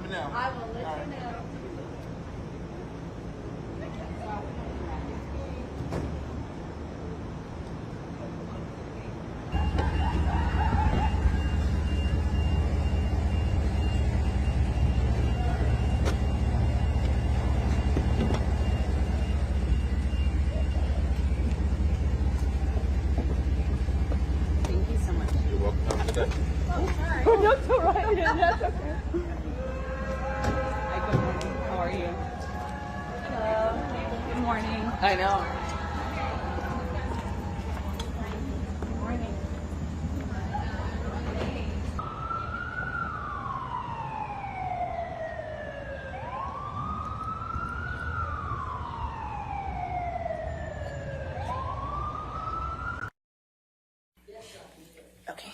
me know. I will let you know. Thank you so much. You're welcome. Have a good day. Oh, that's all right. Yeah, that's okay. Hi, good morning. How are you? Hello. Good morning. I know. Good morning. Okay.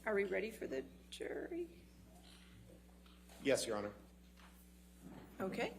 Are we ready for the jury? Yes, Your Honor. Okay.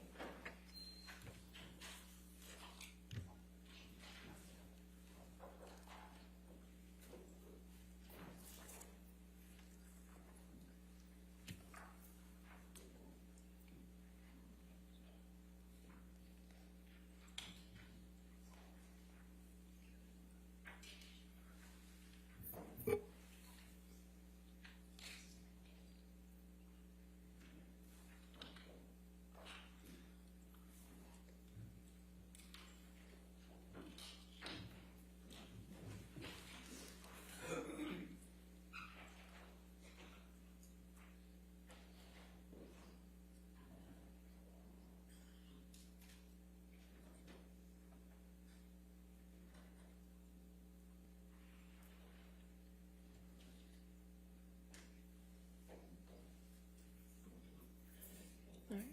All right.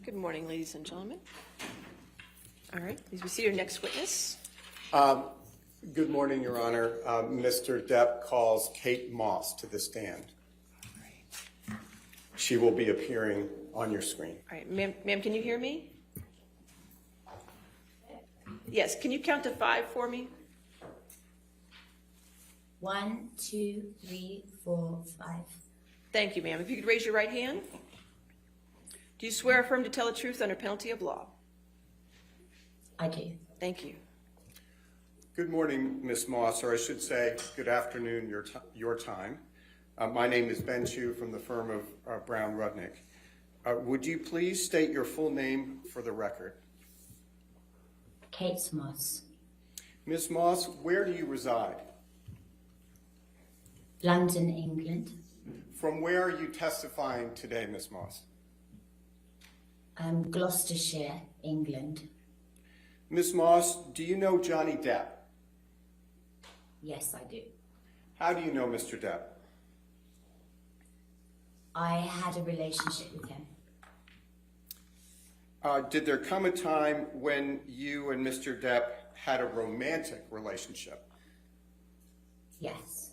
Good morning, ladies and gentlemen. All right, please be seated. Next witness. Good morning, Your Honor. Mr. Depp calls Kate Moss to the stand. All right. She will be appearing on your screen. All right, ma'am, can you hear me? Yes, can you count to 5 for me? 1, 2, 3, 4, 5. Thank you, ma'am. If you could raise your right hand. Do you swear or affirm to tell the truth under penalty of law? I do. Thank you. Good morning, Ms. Moss, or I should say good afternoon, your time. My name is Ben Chu from the firm of Brown Rudnick. Would you please state your full name for the record? Kate Moss. Ms. Moss, where do you reside? London, England. From where are you testifying today, Ms. Moss? Gloucestershire, England. Ms. Moss, do you know Johnny Depp? Yes, I do. How do you know Mr. Depp? I had a relationship with him. Did there come a time when you and Mr. Depp had a romantic relationship? Yes.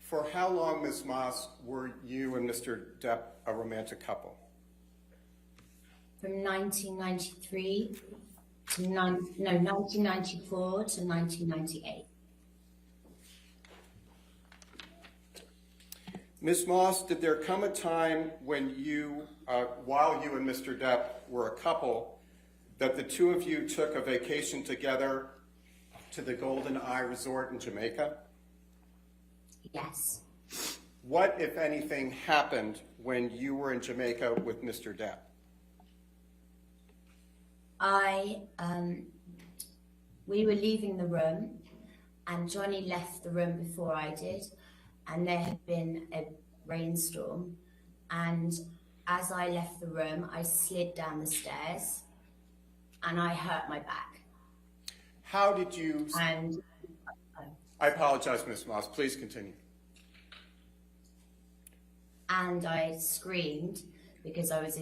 For how long, Ms. Moss, were you and Mr. Depp a romantic couple? From 1993 to 1994 to 1998. Ms. Moss, did there come a time when you, while you and Mr. Depp were a couple, that the two of you took a vacation together to the Golden Eye Resort in Jamaica? Yes. What, if anything, happened when you were in Jamaica with Mr. Depp? We were leaving the room, and Johnny left the room before I did, and there had been a rainstorm, and as I left the room, I slid down the stairs, and I hurt my back. How did you... And I apologize, Ms. Moss. Please continue. and I screamed because I was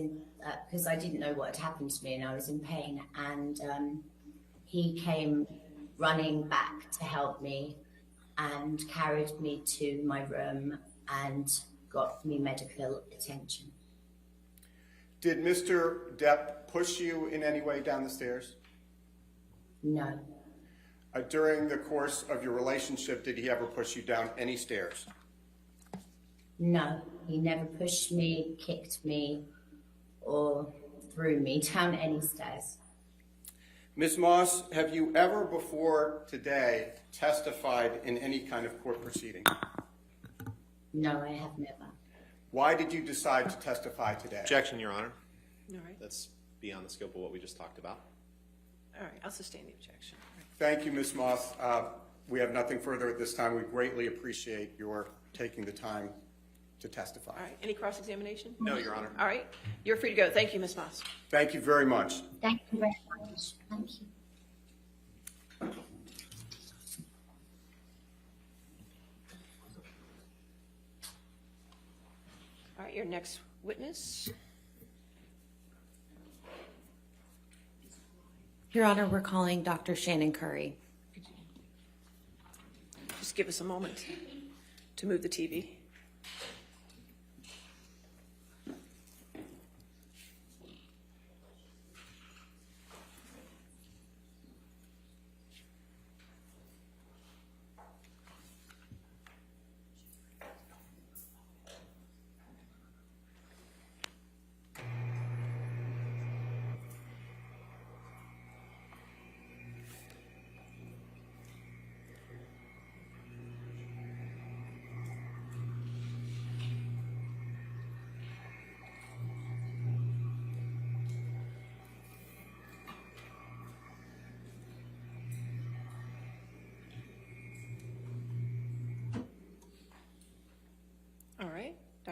because I didn't know what had happened to me, and I was in pain, and he came running back to help me and carried me to my room and got me medical attention. Did Mr. Depp push you in any way down the stairs? No. During the course of your relationship, did he ever push you down any stairs? No, he never pushed me, kicked me, or threw me down any stairs. Ms. Moss, have you ever before today testified in any kind of court proceeding? No, I have never. Why did you decide to testify today? Objection, Your Honor. All right. That's beyond the scope of what we just talked about. All right, I'll sustain the objection. All right. Thank you, Ms. Moss. We have nothing further at this time. We greatly appreciate your taking the time to testify. All right, any cross-examination? No, Your Honor. All right, you're free to go. Thank you, Ms. Moss. Thank you very much. Thank you very much. Thank you. All right, your next witness. Your Honor, we're calling Dr. Shannon Curry. Just give us a moment to move the TV.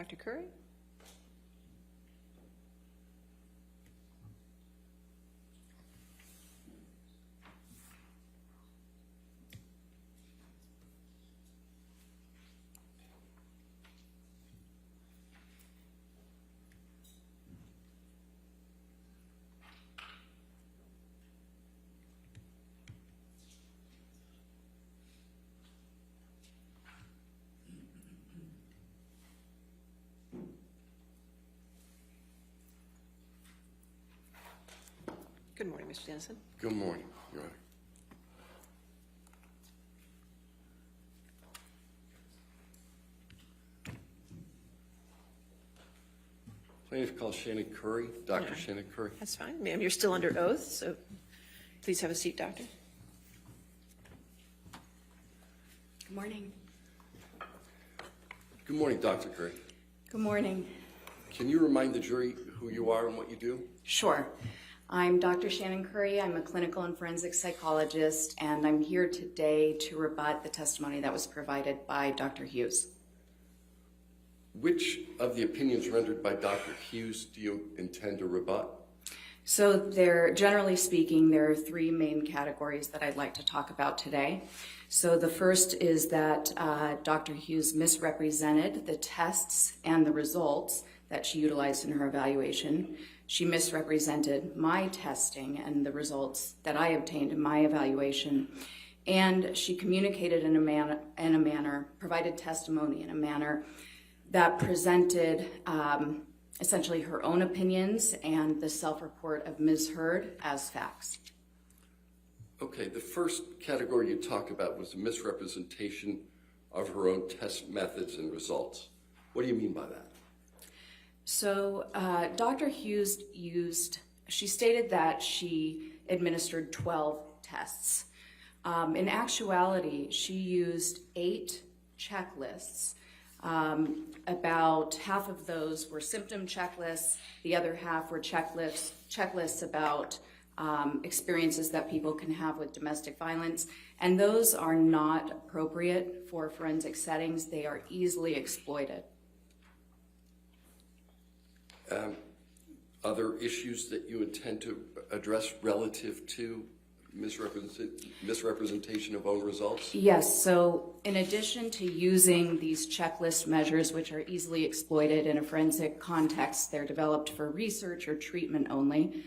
Dr. Curry? Good morning, Mr. Dennison. Good morning, Your Honor. Plaintiff calls Shannon Curry, Dr. Shannon Curry. That's fine. Ma'am, you're still under oath, so please have a seat, doctor. Good morning. Good morning, Dr. Curry. Good morning. Can you remind the jury who you are and what you do? Sure. I'm Dr. Shannon Curry. I'm a clinical and forensic psychologist, and I'm here today to rebut the testimony that was provided by Dr. Hughes. Which of the opinions rendered by Dr. Hughes do you intend to rebut? So generally speaking, there are three main categories that I'd like to talk about today. So the first is that Dr. Hughes misrepresented the tests and the results that she utilized in her evaluation. She misrepresented my testing and the results that I obtained in my evaluation. And she communicated in a manner, provided testimony in a manner that presented essentially her own opinions and the self-report of Ms. Heard as facts. Okay, the first category you talked about was a misrepresentation of her own test methods and results. What do you mean by that? So Dr. Hughes she stated that she administered 12 tests. In actuality, she used 8 checklists. About half of those were symptom checklists. The other half were checklists about experiences that people can have with domestic violence. And those are not appropriate for forensic settings. They are easily exploited. Other issues that you intend to address relative to misrepresentation of own results? Yes, so in addition to using these checklist measures, which are easily exploited in a forensic context, they're developed for research or treatment only.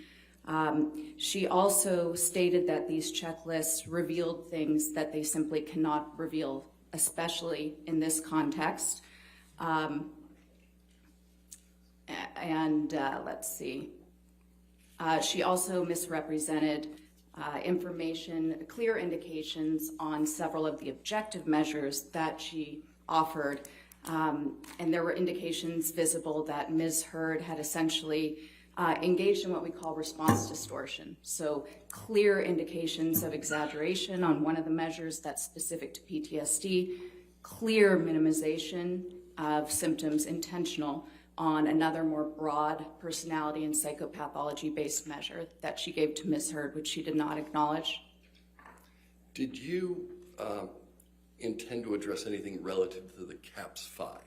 She also stated that these checklists revealed things that they simply cannot reveal, especially in this context. Let's see. She also misrepresented information, clear indications on several of the objective measures that she offered. And there were indications visible that Ms. Heard had essentially engaged in what we call response distortion. So clear indications of exaggeration on one of the measures that's specific to PTSD, clear minimization of symptoms, intentional, on another more broad personality and psychopathology-based measure that she gave to Ms. Heard, which she did not acknowledge. Did you intend to address anything relative to the CAPS-5?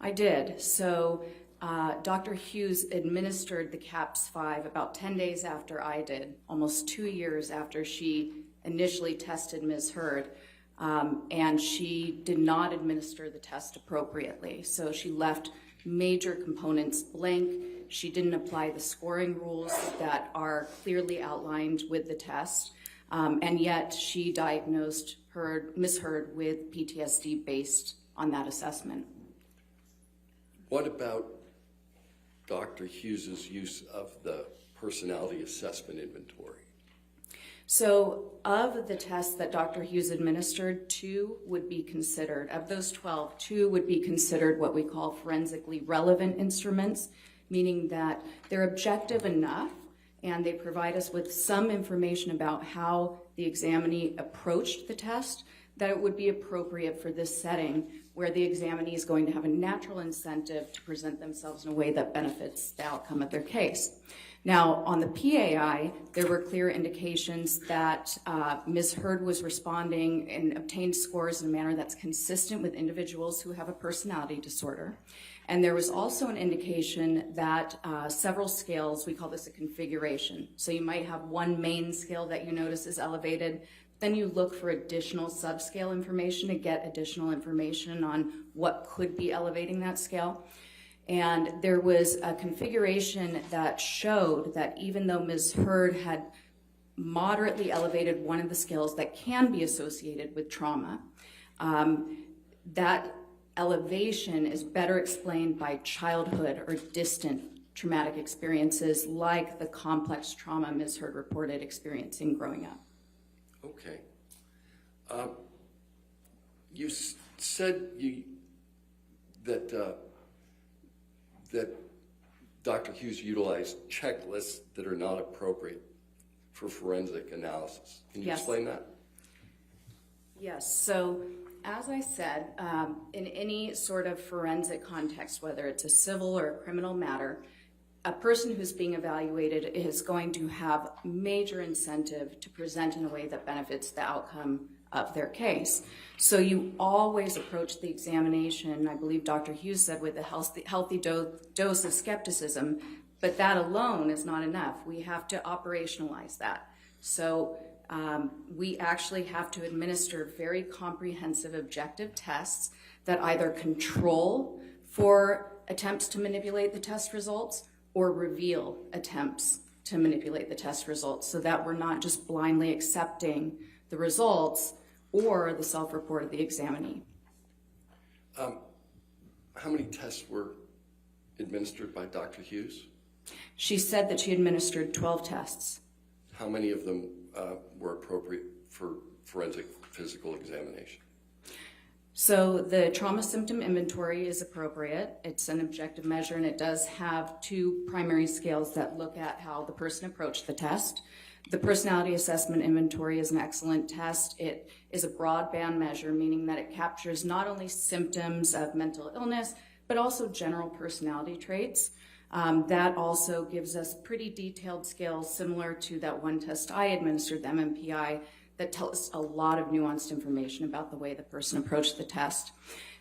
I did. So Dr. Hughes administered the CAPS-5 about 10 days after I did, almost 2 years after she initially tested Ms. Heard, and she did not administer the test appropriately. So she left major components blank. She didn't apply the scoring rules that are clearly outlined with the test, and yet she diagnosed Ms. Heard with PTSD based on that assessment. What about Dr. Hughes's use of the personality assessment inventory? So of the tests that Dr. Hughes administered, 2 would be considered, of those 12, 2 would be considered what we call forensically relevant instruments, meaning that they're objective enough and they provide us with some information about how the examinee approached the test, that it would be appropriate for this setting where the examinee is going to have a natural incentive to present themselves in a way that benefits the outcome of their case. Now, on the PAI, there were clear indications that Ms. Heard was responding and obtained scores in a manner that's consistent with individuals who have a personality disorder. And there was also an indication that several scales, we call this a configuration. So you might have one main scale that you notice is elevated, then you look for additional subscale information to get additional information on what could be elevating that scale. And there was a configuration that showed that even though Ms. Hurd had moderately elevated one of the scales that can be associated with trauma, that elevation is better explained by childhood or distant traumatic experiences like the complex trauma Ms. Hurd reported experiencing growing up. Okay. You said that Dr. Hughes utilized checklists that are not appropriate for forensic analysis. Can you Yes. explain that? Yes, so as I said, in any sort of forensic context, whether it's a civil or a criminal matter, a person who's being evaluated is going to have major incentive to present in a way that benefits the outcome of their case. So you always approach the examination, I believe Dr. Hughes said, with a healthy dose of skepticism, but that alone is not enough. We have to operationalize that. So we actually have to administer very comprehensive objective tests that either control for attempts to manipulate the test results or reveal attempts to manipulate the test results, so that we're not just blindly accepting the results or the self-report of the examinee. How many tests were administered by Dr. Hughes? She said that she administered 12 tests. How many of them were appropriate for forensic physical examination? So the trauma symptom inventory is appropriate. It's an objective measure, and it does have two primary scales that look at how the person approached the test. The personality assessment inventory is an excellent test. It is a broadband measure, meaning that it captures not only symptoms of mental illness, but also general personality traits. That also gives us pretty detailed scales similar to that one test I administered, the MMPI, that tells us a lot of nuanced information about the way the person approached the test.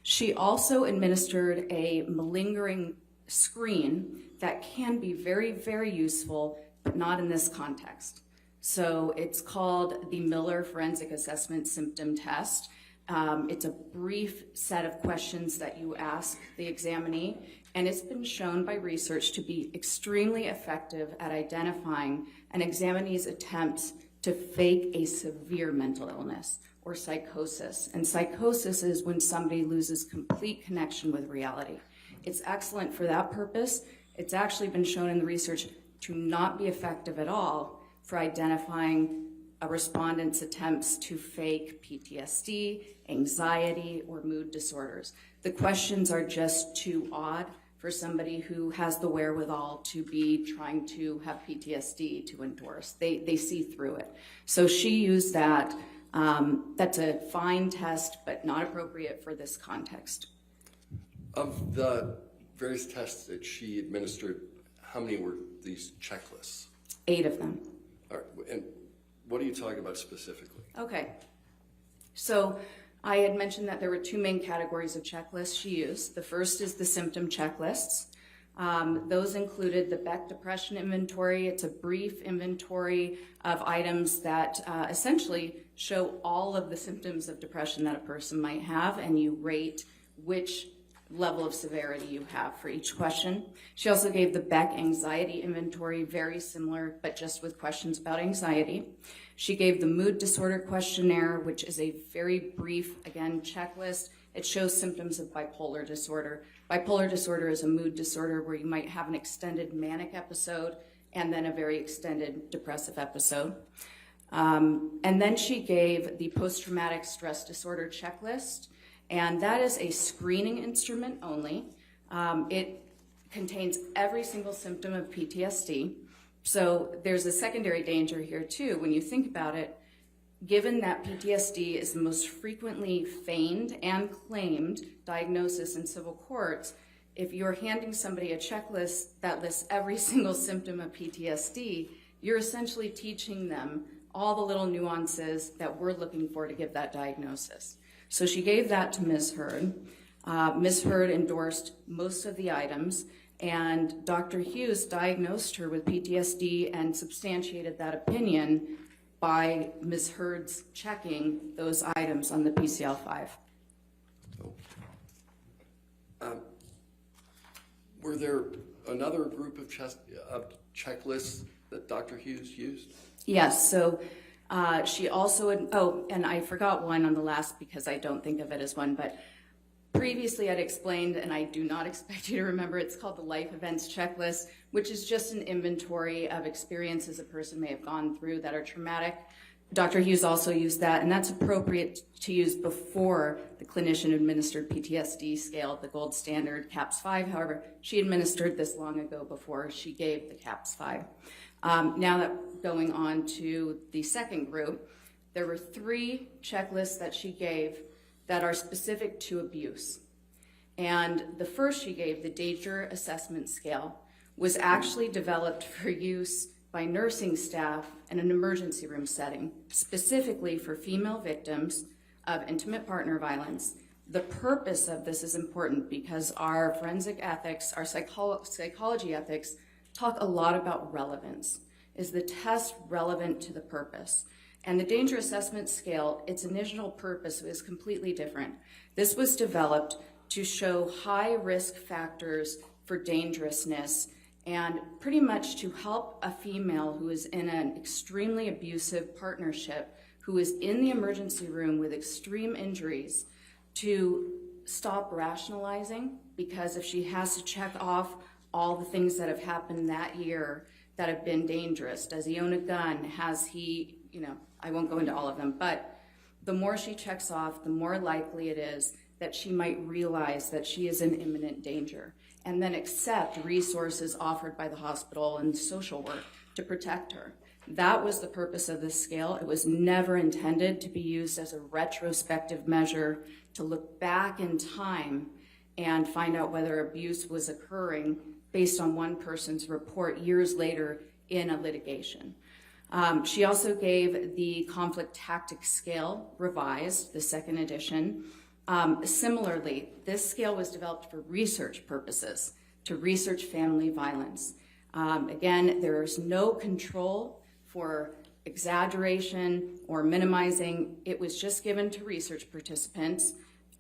She also administered a malingering screen that can be very, very useful, but not in this context. So it's called the Miller Forensic Assessment Symptom Test. It's a brief set of questions that you ask the examinee, and it's been shown by research to be extremely effective at identifying an examinee's attempts to fake a severe mental illness or psychosis. And psychosis is when somebody loses complete connection with reality. It's excellent for that purpose. It's actually been shown in the research to not be effective at all for identifying a respondent's attempts to fake PTSD, anxiety, or mood disorders. The questions are just too odd for somebody who has the wherewithal to be trying to have PTSD to endorse. They see through it. So she used that. That's a fine test, but not appropriate for this context. Of the various tests that she administered, how many were these checklists? 8 of them. All right, and what are you talking about specifically? Okay. So I had mentioned that there were 2 main categories of checklists she used. The first is the symptom checklists. Those included the Beck Depression Inventory. It's a brief inventory of items that essentially show all of the symptoms of depression that a person might have, and you rate which level of severity you have for each question. She also gave the Beck Anxiety Inventory, very similar, but just with questions about anxiety. She gave the Mood Disorder Questionnaire, which is a very brief, again, checklist. It shows symptoms of bipolar disorder. Bipolar disorder is a mood disorder where you might have an extended manic episode and then a very extended depressive episode. And then she gave the Post-Traumatic Stress Disorder Checklist, and that is a screening instrument only. It contains every single symptom of PTSD. So there's a secondary danger here too. When you think about it, given that PTSD is the most frequently feigned and claimed diagnosis in civil courts, if you're handing somebody a checklist that lists every single symptom of PTSD, you're essentially teaching them all the little nuances that we're looking for to give that diagnosis. So she gave that to Ms. Hurd. Ms. Hurd endorsed most of the items, and Dr. Hughes diagnosed her with PTSD and substantiated that opinion by Ms. Hurd's checking those items on the PCL-5. Were there another group of checklists that Dr. Hughes used? Yes, so she also, and I forgot one on the last because I don't think of it as one, but previously I'd explained, and I do not expect you to remember, it's called the Life Events Checklist, which is just an inventory of experiences a person may have gone through that are traumatic. Dr. Hughes also used that, and that's appropriate to use before the clinician-administered PTSD scale, the gold standard CAPS-5. However, she administered this long ago before she gave the CAPS-5. Now that going on to the second group, there were 3 checklists that she gave that are specific to abuse. And the first she gave, the Danger Assessment Scale, was actually developed for use by nursing staff in an emergency room setting, specifically for female victims of intimate partner violence. The purpose of this is important because our forensic ethics, our psychology ethics, talk a lot about relevance. Is the test relevant to the purpose? And the Danger Assessment Scale, its initial purpose was completely different. This was developed to show high risk factors for dangerousness and pretty much to help a female who is in an extremely abusive partnership, who is in the emergency room with extreme injuries, to stop rationalizing, because if she has to check off all the things that have happened that year that have been dangerous, does he own a gun, has he, I won't go into all of them, but the more she checks off, the more likely it is that she might realize that she is in imminent danger, and then accept resources offered by the hospital and social work to protect her. That was the purpose of this scale. It was never intended to be used as a retrospective measure to look back in time and find out whether abuse was occurring based on one person's report years later in a litigation. She also gave the Conflict Tactics Scale, revised, the second edition. Similarly, this scale was developed for research purposes, to research family violence. Again, there is no control for exaggeration or minimizing. It was just given to research participants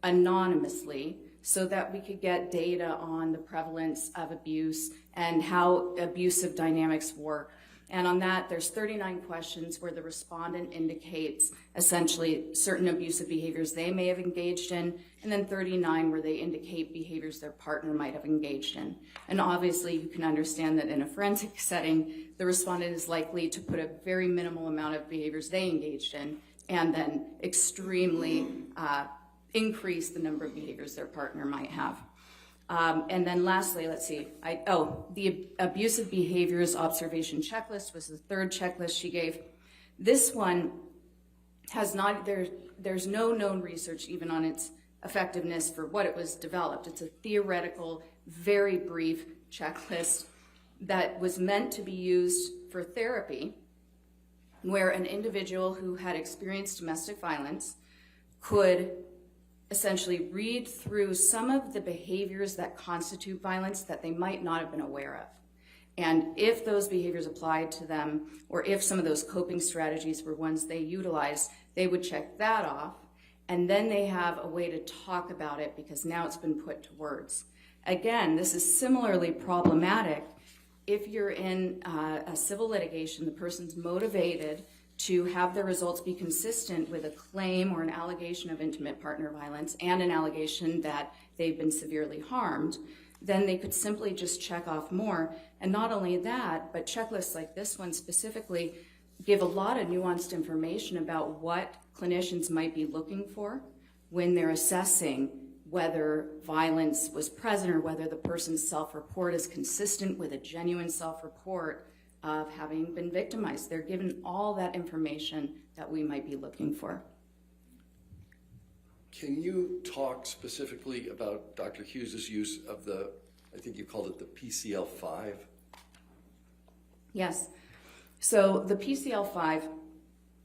anonymously so that we could get data on the prevalence of abuse and how abusive dynamics work. And on that, there's 39 questions where the respondent indicates essentially certain abusive behaviors they may have engaged in, and then 39 where they indicate behaviors their partner might have engaged in. And obviously, you can understand that in a forensic setting, the respondent is likely to put a very minimal amount of behaviors they engaged in, and then extremely increase the number of behaviors their partner might have. And then lastly, let's see, the abusive behaviors observation checklist was the third checklist she gave. This one has not, there's no known research even on its effectiveness for what it was developed. It's a theoretical, very brief checklist that was meant to be used for therapy, where an individual who had experienced domestic violence could essentially read through some of the behaviors that constitute violence that they might not have been aware of. And if those behaviors applied to them, or if some of those coping strategies were ones they utilized, they would check that off. And then they have a way to talk about it because now it's been put to words. Again, this is similarly problematic if you're in a civil litigation, the person's motivated to have their results be consistent with a claim or an allegation of intimate partner violence and an allegation that they've been severely harmed, then they could simply just check off more. And not only that, but checklists like this one specifically give a lot of nuanced information about what clinicians might be looking for when they're assessing whether violence was present or whether the person's self-report is consistent with a genuine self-report of having been victimized. They're given all that information that we might be looking for. Can you talk specifically about Dr. Hughes's use of the, I think you called it the PCL-5? Yes. So the PCL-5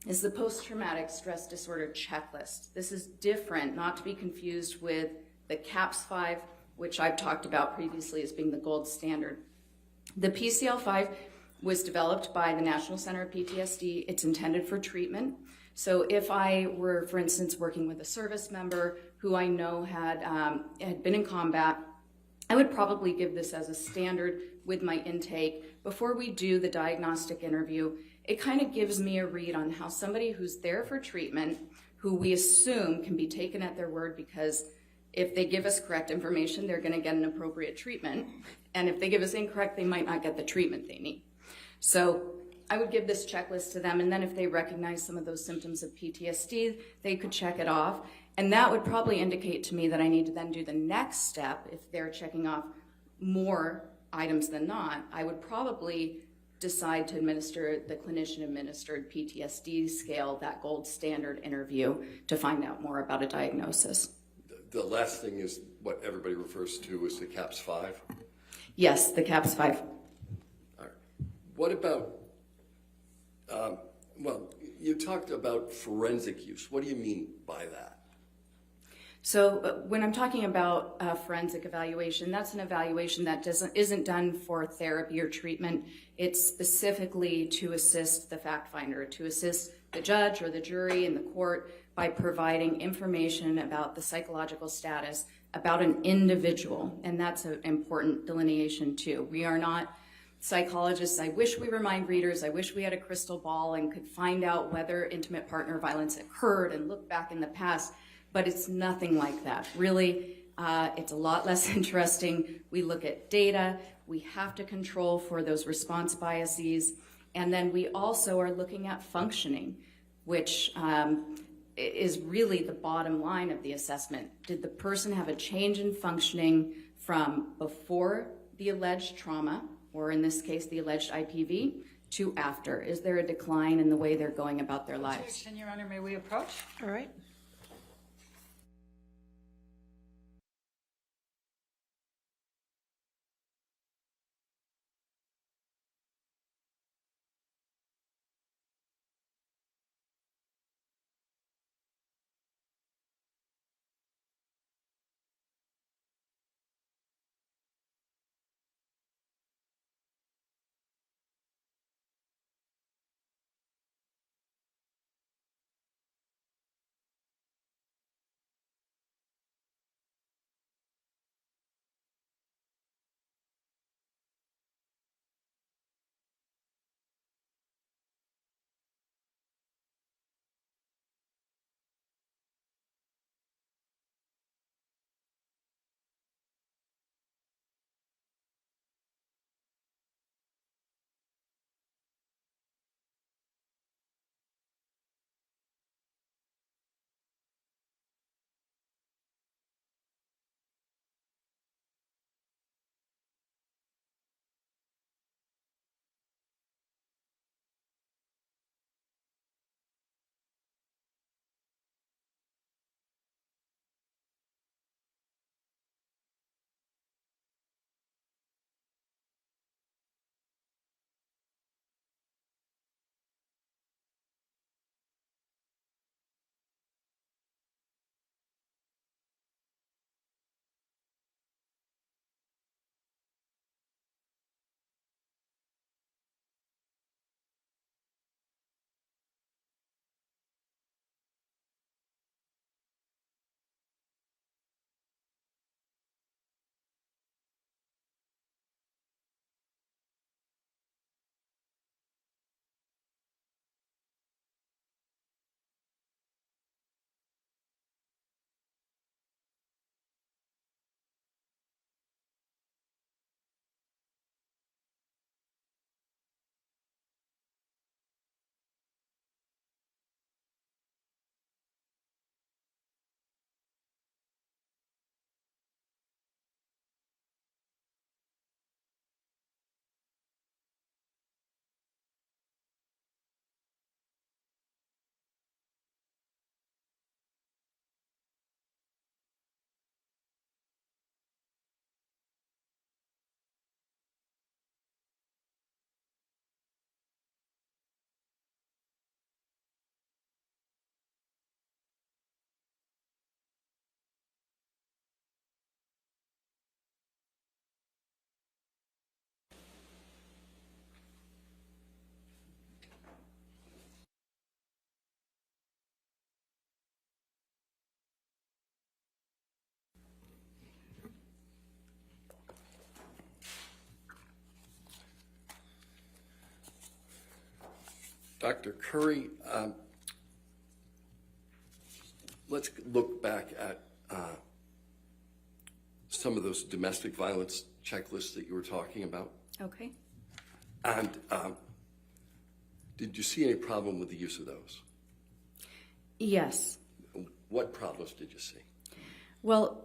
is the post-traumatic stress disorder checklist. This is different, not to be confused with the CAPS-5, which I've talked about previously as being the gold standard. The PCL-5 was developed by the National Center of PTSD. It's intended for treatment. So if I were, for instance, working with a service member who I know had been in combat, I would probably give this as a standard with my intake. Before we do the diagnostic interview, it kind of gives me a read on how somebody who's there for treatment, who we assume can be taken at their word, because if they give us correct information, they're going to get an appropriate treatment. And if they give us incorrect, they might not get the treatment they need. So I would give this checklist to them, and then if they recognize some of those symptoms of PTSD, they could check it off. And that would probably indicate to me that I need to then do the next step. If they're checking off more items than not, I would probably decide to administer the clinician-administered PTSD scale, that gold standard interview, to find out more about a diagnosis. The last thing is what everybody refers to as the CAPS-5. Yes, the CAPS-5. All right. What about, well, you talked about forensic use. What do you mean by that? So when I'm talking about forensic evaluation, that's an evaluation that isn't done for therapy or treatment. It's specifically to assist the fact finder, to assist the judge or the jury in the court by providing information about the psychological status about an individual. And that's an important delineation too. We are not psychologists. I wish we were mind readers. I wish we had a crystal ball and could find out whether intimate partner violence occurred and look back in the past. But it's nothing like that. Really, it's a lot less interesting. We look at data. We have to control for those response biases. And then we also are looking at functioning, which is really the bottom line of the assessment. Did the person have a change in functioning from before the alleged trauma, or in this case, the alleged IPV, to after? Is there a decline in the way they're going about their lives? Your Honor, may we approach? All right. Dr. Curry, let's look back at some of those domestic violence checklists that you were talking about. Okay. And did you see any problem with the use of those? Yes. What problems did you see? Well,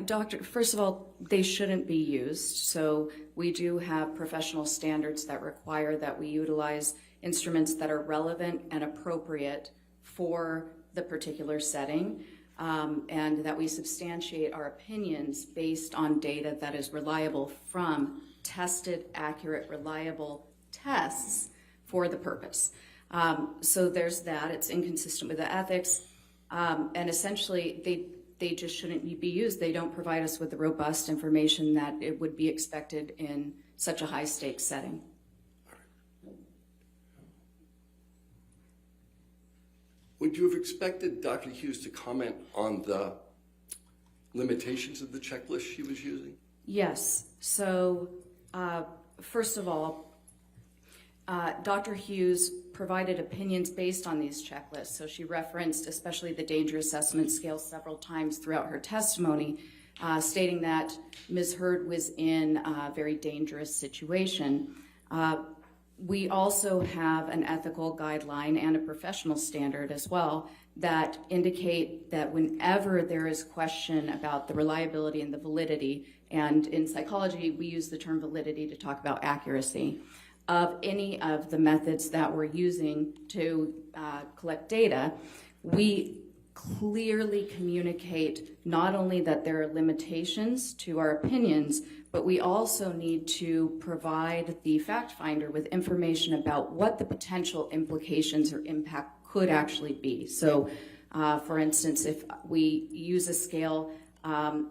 Doctor, first of all, they shouldn't be used. So we do have professional standards that require that we utilize instruments that are relevant and appropriate for the particular setting, and that we substantiate our opinions based on data that is reliable from tested, accurate, reliable tests for the purpose. So there's that. It's inconsistent with the ethics. And essentially, they just shouldn't be used. They don't provide us with the robust information that it would be expected in such a high-stakes setting. Would you have expected Dr. Hughes to comment on the limitations of the checklist she was using? Yes. So first of all, Dr. Hughes provided opinions based on these checklists. So she referenced especially the danger assessment scale several times throughout her testimony, stating that Ms. Heard was in a very dangerous situation. We also have an ethical guideline and a professional standard as well that indicate that whenever there is question about the reliability and the validity, and in psychology we use the term validity to talk about accuracy, of any of the methods that we're using to collect data, we clearly communicate not only that there are limitations to our opinions, but we also need to provide the fact finder with information about what the potential implications or impact could actually be. So, for instance, if we use a scale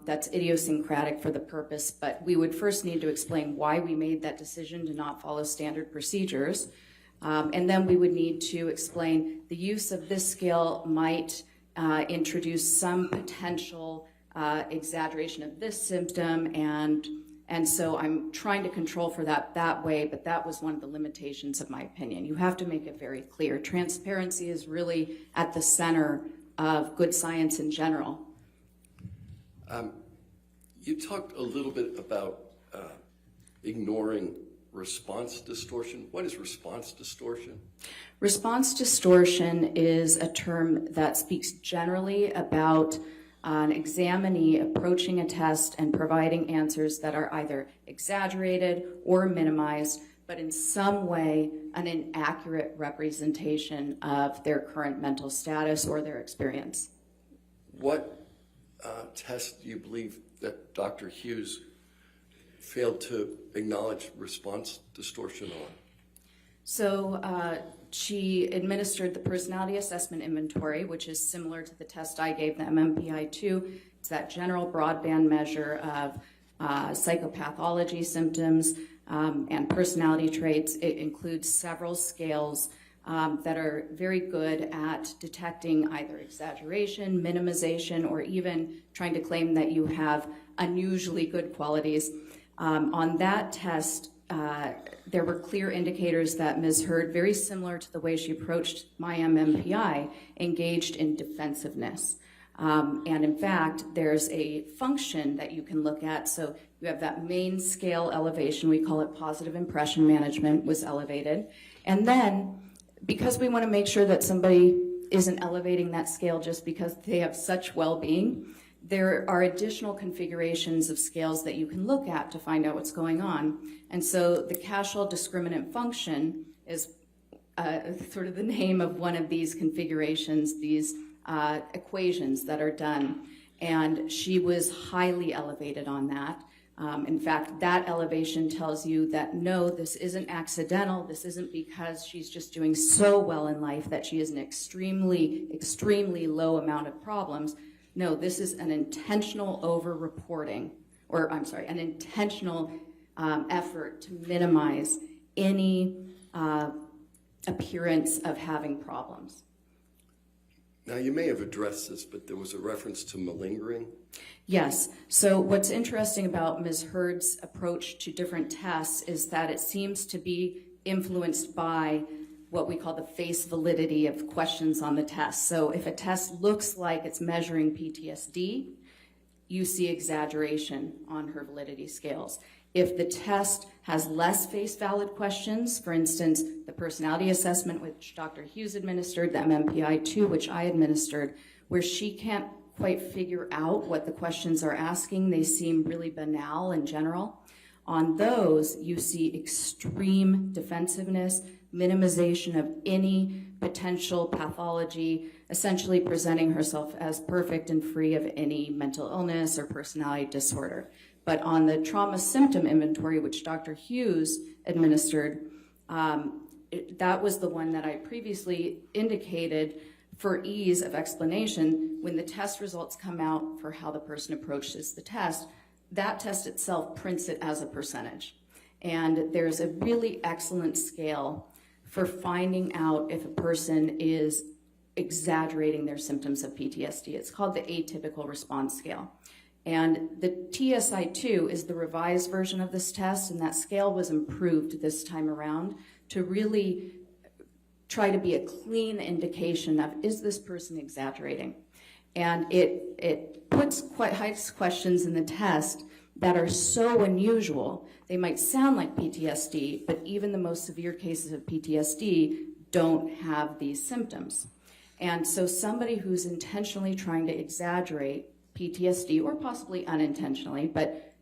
that's idiosyncratic for the purpose, but we would first need to explain why we made that decision to not follow standard procedures. And then we would need to explain the use of this scale might introduce some potential exaggeration of this symptom, and so I'm trying to control for that way, but that was one of the limitations of my opinion. You have to make it very clear. Transparency is really at the center of good science in general. You talked a little bit about ignoring response distortion. What is response distortion? Response distortion is a term that speaks generally about an examinee approaching a test and providing answers that are either exaggerated or minimized, but in some way an inaccurate representation of their current mental status or their experience. What test do you believe that Dr. Hughes failed to acknowledge response distortion on? So she administered the personality assessment inventory, which is similar to the test I gave the MMPI-2. It's that general broadband measure of psychopathology symptoms and personality traits. It includes several scales that are very good at detecting either exaggeration, minimization, or even trying to claim that you have unusually good qualities. On that test, there were clear indicators that Ms. Heard, very similar to the way she approached my MMPI, engaged in defensiveness. And in fact, there's a function that you can look at. So you have that main scale elevation, we call it positive impression management, was elevated. And then, because we want to make sure that somebody isn't elevating that scale just because they have such well-being, there are additional configurations of scales that you can look at to find out what's going on. And so the Cashel discriminant function is sort of the name of one of these configurations, these equations that are done. And she was highly elevated on that. In fact, that elevation tells you that no, this isn't accidental. This isn't because she's just doing so well in life that she has an extremely, extremely low amount of problems. No, this is an intentional over-reporting, or I'm sorry, an intentional effort to minimize any appearance of having problems. Now, you may have addressed this, but there was a reference to malingering. Yes. So what's interesting about Ms. Heard's approach to different tests is that it seems to be influenced by what we call the face validity of questions on the test. So if a test looks like it's measuring PTSD, you see exaggeration on her validity scales. If the test has less face valid questions, for instance, the personality assessment, which Dr. Hughes administered, the MMPI-2, which I administered, where she can't quite figure out what the questions are asking, they seem really banal in general. On those, you see extreme defensiveness, minimization of any potential pathology, essentially presenting herself as perfect and free of any mental illness or personality disorder. But on the trauma symptom inventory, which Dr. Hughes administered, that was the one that I previously indicated for ease of explanation. When the test results come out for how the person approaches the test, that test itself prints it as a percentage. And there's a really excellent scale for finding out if a person is exaggerating their symptoms of PTSD. It's called the Atypical Response Scale. And the TSI-2 is the revised version of this test, and that scale was improved this time around to really try to be a clean indication of, is this person exaggerating? And it puts quite high questions in the test that are so unusual. They might sound like PTSD, but even the most severe cases of PTSD don't have these symptoms. And so somebody who's intentionally trying to exaggerate PTSD, or possibly unintentionally, but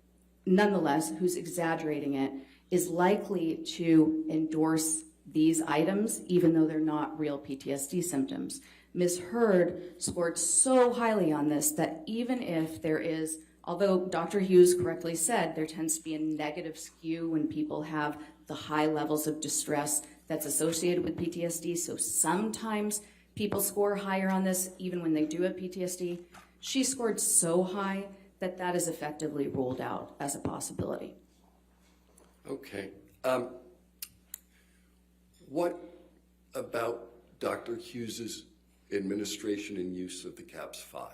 nonetheless, who's exaggerating it, is likely to endorse these items, even though they're not real PTSD symptoms. Ms. Hurd scored so highly on this that even if there is, although Dr. Hughes correctly said there tends to be a negative skew when people have the high levels of distress that's associated with PTSD, so sometimes people score higher on this even when they do have PTSD, she scored so high that that is effectively ruled out as a possibility. Okay. What about Dr. Hughes's administration and use of the CAPS-5?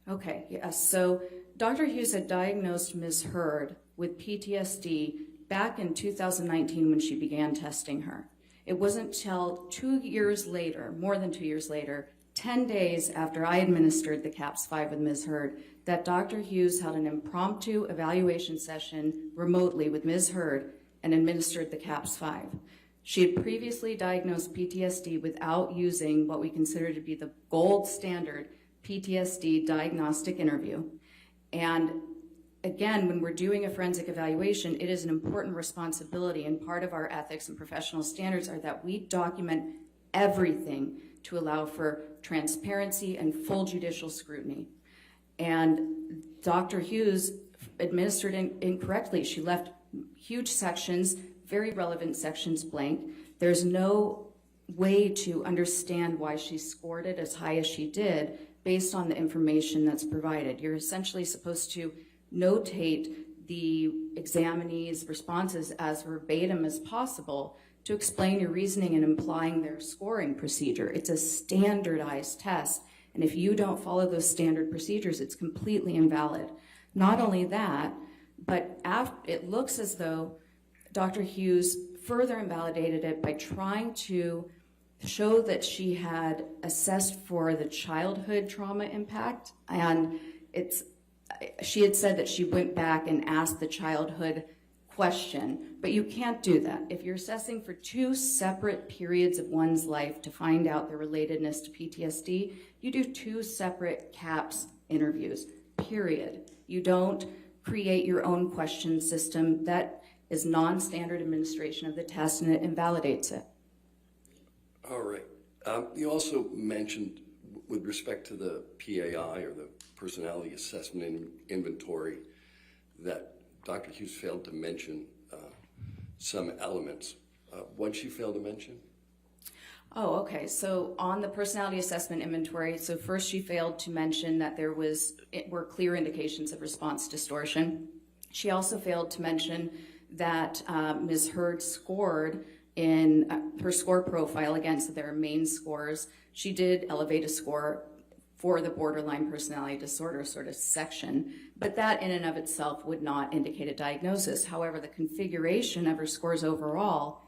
Okay, yes. So Dr. Hughes had diagnosed Ms. Hurd with PTSD back in 2019 when she began testing her. It wasn't till 2 years later, more than 2 years later, 10 days after I administered the CAPS-5 with Ms. Hurd, that Dr. Hughes held an impromptu evaluation session remotely with Ms. Hurd and administered the CAPS-5. She had previously diagnosed PTSD without using what we consider to be the gold standard PTSD diagnostic interview. And again, when we're doing a forensic evaluation, it is an important responsibility, and part of our ethics and professional standards are that we document everything to allow for transparency and full judicial scrutiny. And Dr. Hughes administered incorrectly. She left huge sections, very relevant sections, blank. There's no way to understand why she scored it as high as she did based on the information that's provided. You're essentially supposed to notate the examinee's responses as verbatim as possible to explain your reasoning and implying their scoring procedure. It's a standardized test, and if you don't follow those standard procedures, it's completely invalid. Not only that, but it looks as though Dr. Hughes further invalidated it by trying to show that she had assessed for the childhood trauma impact, and she had said that she went back and asked the childhood question, but you can't do that. If you're assessing for two separate periods of one's life to find out the relatedness to PTSD, you do two separate CAPS interviews, period. You don't create your own question system. That is non-standard administration of the test, and it invalidates it. All right. You also mentioned, with respect to the PAI, or the Personality Assessment Inventory, that Dr. Hughes failed to mention some elements. What did she fail to mention? Oh, okay. So on the personality assessment inventory, so first she failed to mention that there were clear indications of response distortion. She also failed to mention that Ms. Hurd scored in her score profile against their main scores. She did elevate a score for the borderline personality disorder sort of section, but that in and of itself would not indicate a diagnosis. However, the configuration of her scores overall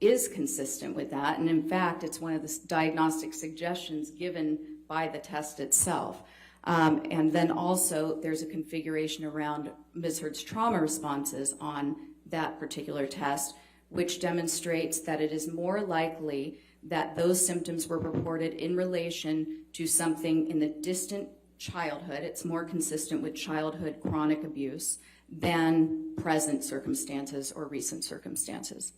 is consistent with that. And in fact, it's one of the diagnostic suggestions given by the test itself. And then also there's a configuration around Ms. Hurd's trauma responses on that particular test, which demonstrates that it is more likely that those symptoms were reported in relation to something in the distant childhood. It's more consistent with childhood chronic abuse than present circumstances or recent circumstances.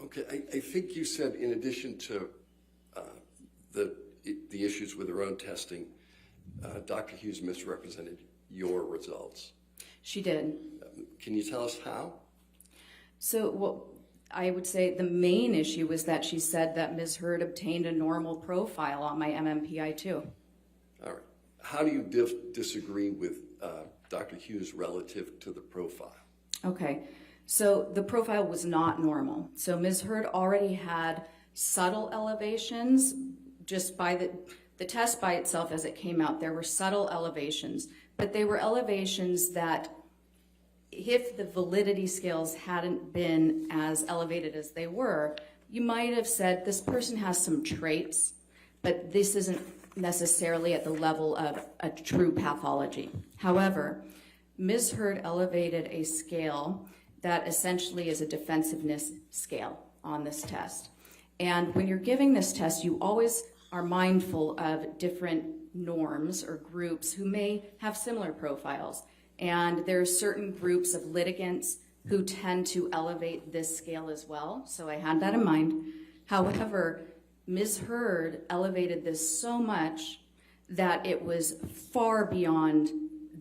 Okay, I think you said in addition to the issues with her own testing, Dr. Hughes misrepresented your results. She did. Can you tell us how? So what I would say the main issue was that she said that Ms. Hurd obtained a normal profile on my MMPI-2. All right. How do you disagree with Dr. Hughes relative to the profile? Okay, so the profile was not normal. So Ms. Hurd already had subtle elevations just by the test by itself as it came out. There were subtle elevations, but they were elevations that if the validity scales hadn't been as elevated as they were, you might have said this person has some traits, but this isn't necessarily at the level of a true pathology. However, Ms. Hurd elevated a scale that essentially is a defensiveness scale on this test. And when you're giving this test, you always are mindful of different norms or groups who may have similar profiles. And there are certain groups of litigants who tend to elevate this scale as well. So I had that in mind. However, Ms. Hurd elevated this so much that it was far beyond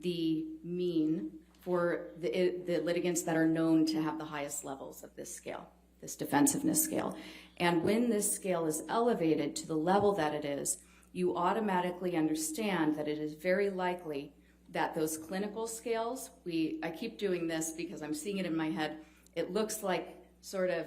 the mean for the litigants that are known to have the highest levels of this scale, this defensiveness scale. And when this scale is elevated to the level that it is, you automatically understand that it is very likely that those clinical scales, I keep doing this because I'm seeing it in my head, it looks like sort of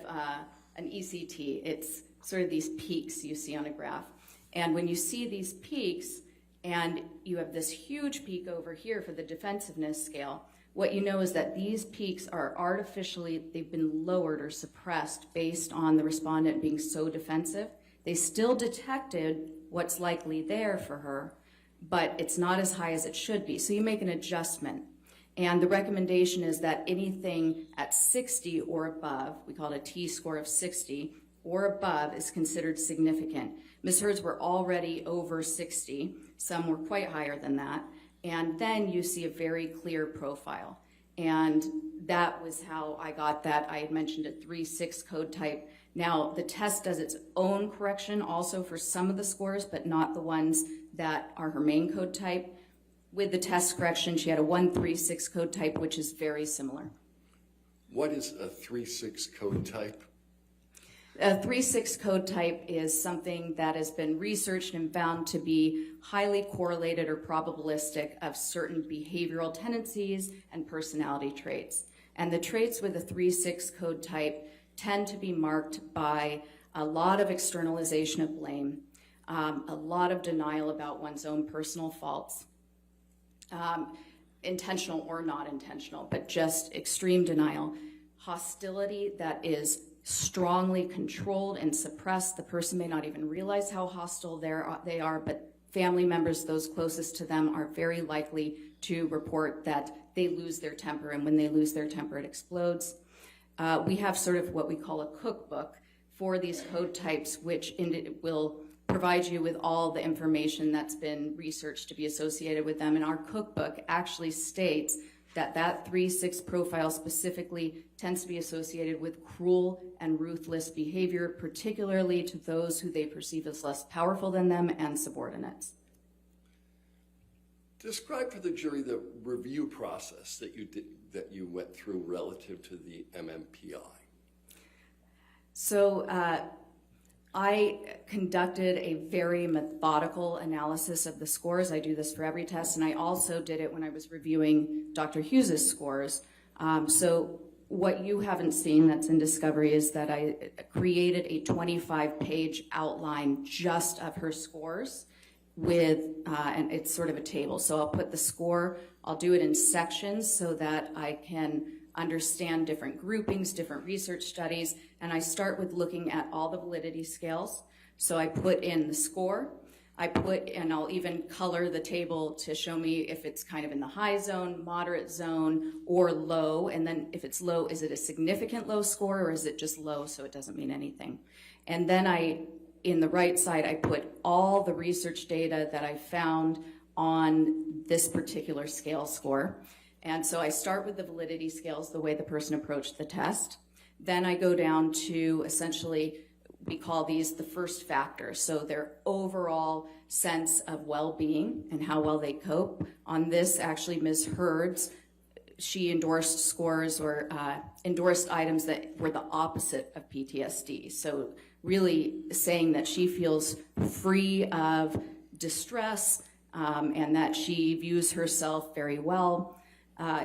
an ECT. It's sort of these peaks you see on a graph. And when you see these peaks, and you have this huge peak over here for the defensiveness scale, what you know is that these peaks are artificially, they've been lowered or suppressed based on the respondent being so defensive. They still detected what's likely there for her, but it's not as high as it should be. So you make an adjustment. And the recommendation is that anything at 60 or above, we call it a T-score of 60, or above is considered significant. Ms. Hurd's were already over 60. Some were quite higher than that. And then you see a very clear profile. And that was how I got that. I had mentioned a 3-6 code type. Now, the test does its own correction also for some of the scores, but not the ones that are her main code type. With the test correction, she had a 1-3-6 code type, which is very similar. What is a 3-6 code type? A 3-6 code type is something that has been researched and found to be highly correlated or probabilistic of certain behavioral tendencies and personality traits. And the traits with a 3-6 code type tend to be marked by a lot of externalization of blame, a lot of denial about one's own personal faults, intentional or not intentional, but just extreme denial, hostility that is strongly controlled and suppressed. The person may not even realize how hostile they are, but family members, those closest to them, are very likely to report that they lose their temper, and when they lose their temper, it explodes. We have sort of what we call a cookbook for these code types, which will provide you with all the information that's been researched to be associated with them. And our cookbook actually states that 3-6 profile specifically tends to be associated with cruel and ruthless behavior, particularly to those who they perceive as less powerful than them and subordinates. Describe for the jury the review process that you went through relative to the MMPI. So I conducted a very methodical analysis of the scores. I do this for every test, and I also did it when I was reviewing Dr. Hughes's scores. So what you haven't seen that's in Discovery is that I created a 25-page outline just of her scores with, and it's sort of a table. So I'll put the score, I'll do it in sections so that I can understand different groupings, different research studies, and I start with looking at all the validity scales. So I put in the score, and I'll even color the table to show me if it's kind of in the high zone, moderate zone, or low. And then if it's low, is it a significant low score, or is it just low so it doesn't mean anything? And then in the right side, I put all the research data that I found on this particular scale score. And so I start with the validity scales, the way the person approached the test. Then I go down to essentially, we call these the first factors. So their overall sense of well-being and how well they cope. On this, actually, Ms. Hurd's, she endorsed scores or endorsed items that were the opposite of PTSD. So really saying that she feels free of distress and that she views herself very well.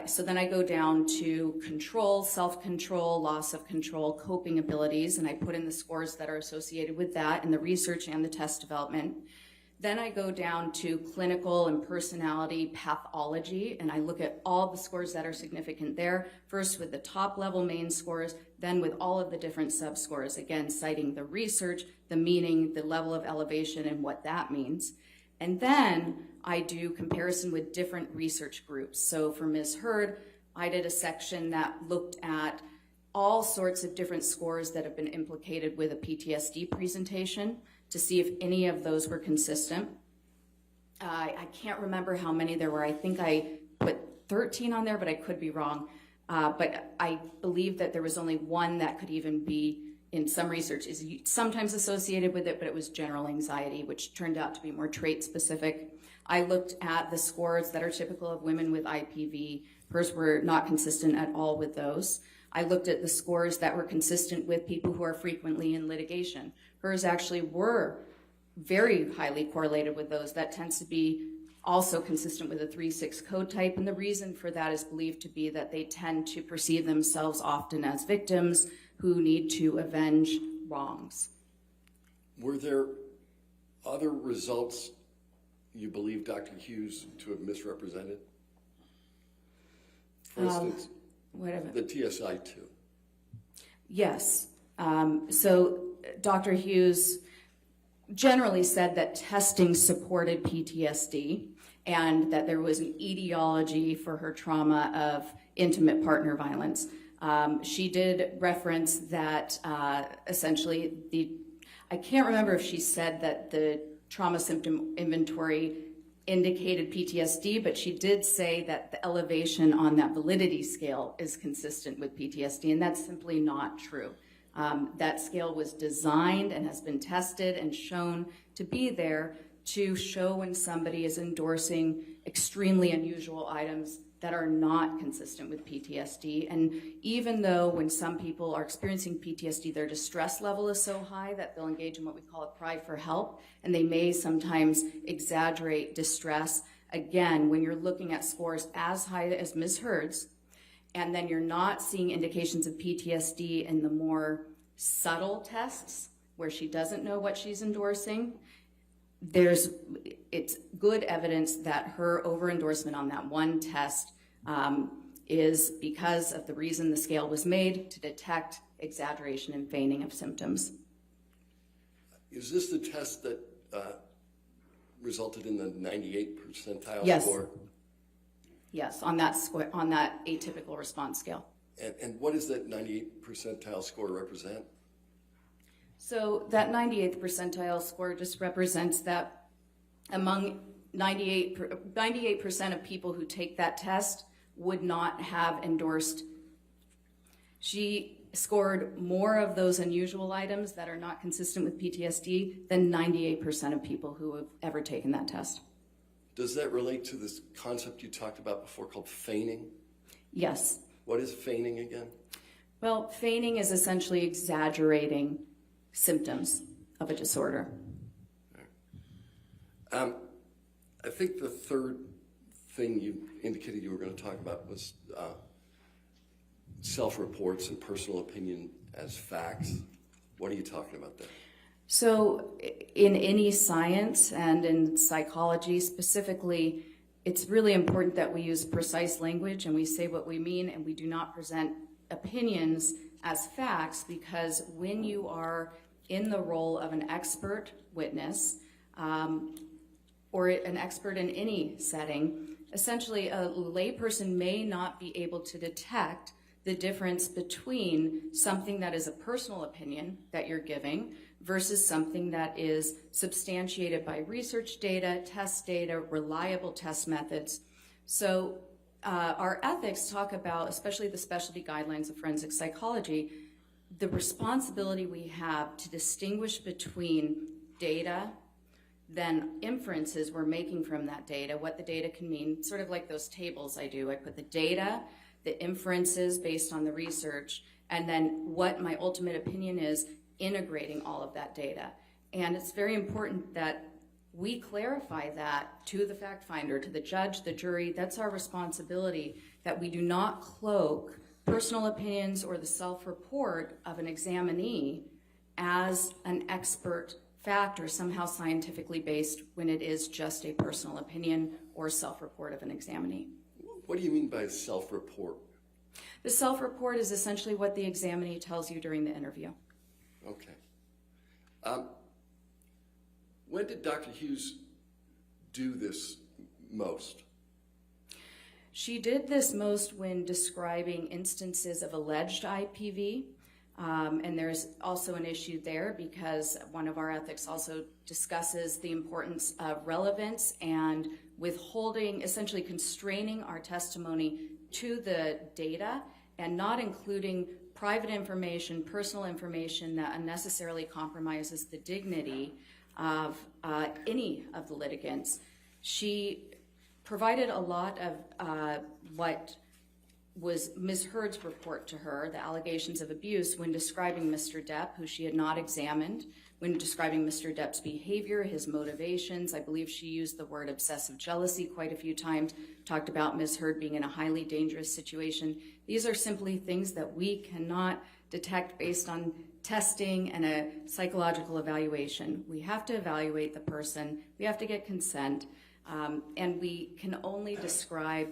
So then I go down to control, self-control, loss of control, coping abilities, and I put in the scores that are associated with that in the research and the test development. Then I go down to clinical and personality pathology, and I look at all the scores that are significant there, first with the top level main scores, then with all of the different sub-scores, again, citing the research, the meaning, the level of elevation, and what that means. And then I do comparison with different research groups. So for Ms. Hurd, I did a section that looked at all sorts of different scores that have been implicated with a PTSD presentation to see if any of those were consistent. I can't remember how many there were. I think I put 13 on there, but I could be wrong. But I believe that there was only one that could even be, in some research, is sometimes associated with it, but it was general anxiety, which turned out to be more trait specific. I looked at the scores that are typical of women with IPV. Hers were not consistent at all with those. I looked at the scores that were consistent with people who are frequently in litigation. Hers actually were very highly correlated with those. That tends to be also consistent with a 3-6 code type, and the reason for that is believed to be that they tend to perceive themselves often as victims who need to avenge wrongs. Were there other results you believe Dr. Hughes to have misrepresented? For instance, the TSI-2. Yes. So Dr. Hughes generally said that testing supported PTSD and that there was an etiology for her trauma of intimate partner violence. She did reference that essentially I can't remember if she said that the trauma symptom inventory indicated PTSD, but she did say that the elevation on that validity scale is consistent with PTSD, and that's simply not true. That scale was designed and has been tested and shown to be there to show when somebody is endorsing extremely unusual items that are not consistent with PTSD. And even though when some people are experiencing PTSD, their distress level is so high that they'll engage in what we call a cry for help, and they may sometimes exaggerate distress. Again, when you're looking at scores as high as Ms. Hurd's, and then you're not seeing indications of PTSD in the more subtle tests where she doesn't know what she's endorsing, it's good evidence that her over-endorsement on that one test is because of the reason the scale was made, to detect exaggeration and feigning of symptoms. Is this the test that resulted in the 98th percentile Yes. score? Yes, on that atypical response scale. And what does that 98th percentile score represent? So that 98th percentile score just represents that among 98% of people who take that test would not have endorsed. She scored more of those unusual items that are not consistent with PTSD than 98% of people who have ever taken that test. Does that relate to this concept you talked about before called feigning? Yes. What is feigning again? Well, feigning is essentially exaggerating symptoms of a disorder. I think the third thing you indicated you were going to talk about was self-reports and personal opinion as facts. What are you talking about there? So in any science and in psychology specifically, it's really important that we use precise language and we say what we mean, and we do not present opinions as facts, because when you are in the role of an expert witness, or an expert in any setting, essentially a layperson may not be able to detect the difference between something that is a personal opinion that you're giving versus something that is substantiated by research data, test data, reliable test methods. So our ethics talk about, especially the specialty guidelines of forensic psychology, the responsibility we have to distinguish between data, then inferences we're making from that data, what the data can mean, sort of like those tables I do. I put the data, the inferences based on the research, and then what my ultimate opinion is, integrating all of that data. And it's very important that we clarify that to the fact finder, to the judge, the jury. That's our responsibility, that we do not cloak personal opinions or the self-report of an examinee as an expert fact or somehow scientifically based, when it is just a personal opinion or self-report of an examinee. What do you mean by self-report? The self-report is essentially what the examinee tells you during the interview. Okay. When did Dr. Hughes do this most? She did this most when describing instances of alleged IPV. And there's also an issue there, because one of our ethics also discusses the importance of relevance and withholding, essentially constraining our testimony to the data and not including private information, personal information that unnecessarily compromises the dignity of any of the litigants. She provided a lot of what was Ms. Heard's report to her, the allegations of abuse, when describing Mr. Depp, who she had not examined, when describing Mr. Depp's behavior, his motivations. I believe she used the word obsessive jealousy quite a few times, talked about Ms. Heard being in a highly dangerous situation. These are simply things that we cannot detect based on testing and a psychological evaluation. We have to evaluate the person, we have to get consent, and we can only describe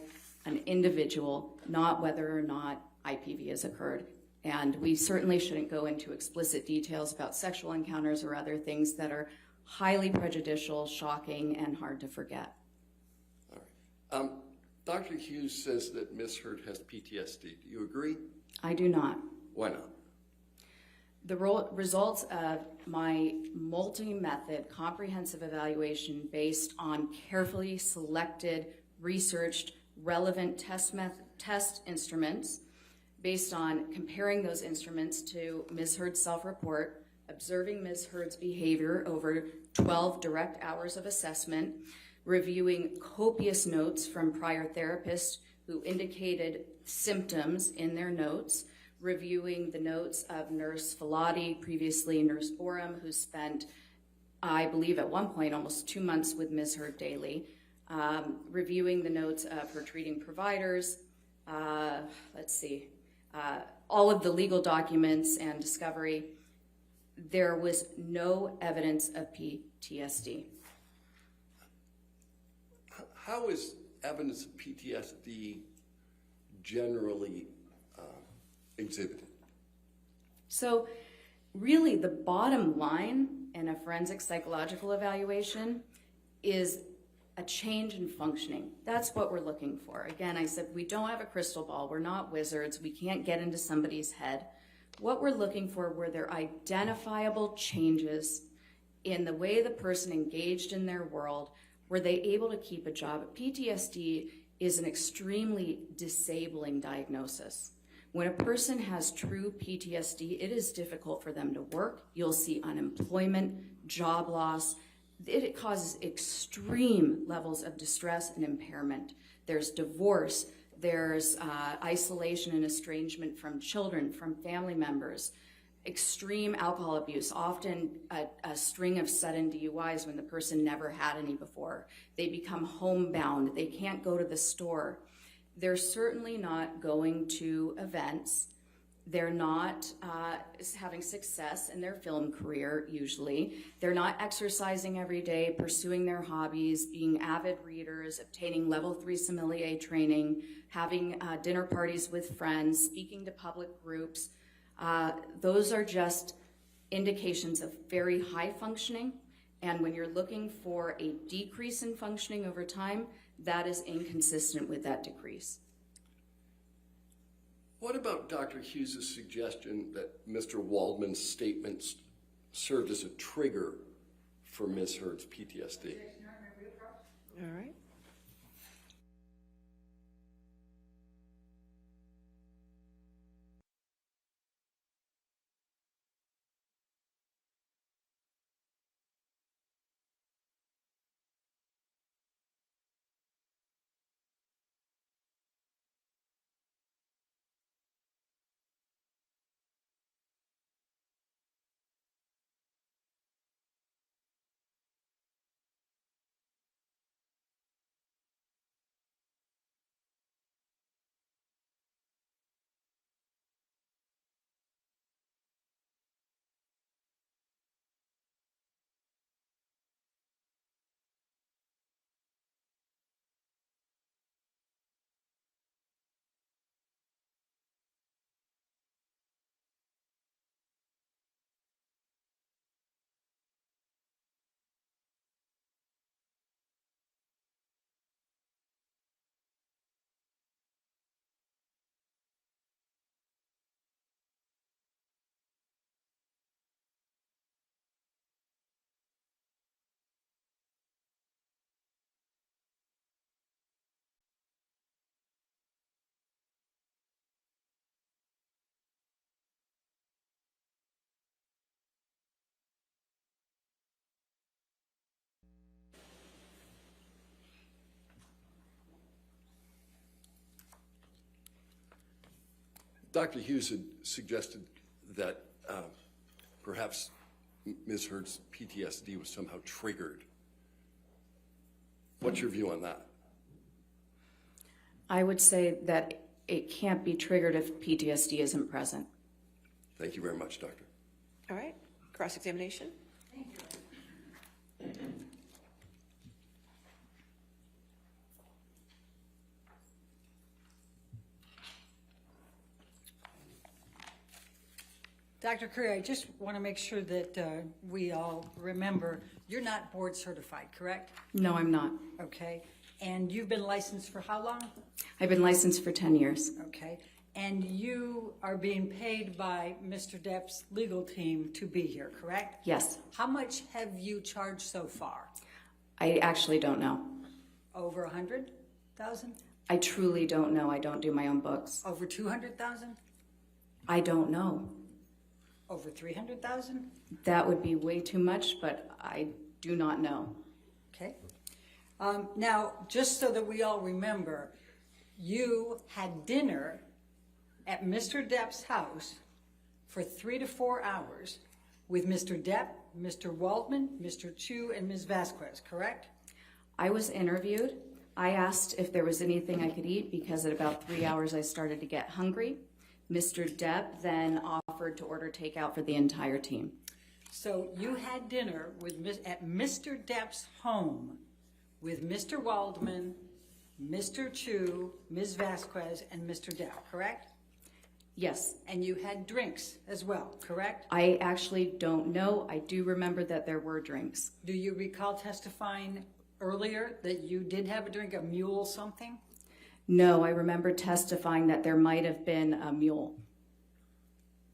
an individual, not whether or not IPV has occurred. And we certainly shouldn't go into explicit details about sexual encounters or other things that are highly prejudicial, shocking, and hard to forget. All right. Dr. Hughes says that Ms. Heard has PTSD. Do you agree? I do not. Why not? The results of my multi-method comprehensive evaluation based on carefully selected, researched, relevant test instruments, based on comparing those instruments to Ms. Heard's self-report, observing Ms. Heard's behavior over 12 direct hours of assessment, reviewing copious notes from prior therapists who indicated symptoms in their notes, reviewing the notes of Nurse Filati, previously Nurse Borum, who spent, I believe at one point, almost 2 months with Ms. Heard daily, reviewing the notes of her treating providers, all of the legal documents and discovery. There was no evidence of PTSD. How is evidence of PTSD generally exhibited? So really the bottom line in a forensic psychological evaluation is a change in functioning. That's what we're looking for. Again, I said we don't have a crystal ball. We're not wizards. We can't get into somebody's head. What we're looking for were there identifiable changes in the way the person engaged in their world. Were they able to keep a job? PTSD is an extremely disabling diagnosis. When a person has true PTSD, it is difficult for them to work. You'll see unemployment, job loss. It causes extreme levels of distress and impairment. There's divorce, there's isolation and estrangement from children, from family members, extreme alcohol abuse, often a string of sudden DUIs when the person never had any before. They become homebound, they can't go to the store. They're certainly not going to events They're not having success in their film career, usually. They're not exercising every day, pursuing their hobbies, being avid readers, obtaining level 3 sommelier training, having dinner parties with friends, speaking to public groups. Those are just indications of very high functioning. And when you're looking for a decrease in functioning over time, that is inconsistent with that decrease. What about Dr. Hughes' suggestion that Mr. Waldman's statements served as a trigger for Ms. Heard's PTSD? All right. Dr. Hughes had suggested that perhaps Ms. Heard's PTSD was somehow triggered. What's your view on that? I would say that it can't be triggered if PTSD isn't present. Thank you very much, Doctor. All right. Cross-examination. Dr. Curry, I just want to make sure that we all remember, you're not board certified, correct? No, I'm not. Okay. And you've been licensed for how long? I've been licensed for 10 years. Okay. And you are being paid by Mr. Depp's legal team to be here, correct? Yes. How much have you charged so far? I actually don't know. Over 100,000? I truly don't know. I don't do my own books. Over 200,000? I don't know. Over 300,000? That would be way too much, but I do not know. Okay. Now, just so that we all remember, you had dinner at Mr. Depp's house for 3 to 4 hours with Mr. Depp, Mr. Waldman, Mr. Chu, and Ms. Vasquez, correct? I was interviewed. I asked if there was anything I could eat because at about 3 hours I started to get hungry. Mr. Depp then offered to order takeout for the entire team. So you had dinner at Mr. Depp's home with Mr. Waldman, Mr. Chu, Ms. Vasquez, and Mr. Depp, correct? Yes. And you had drinks as well, correct? I actually don't know. I do remember that there were drinks. Do you recall testifying earlier that you did have a drink, a mule something? No, I remember testifying that there might have been a mule,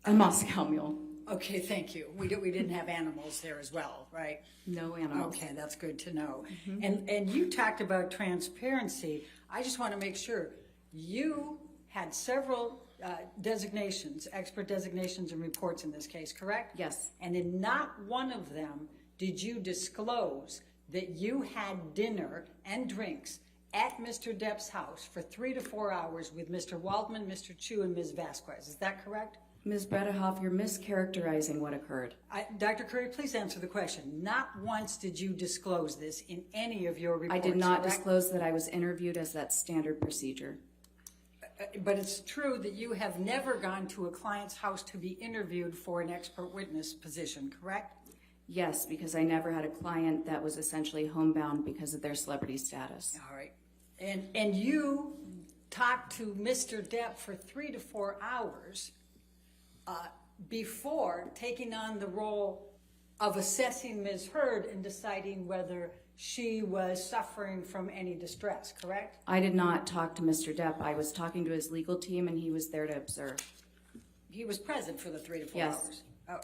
a Moscow mule. Okay, thank you. We didn't have animals there as well, right? No animals. Okay, that's good to know. And you talked about transparency. I just want to make sure you had several designations, expert designations and reports in this case, correct? Yes. And in not one of them did you disclose that you had dinner and drinks at Mr. Depp's house for 3 to 4 hours with Mr. Waldman, Mr. Chu, and Ms. Vasquez. Is that correct? Ms. Bredehoff, you're mischaracterizing what occurred. Dr. Curry, please answer the question. Not once did you disclose this in any of your reports, I did not correct? disclose that I was interviewed as that standard procedure. But it's true that you have never gone to a client's house to be interviewed for an expert witness position, correct? Yes, because I never had a client that was essentially homebound because of their celebrity status. All right. And you talked to Mr. Depp for 3 to 4 hours before taking on the role of assessing Ms. Heard and deciding whether she was suffering from any distress, correct? I did not talk to Mr. Depp. I was talking to his legal team, and he was there to observe. He was present for the 3 to 4 Yes. hours.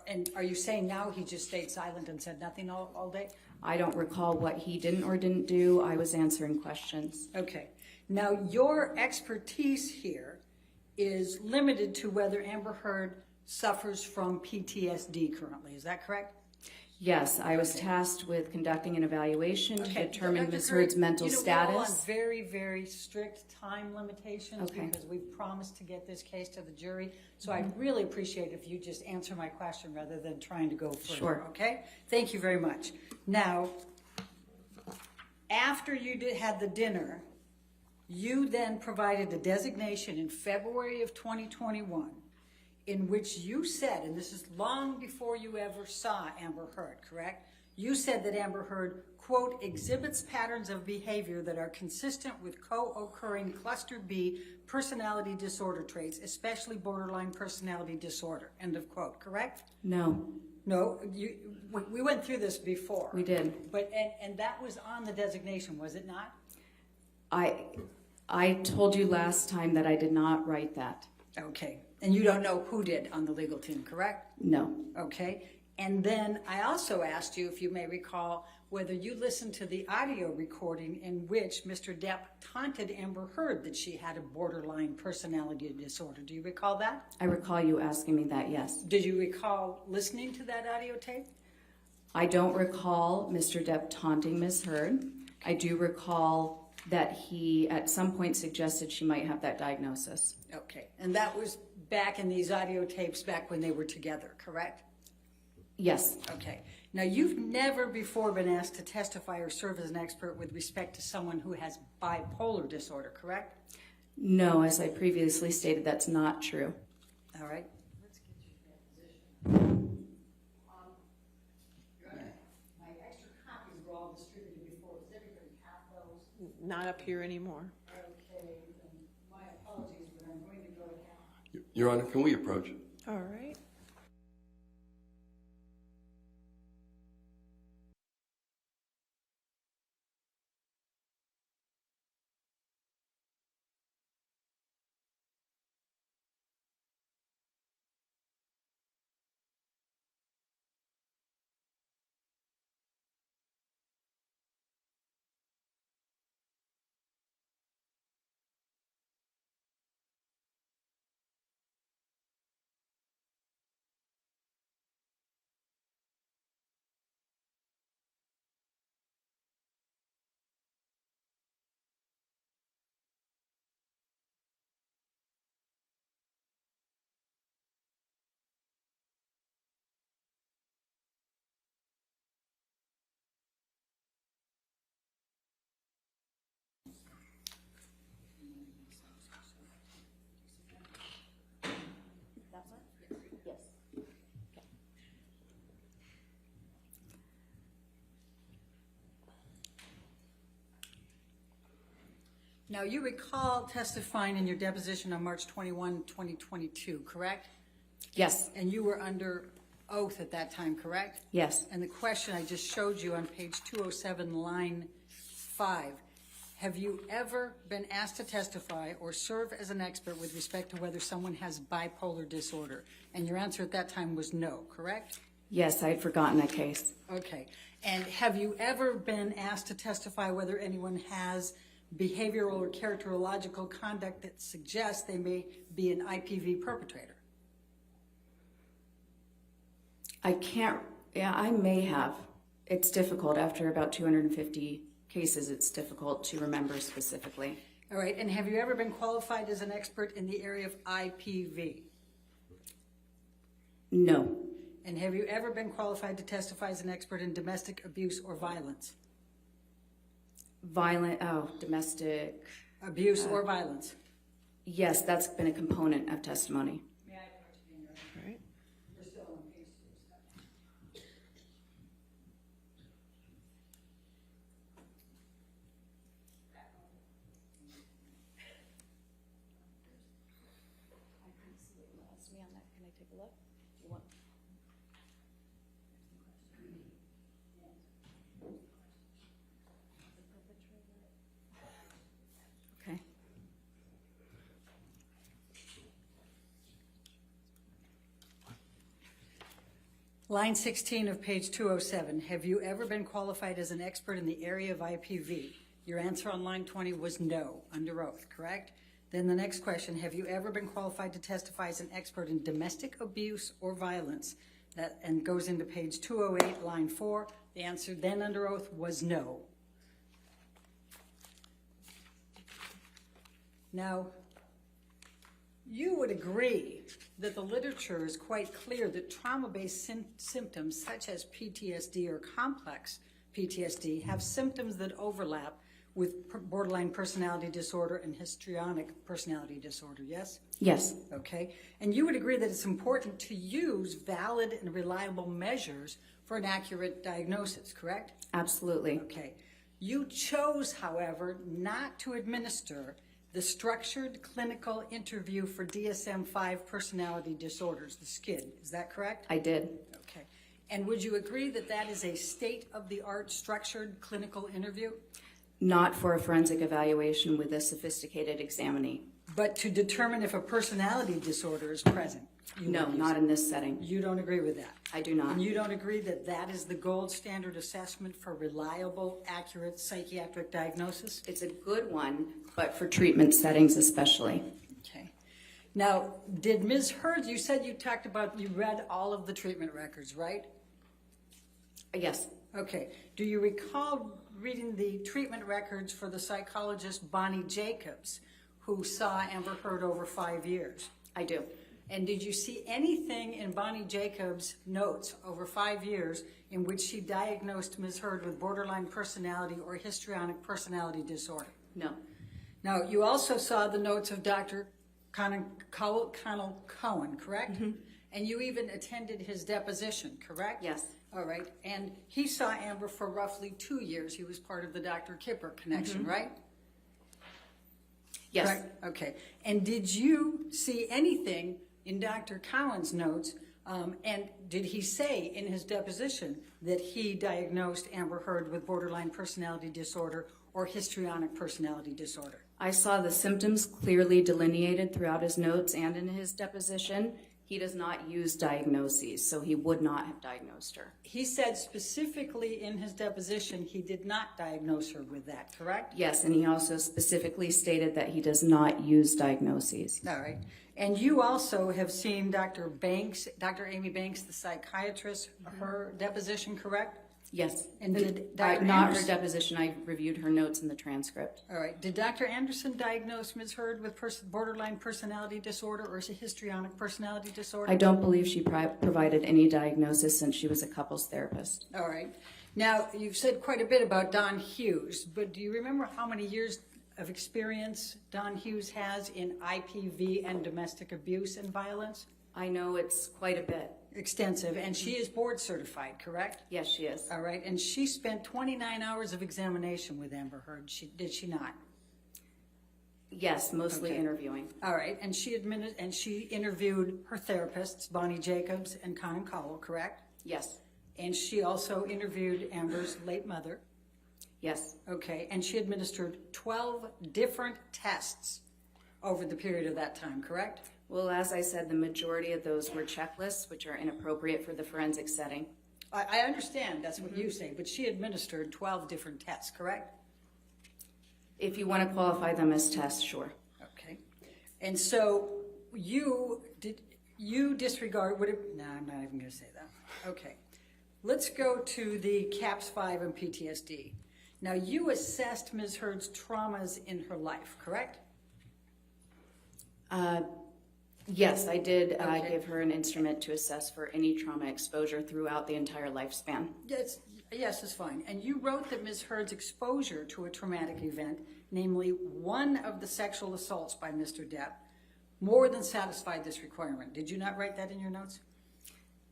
And are you saying now he just stayed silent and said nothing all day? I don't recall what he didn't or didn't do. I was answering questions. Okay. Now, your expertise here is limited to whether Amber Heard suffers from PTSD currently. Is that correct? Yes, I was tasked with conducting an evaluation to Okay. determine Dr. Ms. Curry, Heard's mental We're all on status. very, very strict time limitations Okay. because we've promised to get this case to the jury. So I'd really appreciate if you just answer my question rather than trying to go further. Sure. Okay? Thank you very much. Now, after you had the dinner, you then provided a designation in February of 2021 in which you said, and this is long before you ever saw Amber Heard, correct? You said that Amber Heard, quote, exhibits patterns of behavior that are consistent with co-occurring cluster B personality disorder traits, especially borderline personality disorder, end of quote, correct? No, No, we went through this before. we did. But, and that was on the designation, was it not? I told you last time that I did not write that. Okay, and you don't know who did on the legal team, correct? No. Okay, and then I also asked you, if you may recall, whether you listened to the audio recording in which Mr. Depp taunted Amber Heard that she had a borderline personality disorder. Do you recall that? I recall you asking me that, yes. Did you recall listening to that audio tape? I don't recall Mr. Depp taunting Ms. Heard. I do recall that he at some point suggested she might have that diagnosis. Okay, and that was back in these audio tapes back when they were together, correct? Yes, Okay. Now, you've never before been asked to testify or serve as an expert with respect to someone who has bipolar disorder, correct? no, as I previously stated, that's not true. All right. My extra copies were all distributed before. Does everybody have those? Not up here anymore. Okay, and my apologies, but I'm going to go ahead. Your Honor, can we approach? All right. Now, you recall testifying in your deposition on March 21, 2022, correct? Yes, And you were under oath at that time, correct? yes. And the question I just showed you on page 207, line 5, have you ever been asked to testify or serve as an expert with respect to whether someone has bipolar disorder? And your answer at that time was no, correct? Yes, I had forgotten that case. Okay. And have you ever been asked to testify whether anyone has behavioral or characterological conduct that suggests they may be an IPV perpetrator? I can't, yeah, I may have. It's difficult. After about 250 cases, it's difficult to remember specifically. All right. And have you ever been qualified as an expert in the area of IPV? No, And have you ever been qualified to testify as an expert in domestic abuse or violence? domestic. Abuse or violence? Yes, that's been a component of testimony. All right. Okay. Line 16 of page 207, have you ever been qualified as an expert in the area of IPV? Your answer on line 20 was no, under oath, correct? Then the next question, have you ever been qualified to testify as an expert in domestic abuse or violence? That and goes into page 208, line 4. The answer then under oath was no. Now, you would agree that the literature is quite clear that trauma-based symptoms such as PTSD or complex PTSD have symptoms that overlap with borderline personality disorder and histrionic personality disorder, yes? Yes. Okay. And you would agree that it's important to use valid and reliable measures for an accurate diagnosis, correct? Absolutely. Okay. You chose, however, not to administer the structured clinical interview for DSM-5 personality disorders, the SCID. Is that correct? I did. Okay. And would you agree that that is a state-of-the-art structured clinical interview? Not for a forensic evaluation with a sophisticated examinee. But to determine if a personality disorder is present? No, not in this setting. You don't agree with that? I do not. And you don't agree that that is the gold standard assessment for reliable, accurate psychiatric diagnosis? It's a good one, but for treatment settings especially. Okay. Now, did Ms. Hurd, you said you read all of the treatment records, right? Yes. Okay. Do you recall reading the treatment records for the psychologist Bonnie Jacobs, who saw Amber Heard over 5 years? I do. And did you see anything in Bonnie Jacobs' notes over 5 years in which she diagnosed Ms. Heard with borderline personality or histrionic personality disorder? No. Now, you also saw the notes of Dr. Connell Cohen, correct? Mm-hmm. And you even attended his deposition, correct? Yes. All right. And he saw Amber for roughly 2 years. He was part of the Dr. Kipper connection, Mm-hmm. right? Yes. Correct? Okay. And did you see anything in Dr. Cowan's notes, and did he say in his deposition that he diagnosed Amber Heard with borderline personality disorder or histrionic personality disorder? I saw the symptoms clearly delineated throughout his notes and in his deposition. He does not use diagnoses, so he would not have diagnosed her. He said specifically in his deposition he did not diagnose her with that, correct? Yes, and he also specifically stated that he does not use diagnoses. All right. And you also have seen Dr. Banks, Dr. Amy Banks, the psychiatrist, her deposition, correct? Yes. And did Dr. Not her Anderson- deposition. I reviewed her notes in the transcript. All right. Did Dr. Anderson diagnose Ms. Heard with borderline personality disorder or histrionic personality disorder? I don't believe she provided any diagnosis since she was a couples therapist. All right. Now, you've said quite a bit about Don Hughes, but do you remember how many years of experience Don Hughes has in IPV and domestic abuse and violence? I know it's quite a bit. Extensive. And she is board certified, correct? Yes, she is. All right. And she spent 29 hours of examination with Amber Heard. Did she not? Yes, mostly Okay. interviewing. All right. And she interviewed her therapists, Bonnie Jacobs and Conan Cowell, correct? Yes. And she also interviewed Amber's late mother. Yes. Okay. And she administered 12 different tests over the period of that time, correct? Well, as I said, the majority of those were checklists, which are inappropriate for the forensic setting. I understand that's what you say, but she administered 12 different tests, correct? If you want to qualify them as tests, sure. Okay. And so you disregard, no, I'm not even going to say that. Okay. Let's go to the CAPS-5 and PTSD. Now, you assessed Ms. Heard's traumas in her life, correct? Yes, I did Okay. give her an instrument to assess for any trauma exposure throughout the entire lifespan. Yes, it's fine. And you wrote that Ms. Heard's exposure to a traumatic event namely one of the sexual assaults by Mr. Depp, more than satisfied this requirement. Did you not write that in your notes?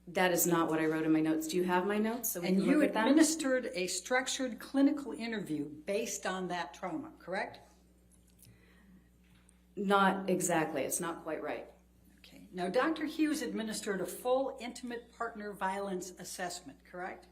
That is not what I wrote in my notes. Do you have my notes so we And can you look at them? administered a structured clinical interview based on that trauma, correct? Not exactly. It's not quite right. Okay. Now, Dr. Hughes administered a full intimate partner violence assessment, correct?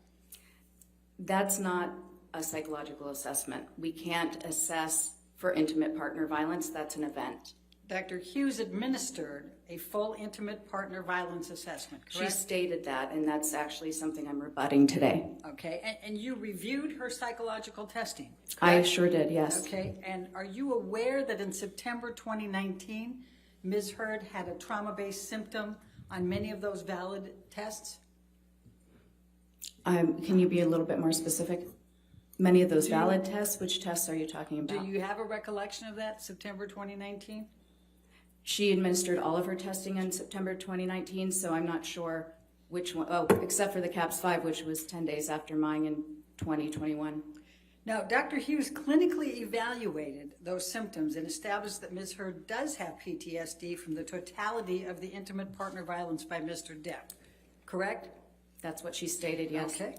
That's not a psychological assessment. We can't assess for intimate partner violence. That's an event. Dr. Hughes administered a full intimate partner violence assessment, She correct? stated that, and that's actually something I'm rebutting today. Okay, and you reviewed her psychological testing, I correct? sure did, yes. Okay, and are you aware that in September 2019, Ms. Heard had a trauma-based symptom on many of those valid tests? Can you be a little bit more specific? Many of those valid tests, which tests are you talking Do about? you have a recollection of that, September 2019? She administered all of her testing in September 2019, so I'm not sure which one, oh, except for the CAPS-5, which was 10 days after mine in 2021. Now, Dr. Hughes clinically evaluated those symptoms and established that Ms. Heard does have PTSD from the totality of the intimate partner violence by Mr. Depp, correct? That's what she stated, yes. Okay.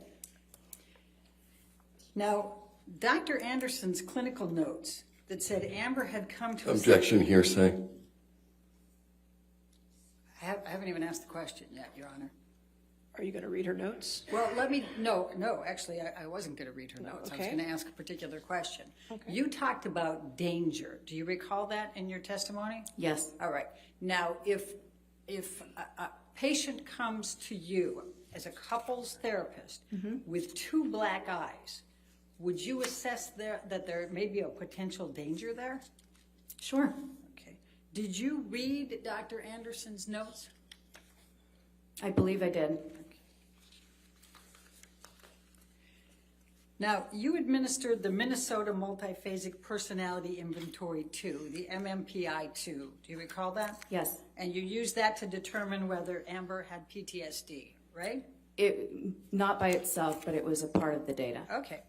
Now, Dr. Anderson's clinical notes that said Amber had come to Objection, hearsay. I haven't even asked the question yet, Your Honor. Are you going to read her notes? Well, no, actually, I wasn't going to read her notes. I was okay. going to ask a particular question. You talked about danger. Do you recall that in your testimony? Yes. All right. Now, if a patient comes to you as a couples therapist with two black eyes, would you assess that there may be a potential danger there? Sure. Okay. Did you read Dr. Anderson's notes? I believe I did. Now, you administered the Minnesota Multiphasic Personality Inventory 2, the MMPI-2. Do you recall that? Yes. And you used that to determine whether Amber had PTSD, right? Not by itself, but it was a part of the data. Okay.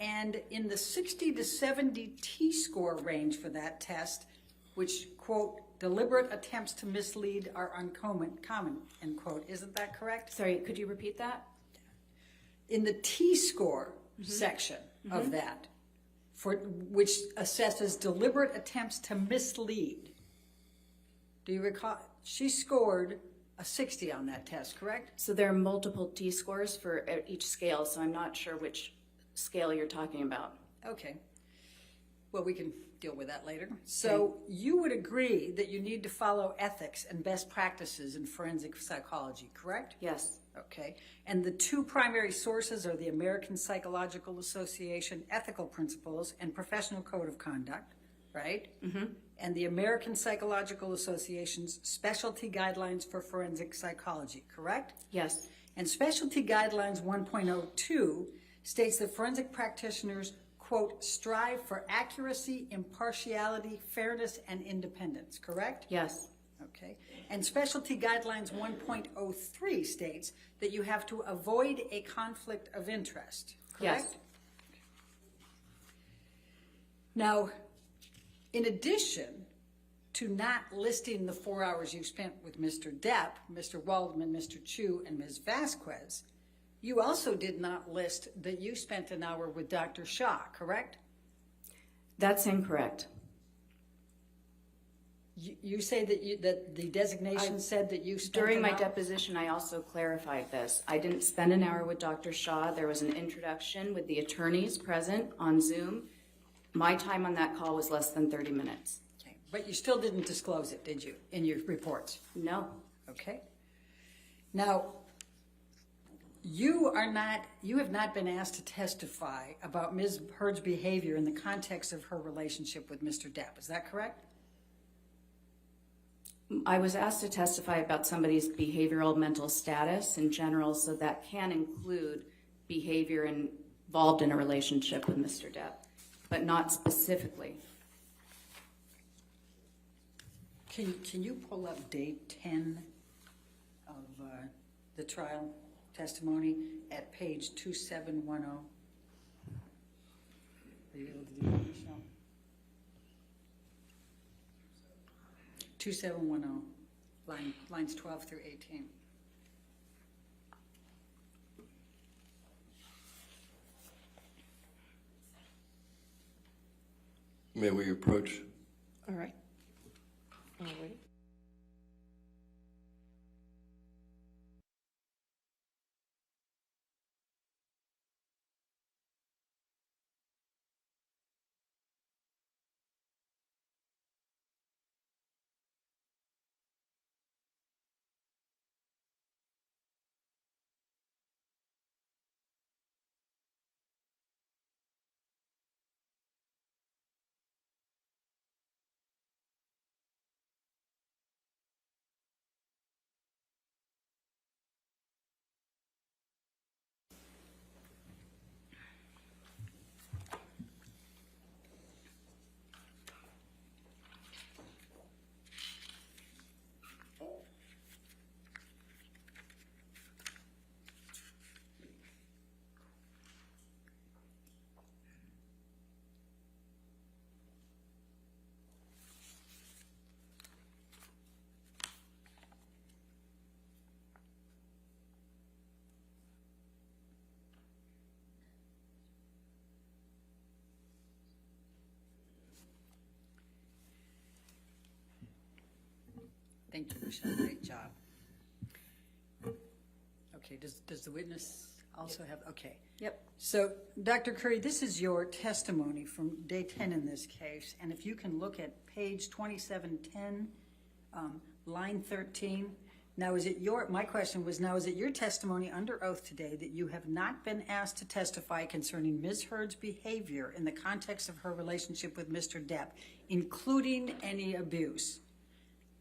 And in the 60 to 70 T-score range for that test, which, quote, deliberate attempts to mislead are uncommon, end quote. Isn't that correct? Sorry, could you repeat that? In the T-score section of that, which assesses deliberate attempts to mislead, do you recall? She scored a 60 on that test, correct? So there are multiple T-scores for each scale, so I'm not sure which scale you're talking about. Okay. Well, we can deal with that later. So you would agree that you need to follow ethics and best practices in forensic psychology, correct? Yes. Okay. And the two primary sources are the American Psychological Association Ethical Principles and Professional Code of Conduct, right? Mm-hmm. And the American Psychological Association's Specialty Guidelines for Forensic Psychology, correct? Yes. And Specialty Guidelines 1.02 states that forensic practitioners, quote, strive for accuracy, impartiality, fairness, and independence, correct? Yes. Okay. And Specialty Guidelines 1.03 states that you have to avoid a conflict of interest, correct? Yes. Now, in addition to not listing the 4 hours you spent with Mr. Depp, Mr. Waldman, Mr. Chu, and Ms. Vasquez, you also did not list that you spent an hour with Dr. Shah, correct? That's incorrect. You say that the designation said that you spent During an my hour? deposition, I also clarified this. I didn't spend an hour with Dr. Shah. There was an introduction with the attorneys present on Zoom. My time on that call was less than 30 minutes. Okay. But you still didn't disclose it, did you, in your reports? No. Okay. Now, you have not been asked to testify about Ms. Heard's behavior in the context of her relationship with Mr. Depp. Is that correct? I was asked to testify about somebody's behavioral mental status in general, so that can include behavior involved in a relationship with Mr. Depp, but not specifically. Can you pull up date 10 of the trial testimony at page 2710? Are you able to do that, Michelle? 2710, lines 12 through 18. May we approach? All right. All right. Thank you, Michelle, great job. Okay, does the witness also have, okay. Yep. So, Dr. Curry, this is your testimony from day 10 in this case, and if you can look at page 2710, line 13. Now, my question was, now is it your testimony under oath today that you have not been asked to testify concerning Ms. Heard's behavior in the context of her relationship with Mr. Depp, including any abuse?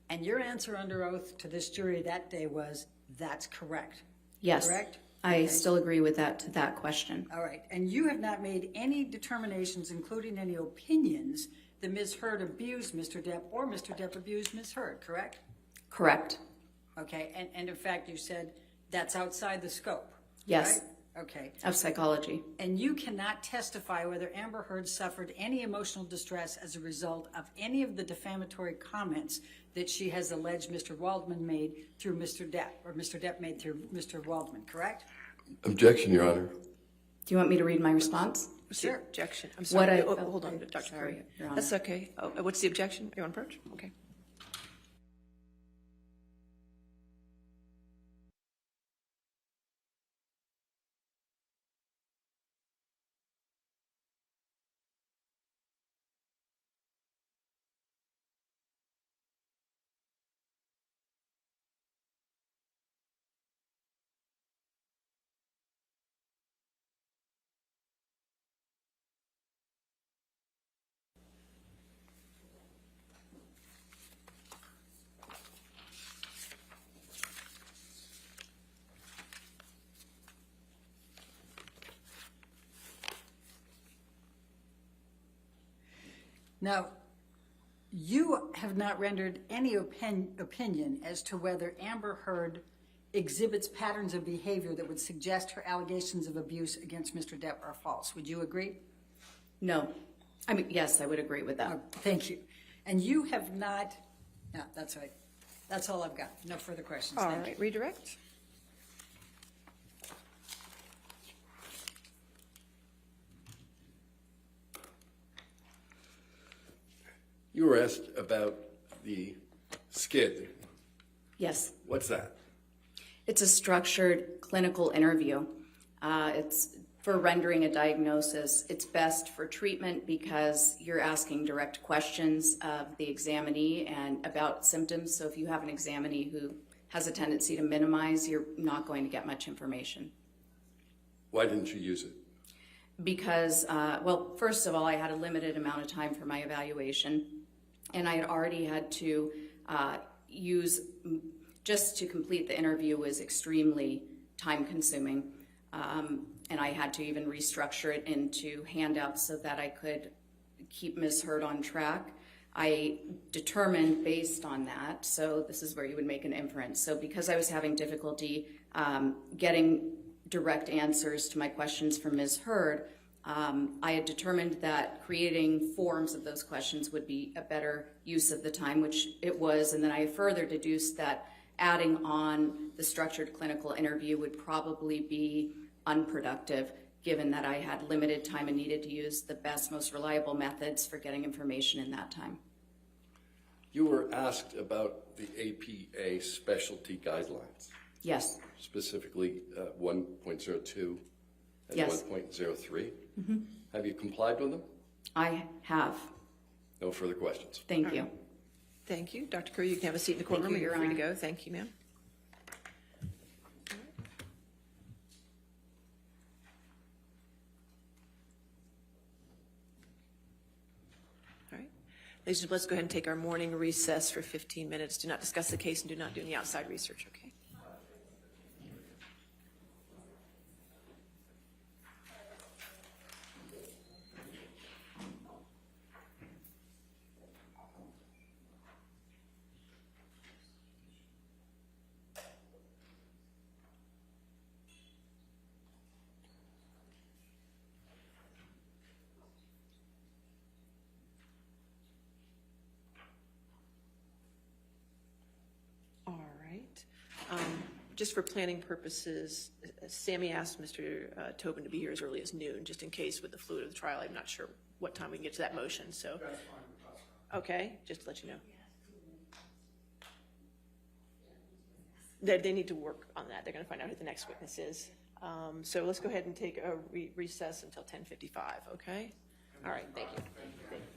And your answer under oath to this jury that day was, that's correct. Yes. Correct? I Okay. still agree with that question. All right, and you have not made any determinations, including any opinions, that Ms. Heard abused Mr. Depp or Mr. Depp abused Ms. Heard, correct? Correct. Okay, and in fact, you said that's outside the scope. Yes. Right? Okay, Of psychology. and you cannot testify whether Amber Heard suffered any emotional distress as a result of any of the defamatory comments that she has alleged Mr. Waldman made through Mr. Depp, or Mr. Depp made through Mr. Waldman, correct? Objection, Your Honor. Do you want me to read my response? What's the Sure. objection? I'm What sorry. I- Hold on, okay, Dr. sorry, Curry. Your Honor. That's okay. Oh, what's the objection? You're on perch? Okay. Now, you have not rendered any opinion as to whether Amber Heard exhibits patterns of behavior that would suggest her allegations of abuse against Mr. Depp are false. Would you agree? No. I mean, yes, I would agree with that. Thank you. And you have not, no, that's right. That's all I've got. No further questions. All Thank right, you. redirect. You were asked about the skid. Yes. What's that? It's a structured clinical interview. It's for rendering a diagnosis. It's best for treatment because you're asking direct questions of the examinee and about symptoms. So if you have an examinee who has a tendency to minimize, you're not going to get much information. Why didn't you use it? Because, well, first of all, I had a limited amount of time for my evaluation, and I had already had to use, just to complete the interview was extremely time consuming. And I had to even restructure it into handouts so that I could keep Ms. Heard on track. I determined based on that, so this is where you would make an inference. So because I was having difficulty getting direct answers to my questions from Ms. Heard, I had determined that creating forms of those questions would be a better use of the time, which it was, and then I further deduced that adding on the structured clinical interview would probably be unproductive, given that I had limited time and needed to use the best, most reliable methods for getting information in that time. You were asked about the APA specialty guidelines, Yes. specifically 1.02 and Yes. 1.03. Have you complied with them? I have. No further questions. Thank you. Thank you. Dr. Curry, you can have a seat in the courtroom. you, You're Your free to Honor. go. Thank you, ma'am. All right. Ladies and gentlemen, let's go ahead and take our morning recess for 15 minutes. Do not discuss the case and do not do any outside research, okay? All right. Just for planning purposes, Sammy asked Mr. Tobin to be here as early as noon, just in case with the fluid of the trial. I'm not sure what time we can get to that motion, so. That's fine. Okay, just to let you know. They need to work on that. They're going to find out who the next witness is. So let's go ahead and take a recess until 10:55, okay? All right, thank you. Thank you.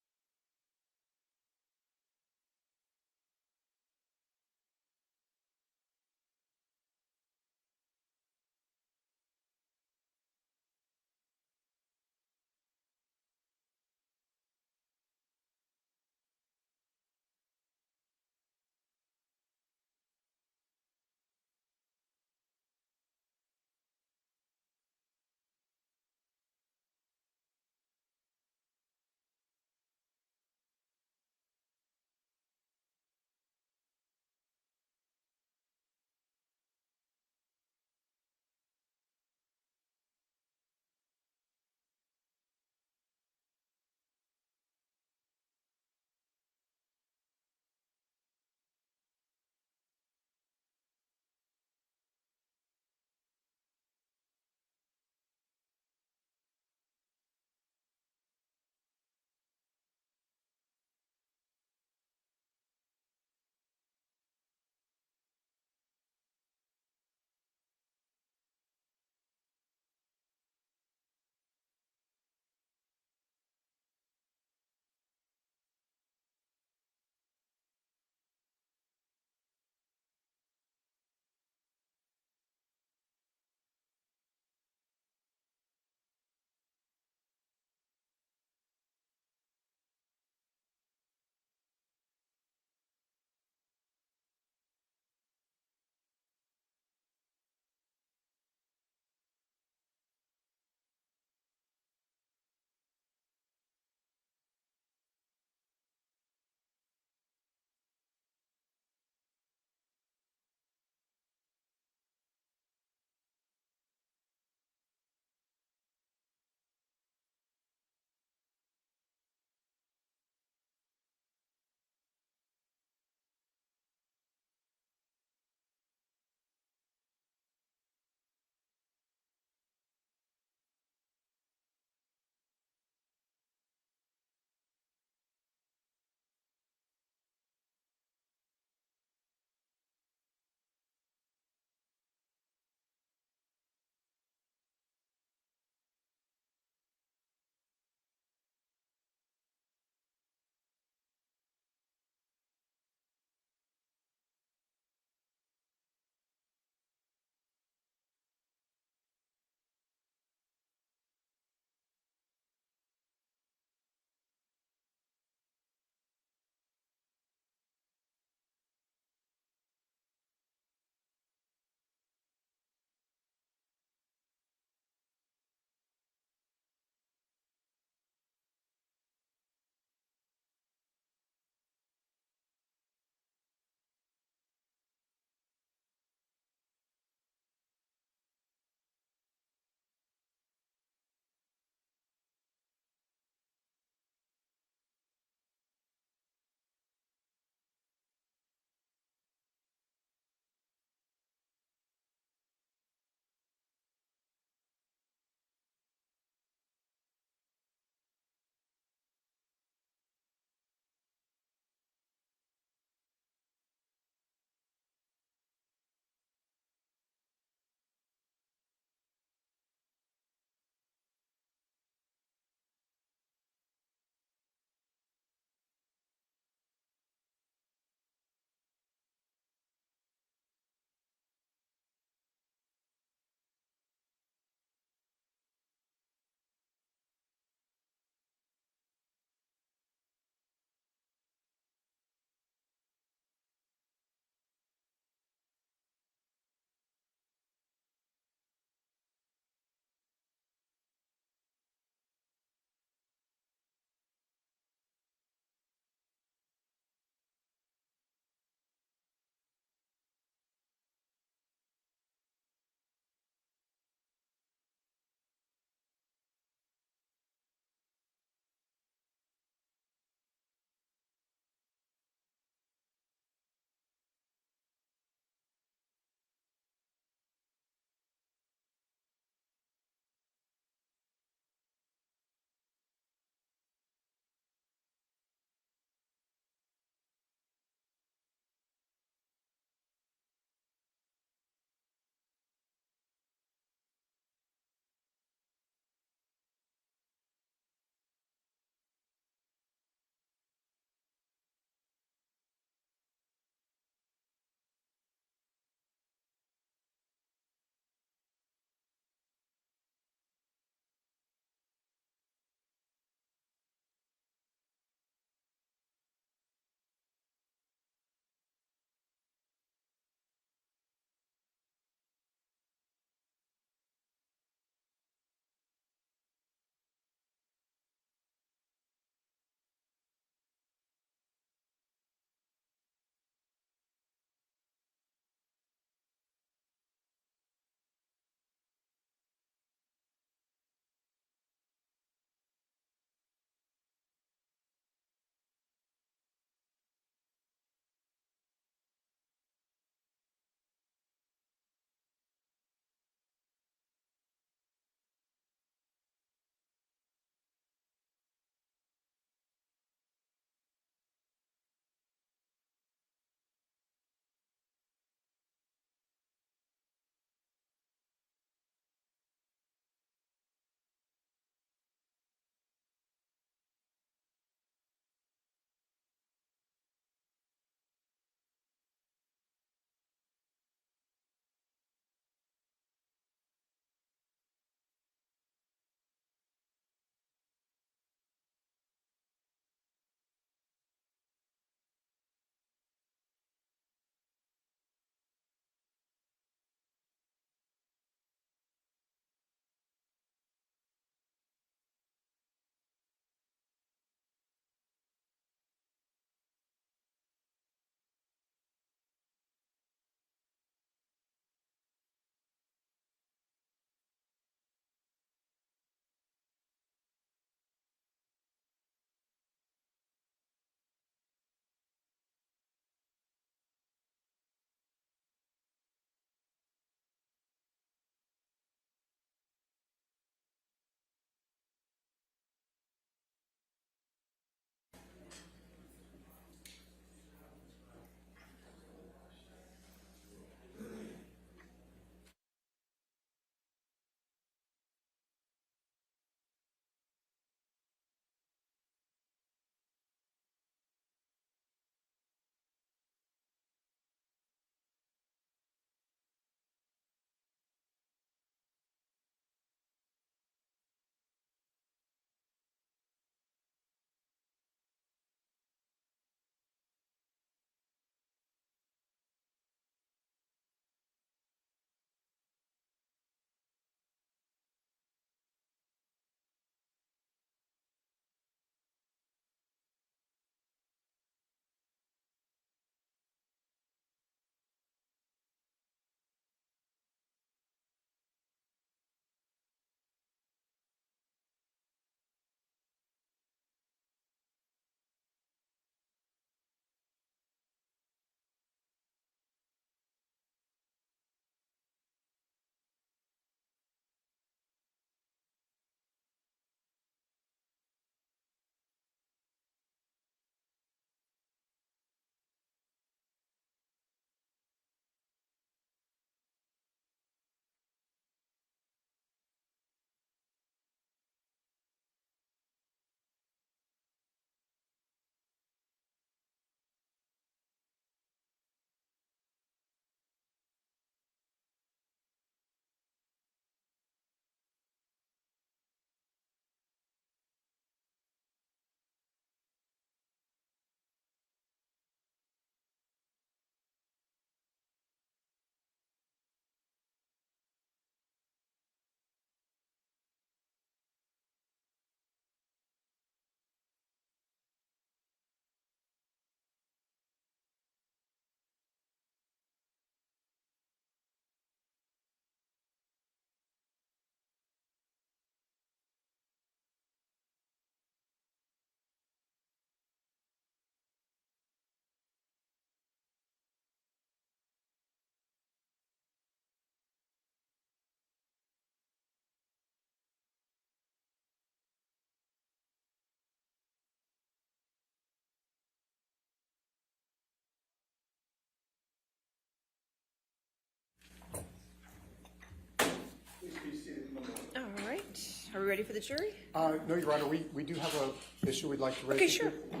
Are we ready for the jury? No, Your Honor, we do have a issue we'd like to raise. Okay, with you. sure.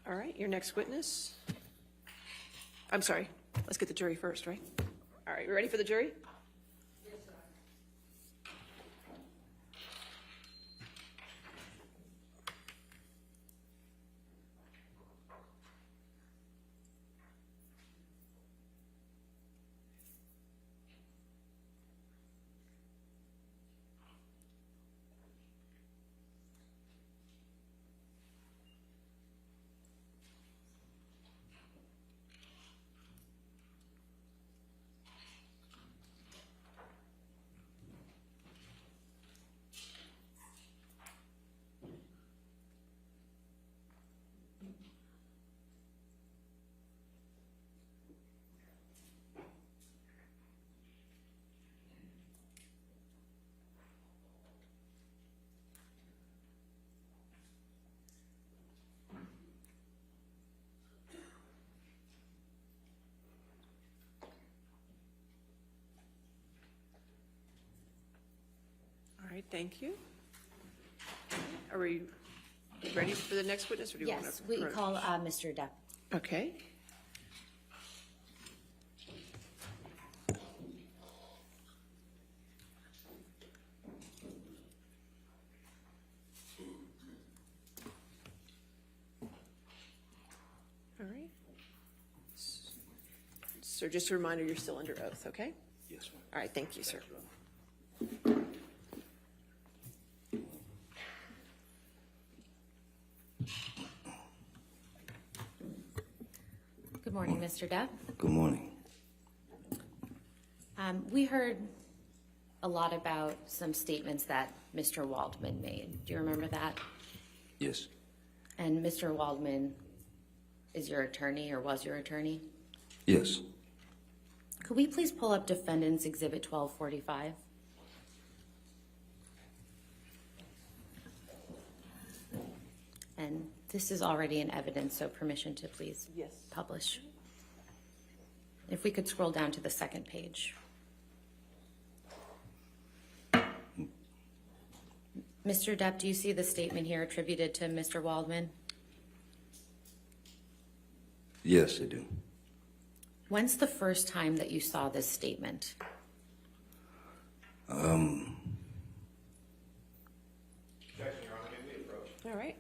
All right, your next witness. I'm sorry, let's get the jury first, right? All right, we ready for the jury? All right, thank you. Are we ready for the next witness, or do you want to? Yes, we call Mr. Depp. Okay. All right. So just a reminder, you're still under oath, okay? Yes, ma'am. All right, thank you, sir. Good morning, Mr. Depp. Good morning. We heard a lot about some statements that Mr. Waldman made. Do you remember that? Yes. And Mr. Waldman is your attorney or was your attorney? Yes. Could we please pull up Defendant's Exhibit 1245? And this is already in evidence, so permission to please publish. If we could scroll down to the second page. Mr. Depp, do you see the statement here attributed to Mr. Waldman? Yes, I do. When's the first time that you saw this statement? All right.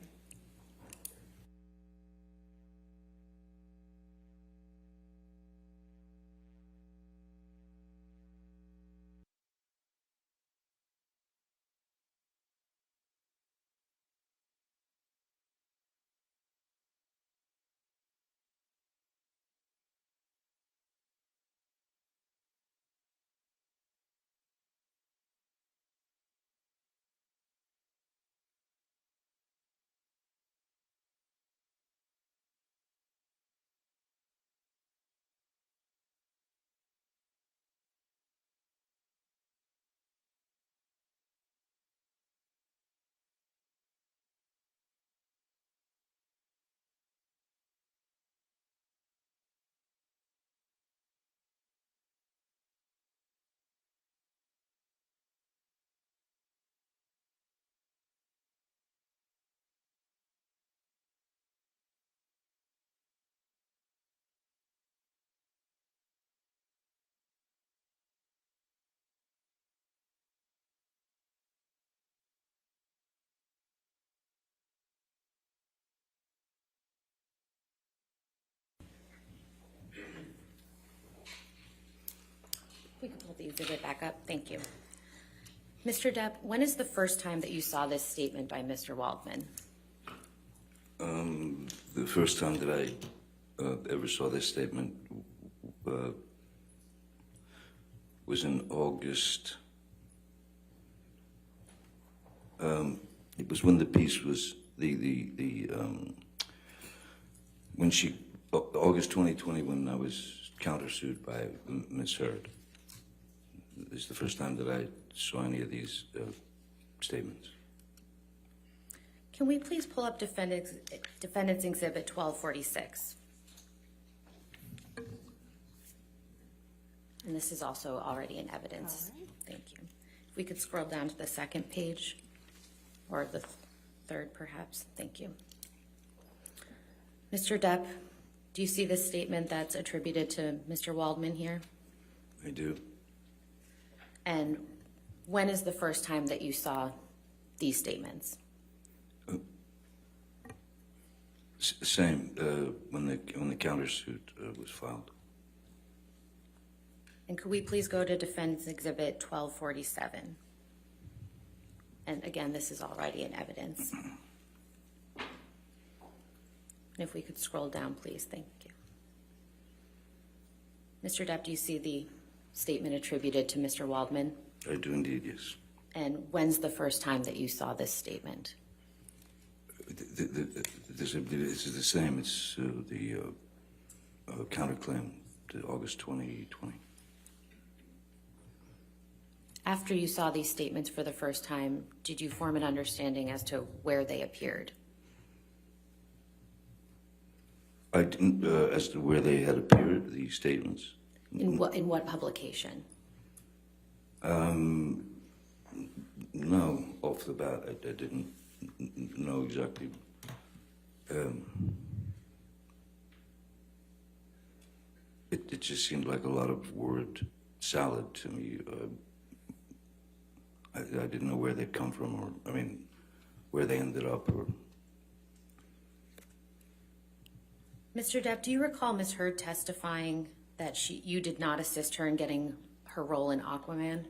We can pull the exhibit back up. Thank you. Mr. Depp, when is the first time that you saw this statement by Mr. Waldman? The first time that I ever saw this statement was in August. It was when the piece was when she August 2020 when I was countersued by Ms. Heard. This is the first time that I saw any of these statements. Can we please pull up Defendant's Exhibit 1246? And this is also already in evidence. Thank you. If we could scroll down to the second page, or the third perhaps. Thank you. Mr. Depp, do you see this statement that's attributed to Mr. Waldman here? I do. And when is the first time that you saw these statements? Same, when the countersuit was filed. And could we please go to Defense Exhibit 1247? And again, this is already in evidence. And if we could scroll down, please, thank you. Mr. Depp, do you see the statement attributed to Mr. Waldman? I do indeed, yes. And when's the first time that you saw this statement? This is the same. It's the counterclaim to August 2020. After you saw these statements for the first time, did you form an understanding as to where they appeared? I didn't, as to where they had appeared, these statements. In what publication? No, off the bat, I didn't know exactly. It just seemed like a lot of word salad to me. I didn't know where they'd come from, or I mean, where they ended up, or. Mr. Depp, do you recall Ms. Heard testifying that you did not assist her in getting her role in Aquaman?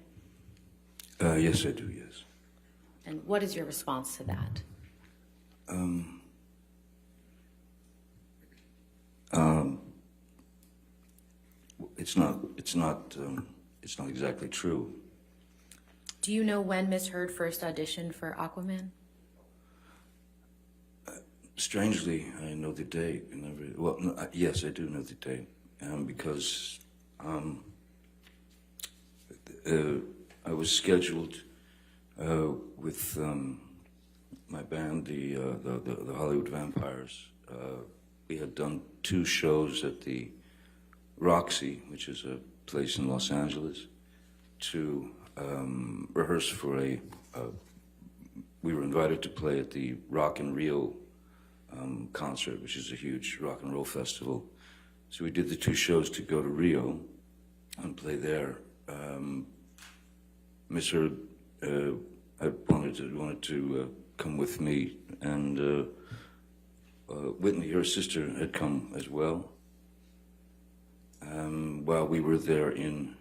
Yes, I do, yes. And what is your response to that? It's not exactly true. Do you know when Ms. Heard first auditioned for Aquaman? Strangely, I know the date. Well, no, yes, I do know the date, because I was scheduled with my band, the Hollywood Vampires. We had done 2 shows at the Roxy, which is a place in Los Angeles, to rehearse for we were invited to play at the Rock in Rio concert, which is a huge rock and roll festival. So we did the 2 shows to go to Rio and play there. Miss Heard I wanted to come with me, and Whitney, her sister, had come as well. While we were there in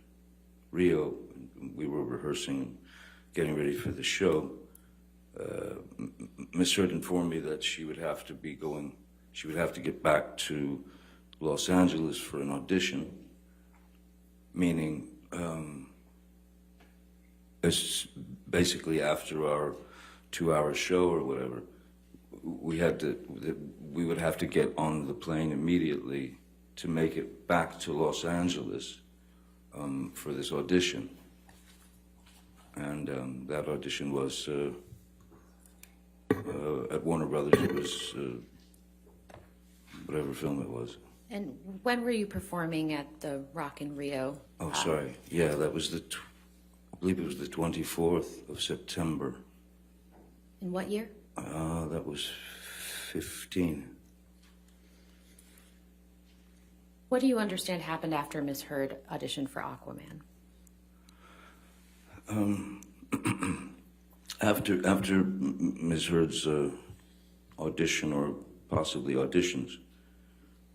Rio, we were rehearsing, getting ready for the show. Miss Heard informed me that she would have to get back to Los Angeles for an audition, meaning it's basically after our 2-hour show or whatever, we would have to get on the plane immediately to make it back to Los Angeles for this audition. And that audition was at Warner Brothers. It was whatever film it was. And when were you performing at the Rock in Rio? Oh, sorry. Yeah, that was I believe it was the 24th of September. In what year? That was 15. What do you understand happened after Ms. Heard auditioned for Aquaman? After Ms. Heard's audition, or possibly auditions,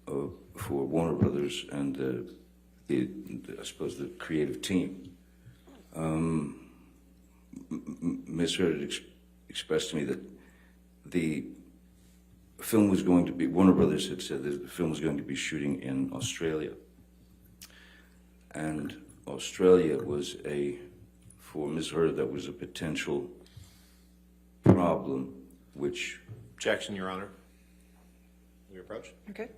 for Warner Brothers and I suppose the creative team, Ms. Heard had expressed to me that the film was going to be, Warner Brothers had said that the film was going to be shooting in Australia. And Australia was for Ms. Heard, that was a potential problem, which... Objection, Your Honor. Your approach? Okay.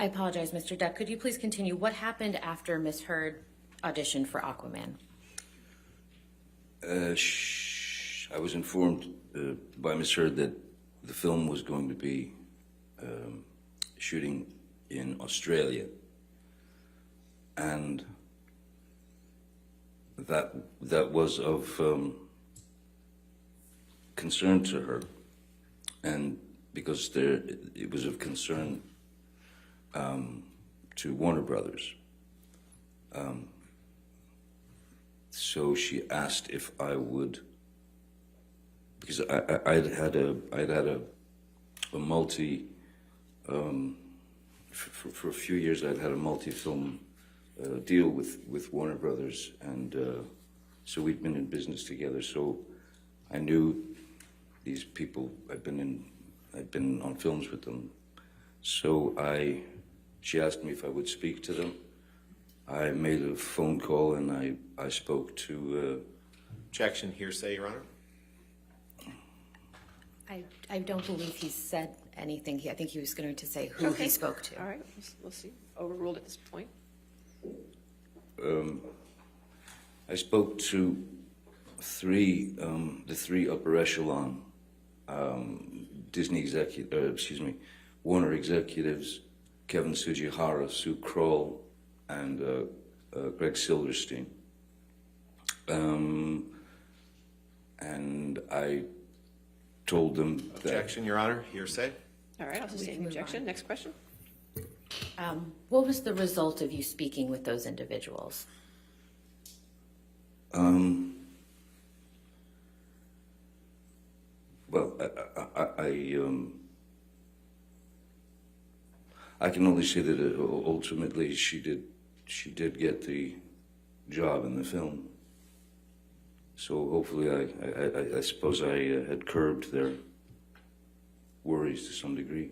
I apologize, Mr. Depp. Could you please continue? What happened after Ms. Heard auditioned for Aquaman? I was informed by Ms. Heard that the film was going to be shooting in Australia, and that was of concern to her, and because it was of concern to Warner Brothers. So she asked if I would, because I'd had a multi, for a few years I'd had a multi-film deal with Warner Brothers, and so we'd been in business together. So I knew these people. I'd been on films with them. So she asked me if I would speak to them. I made a phone call and I spoke to. Objection, hearsay, Your Honor. I don't believe he said anything. I think he was going to say who he spoke to. All right, we'll see. Overruled at this point. I spoke to the three upper echelon Warner executives, Kevin Tsujihara, Sue Kroll, and Greg Silverstein. And I told them that... Objection, Your Honor, hearsay. All right, I'll sustain the objection. Next question. What was the result of you speaking with those individuals? Well, I can only say that ultimately she did get the job in the film. So hopefully I suppose I had curbed their worries to some degree.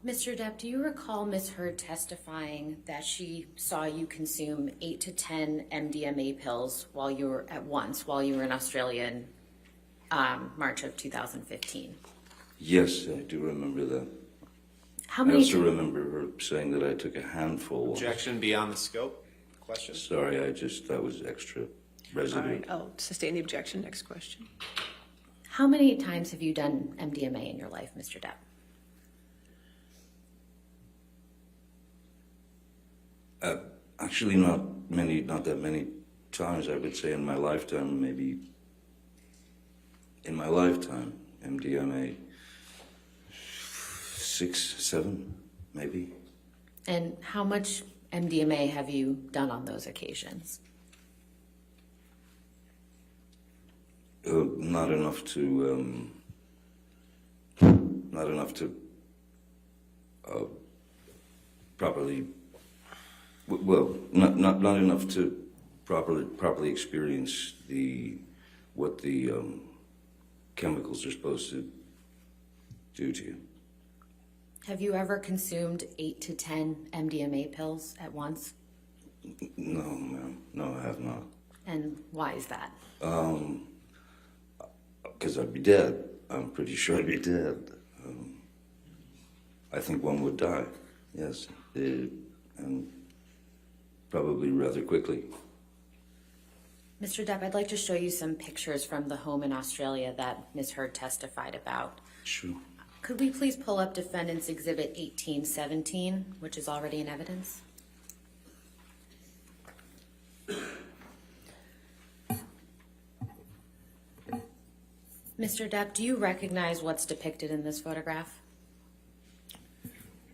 Mr. Depp, do you recall Ms. Heard testifying that she saw you consume 8 to 10 MDMA pills while you were in Australia in March of 2015? Yes, I do remember that. How I many also remember her saying that I took a handful. Objection beyond the scope. Question. Sorry, that was extra residue. All right, I'll sustain the objection. Next question. How many times have you done MDMA in your life, Mr. Depp? Actually, not that many times. I would say in my lifetime, maybe. In my lifetime, MDMA, 6, 7, maybe. And how much MDMA have you done on those occasions? Not enough to properly. Well, not enough to properly experience what the chemicals are supposed to do to you. Have you ever consumed 8 to 10 MDMA pills at once? No, ma'am. No, I have not. And why is that? Because I'd be dead. I'm pretty sure I'd be dead. I think one would die. Yes, and probably rather quickly. Mr. Depp, I'd like to show you some pictures from the home in Australia that Ms. Heard testified about. Sure. Could we please pull up Defendant's Exhibit 1817, which is already in evidence? Mr. Depp, do you recognize what's depicted in this photograph?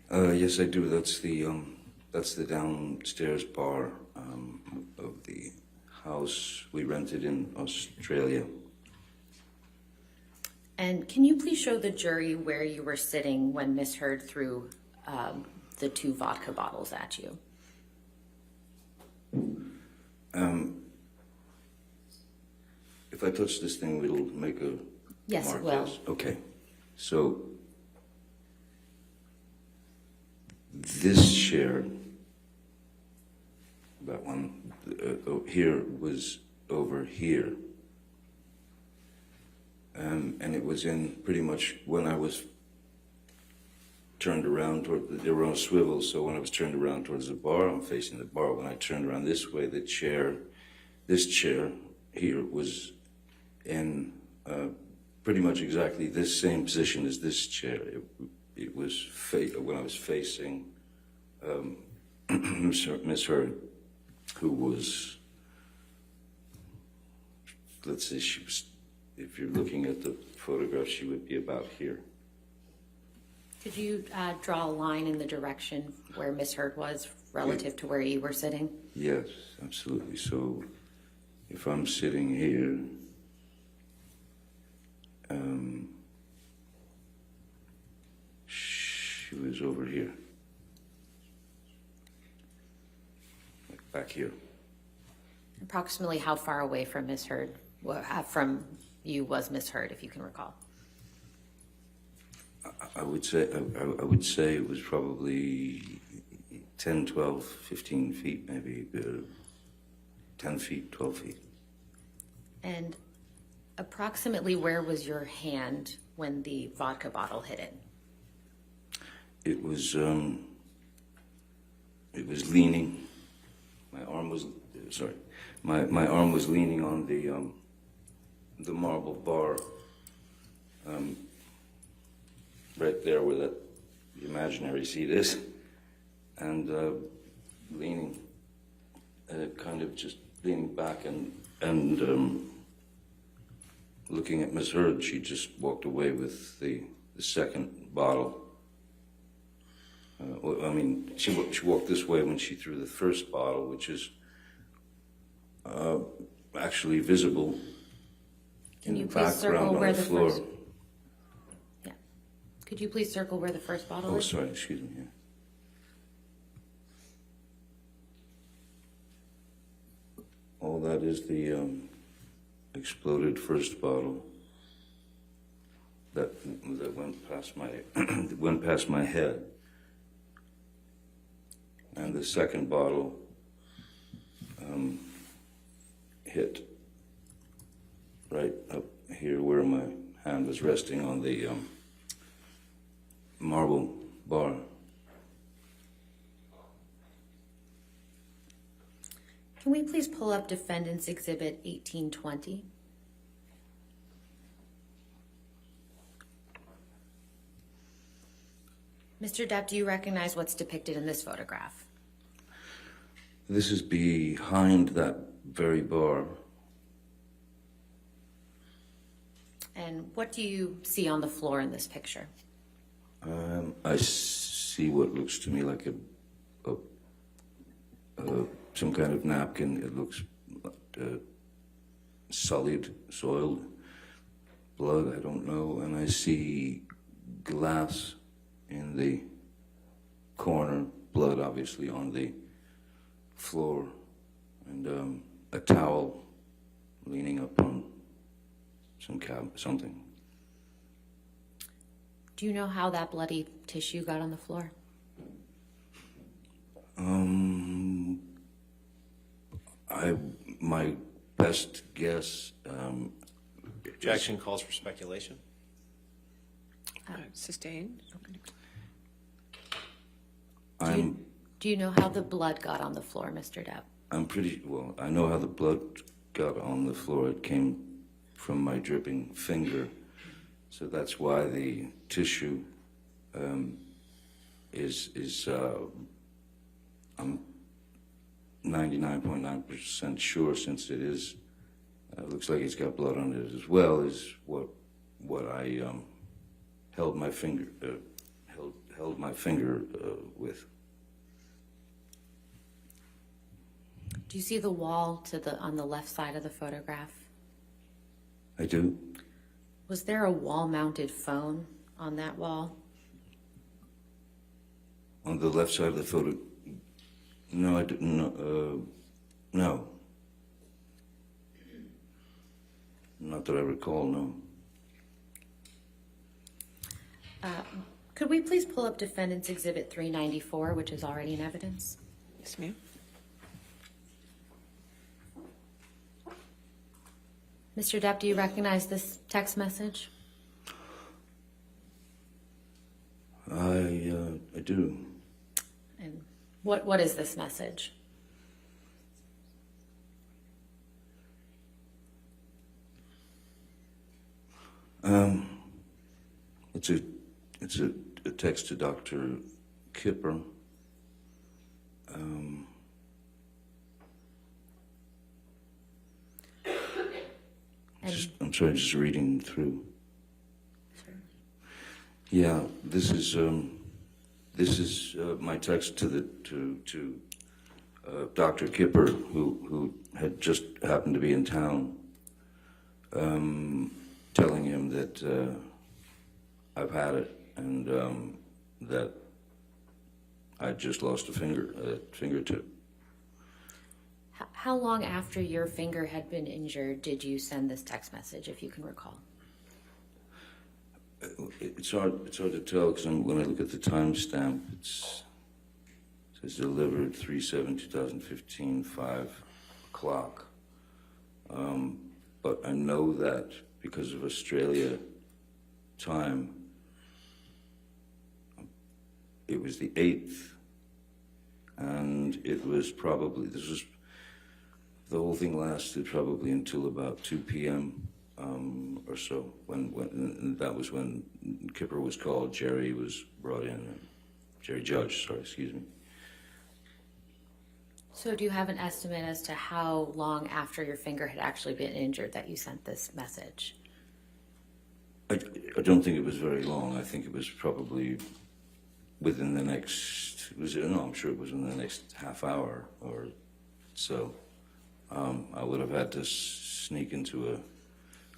Yes, I do. That's the downstairs bar of the house we rented in Australia. And can you please show the jury where you were sitting when Ms. Heard threw the 2 vodka bottles at you? If I touch this thing, it'll make a Yes, mark. it will. Yes. Okay. So this chair, that one here, was over here. And it was in pretty much when I was turned around they were on a swivel, so when I was turned around towards the bar, I'm facing the bar. When I turned around this way, this chair here was in pretty much exactly this same position as this chair. It was when I was facing Miss Heard, who was, let's say she was, if you're looking at the photograph, she would be about here. Could you draw a line in the direction where Miss Heard was relative to where you were sitting? Yes, absolutely. So if I'm sitting here, she was over here, like back here. Approximately how far away from Miss Heard, from you was Miss Heard, if you can recall? I would say it was probably 10, 12, 15 feet, maybe 10 feet, 12 feet. And approximately where was your hand when the vodka bottle hit it? It was leaning. My arm was leaning on the marble bar, right there where the imaginary seat is, and leaning, kind of just leaning back and looking at Miss Heard. She just walked away with the second bottle. I mean, she walked this way when she threw the first bottle, which is actually visible in the background on the floor. Yeah. Could you please circle where the first bottle Oh, is? sorry, excuse me. Yeah. All that is the exploded first bottle that went past my head. And the second bottle hit right up here where my hand was resting on the marble bar. Can we please pull up Defendant's Exhibit 1820? Mr. Depp, do you recognize what's depicted in this photograph? This is behind that very bar. And what do you see on the floor in this picture? I see what looks to me like some kind of napkin. It looks sullied, soiled, blood, I don't know. And I see glass in the corner, blood obviously on the floor, and a towel leaning up on something. Do you know how that bloody tissue got on the floor? My best guess. Objection calls for speculation. Sustained? Do you know how the blood got on the floor, Mr. Depp? I know how the blood got on the floor. It came from my dripping finger. So that's why the tissue is I'm 99.9% sure, since it is, looks like it's got blood on it as well, is what I held my finger with. Do you see the wall on the left side of the photograph? I do. Was there a wall-mounted phone on that wall? On the left side of the photo? No, I didn't. No. Not that I recall, no. Could we please pull up Defendant's Exhibit 394, which is already in evidence? Yes, ma'am. Mr. Depp, do you recognize this text message? I do. And what is this message? It's a text to Dr. Kipper. I'm sorry, just reading through. Yeah, this is my text to Dr. Kipper, who had just happened to be in town, telling him that I've had it and that I just lost a fingertip. How long after your finger had been injured did you send this text message, if you can recall? It's hard to tell because when I look at the timestamp, it says delivered 3/7/2015, 5 o'clock. But I know that because of Australia time, it was the 8th, and it was probably, the whole thing lasted probably until about 2 p.m. Or so, when that was when Kipper was called, Jerry was brought in, Jerry Judge, sorry, excuse me. So do you have an estimate as to how long after your finger had actually been injured that you sent this message? I don't think it was very long. I think it was probably within the next, I'm sure it was in the next half hour or so. I would have had to sneak into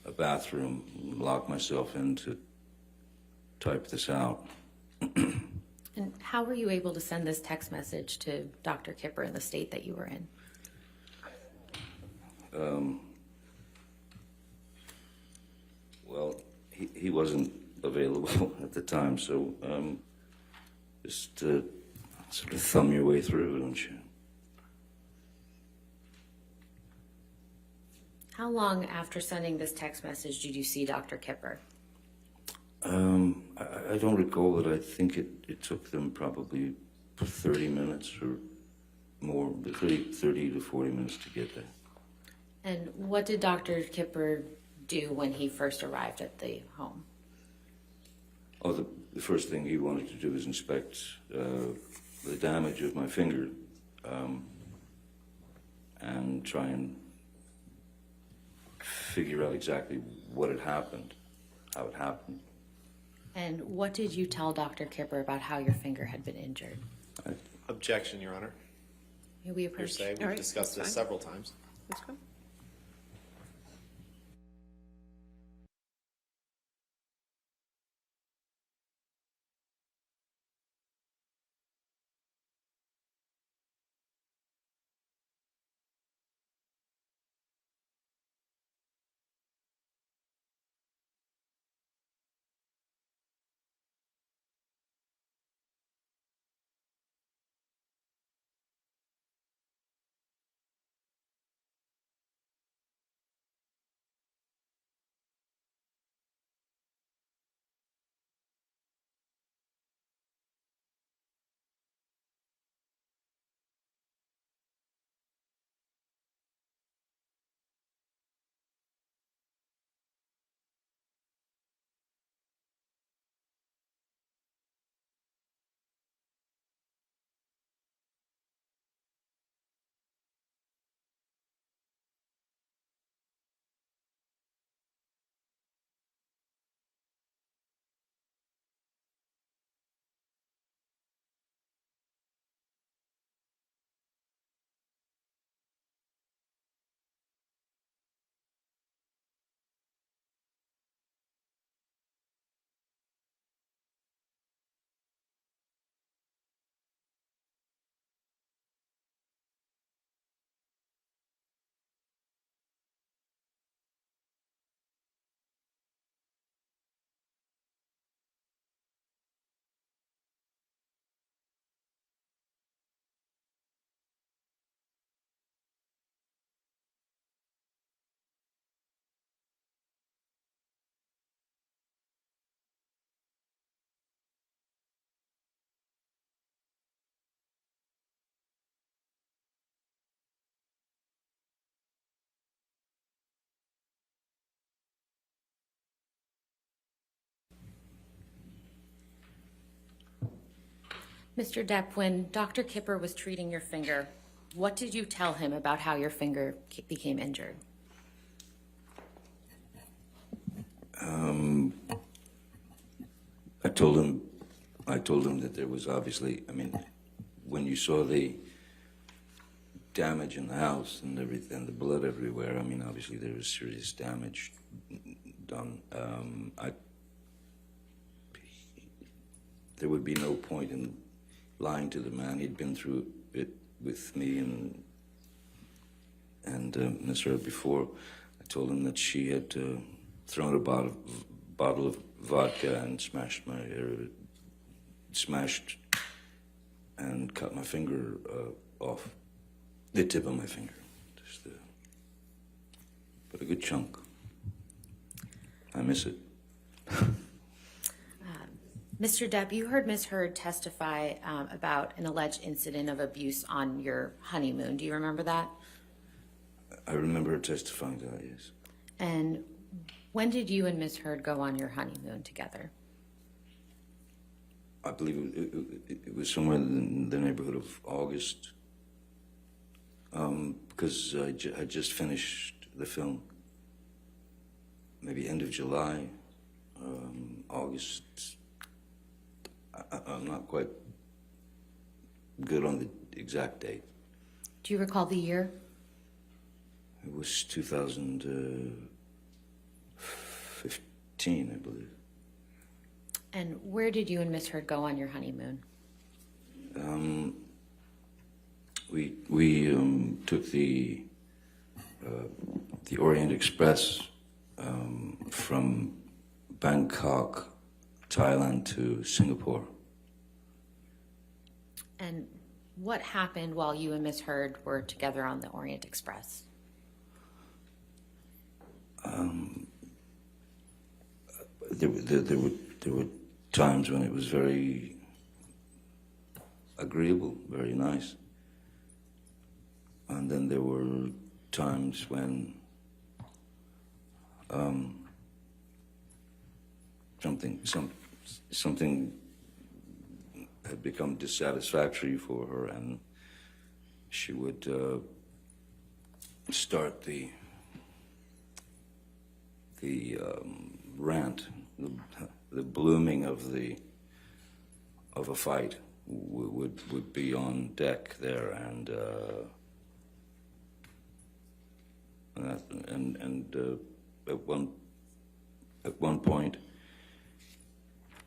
a bathroom, lock myself in to type this out. And how were you able to send this text message to Dr. Kipper in the state that you were in? Well, he wasn't available at the time, so just sort of thumb your way through, don't you? How long after sending this text message did you see Dr. Kipper? I don't recall it. I think it took them probably 30 minutes or more, 30 to 40 minutes to get there. And what did Dr. Kipper do when he first arrived at the home? Oh, the first thing he wanted to do was inspect the damage of my finger and try and figure out exactly what had happened, how it happened. And what did you tell Dr. Kipper about how your finger had been injured? Objection, Your Honor. May we approach? Hearsay. All We've right, discussed that's this fine. several times. Let's go. Mr. Depp, when Dr. Kipper was treating your finger, what did you tell him about how your finger became injured? I told him that there was obviously, I mean, when you saw the damage in the house and everything, the blood everywhere, I mean, obviously there was serious damage done. There would be no point in lying to the man. He'd been through it with me and Miss Heard before. I told him that she had thrown a bottle of vodka and smashed and cut my finger off, the tip of my finger, but a good chunk. I miss it. Mr. Depp, you heard Ms. Heard testify about an alleged incident of abuse on your honeymoon. Do you remember that? I remember her testifying to that, yes. And when did you and Ms. Heard go on your honeymoon together? I believe it was somewhere in the neighborhood of August, because I just finished the film. Maybe end of July, August. I'm not quite good on the exact date. Do you recall the year? It was 2015, I believe. And where did you and Ms. Heard go on your honeymoon? We took the Orient Express from Bangkok, Thailand to Singapore. And what happened while you and Ms. Heard were together on the Orient Express? There were times when it was very agreeable, very nice. And then there were times when something had become dissatisfactory for her, and she would start the rant, the blooming of a fight would be on deck there, and at one point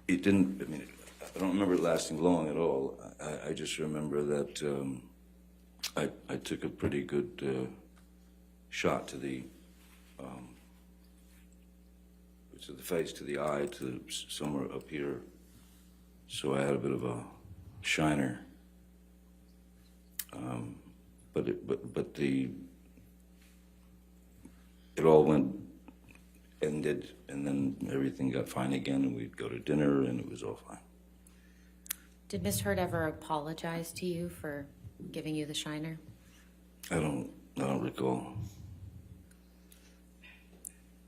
it didn't. I mean, I don't remember it lasting long at all. I just remember that I took a pretty good shot to the face, to the eye, to somewhere up here. So I had a bit of a shiner. But it all ended, and then everything got fine again, and we'd go to dinner, and it was all fine. Did Ms. Heard ever apologize to you for giving you the shiner? I don't recall.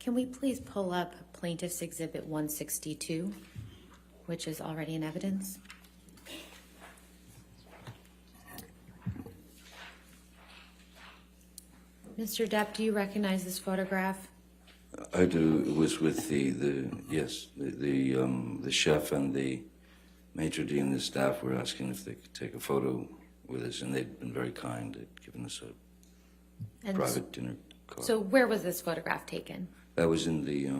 Can we please pull up Plaintiff's Exhibit 162, which is already in evidence? Mr. Depp, do you recognize this photograph? I do. It was with the chef and the maitre d' and the staff were asking if they could take a photo with us, and they'd been very kind. They'd given us a private dinner card. So where was this photograph taken? That was in the,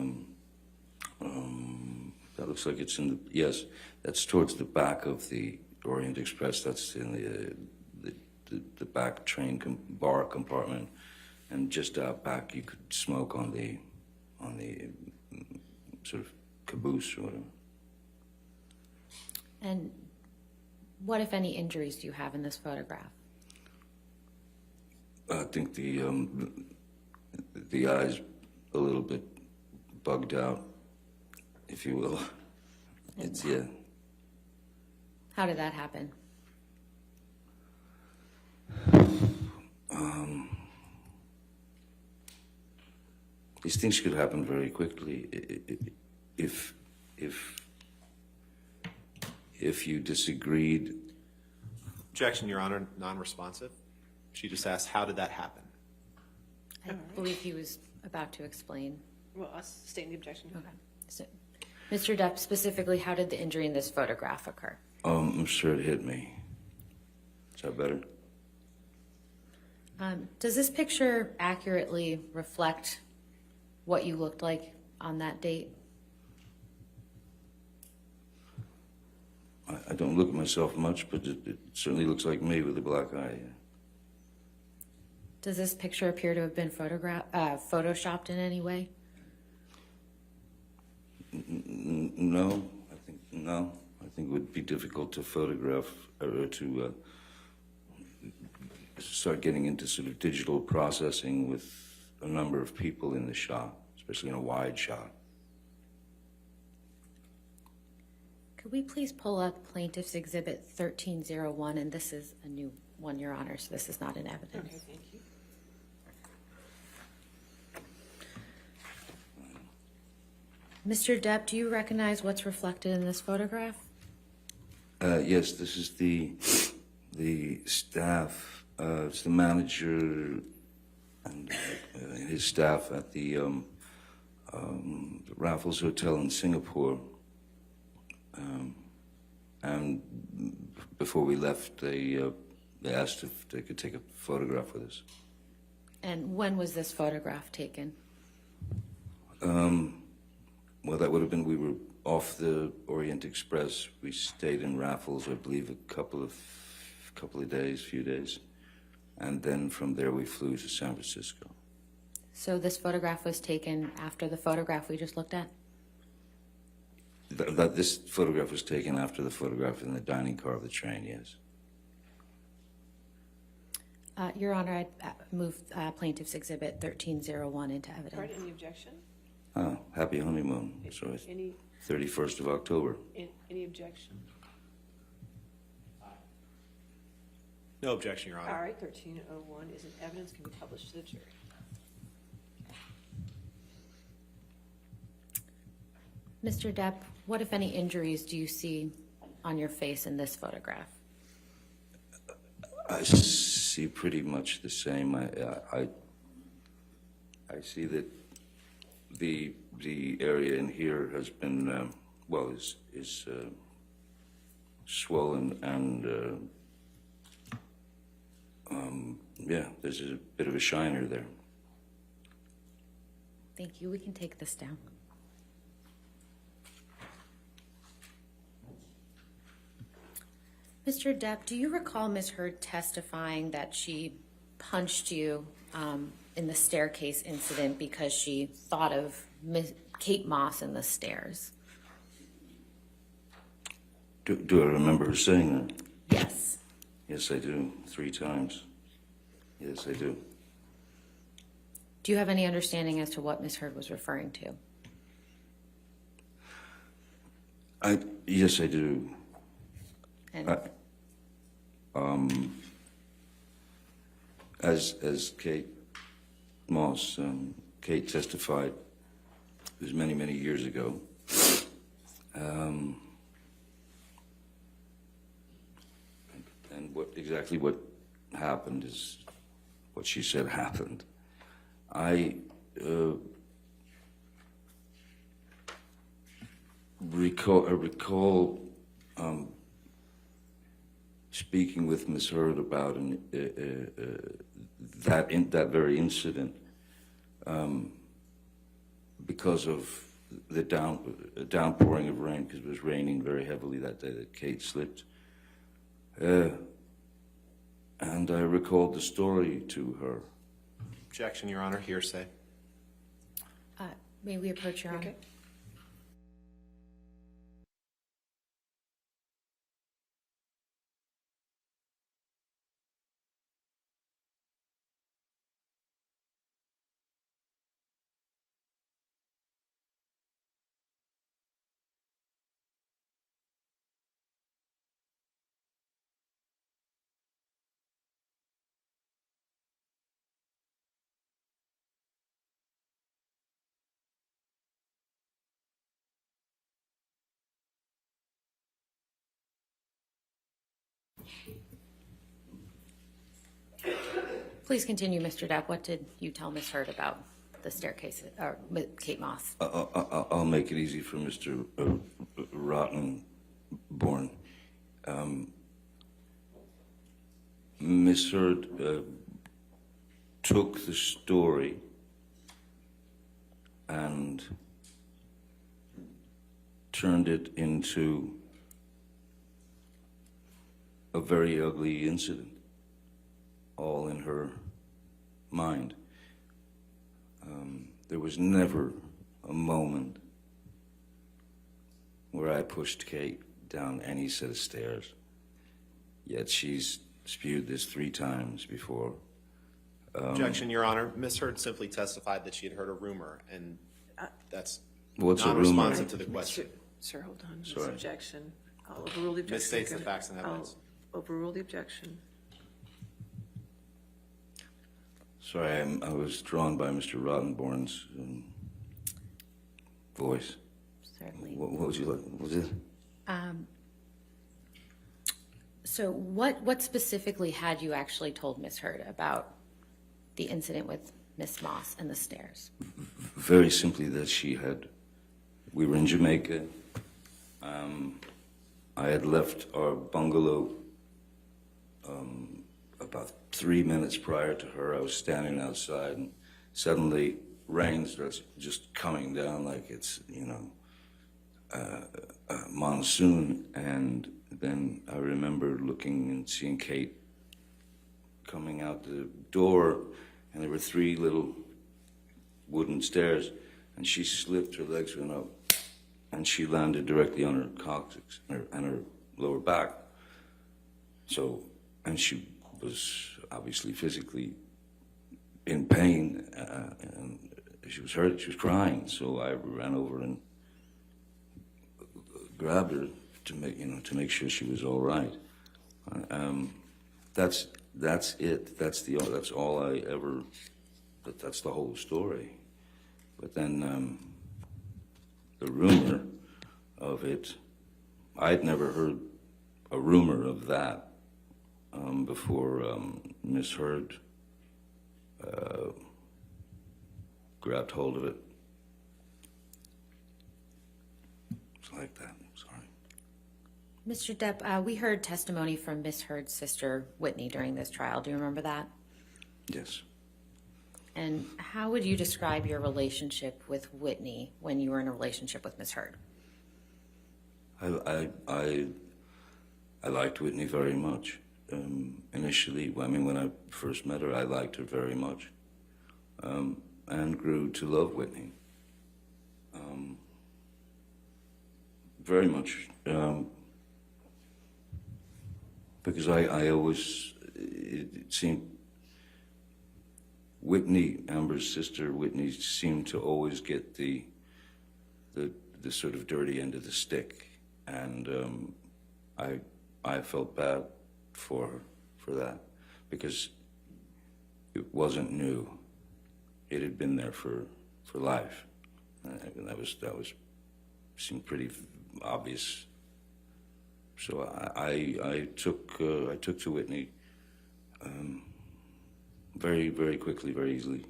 that looks like it's in the, yes, that's towards the back of the Orient Express. That's in the back train bar compartment. And just out back, you could smoke on the sort of caboose or whatever. And what, if any, injuries do you have in this photograph? I think the eye's a little bit bugged out, if you will. It's, yeah. How did that happen? These things could happen very quickly. If you disagreed Objection, Your Honor, non-responsive. She just asked, how did that happen? I believe he was about to explain. Well, I'll sustain the objection. Okay. So, Mr. Depp, specifically, how did the injury in this photograph occur? I'm sure it hit me. Is that better? Does this picture accurately reflect what you looked like on that date? I don't look at myself much, but it certainly looks like me with a black eye. Does this picture appear to have been photoshopped in any way? No, I think it would be difficult to photograph or to start getting into sort of digital processing with a number of people in the shot, especially in a wide shot. Could we please pull up Plaintiff's Exhibit 1301? And this is a new one, Your Honor, so this is not in evidence. Okay, thank you. Mr. Depp, do you recognize what's reflected in this photograph? Yes, this is the staff. It's the manager and his staff at the Raffles Hotel in Singapore. And before we left, they asked if they could take a photograph with us. And when was this photograph taken? Well, that would have been, we were off the Orient Express. We stayed in Raffles, I believe, a couple of days, few days. And then from there we flew to San Francisco. So this photograph was taken after the photograph we just looked at? This photograph was taken after the photograph in the dining car of the train, yes. Your Honor, I'd move Plaintiff's Exhibit 1301 into evidence. All right, any objection? Oh, happy honeymoon. So it's Any, 31st of October. any objection? No objection, Your Honor. All right, 1301 is in evidence, can be published to the jury. Mr. Depp, what, if any, injuries do you see on your face in this photograph? I see pretty much the same. I see that the area in here has been is swollen and yeah, there's a bit of a shiner there. Thank you. We can take this down. Mr. Depp, do you recall Ms. Heard testifying that she punched you in the staircase incident because she thought of Kate Moss in the stairs? Do I remember her saying that? Yes. Yes, I do. 3 times. Yes, I do. Do you have any understanding as to what Ms. Heard was referring to? Yes, I do. And As Kate Moss, Kate testified, it was many, many years ago. And exactly what happened is what she said happened. I recall speaking with Ms. Heard about that very incident because of the downpouring of rain, because it was raining very heavily that day that Kate slipped. And I recalled the story to her. Objection, Your Honor. Hearsay. may we approach Your Honor? Okay. Please continue, Mr. Depp. What did you tell Ms. Hurd about the staircase, or Kate Moss? I'll make it easy for Mr. Rottenborn. Ms. Hurd took the story and turned it into a very ugly incident, all in her mind. There was never a moment where I pushed Kate down any set of stairs, yet she's spewed this 3 times before. Objection, Your Honor. Ms. Hurd simply testified that she had heard a rumor, and that's What's a rumor? non-responsive to the question. Sir, hold on. This Sorry. objection. I'll overrule the objection. Misstates the facts and evidence. I'll overrule the objection. Sorry, I was drawn by Mr. Rottenborn's voice. Certainly. What would you like? Was it? So what specifically had you actually told Ms. Hurd about the incident with Miss Moss and the stairs? Very simply that we were in Jamaica. I had left our bungalow about 3 minutes prior to her. I was standing outside, and suddenly rain starts just coming down like it's, monsoon. And then I remember looking and seeing Kate coming out the door, and there were 3 little wooden stairs, and she slipped, her legs went up, and she landed directly on her coccyx and her lower back. So, and she was obviously physically in pain, and she was hurt, she was crying. So I ran over and grabbed her to make sure she was all right. That's it. That's all I ever. That's the whole story. But then the rumor of it, I'd never heard a rumor of that before Miss Hurd grabbed hold of it. It's like that. Sorry. Mr. Depp, we heard testimony from Miss Hurd's sister, Whitney, during this trial. Do you remember that? Yes. And how would you describe your relationship with Whitney when you were in a relationship with Miss Hurd? I liked Whitney very much. Initially, when I first met her, I liked her very much, and grew to love Whitney very much, because I always, it seemed, Whitney, Amber's sister, Whitney, seemed to always get the sort of dirty end of the stick, and I felt bad for her for that, because it wasn't new. It had been there for life, and that was seemed pretty obvious. So I took to Whitney very, very quickly, very easily.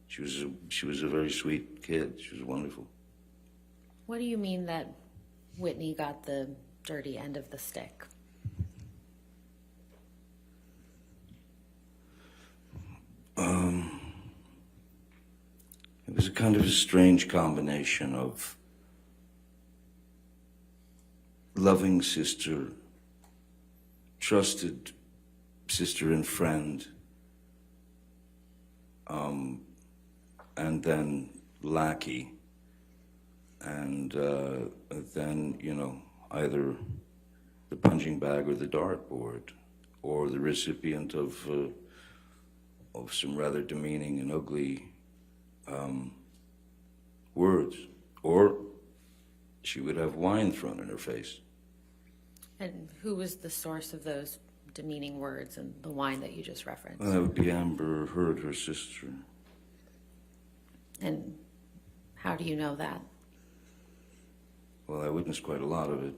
She was a very sweet kid. She was wonderful. What do you mean that Whitney got the dirty end of the stick? It was a kind of a strange combination of loving sister, trusted sister and friend, and then lackey, and then, either the punching bag or the dartboard, or the recipient of some rather demeaning and ugly words, or she would have wine thrown in her face. And who was the source of those demeaning words and the wine that you just referenced? Well, that would be Amber Heard, her sister. And how do you know that? Well, I witnessed quite a lot of it.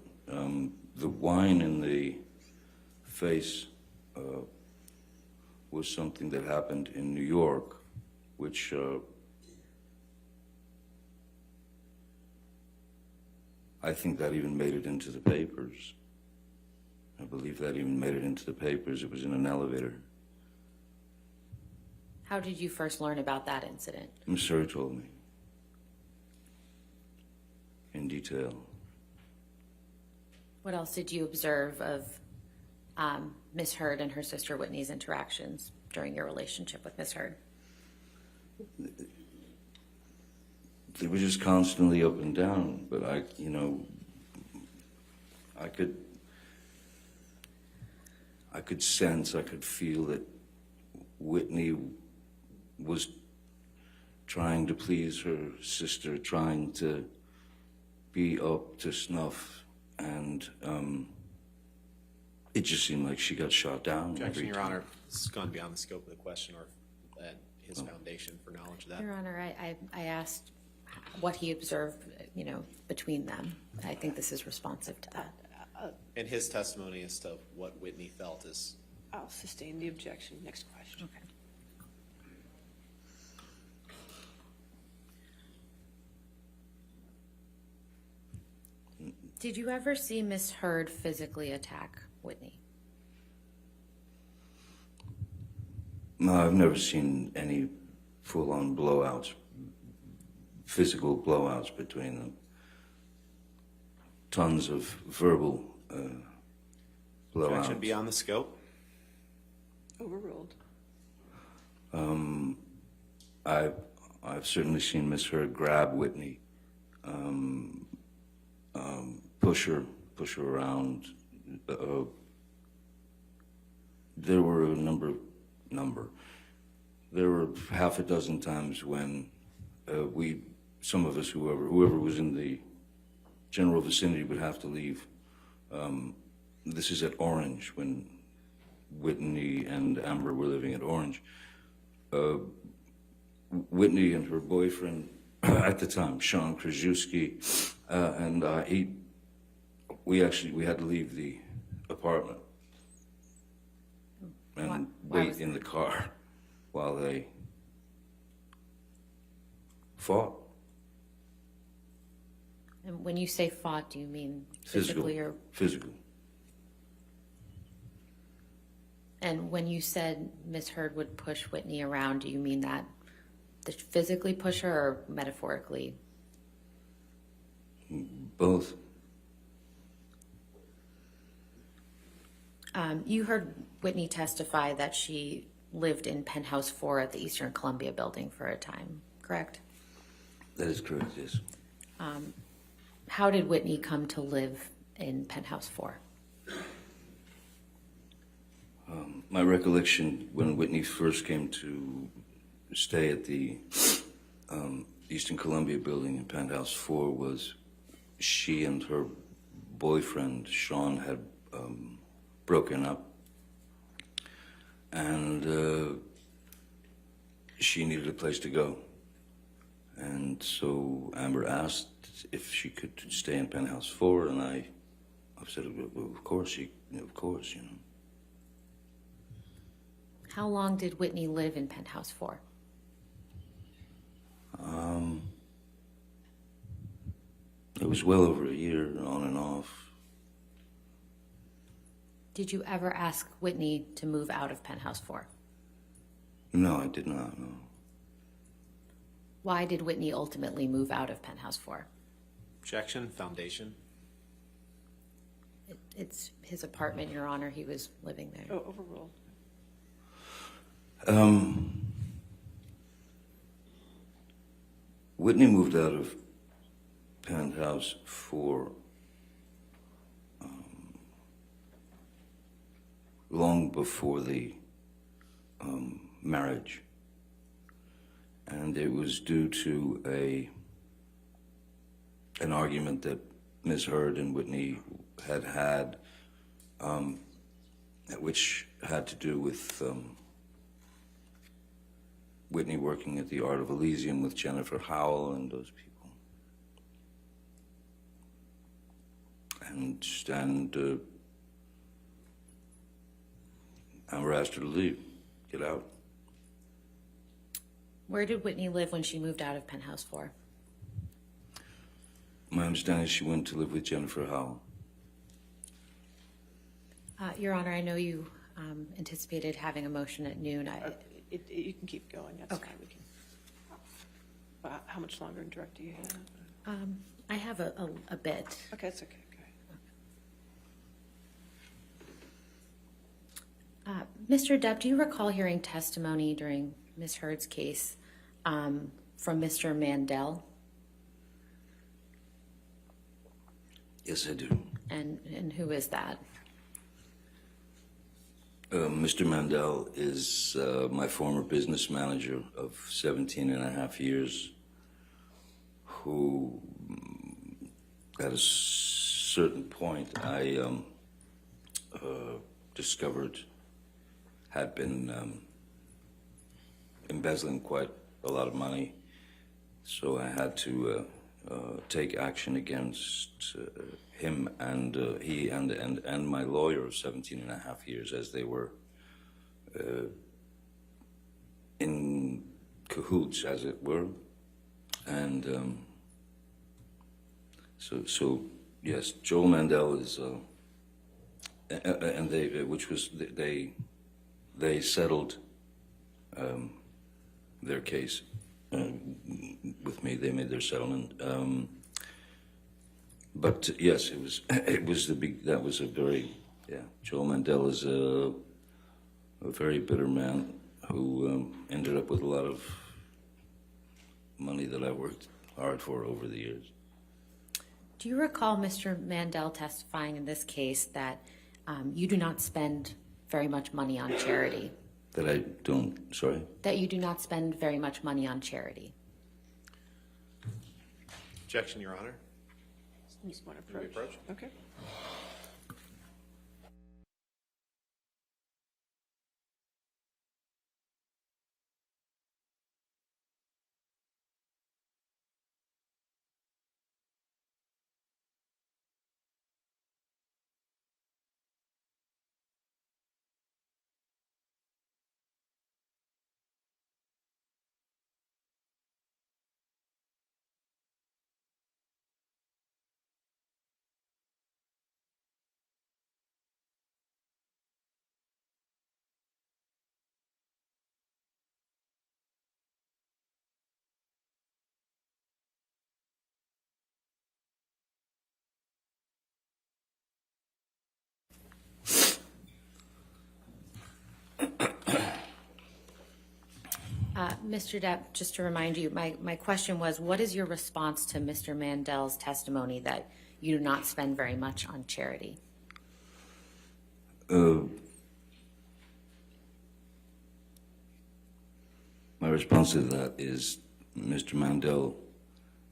The wine in the face was something that happened in New York, which I think that even made it into the papers. I believe that even made it into the papers. It was in an elevator. How did you first learn about that incident? Miss Hurd told me in detail. What else did you observe of Miss Hurd and her sister Whitney's interactions during your relationship with Miss Hurd? They were just constantly up and down, but I could sense, I could feel that Whitney was trying to please her sister, trying to be up to snuff, and it just seemed like she got shot down. Objection, every Your time. Honor. This has gone beyond the scope of the question or his foundation for knowledge of that. Your Honor, I asked what he observed, between them. I think this is responsive to that. And his testimony as to what Whitney felt is. I'll sustain the objection. Next question. Okay. Did you ever see Miss Hurd physically attack Whitney? No, I've never seen any full-on blowouts, physical blowouts between them. Tons of verbal Objection blowouts. beyond the scope. Overruled. I've certainly seen Miss Hurd grab Whitney, push her around. There were a number. There were half a dozen times when some of us, whoever was in the general vicinity, would have to leave. This is at Orange, when Whitney and Amber were living at Orange. Whitney and her boyfriend at the time, Sean Krajewski, and we had to leave the apartment and Why wait was in the car while they fought. And when you say fought, do you mean Physical. physically or? Physical. And when you said Miss Hurd would push Whitney around, do you mean that physically push her or metaphorically? Both. You heard Whitney testify that she lived in Penthouse 4 at the Eastern Columbia building for a time, correct? That is correct, yes. How did Whitney come to live in Penthouse 4? My recollection when Whitney first came to stay at the Eastern Columbia building in Penthouse 4 was she and her boyfriend, Sean, had broken up. And she needed a place to go. And so Amber asked if she could stay in Penthouse 4, and I said, well, of course, of course. How long did Whitney live in Penthouse 4? It was well over a year, on and off. Did you ever ask Whitney to move out of Penthouse 4? No, I did not, no. Why did Whitney ultimately move out of Penthouse 4? Objection, foundation. It's his apartment, Your Honor. He was living there. Oh, overruled. Whitney moved out of Penthouse 4 long before the marriage, and it was due to an argument that Ms. Hurd and Whitney had, which had to do with Whitney working at the Art of Elysium with Jennifer Howell and those people. And Amber asked her to leave, get out. Where did Whitney live when she moved out of Penthouse 4? My understanding is she went to live with Jennifer Howell. Your Honor, I know you anticipated having a motion at noon. You can keep going, that's Okay. fine, we can. How much longer in direct do you have? I have a bit. Okay, that's okay, okay. Mr. Depp, do you recall hearing testimony during Ms. Heard's case from Mr. Mandel? Yes, I do. And who is that? Mr. Mandel is my former business manager of 17 and a half years, who at a certain point I discovered had been embezzling quite a lot of money. So I had to take action against him and he and my lawyer of 17 and a half years, as they were in cahoots, as it were. And so yes, Joel Mandel is, and they settled their case with me. They made their settlement. But yes, it was that was a very, Joel Mandel is a very bitter man who ended up with a lot of money that I worked hard for over the years. Do you recall Mr. Mandel testifying in this case that you do not spend very much money on charity? That I don't, sorry? That you do not spend very much money on charity? Objection, Your Honor. You just want to Can we approach? approach? Okay. Mr. Depp, just to remind you, my question was, what is your response to Mr. Mandel's testimony that you do not spend very much on charity? My response to that is Mr. Mandel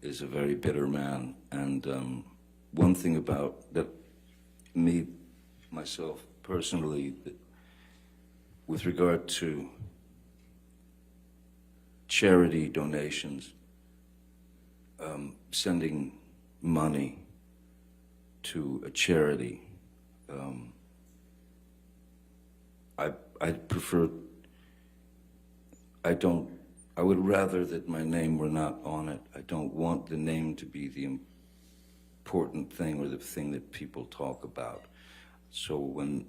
is a very bitter man, and one thing about that, myself personally, with regard to charity donations, sending money to a charity, I prefer, I would rather that my name were not on it. I don't want the name to be the important thing or the thing that people talk about. So when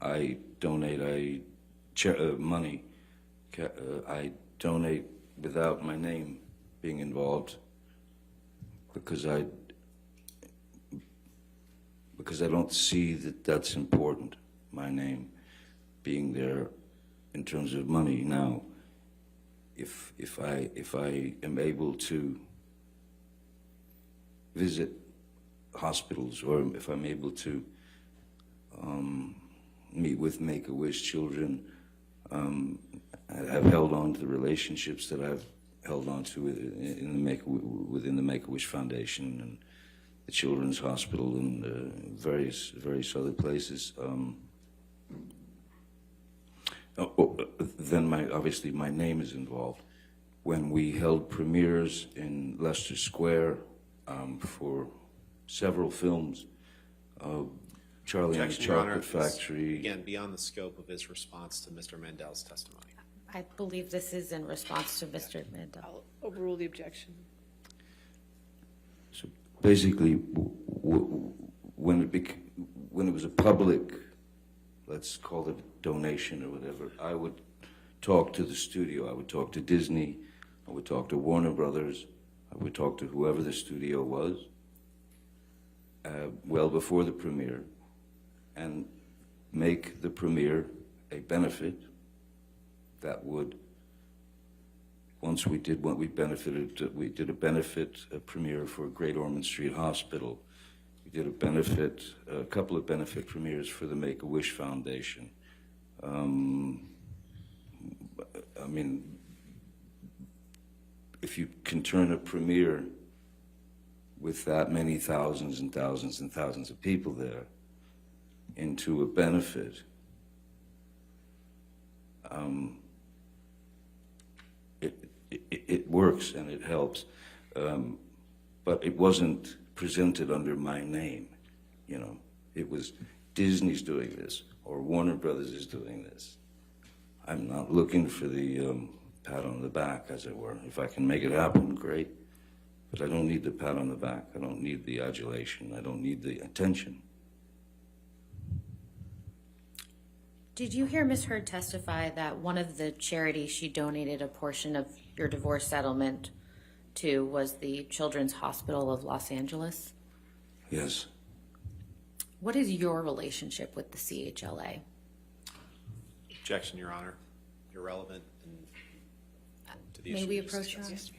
I donate money, I donate without my name being involved because I don't see that that's important, my name being there in terms of money. Now, if I am able to visit hospitals, or if I'm able to meet with Make-A-Wish children, have held on to the relationships that I've held on to within the Make-A-Wish Foundation and the Children's Hospital and various other places. Then obviously my name is involved. When we held premieres in Leicester Square for several films, Charlie and the Objection, Your Honor. Chocolate Factory. Again, beyond the scope of his response to Mr. Mandel's testimony. I believe this is in response to Mr. Mandel. I'll overrule the objection. So basically, when it was a public, let's call it a donation or whatever, I would talk to the studio. I would talk to Disney. I would talk to Warner Brothers. I would talk to whoever the studio was well before the premiere and make the premiere a benefit that would, once we did what we benefited, we did a benefit premiere for Great Ormond Street Hospital. We did a couple of benefit premieres for the Make-A-Wish Foundation. I mean, if you can turn a premiere with that many thousands and thousands and thousands of people there into a benefit, it works and it helps, but it wasn't presented under my name, you know. It was Disney's doing this or Warner Brothers is doing this. I'm not looking for the pat on the back, as it were. If I can make it happen, great. But I don't need the pat on the back. I don't need the adulation. I don't need the attention. Did you hear Ms. Heard testify that one of the charities she donated a portion of your divorce settlement to was the Children's Hospital of Los Angeles? Yes. What is your relationship with the CHLA? Objection, Your Honor. Irrelevant to the issue. May we just approach, Your Honor? discussed.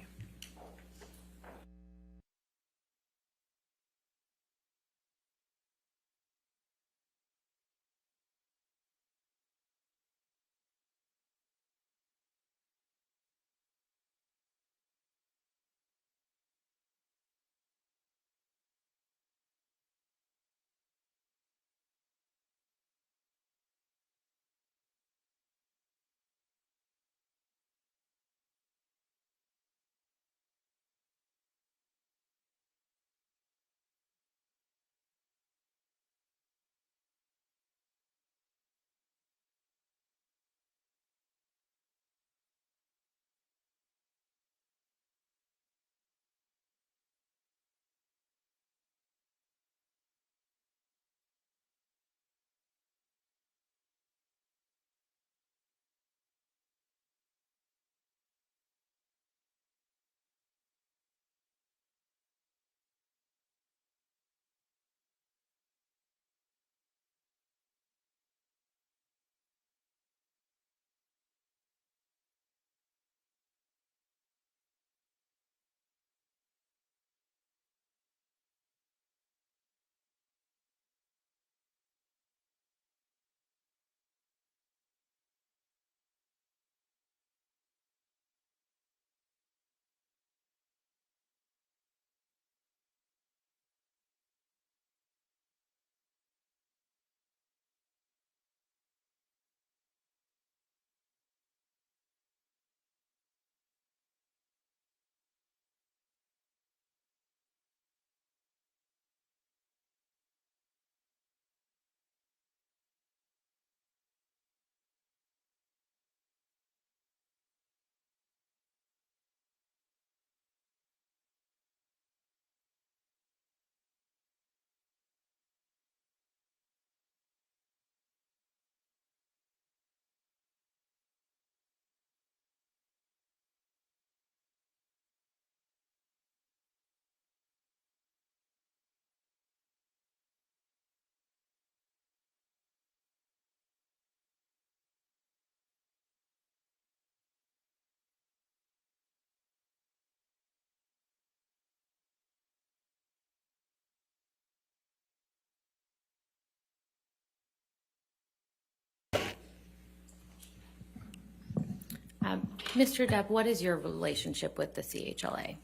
Mr. Depp, what is your relationship with the CHLA?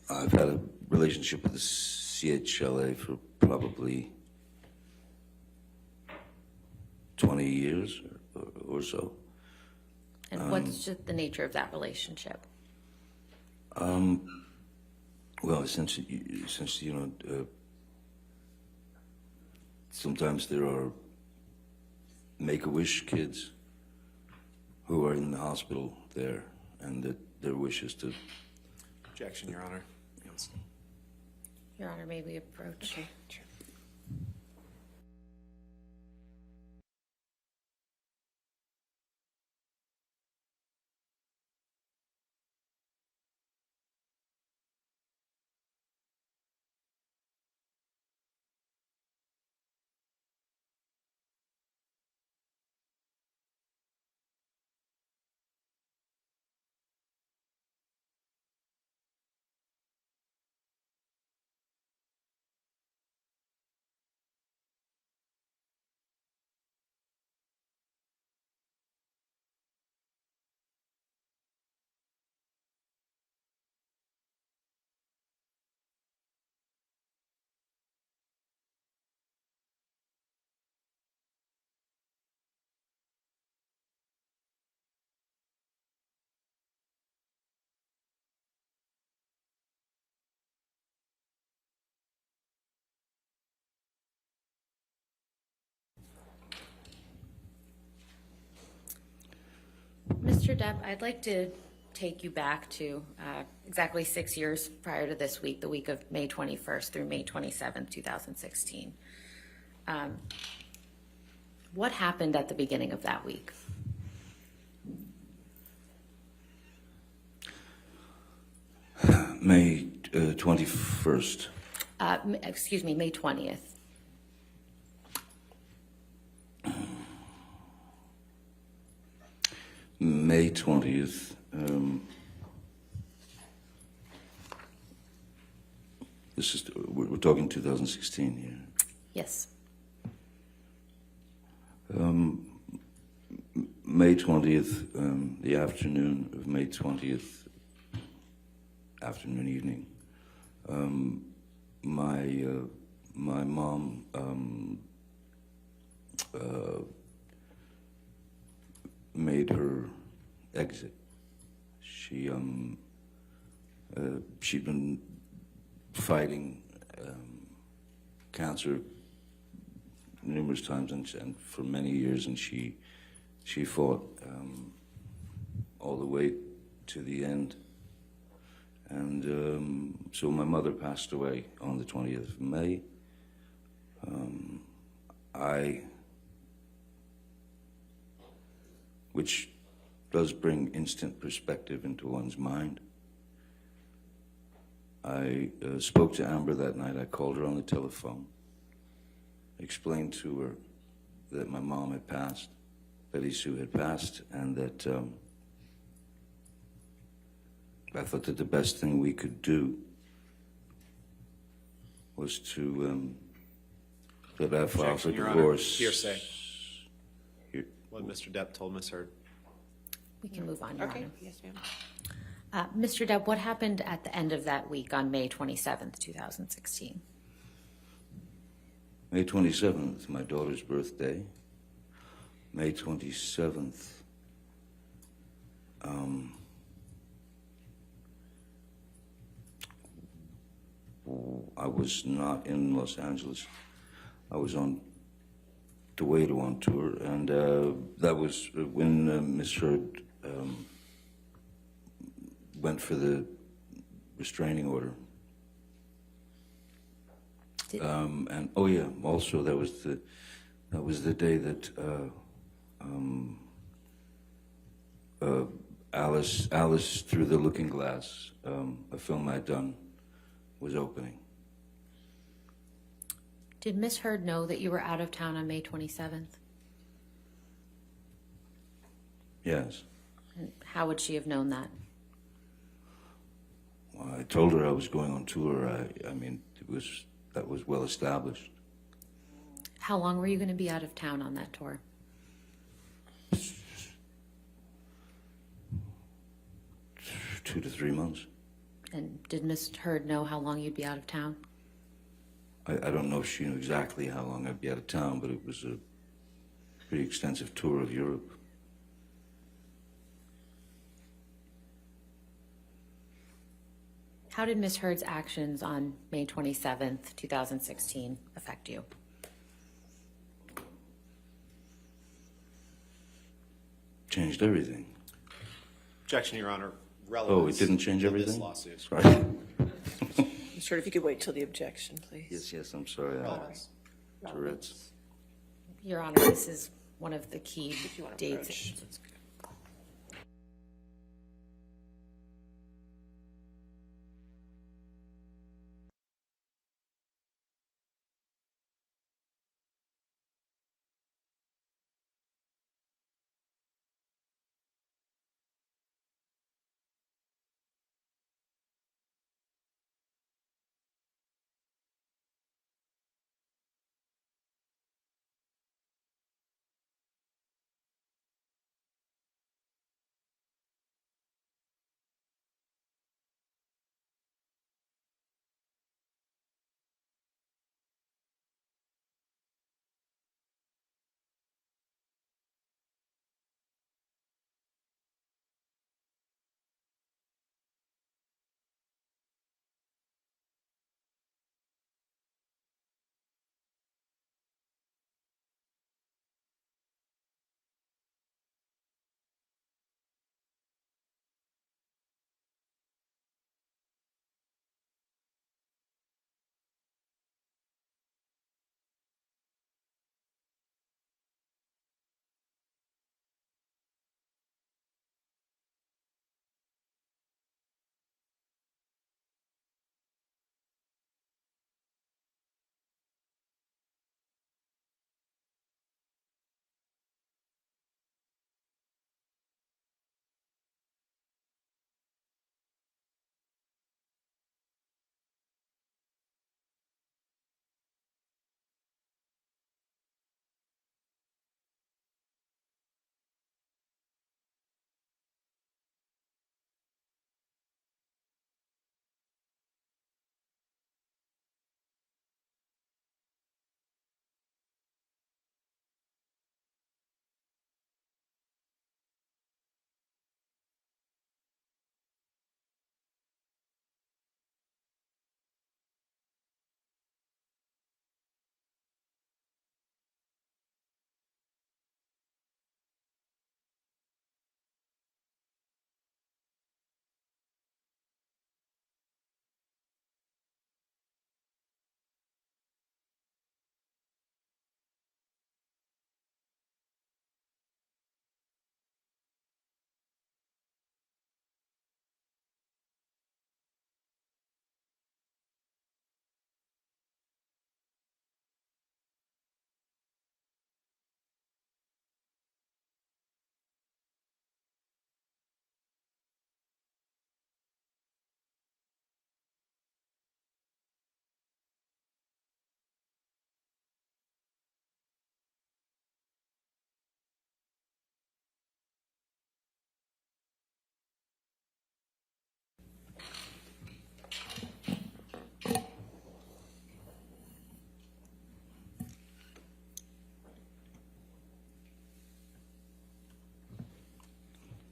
I've had a relationship with the CHLA for probably 20 years or so. And what's just the nature of that relationship? Well, essentially, sometimes there are Make-A-Wish kids who are in the hospital there, and that their wish is to. Objection, Your Honor. Your Honor, may we approach? Okay, sure. Mr. Depp, I'd like to take you back to exactly 6 years prior to this week, the week of May 21st through May 27th, 2016. What happened at the beginning of that week? May 21st. Excuse me, May 20th. May 20th. We're talking 2016 here. Yes. May 20th, the afternoon of May 20th, afternoon, evening, my mom made her exit. She'd been fighting cancer numerous times and for many years, and she fought all the way to the end. And so my mother passed away on the 20th of May. Which does bring instant perspective into one's mind. I spoke to Amber that night. I called her on the telephone, explained to her that my mom had passed, Betty Sue had passed, and that I thought that the best thing we could do was to that I file for Objection, Your Honor. divorce. Hearsay. What Mr. Depp told Ms. Heard. We can move on, Your Okay, Honor. yes, ma'am. Mr. Depp, what happened at the end of that week on May 27th, 2016? May 27th, my daughter's birthday. May 27th, I was not in Los Angeles. I was on the way to on tour, and that was when Miss Heard went for the restraining order. And oh yeah, also that was the day that Alice Through the Looking Glass, a film I'd done, was opening. Did Miss Heard know that you were out of town on May 27th? Yes. And how would she have known that? Well, I told her I was going on tour. I mean, that was well established. How long were you going to be out of town on that tour? 2 to 3 months. And did Miss Heard know how long you'd be out of town? I don't know if she knew exactly how long I'd be out of town, but it was a pretty extensive tour of Europe. How did Ms. Heard's actions on May 27th, 2016 affect you? Changed everything. Objection, Your Honor. Oh, Relevance it didn't change to this everything? lawsuit. Sorry. Mr. Hurd, if you could wait till the objection, please. Yes, I'm sorry. Relevance. Tourette's. Your Honor, this is one of the key If you want to dates. approach, that's good.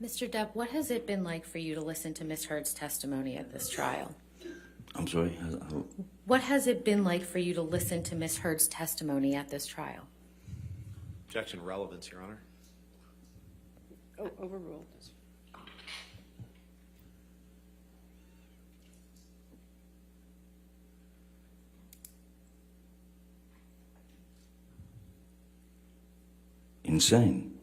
Mr. Depp, what has it been like for you to listen to Ms. Heard's testimony at this trial? I'm sorry. What has it been like for you to listen to Ms. Heard's testimony at this trial? Objection, relevance, Your Honor. Oh, overruled. Insane.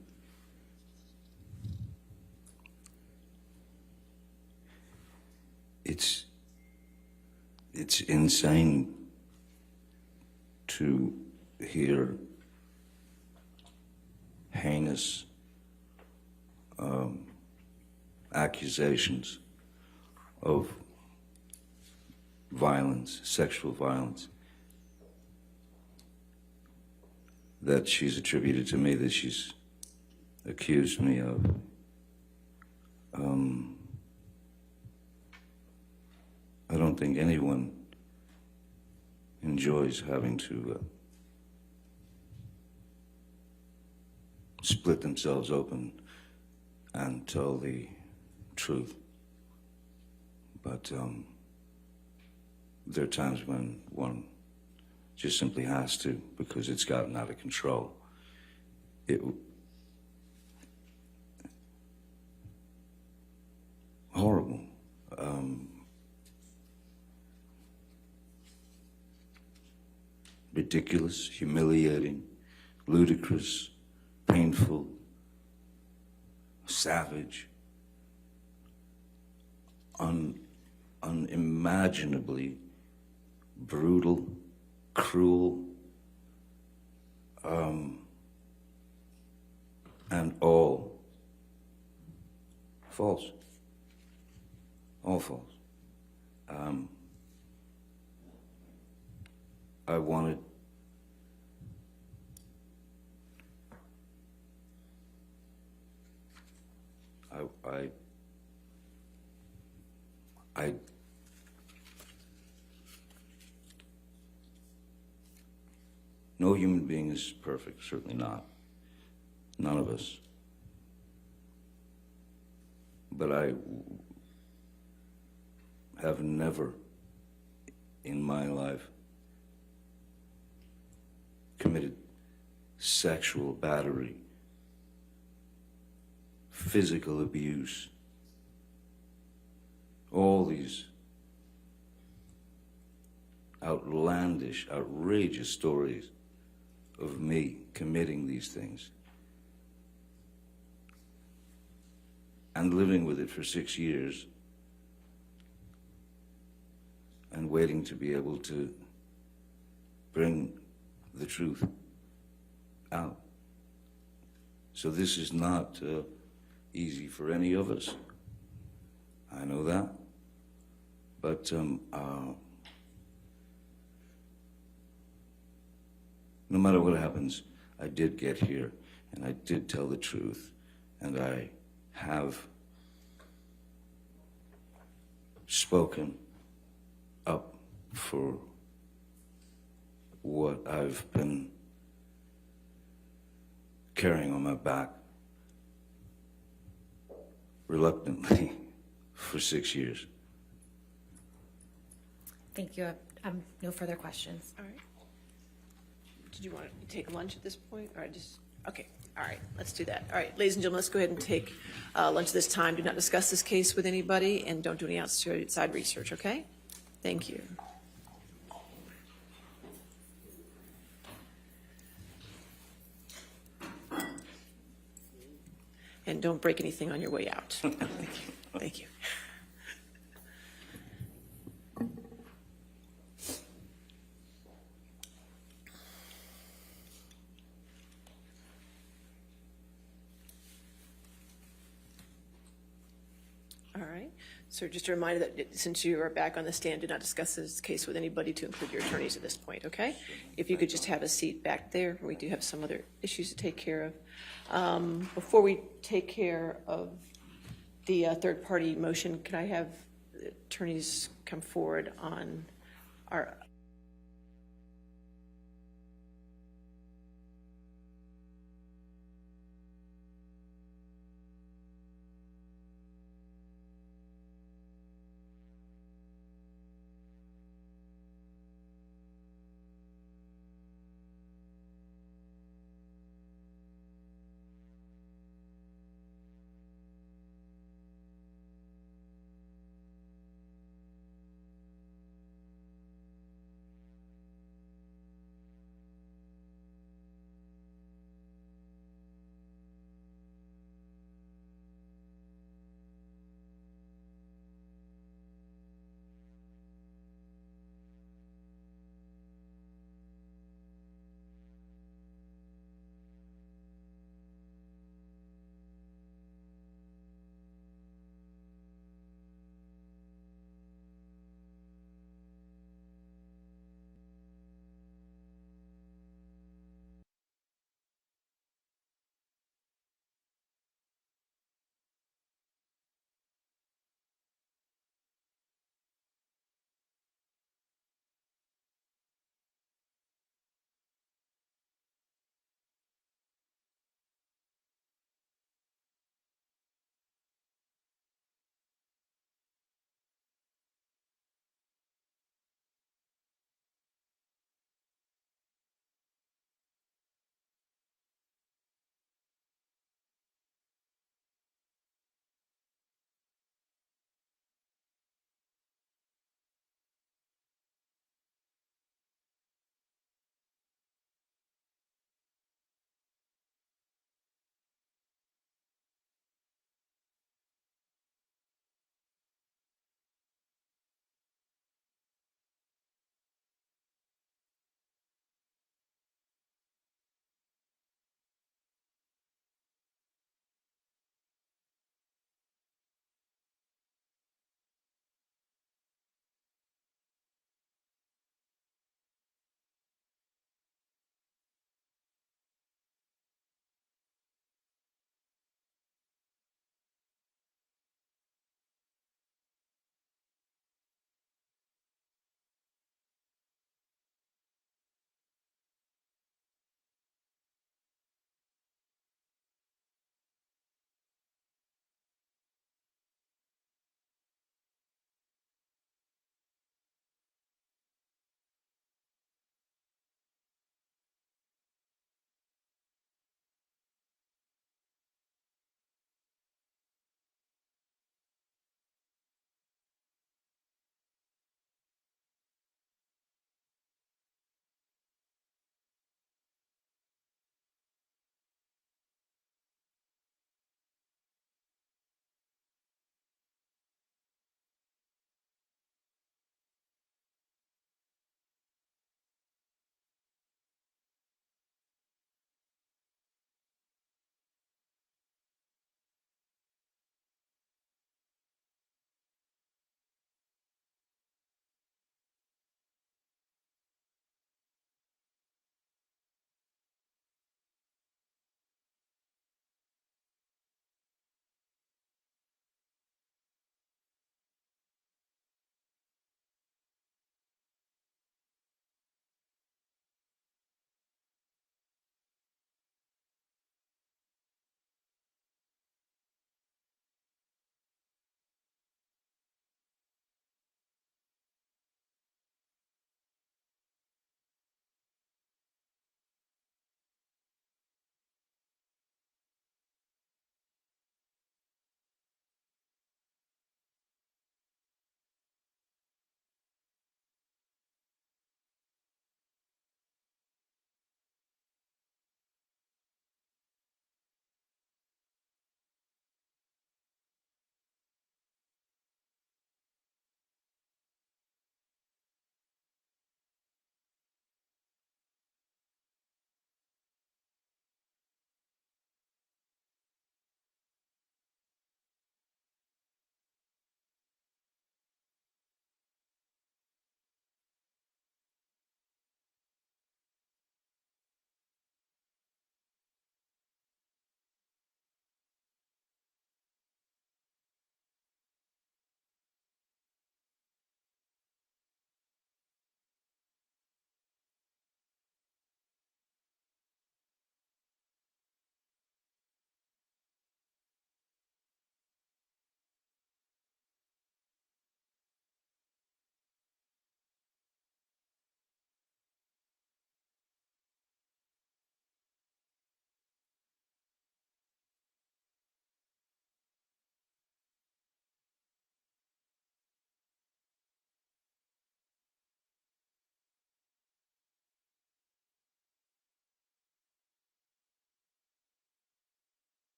It's insane to hear heinous accusations of violence, sexual violence, that she's attributed to me, that she's accused me of. I don't think anyone enjoys having to split themselves open and tell the truth. But there are times when one just simply has to, because it's gotten out of control. Horrible. Ridiculous, humiliating, ludicrous, painful, savage, unimaginably brutal, cruel, and all false. All false. I wanted I no human being is perfect, certainly not. None of us. But I have never in my life committed sexual battery, physical abuse, all these outlandish, outrageous stories of me committing these things and living with it for 6 years and waiting to be able to bring the truth out. So this is not easy for any of us. I know that. But no matter what happens, I did get here, and I did tell the truth, and I have spoken up for what I've been carrying on my back reluctantly for 6 years. Thank you. No further questions. All right. Did you want to take lunch at this point, or just, okay, all right, let's do that. All right, ladies and gentlemen, let's go ahead and take lunch at this time. Do not discuss this case with anybody, and don't do any outside research, okay? Thank you. And don't break anything on your way out. Thank you. Thank you. All right. So just a reminder that since you are back on the stand, do not discuss this case with anybody, to include your attorneys at this point, okay? If you could just have a seat back there. We do have some other issues to take care of. Before we take care of the third-party motion, can I have attorneys come forward on our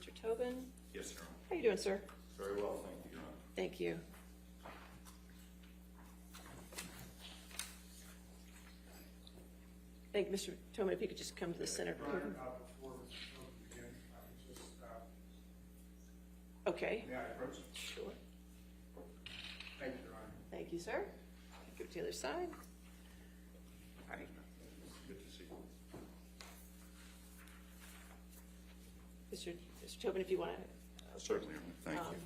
Mr. Tobin? Yes, Your Honor. How you doing, sir? Very well, thank you, Your Honor. Thank you. Thank you, Mr. Tobin. If you could just come to the center. Okay. May I approach? Sure. Thank you, Your Honor. Thank you, sir. Go to the other side. All right. Good to see you. Mr. Tobin, if you want to. Certainly, Your Honor. Thank you.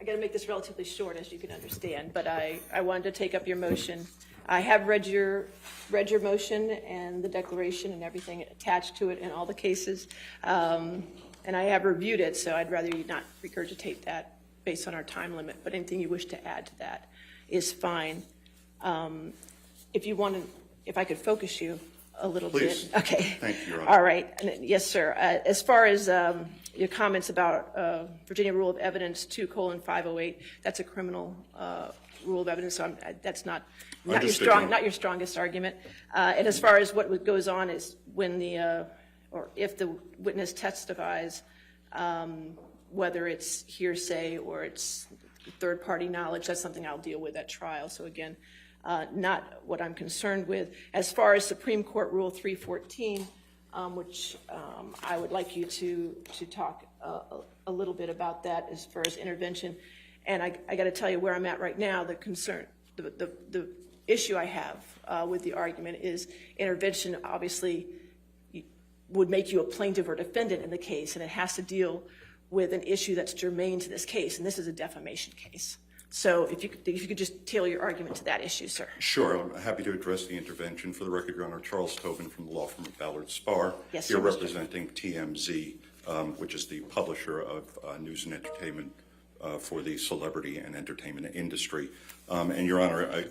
I got to make this relatively short, as you can understand, but I wanted to take up your motion. I have read your motion and the declaration and everything attached to it in all the cases, and I have reviewed it, so I'd rather you not regurgitate that based on our time limit, but anything you wish to add to that is fine. If I could focus you a little Please. bit. Okay. Thank you, Your Honor. All right. Yes, sir. As far as your comments about Virginia Rule of Evidence 2:508, that's a criminal rule of evidence, so that's not your strongest argument. And as far as what goes on is when or if the witness testifies, whether it's hearsay or it's third-party knowledge, that's something I'll deal with at trial. So again, not what I'm concerned with. As far as Supreme Court Rule 314, which I would like you to talk a little bit about that as far as intervention. And I got to tell you where I'm at right now. The concern, the issue I have with the argument is intervention obviously would make you a plaintiff or defendant in the case, and it has to deal with an issue that's germane to this case, and this is a defamation case. So if you could just tailor your argument to that issue, sir. Sure, I'm happy to address the intervention. For the record, Your Honor, Charles Tobin from the law firm of Ballard Spahr. Yes, here sir. representing TMZ, which is the publisher of news and entertainment for the celebrity and entertainment industry. And Your Honor,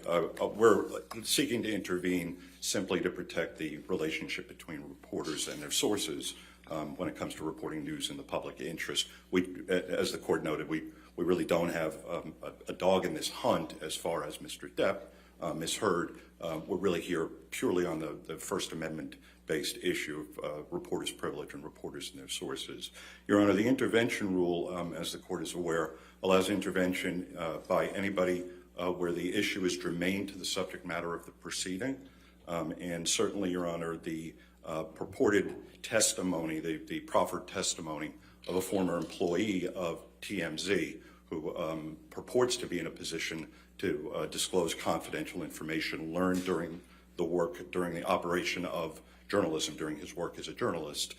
we're seeking to intervene simply to protect the relationship between reporters and their sources when it comes to reporting news in the public interest. As the court noted, we really don't have a dog in this hunt as far as Mr. Depp, Ms. Heard. We're really here purely on the First Amendment-based issue of reporters' privilege and reporters and their sources. Your Honor, the intervention rule, as the court is aware, allows intervention by anybody where the issue is germane to the subject matter of the proceeding. And certainly, Your Honor, the purported testimony, the proffered testimony of a former employee of TMZ who purports to be in a position to disclose confidential information learned during the operation of journalism, during his work as a journalist,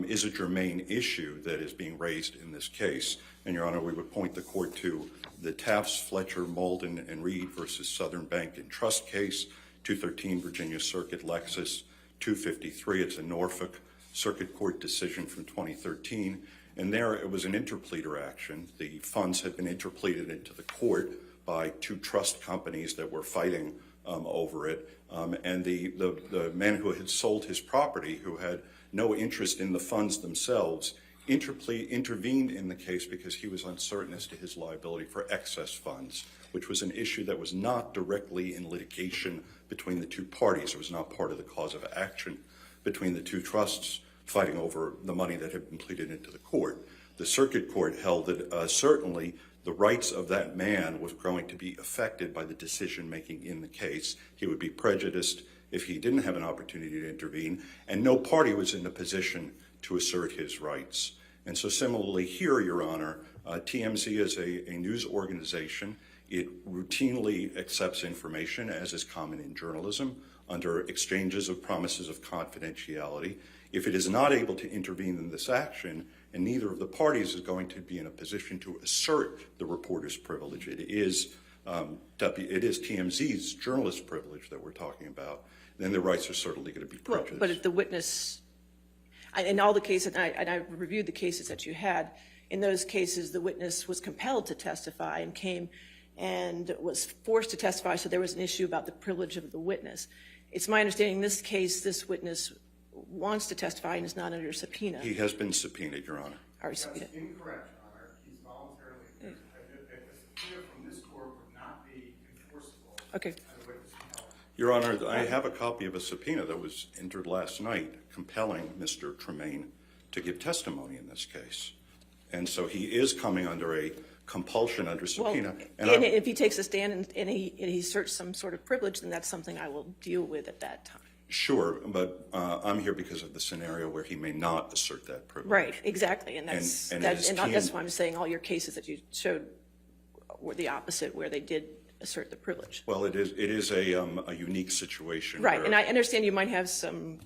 is a germane issue that is being raised in this case. And Your Honor, we would point the court to the Tafts, Fletcher, Malden, and Reed versus Southern Bank and Trust case, 213 Virginia Circuit, Lexus, 253. It's a Norfolk Circuit Court decision from 2013. And there it was an interpleader action. The funds had been interpleaded into the court by two trust companies that were fighting over it. And the man who had sold his property, who had no interest in the funds themselves, intervened in the case because he was uncertain as to his liability for excess funds, which was an issue that was not directly in litigation between the two parties. It was not part of the cause of action between the two trusts fighting over the money that had been pleaded into the court. The circuit court held that certainly the rights of that man was going to be affected by the decision making in the case. He would be prejudiced if he didn't have an opportunity to intervene, and no party was in a position to assert his rights. And so similarly here, Your Honor, TMZ is a news organization. It routinely accepts information, as is common in journalism, under exchanges of promises of confidentiality. If it is not able to intervene in this action, and neither of the parties is going to be in a position to assert the reporter's privilege, it is TMZ's journalist privilege that we're talking about, then the rights are certainly going to be prejudiced. But if the witness, in all the cases, and I reviewed the cases that you had, in those cases the witness was compelled to testify and came and was forced to testify, so there was an issue about the privilege of the witness. It's my understanding in this case this witness wants to testify and is not under subpoena. He has been subpoenaed, Your Honor. That's incorrect, Your Honor. He's voluntarily. A subpoena from this court would not be enforceable. Okay. Your Honor, I have a copy of a subpoena that was entered last night compelling Mr. Tremaine to give testimony in this case. And so he is coming under a compulsion under Well, subpoena. and I'm- if he takes a stand and he asserts some sort of privilege, then that's something I will deal with at that time. Sure, but I'm here because of the scenario where he may not assert that privilege. Right, exactly, and that's, And that's as why I'm saying all your cases that you showed were the opposite, where they did assert the privilege. Well, it is a unique situation. Right, where- and I understand you might have some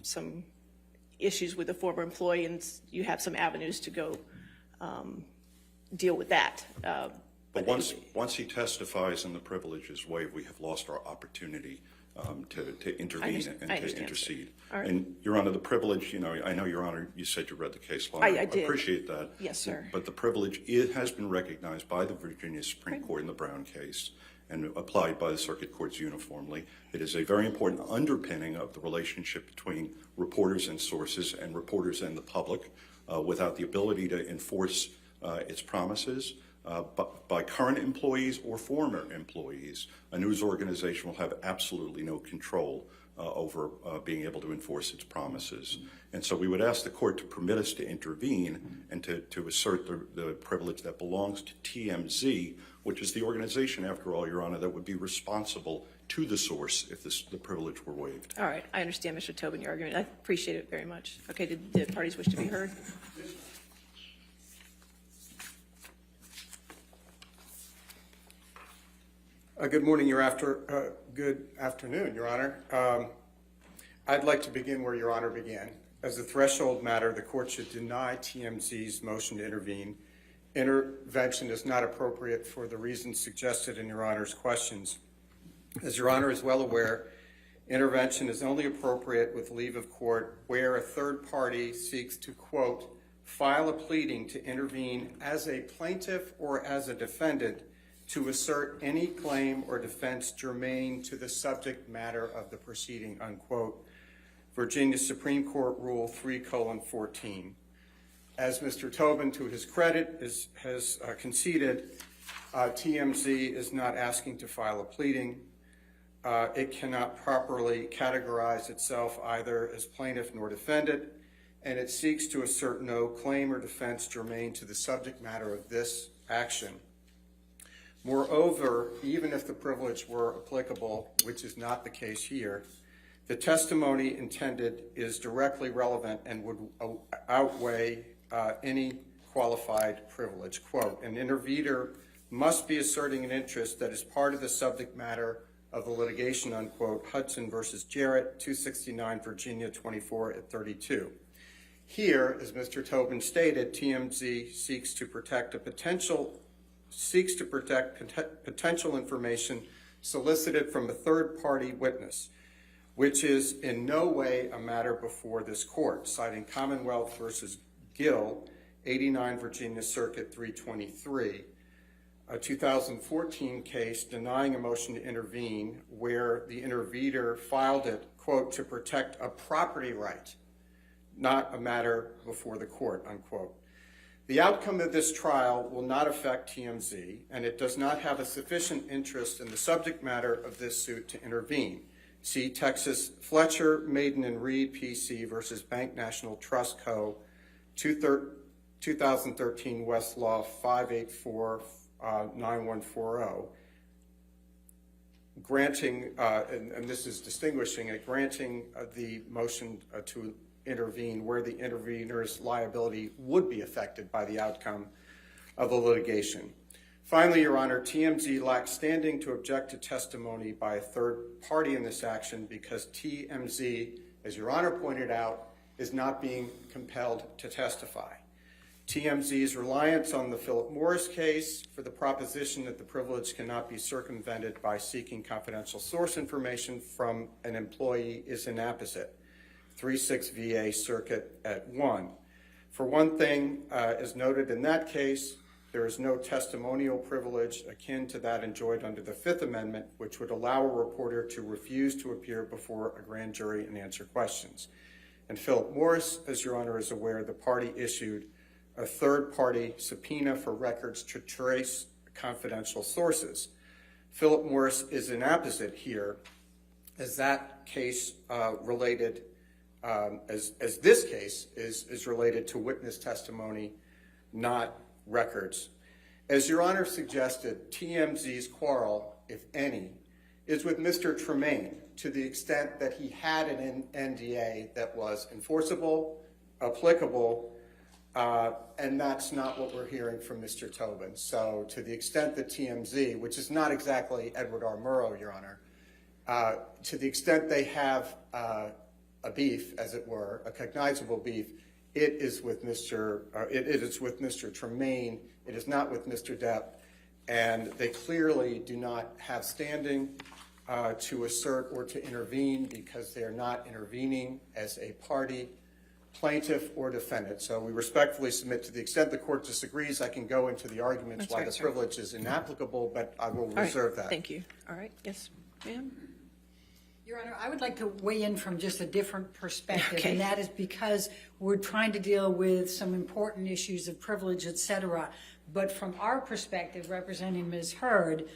issues with a former employee, and you have some avenues to go deal with that. But once he testifies and the privilege is waived, we have lost our opportunity to intervene and I to understand, intercede. All right. And, Your Honor, the privilege, I know, Your Honor, you said you read the case law. I did. Appreciate that. Yes, sir. But the privilege, it has been recognized by the Virginia Supreme Court in the Brown case and applied by the circuit courts uniformly. It is a very important underpinning of the relationship between reporters and sources and reporters and the public. Without the ability to enforce its promises by current employees or former employees, a news organization will have absolutely no control over being able to enforce its promises. And so we would ask the court to permit us to intervene and to assert the privilege that belongs to TMZ, which is the organization, after all, Your Honor, that would be responsible to the source if the privilege were waived. All right, I understand, Mr. Tobin, your argument. I appreciate it very much. Okay, did the parties wish to be heard? Good morning, good afternoon, Your Honor. I'd like to begin where Your Honor began. As a threshold matter, the court should deny TMZ's motion to intervene. Intervention is not appropriate for the reasons suggested in Your Honor's questions. As Your Honor is well aware, intervention is only appropriate with leave of court where a third party seeks to, quote, file a pleading to intervene as a plaintiff or as a defendant to assert any claim or defense germane to the subject matter of the proceeding, unquote. Virginia Supreme Court Rule 3:14. As Mr. Tobin, to his credit, has conceded, TMZ is not asking to file a pleading. It cannot properly categorize itself either as plaintiff nor defendant, and it seeks to assert no claim or defense germane to the subject matter of this action. Moreover, even if the privilege were applicable, which is not the case here, the testimony intended is directly relevant and would outweigh any qualified privilege. Quote, an intervener must be asserting an interest that is part of the subject matter of the litigation, unquote, Hudson versus Jarrett, 269 Virginia 24/32. Here, as Mr. Tobin stated, TMZ seeks to protect potential information solicited from a third-party witness, which is in no way a matter before this court, citing Commonwealth versus Gill, 89 Virginia Circuit 323, a 2014 case denying a motion to intervene where the intervener filed it, quote, to protect a property right, not a matter before the court, unquote. The outcome of this trial will not affect TMZ, and it does not have a sufficient interest in the subject matter of this suit to intervene. See Texas Fletcher, Maiden and Reed, PC versus Bank National Trust Co., 2013 Westlaw 5849140, granting, and this is distinguishing it, granting the motion to intervene where the intervener's liability would be affected by the outcome of the litigation. Finally, Your Honor, TMZ lacks standing to object to testimony by a third party in this action because TMZ, as Your Honor pointed out, is not being compelled to testify. TMZ's reliance on the Philip Morris case for the proposition that the privilege cannot be circumvented by seeking confidential source information from an employee is inapposite. 36 VA Circuit at 1. For one thing, as noted in that case, there is no testimonial privilege akin to that enjoyed under the Fifth Amendment, which would allow a reporter to refuse to appear before a grand jury and answer questions. And Philip Morris, as Your Honor is aware, the party issued a third-party subpoena for records to trace confidential sources. Philip Morris is inapposite here, as that case related as this case is related to witness testimony, not records. As Your Honor suggested, TMZ's quarrel, if any, is with Mr. Tremaine to the extent that he had an NDA that was enforceable, applicable, and that's not what we're hearing from Mr. Tobin. So to the extent that TMZ, which is not exactly Edward R. Murrow, Your Honor, to the extent they have a beef, as it were, a cognizable beef, it is with Mr. Tremaine. It is not with Mr. Depp, and they clearly do not have standing to assert or to intervene because they are not intervening as a party, plaintiff, or defendant. So we respectfully submit, to the extent the court disagrees, I can go into the arguments That's why right, the sir. privilege is inapplicable, but I will All right, reserve that. Thank you. All right, yes, ma'am? Your Honor, I would like to weigh in from just a different perspective, Okay. and that is because we're trying to deal with some important issues of privilege, et cetera. But from our perspective, representing Ms. Hurd,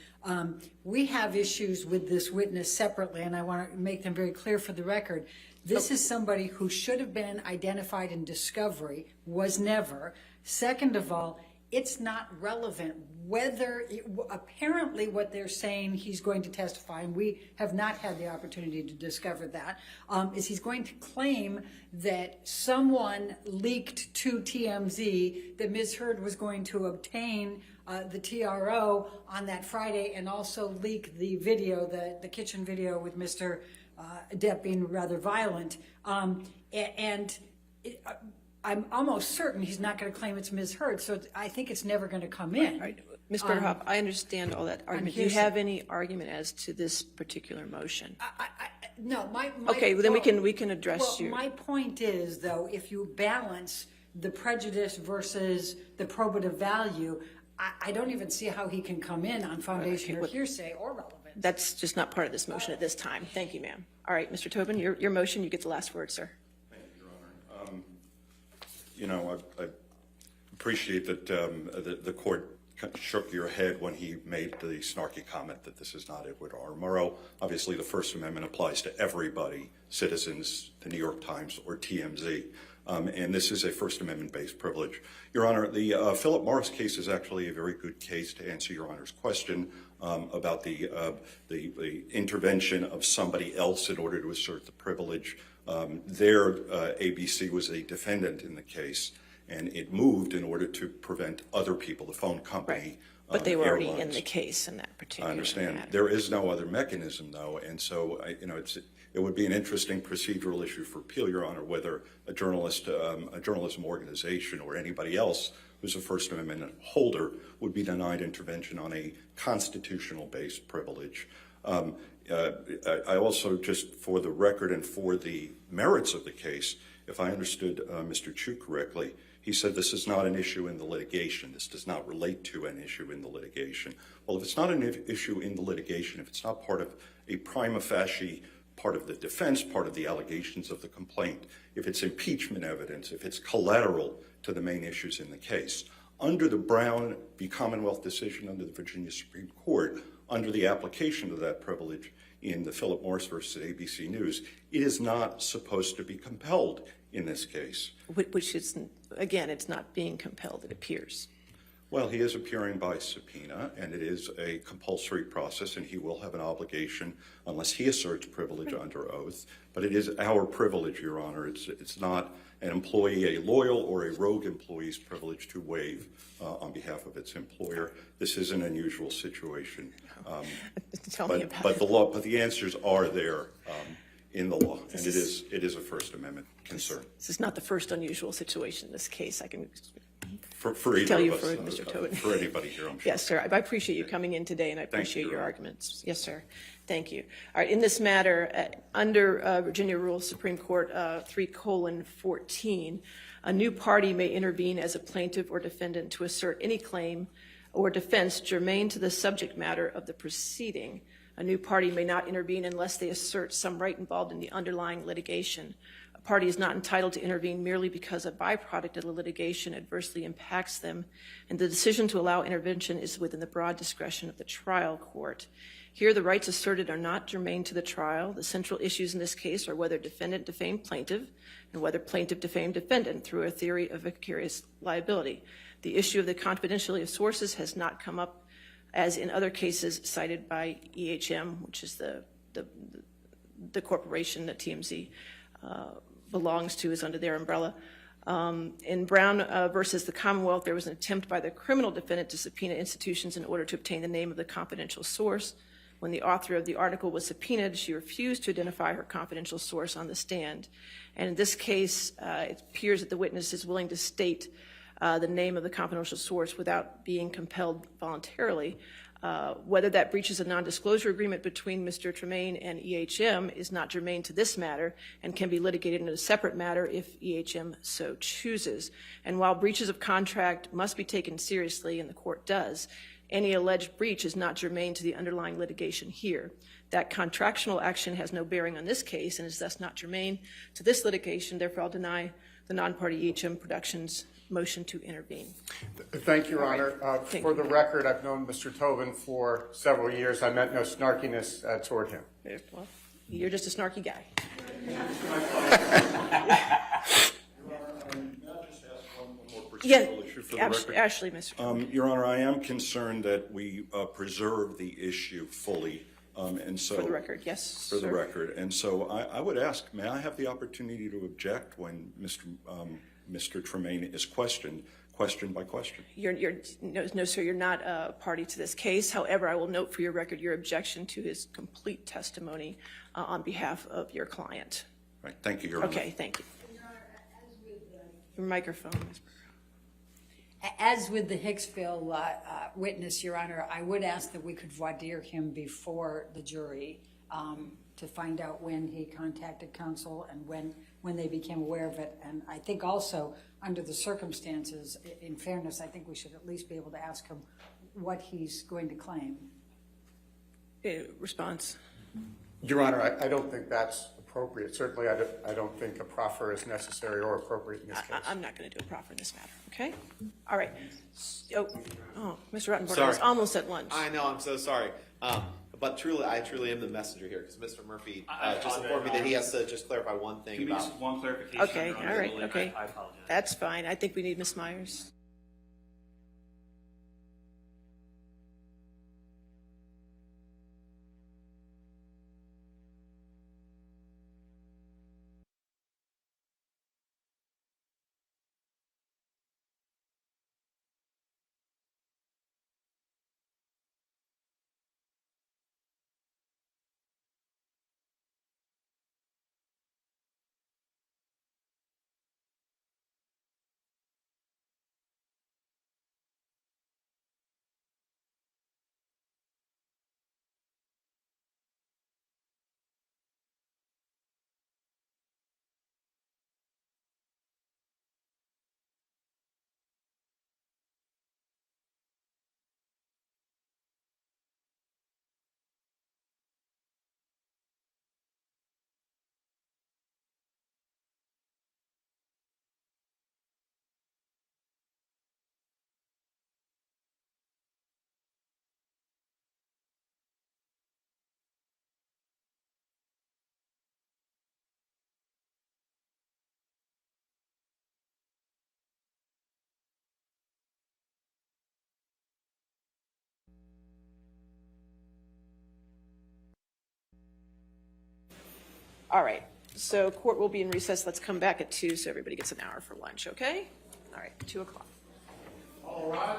we have issues with this witness separately, and I want to make them very clear for the record. This is somebody who should have been identified in discovery, was never. Second of all, it's not relevant whether, apparently what they're saying he's going to testify, and we have not had the opportunity to discover that, is he's going to claim that someone leaked to TMZ that Ms. Hurd was going to obtain the TRO on that Friday and also leak the video, the kitchen video with Mr. Depp being rather violent. I'm almost certain he's not going to claim it's Ms. Hurd, so I think it's never going to come in. All right. Ms. Berhoff, I understand all that argument. Do you hearsay. have any argument as to this particular motion? No, my Okay, well, then we can address well, you. my point is, though, if you balance the prejudice versus the probative value, I don't even see how he can come in on foundation or hearsay or relevance. That's just not part of this motion at this time. Thank you, ma'am. All right, Mr. Tobin, your motion, you get the last word, sir. Thank you, Your Honor. You know, I appreciate that the court shook your head when he made the snarky comment that this is not Edward R. Murrow. Obviously, the First Amendment applies to everybody, citizens, the New York Times, or TMZ. And this is a First Amendment-based privilege. Your Honor, the Philip Morris case is actually a very good case to answer Your Honor's question about the intervention of somebody else in order to assert the privilege. There, ABC was a defendant in the case, and it moved in order to prevent other people, the phone company, Right. But they were already in airlines. the case in that particular I understand. matter. There is no other mechanism, though, and so it would be an interesting procedural issue for appeal, Your Honor, whether a journalism organization or anybody else who's a First Amendment holder would be denied intervention on a constitutional-based privilege. I also, just for the record and for the merits of the case, if I understood Mr. Chu correctly, he said this is not an issue in the litigation. This does not relate to an issue in the litigation. Well, if it's not an issue in the litigation, if it's not part of a prima facie part of the defense, part of the allegations of the complaint, if it's impeachment evidence, if it's collateral to the main issues in the case, under the Brown v. Commonwealth decision under the Virginia Supreme Court, under the application of that privilege in the Philip Morris versus ABC News, it is not supposed to be compelled in this case. Which is, again, it's not being compelled, it appears. Well, he is appearing by subpoena, and it is a compulsory process, and he will have an obligation unless he asserts privilege under oath. But it is our privilege, Your Honor. It's not an employee, a loyal or a rogue employee's privilege to waive on behalf of its employer. This is an unusual situation. Tell me about But it. the law, but the answers are there in the law, and it is a First Amendment concern. This is not the first unusual situation in this case. I can For either tell you of us, for Mr. Tobin. for anybody here, I'm sure. Yes, sir. I appreciate you coming in today, and I Thank you, appreciate your Your Honor. arguments. Yes, sir. Thank you. All right, in this matter, under Virginia Rule Supreme Court 3:14, a new party may intervene as a plaintiff or defendant to assert any claim or defense germane to the subject matter of the proceeding. A new party may not intervene unless they assert some right involved in the underlying litigation. A party is not entitled to intervene merely because a byproduct of the litigation adversely impacts them, and the decision to allow intervention is within the broad discretion of the trial court. Here, the rights asserted are not germane to the trial. The central issues in this case are whether defendant defamed plaintiff and whether plaintiff defamed defendant through a theory of vicarious liability. The issue of the confidentiality of sources has not come up as in other cases cited by EHM, which is the corporation that TMZ belongs to, is under their umbrella. In Brown versus the Commonwealth, there was an attempt by the criminal defendant to subpoena institutions in order to obtain the name of the confidential source. When the author of the article was subpoenaed, she refused to identify her confidential source on the stand. And in this case, it appears that the witness is willing to state the name of the confidential source without being compelled voluntarily. Whether that breaches a non-disclosure agreement between Mr. Tremaine and EHM is not germane to this matter and can be litigated in a separate matter if EHM so chooses. And while breaches of contract must be taken seriously, and the court does, any alleged breach is not germane to the underlying litigation here. That contractual action has no bearing on this case and is thus not germane to this litigation. Therefore, I'll deny the non-party EHM Productions motion to intervene. Thank you, Your Honor. For the record, I've known Mr. Tobin for several years. I meant no snarkiness toward him. Well, you're just a snarky guy. Yeah, Ashley, Mr. Your Honor, I am concerned that we preserve the issue fully, and so. For the record, yes, For the sir. record. And so I would ask, may I have the opportunity to object when Mr. Tremaine is questioned by question? No, sir, you're not a party to this case. However, I will note for your record your objection to his complete testimony on behalf of your client. Right, thank you, Your Honor. Okay, thank you. Your microphone, Ms. Burr. As with the Hicksville witness, Your Honor, I would ask that we could voir dire him before the jury to find out when he contacted counsel and when they became aware of it. And I think also, under the circumstances, in fairness, I think we should at least be able to ask him what he's going to claim. Response. Your Honor, I don't think that's appropriate. Certainly, I don't think a proffer is necessary or appropriate in this case. I'm not going to do a proffer in this matter, okay? All right. Oh, Mr. Rottenborn, I Sorry. was almost at lunch. I know, I'm so sorry. But I truly am the messenger here, because Mr. Murphy just informed me that he has to just clarify one thing about. Give me one clarification. Okay, Your all Honor. right, okay. I apologize. That's fine. I think we need Ms. Myers. All right. So court will be in recess. Let's come back at 2 so everybody gets an hour for lunch, okay? All right, 2 o'clock. All rise.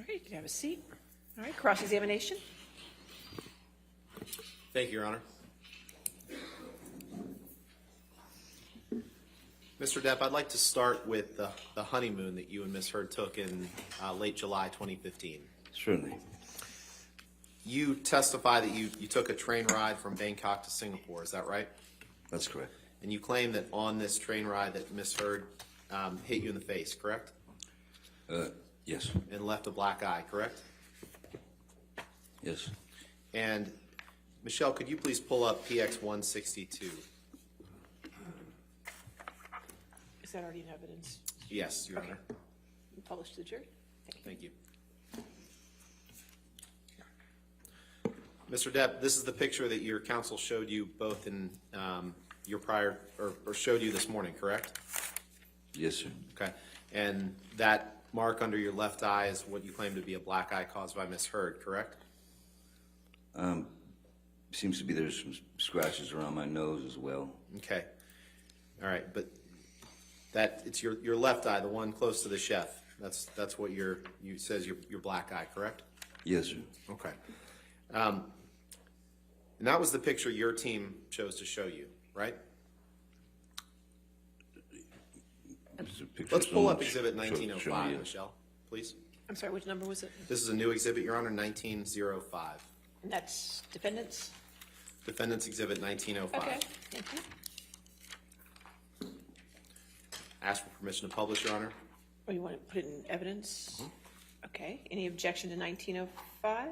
right, you can have a seat. All right, cross-examination. Thank you, Your Honor. Mr. Depp, I'd like to start with the honeymoon that you and Ms. Heard took in late July 2015. Certainly. You testify that you took a train ride from Bangkok to Singapore, is that right? That's correct. And you claim that on this train ride that Ms. Heard hit you in the face, correct? Yes. And left a black eye, correct? Yes. And Michelle, could you please pull up PX 162? Is that already in evidence? Yes, Your Honor. Published to the jury? Thank you. Mr. Depp, this is the picture that your counsel showed you both in your prior, or showed you this morning, correct? Yes, sir. Okay. And that mark under your left eye is what you claim to be a black eye caused by Ms. Heard, correct? Seems to be there's some scratches around my nose as well. Okay. All right, but it's your left eye, the one close to the chef. That's what you says your black eye, correct? Yes, sir. Okay. And that was the picture your team chose to show you, right? Let's pull up Exhibit 1905, Michelle, please. I'm sorry, which number was it? This is a new exhibit, Your Honor, 1905. And that's defendants? Defendant's Exhibit 1905. Okay, thank you. Ask for permission to publish, Your Honor. Oh, you want to put it in evidence? Okay, any objection to 1905?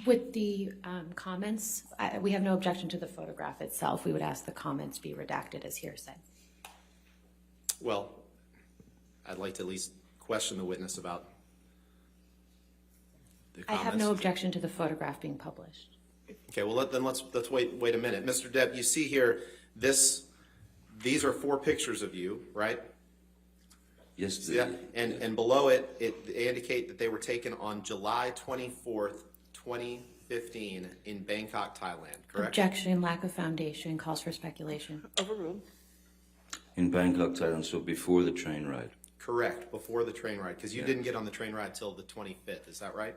With the comments, we have no objection to the photograph itself. We would ask the comments be redacted as hearsay. Well, I'd like to at least question the witness about the I comments. have no objection to the photograph being published. Okay, well, let's wait a minute. Mr. Depp, you see here, these are 4 pictures of you, right? Yes, Yeah, and below it, they indicate that they were taken on July 24th, 2015 in Bangkok, Thailand, correct? Objection, lack of foundation, calls for speculation. Overruled. in Bangkok, Thailand, so before the train ride. Correct, before the train ride, because you didn't get on the train ride till the 25th, is that right?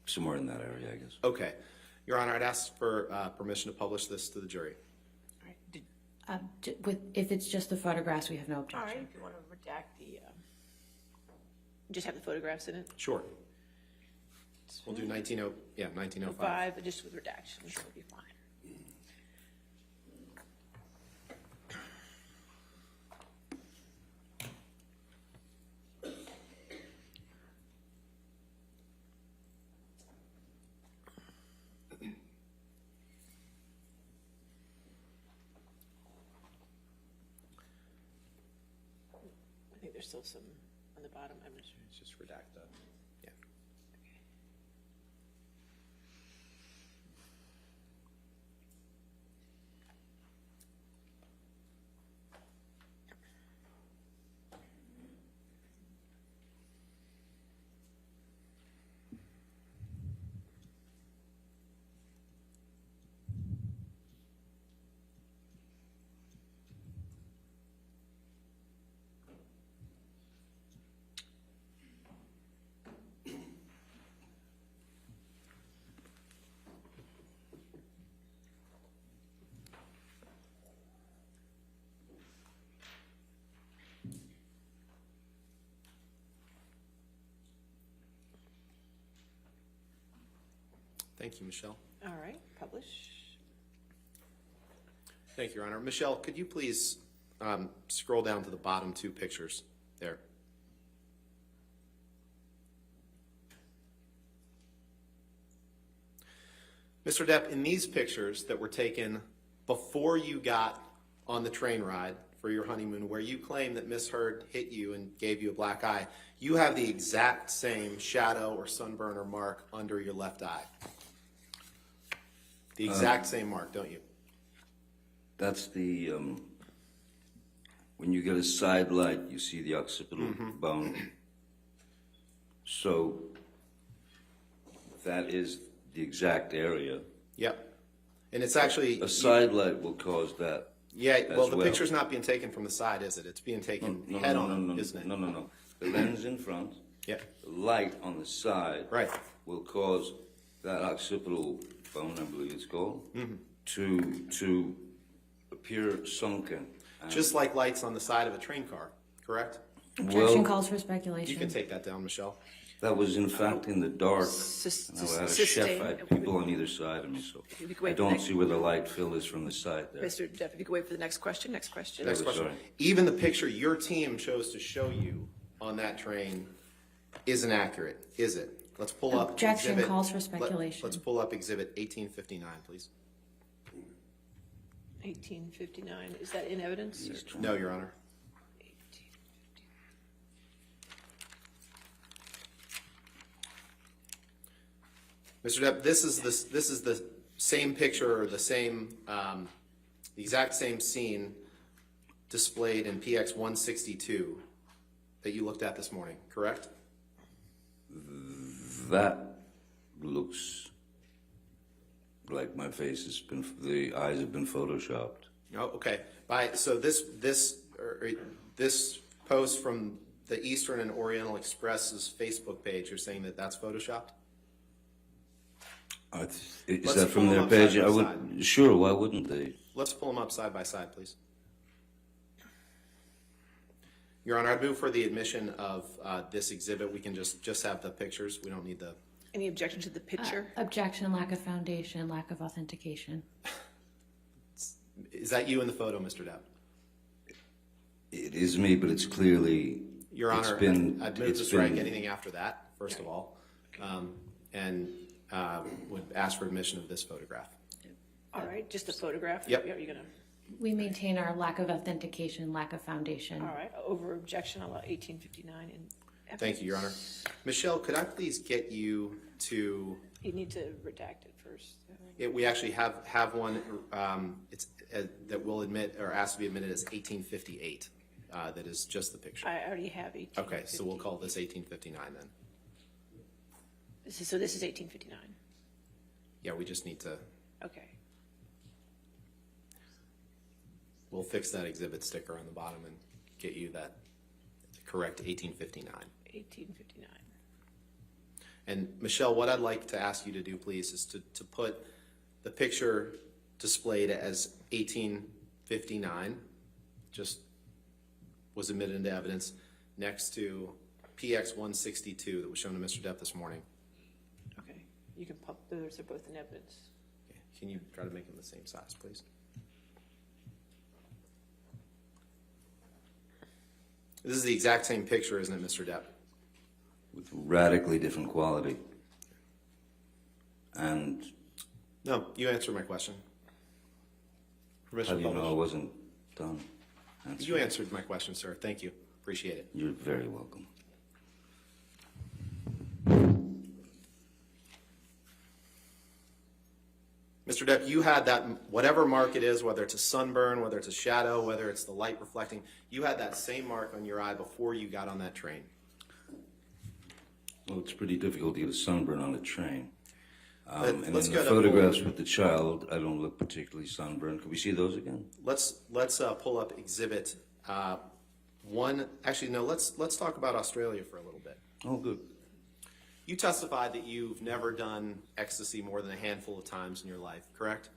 Somewhere in that area, I guess. Okay. Your Honor, I'd ask for permission to publish this to the jury. All right, If it's just the photographs, we have no all objection. right, if you want to redact the, just have the photographs in it? Sure. We'll do 1905. 5, but just with redaction, so it'll be fine. I think there's still some on the bottom. I'm just. It's just redact that. Yeah. Thank you, Michelle. All right, publish. Thank you, Your Honor. Michelle, could you please scroll down to the bottom 2 pictures there? Mr. Depp, in these pictures that were taken before you got on the train ride for your honeymoon, where you claim that Miss Heard hit you and gave you a black eye, you have the exact same shadow or sunburn or mark under your left eye. The exact same mark, don't you? That's the, when you get a side light, you see the occipital bone. So that is the exact area. Yep. And it's actually... A side light will cause that Yeah, well, as the well. picture's not being taken from the side, is it? It's being taken head on, isn't it? No. The lens in front, Yeah, the light on the side, right. will cause that occipital bone, I believe it's called, Mm-hmm. to appear sunken. And- Just like lights on the side of a train car, correct? Objection Well, calls for You speculation. can take that down, Michelle. that was in fact in the dark. Sus- And I had a sustain- chef, I had people on either side of me, so If you could I wait for the don't next- see where the light fill is from the side there. Mr. Depp, if you could wait for the next question. Next question. Next question. sorry. Even the picture your team chose to show you on that train isn't accurate, is it? Let's pull up. Objection exhibit- calls for let- speculation. Let's pull up exhibit 1859, please. 1859, is that in evidence? or- No, Your Honor. 1859. Mr. Depp, this is the same picture, or the same, the exact same scene displayed in PX 162 that you looked at this morning, correct? That looks like my face has been, the eyes have been photoshopped. Oh, okay. So this post from the Eastern and Oriental Express's Facebook page, you're saying that that's photoshopped? Is Let's that from pull their them up page? side by I would, side. sure, why wouldn't they? Let's pull them up side by side, please. Your Honor, I'd move for the admission of this exhibit. We can just have the pictures. We don't need the. Any objection to the picture? Objection, lack of foundation, lack of authentication. Is that you in the photo, Mr. Depp? It is me, but it's clearly. Your it's Honor, been- I'd move it's to strike been- anything after that, first of all, and would ask for admission of this photograph. All right, just a photograph? Yep. Are you gonna, We maintain our lack of authentication, lack of foundation. all right, over objection, I'll allow 1859 in evidence. Thank you, Your Honor. Michelle, could I please get you to, You need to redact it first. we actually have one, it's, that will admit, or ask to be admitted as 1858. That is just the picture. I already have 1859. Okay, so we'll call this 1859 then. So this is 1859, Yeah, we just need to, okay. we'll fix that exhibit sticker on the bottom and get you that correct 1859. 1859. And Michelle, what I'd like to ask you to do, please, is to put the picture displayed as 1859, just was admitted into evidence, next to PX 162 that was shown to Mr. Depp this morning. Okay, you can pop, those are both in evidence. Okay. Can you try to make them the same size, please? This is the exact same picture, isn't it, Mr. Depp? With radically different quality. And No, you answered my question. how Permission do to you know I publish. wasn't done? You answered my question, sir. Thank you. Appreciate it. You're very welcome. Mr. Depp, you had that, whatever mark it is, whether it's a sunburn, whether it's a shadow, whether it's the light reflecting, you had that same mark on your eye before you got on that train. Well, it's pretty difficult to get a sunburn on a train. And let's in go the to- photographs with the child, I don't look particularly sunburned. Can we see those again? Let's pull up exhibit one. Actually, no. Let's talk about Australia for a little bit. Oh, good. You testified that you've never done ecstasy more than a handful of times in your life, correct?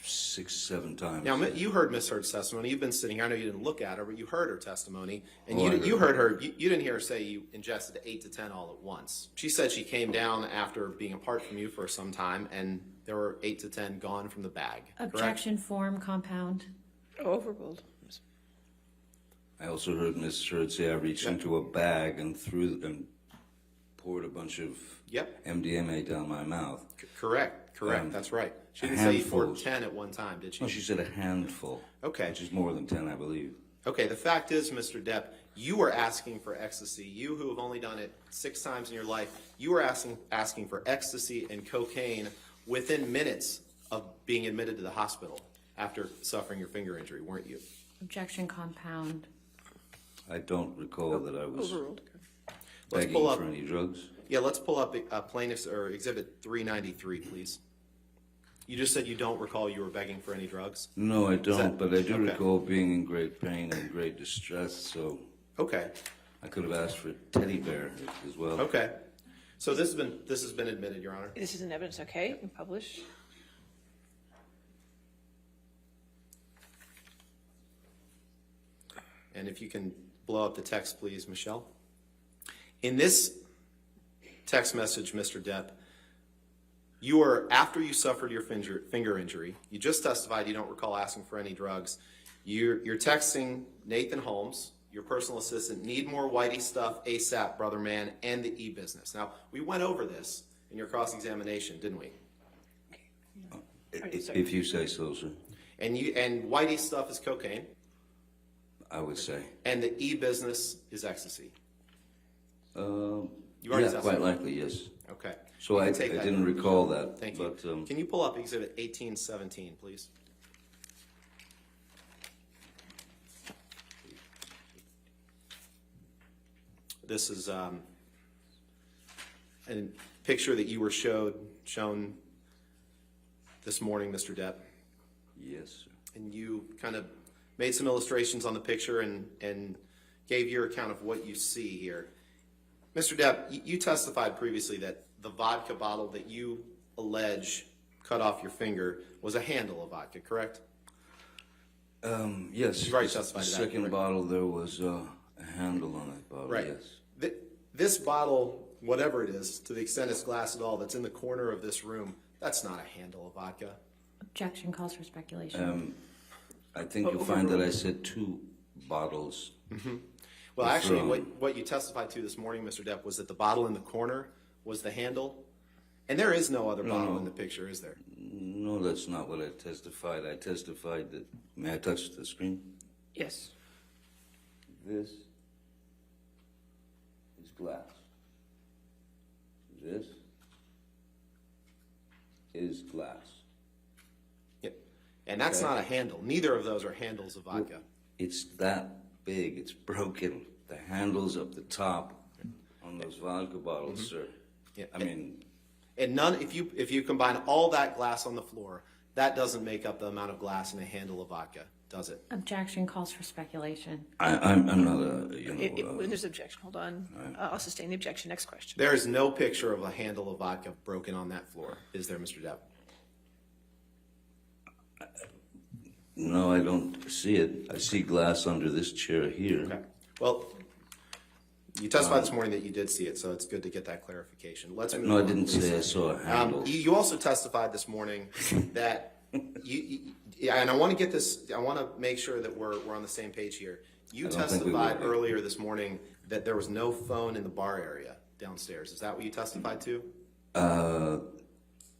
6, 7 times. Now, you heard Miss Heard's testimony. You've been sitting here. I know you didn't look at her, but you heard her testimony. And Oh, I you heard heard her. You didn't hear her say you ingested 8 to 10 all at once. She said she came down after being apart from you for some time, and there were 8 to 10 gone from the bag, correct? Objection, form, compound. Overruled. I also heard Miss Heard say I reached into a bag and poured a bunch of Yep. MDMA down my mouth. Correct. That's right. She a didn't say you poured handful. 10 at one time, did she? No, she said a handful. Okay. Which is more than 10, I believe. Okay, the fact is, Mr. Depp, you were asking for ecstasy. You who have only done it 6 times in your life, you were asking for ecstasy and cocaine within minutes of being admitted to the hospital after suffering your finger injury, weren't you? Objection, compound. I don't recall that I was Overruled. Let's begging pull up. for any drugs. Yeah, let's pull up plaintiff's or exhibit 393, please. You just said you don't recall you were begging for any drugs? No, I don't, that- but I do okay. recall being in great pain and great distress, so Okay, I could have asked for a teddy bear as well. okay. So this has been admitted, Your Honor. This is an evidence, okay, and publish. And if you can blow up the text, please, Michelle. In this text message, Mr. Depp, after you suffered your finger injury, you just testified you don't recall asking for any drugs. You're texting Nathan Holmes, your personal assistant, need more Whitey stuff ASAP, brother man, and the e-business. Now, we went over this in your cross-examination, didn't we? If you say so, sir, And Whitey stuff is cocaine, I would say. and the e-business is ecstasy. You already Yeah, testified. quite likely, yes. Okay. So You I can take that. didn't recall that. Thank you. But, Can you pull up Exhibit 1817, please? This is a picture that you were shown this morning, Mr. Depp, yes, sir. and you kind of made some illustrations on the picture and gave your account of what you see here. Mr. Depp, you testified previously that the vodka bottle that you allege cut off your finger was a handle of vodka, correct? Yes. You've already the testified to that, second correct? bottle, there was a handle on that bottle, Right. yes. This bottle, whatever it is, to the extent it's glass at all, that's in the corner of this room, that's not a handle of vodka. Objection calls for speculation. I think you'll find that I said 2 bottles. Well, actually, From- what you testified to this morning, Mr. Depp, was that the bottle in the corner was the handle, and there is no other bottle in the picture, is there? No, that's not what I testified. I testified that, may I touch the screen? Yes. This is glass. This is glass. Yep. And that's not a handle. Neither of those are handles of vodka. It's that big, it's broken. The handle's up the top on those vodka bottles, sir. Yeah. I mean, And if you combine all that glass on the floor, that doesn't make up the amount of glass in a handle of vodka, does it? Objection calls for speculation. I'm not a, When there's objection, hold on. I'll sustain the objection. Next question. There is no picture of a handle of vodka broken on that floor, is there, Mr. Depp? no, I don't see it. I see glass under this chair here. Okay. Well, you testified this morning that you did see it, so it's good to get that clarification. Let's move No, I on, didn't please. say I saw a handle. You also testified this morning that yeah, and I want to get this. I want to make sure that we're on the same page here. You I don't think we testified will be. earlier this morning that there was no phone in the bar area downstairs. Is that what you testified to?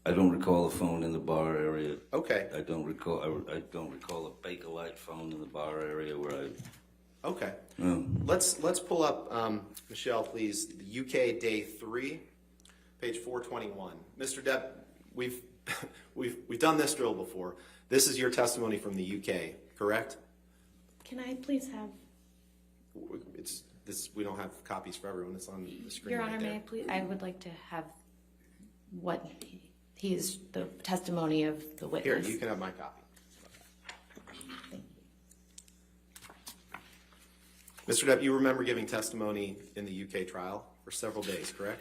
I don't recall a phone in the bar area. Okay. I don't recall a Bakelite phone in the bar area where I. Okay. No. Let's pull up Michelle, please. The UK Day 3, page 421. Mr. Depp, we've done this drill before. This is your testimony from the UK, correct? Can I please have, It's this. We don't have copies for everyone. It's on the screen. Your right Honor, there. may I please, I would like to have what he is, the testimony of the Here, witness. you can have my copy. Thank you. Mr. Depp, you remember giving testimony in the UK trial for several days, correct?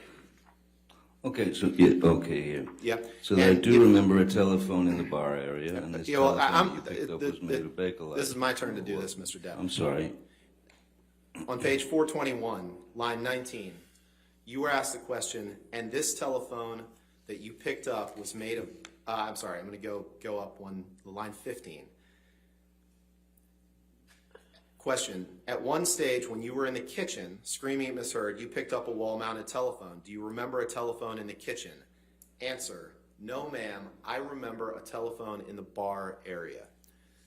Okay, so yeah, okay, yeah. Yep. So I And do you- remember a telephone in the bar area, and this Yeah, well, telephone you picked up was made of Bakelite. This is my turn to do this, Mr. Depp. I'm sorry. On page 421, line 19, you were asked the question, and this telephone that you picked up was made of, I'm sorry, I'm going to go up line 15. Question, at one stage when you were in the kitchen screaming at Miss Heard, you picked up a wall-mounted telephone. Do you remember a telephone in the kitchen? Answer, no ma'am, I remember a telephone in the bar area.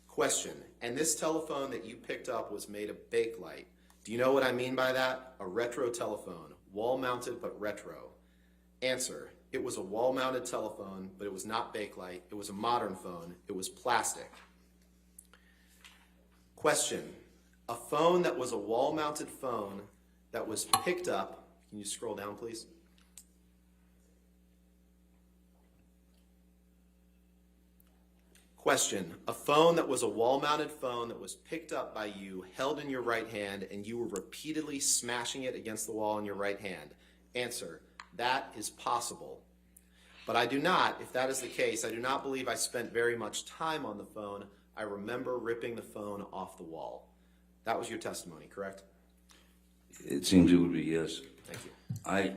Question, and this telephone that you picked up was made of Bakelite. Do you know what I mean by that? A retro telephone, wall-mounted but retro. Answer, it was a wall-mounted telephone, but it was not Bakelite. It was a modern phone. It was plastic. Question, a phone that was a wall-mounted phone that was picked up, can you scroll down, please? Question, a phone that was a wall-mounted phone that was picked up by you, held in your right hand, and you were repeatedly smashing it against the wall in your right hand. Answer, that is possible. But I do not, if that is the case, I do not believe I spent very much time on the phone. I remember ripping the phone off the wall. That was your testimony, correct? It seems it would be yes. Thank you. I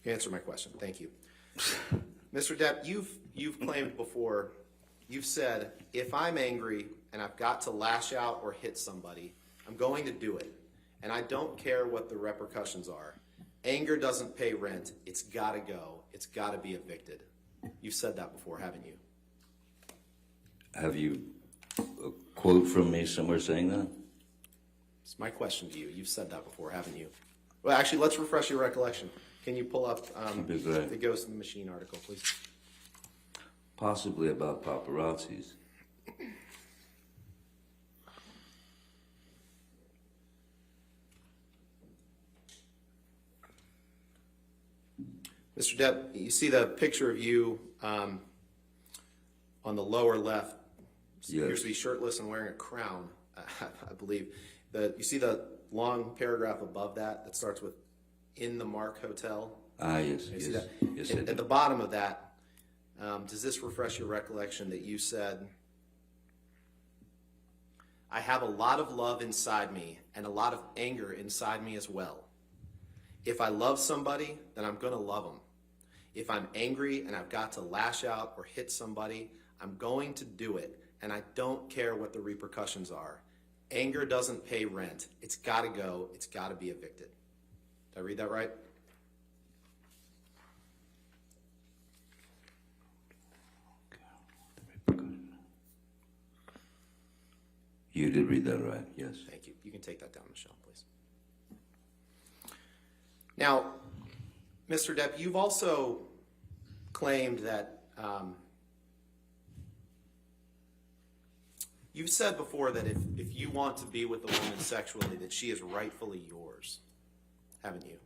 You answered my question. Thank you. Mr. Depp, you've claimed before, you've said, if I'm angry and I've got to lash out or hit somebody, I'm going to do it. And I don't care what the repercussions are. Anger doesn't pay rent. It's got to go. It's got to be evicted. You've said that before, haven't you? have you a quote from me somewhere saying that? It's my question to you. You've said that before, haven't you? Well, actually, let's refresh your recollection. Can you pull up Be great. the Ghost in the Machine article, please? Possibly about paparazzis. Mr. Depp, you see the picture of you on the lower left. You appears to be shirtless and wearing a crown, I believe. You see the long paragraph above that that starts with "in the Mark Hotel"? Ah, yes, You see yes, that? yes, I At do. the bottom of that, does this refresh your recollection that you said, "I have a lot of love inside me and a lot of anger inside me as well. If I love somebody, then I'm going to love them. If I'm angry and I've got to lash out or hit somebody, I'm going to do it, and I don't care what the repercussions are. Anger doesn't pay rent. It's got to go. It's got to be evicted." Did I read that right? You did read that right, yes. Thank you. You can take that down, Michelle, please. Now, Mr. Depp, you've also claimed that you've said before that if you want to be with a woman sexually, that she is rightfully yours, haven't you?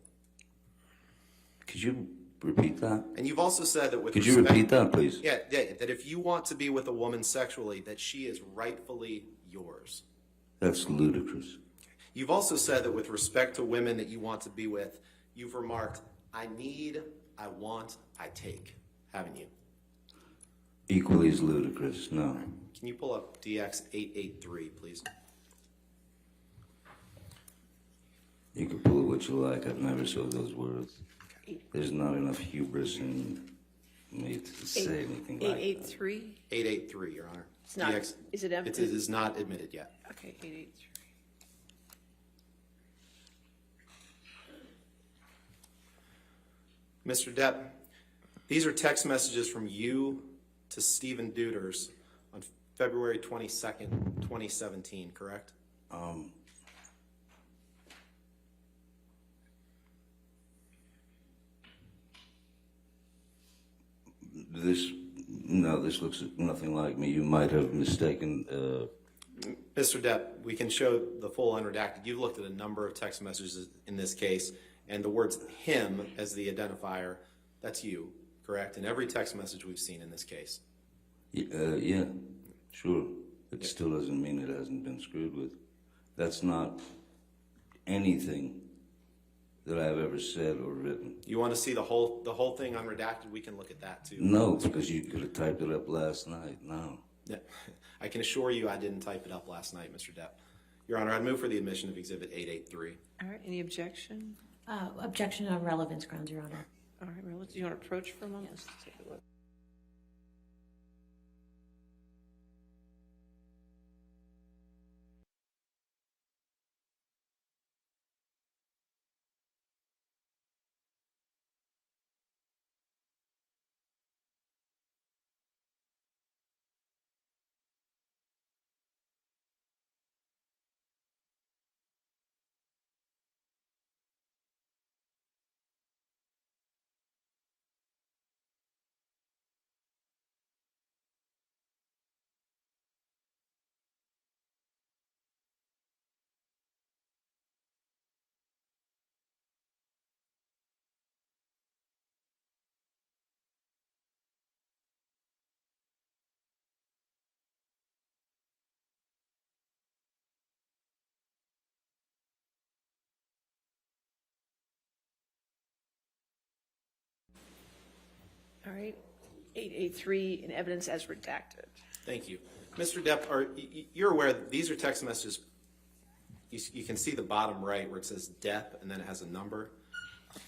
Could you repeat that? And you've also said that with Could you repeat that, please? Yeah, that if you want to be with a woman sexually, that she is rightfully yours. That's ludicrous. You've also said that with respect to women that you want to be with, you've remarked, "I need, I want, I take," haven't you? Equally as ludicrous, no. Can you pull up DX 883, please? You can pull it what you like. I've never said those words. There's not enough hubris in me to say anything like that. 883? 883, Your Honor. It's not, DX is it It empty? is not admitted yet. Okay, 883. Mr. Depp, these are text messages from you to Stephen Deuters on February 22nd, 2017, correct? This looks nothing like me. You might have mistaken. Mr. Depp, we can show the full unredacted. You've looked at a number of text messages in this case, and the words "him" as the identifier, that's you, correct? In every text message we've seen in this case. Yeah, sure. It still doesn't mean it hasn't been screwed with. That's not anything that I've ever said or written. You want to see the whole thing unredacted? We can look at that too. No, because you could have typed it up last night. No. Yeah. I can assure you I didn't type it up last night, Mr. Depp. Your Honor, I'd move for the admission of Exhibit 883. All right, any objection? Objection on relevance grounds, Your Honor. All right, well, do you want to approach for a moment? Let's take a look. All right. 8A3, in evidence as redacted. Thank you. Mr. Depp, you're aware that these are text messages. You can see the bottom right where it says Depp and then it has a number,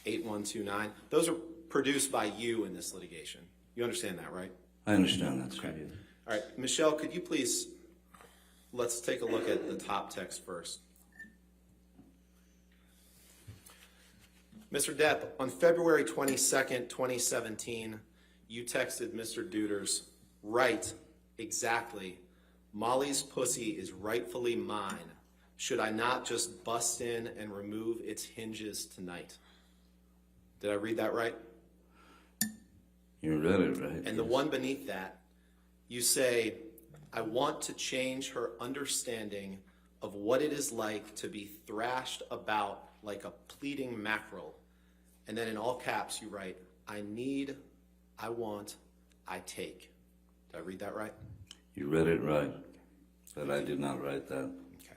8129. Those are produced by you in this litigation. You understand that, right? I understand that, sir. All right, Michelle, could you please, let's take a look at the top text first. Mr. Depp, on February 22nd, 2017, you texted Mr. Deuters, right, exactly, Molly's pussy is rightfully mine. Should I not just bust in and remove its hinges tonight? Did I read that right? You read it right. And the one beneath that, you say, I want to change her understanding of what it is like to be thrashed about like a pleading mackerel. And then in all caps, you write, I need, I want, I take. Did I read that right? You read it right, but I did not write that. Okay.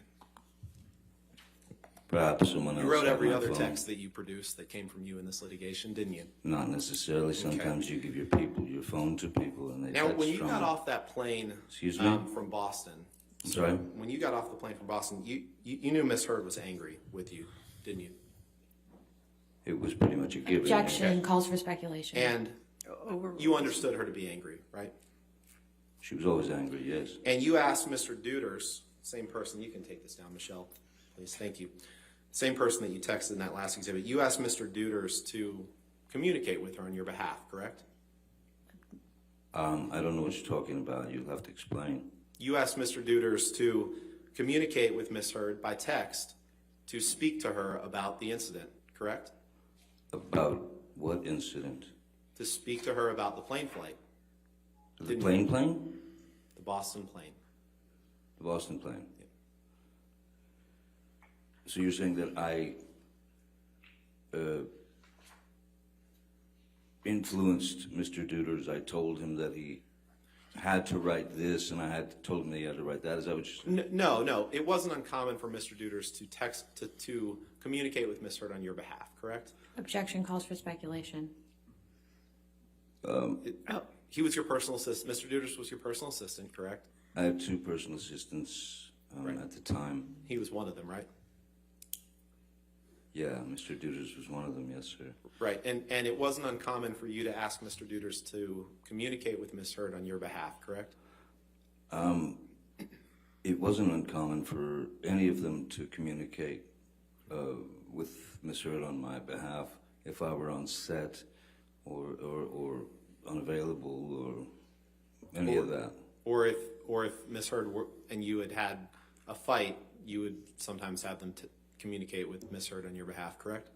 Perhaps someone else You wrote had every my other phone. text that you produced that came from you in this litigation, didn't you? Not necessarily. Sometimes you give your phone to people and they Now, text when you from got it. off that plane Excuse me? From Boston, I'm sorry? when you got off the plane from Boston, you knew Miss Heard was angry with you, didn't you? It was pretty much a given. Objection, calls for speculation. And you understood her to be angry, right? She was always angry, yes. And you asked Mr. Deuters, same person, you can take this down, Michelle, please, thank you. Same person that you texted in that last exhibit, you asked Mr. Deuters to communicate with her on your behalf, correct? I don't know what you're talking about. You'll have to explain. You asked Mr. Deuters to communicate with Miss Heard by text to speak to her about the incident, correct? About what incident? To speak to her about the plane flight, The plane? the Boston plane. The Boston plane. So you're saying that I influenced Mr. Deuters. I told him that he had to write this, and I had told him that he had to write that. Is that what you're saying? No. It wasn't uncommon for Mr. Deuters to text to communicate with Miss Heard on your behalf, correct? Objection, calls for speculation. He was your personal assistant. Mr. Deuters was your personal assistant, correct? I had two personal assistants at the time. He was one of them, right? Yeah, Mr. Deuters was one of them, yes, sir. Right, and it wasn't uncommon for you to ask Mr. Deuters to communicate with Miss Heard on your behalf, correct? It wasn't uncommon for any of them to communicate with Miss Heard on my behalf if I were on set or unavailable or any of that. Or if Miss Heard and you had a fight, you would sometimes have them communicate with Miss Heard on your behalf, correct?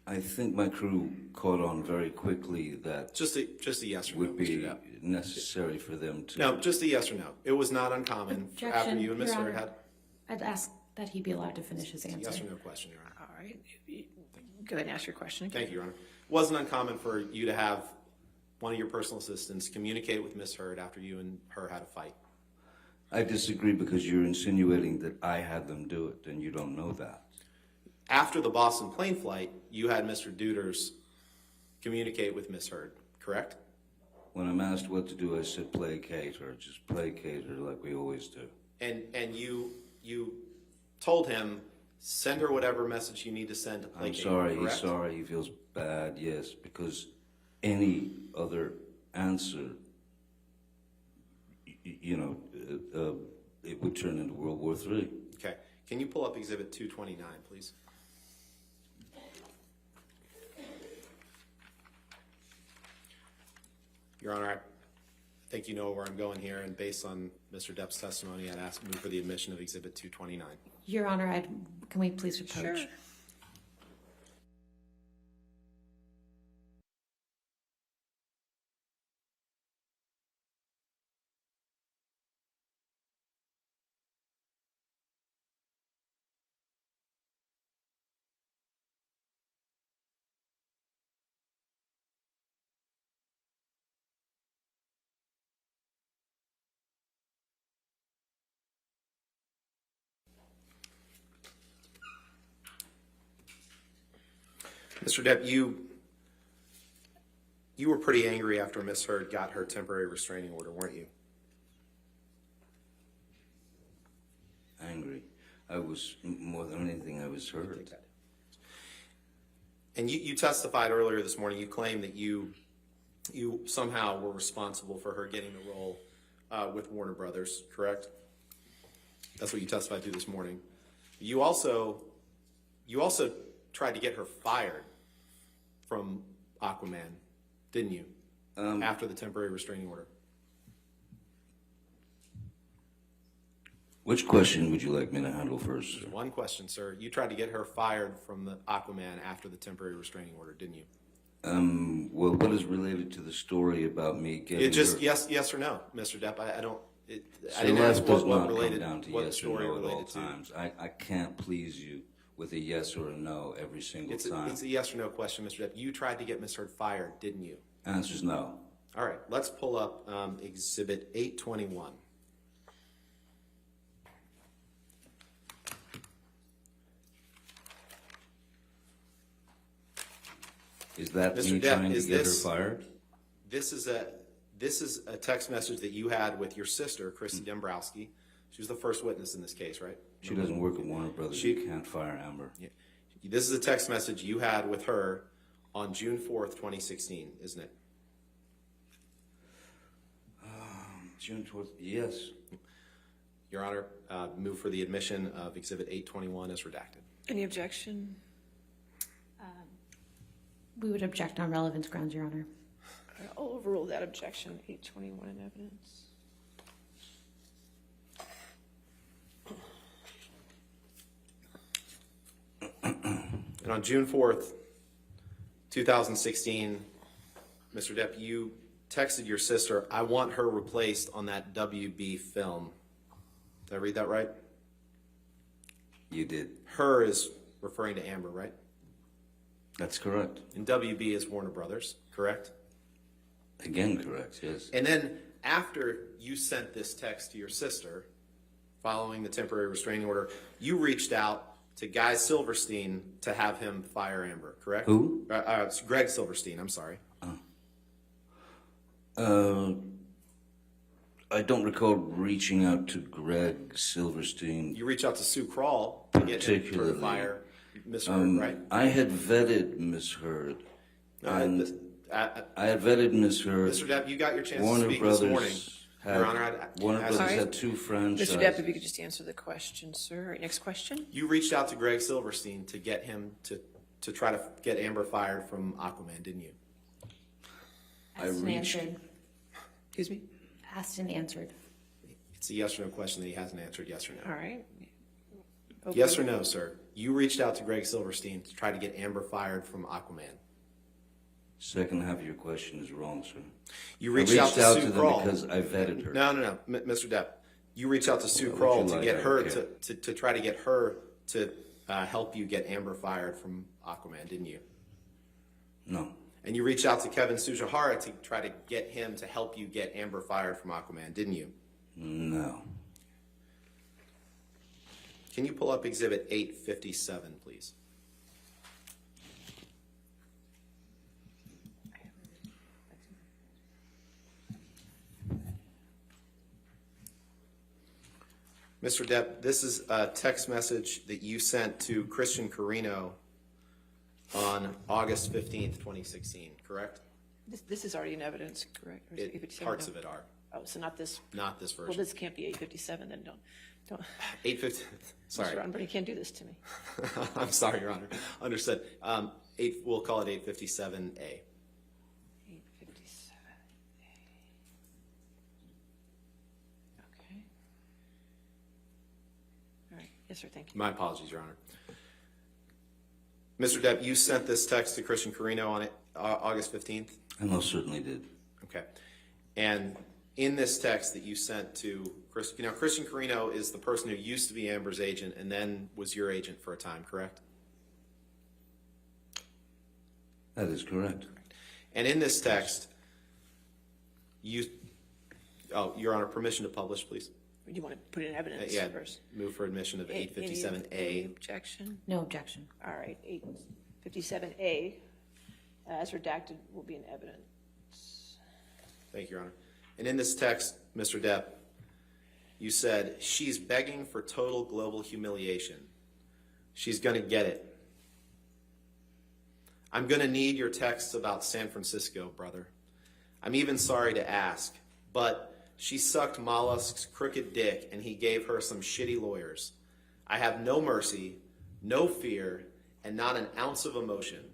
I think my crew caught on very quickly that Just a yes or no, would be Mr. Depp. necessary for them to. No, just a yes or no. It was not uncommon after Objection, you and Miss Your Heard Honor. had I'd ask that he be allowed to finish his a answer. yes or no question, Your Honor. All right. Go ahead and ask your question again. Thank you, Your Honor. It wasn't uncommon for you to have one of your personal assistants communicate with Miss Heard after you and her had a fight. I disagree because you're insinuating that I had them do it, and you don't know that. After the Boston plane flight, you had Mr. Deuters communicate with Miss Heard, correct? When I'm asked what to do, I said placate her, just placate her like we always do. And you told him, send her whatever message you need to send to I'm placate sorry, her, he's correct? sorry, he feels bad, yes, because any other answer, it would turn into World War III. Okay. Can you pull up Exhibit 229, please? Your Honor, I think you know where I'm going here, and based on Mr. Depp's testimony, I'd move for the admission of Exhibit 229. Your Honor, can we please approach? Sure. Mr. Depp, you were pretty angry after Miss Heard got her temporary restraining order, weren't you? Angry. I was, more than anything, I was hurt. And you testified earlier this morning, you claimed that you somehow were responsible for her getting the role with Warner Brothers, correct? That's what you testified to this morning. You also tried to get her fired from Aquaman, didn't you? After the temporary restraining order. Which question would you like me to handle first, sir? One question, sir. You tried to get her fired from the Aquaman after the temporary restraining order, didn't you? Well, what is related to the story about me getting It just her? yes or no, Mr. Depp. I don't. I So didn't life ask does what not related, come down to what yes or story no at all related to. times. I can't please you with a yes or a no every single time. It's a yes or no question, Mr. Depp. You tried to get Ms. Heard fired, didn't you? Answer's no. All right, let's pull up Exhibit 821. Is that Mr. me Depp, trying to is get her this- fired? This is a text message that you had with your sister, Christy Dombrowski. She was the first witness in this case, right? She doesn't work at Warner Brothers. You can't fire Amber. Yeah. This is a text message you had with her on June 4th, 2016, isn't it? June 12th, yes. Your Honor, move for the admission of Exhibit 821 as redacted. Any objection? We would object on relevance grounds, Your Honor. I'll overrule that objection, 821 in evidence. And on June 4th, 2016, Mr. Depp, you texted your sister, I want her replaced on that WB film. Did I read that right? You did. Her is referring to Amber, right? That's correct. And WB is Warner Brothers, correct? Again, correct, yes. And then after you sent this text to your sister, following the temporary restraining order, you reached out to Guy Silverstein to have him fire Amber, correct? Who? It's Greg Silverstein, I'm sorry. I don't recall reaching out to Greg Silverstein. You reached out to Sue Kroll to get him to Particularly. fire Miss Heard, right? I had vetted Miss Heard. And I had vetted Miss Heard. Mr. Depp, you got your chance Warner to speak Brothers this morning. had, Your Honor, Warner Brothers Sorry? had two franchises. Mr. Depp, if you could just answer the question, sir. All right, next question. you reached out to Greg Silverstein to get him to try to get Amber fired from Aquaman, didn't you? Asked and answered. Excuse me? Asked and answered. It's a yes or no question that he hasn't answered, yes or no. All right. Yes or no, sir? You reached out to Greg Silverstein to try to get Amber fired from Aquaman. Second half of your question is wrong, sir. You I reached out to Sue them Kroll. because I vetted her. No, Mr. Depp. You reached out to Sue What would Kroll you to like? get I her don't care. to try to get her to help you get Amber fired from Aquaman, didn't you? No. And you reached out to Kevin Sujihara to try to get him to help you get Amber fired from Aquaman, didn't you? No. Can you pull up Exhibit 857, please? Mr. Depp, this is a text message that you sent to Christian Carino on August 15th, 2016, correct? This is already in evidence, correct? Or is it 857? Parts No. of it are, Oh, so not this. not this Well, version. this can't be 857, then don't. 850, sorry. Mr. Ronberg, you can't do this to me. I'm sorry, Your Honor. Understood. We'll call it 857A. 857. Okay. All right. Yes, sir, thank you. My apologies, Your Honor. Mr. Depp, you sent this text to Christian Carino on August 15th? I most certainly did. Okay. And in this text that you sent to Christian Carino is the person who used to be Amber's agent and then was your agent for a time, correct? That is correct. And in this text, Your Honor, permission to publish, please. Do you want to put in evidence Yeah, first? move for admission of Any 857A. objection? No objection. All right, 857A, as redacted, will be in evidence. Thank you, Your Honor. And in this text, Mr. Depp, you said, she's begging for total global humiliation. She's going to get it. I'm going to need your texts about San Francisco, brother. I'm even sorry to ask, but she sucked Mollusk's crooked dick and he gave her some shitty lawyers. I have no mercy, no fear, and not an ounce of emotion,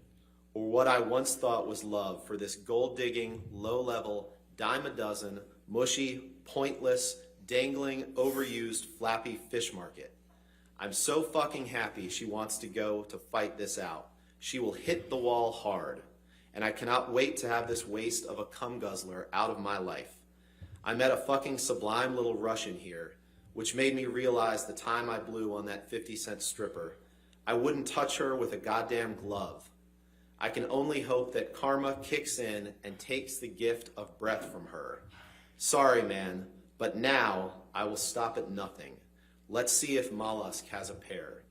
or what I once thought was love for this gold-digging, low-level, dime-a-dozen, mushy, pointless, dangling, overused, flappy fish market. I'm so fucking happy she wants to go to fight this out. She will hit the wall hard, and I cannot wait to have this waste of a cum guzzler out of my life. I met a fucking sublime little Russian here, which made me realize the time I blew on that 50-cent stripper. I wouldn't touch her with a goddamn glove. I can only hope that karma kicks in and takes the gift of breath from her. Sorry, man, but now I will stop at nothing. Let's see if Mollusk has a pair.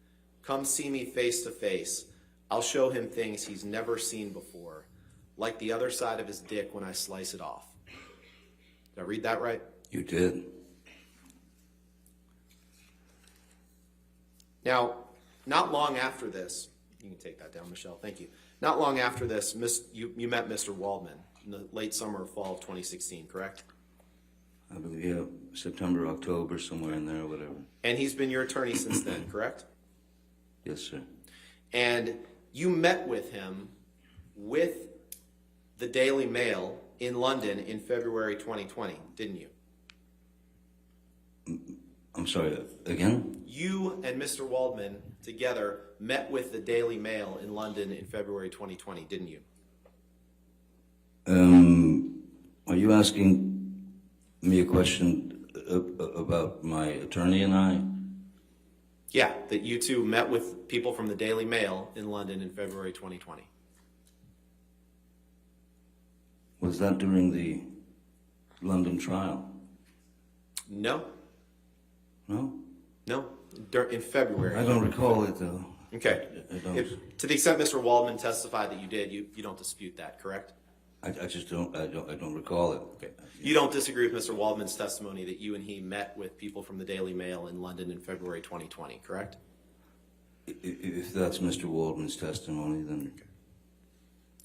Come see me face to face. I'll show him things he's never seen before, like the other side of his dick when I slice it off. Did I read that right? You did. Now, not long after this, you can take that down, Michelle, thank you. Not long after this, you met Mr. Waldman in the late summer or fall of 2016, correct? I believe, yeah, September, October, somewhere in there, whatever. And he's been your attorney since then, correct? Yes, sir. And you met with him with the Daily Mail in London in February 2020, didn't you? I'm sorry, again? You and Mr. Waldman together met with the Daily Mail in London in February 2020, didn't you? Are you asking me a question about my attorney and I? Yeah, that you two met with people from the Daily Mail in London in February 2020. Was that during the London trial? No, No? no, in February. I don't recall it, though. Okay. I don't. To the extent Mr. Waldman testified that you did, you don't dispute that, correct? I just don't, I don't recall it. Okay. You don't disagree with Mr. Waldman's testimony that you and he met with people from the Daily Mail in London in February 2020, correct? If that's Mr. Waldman's testimony, then...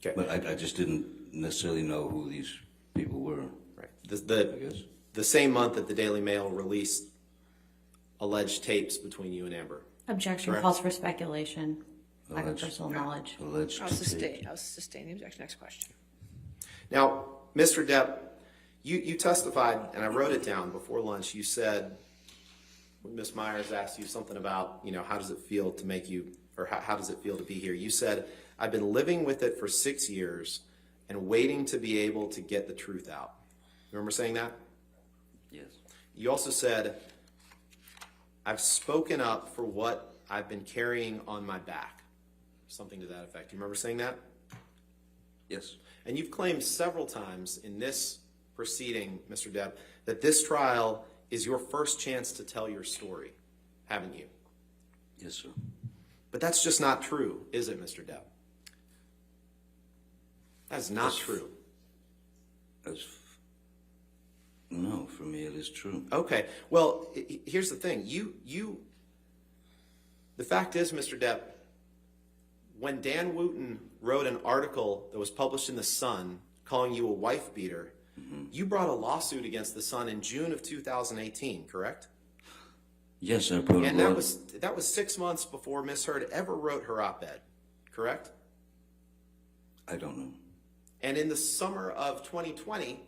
Okay. But I just didn't necessarily know who these people were. Right. I guess. The same month that the Daily Mail released alleged tapes between you and Amber. Objection Correct. calls for speculation, lack of Alleged. personal knowledge. Alleged I'll tape. sustain the objection. Next question. Now, Mr. Depp, you testified, and I wrote it down before lunch. You said, when Ms. Myers asked you something about, how does it feel to make you, or how does it feel to be here? You said, I've been living with it for 6 years and waiting to be able to get the truth out. Remember saying that? Yes. You also said, I've spoken up for what I've been carrying on my back. Something to that effect. You remember saying that? Yes. And you've claimed several times in this proceeding, Mr. Depp, that this trial is your first chance to tell your story, haven't you? Yes, sir. But that's just not true, is it, Mr. Depp? That's not true. No, for me it is true. Okay, well, here's the thing. The fact is, Mr. Depp, when Dan Wooten wrote an article that was published in The Sun calling you a wife beater, you brought a lawsuit against The Sun in June of 2018, correct? Yes, I brought And a that was 6 months before Miss Heard ever wrote her op-ed, correct? I don't know. And in the summer of 2020,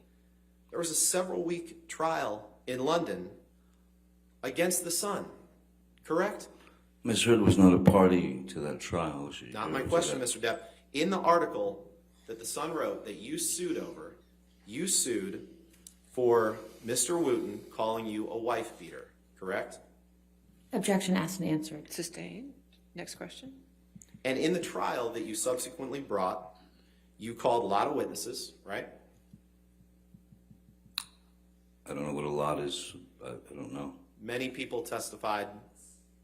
there was a several-week trial in London against The Sun, correct? Ms. Heard was not a party to that trial, was she? Not my Or was question, that- Mr. Depp. In the article that The Sun wrote that you sued over, you sued for Mr. Wooten calling you a wife beater, correct? Objection asked and answered. Sustain. Next question. And in the trial that you subsequently brought, you called a lot of witnesses, right? I don't know what a lot is. I don't know. Many people testified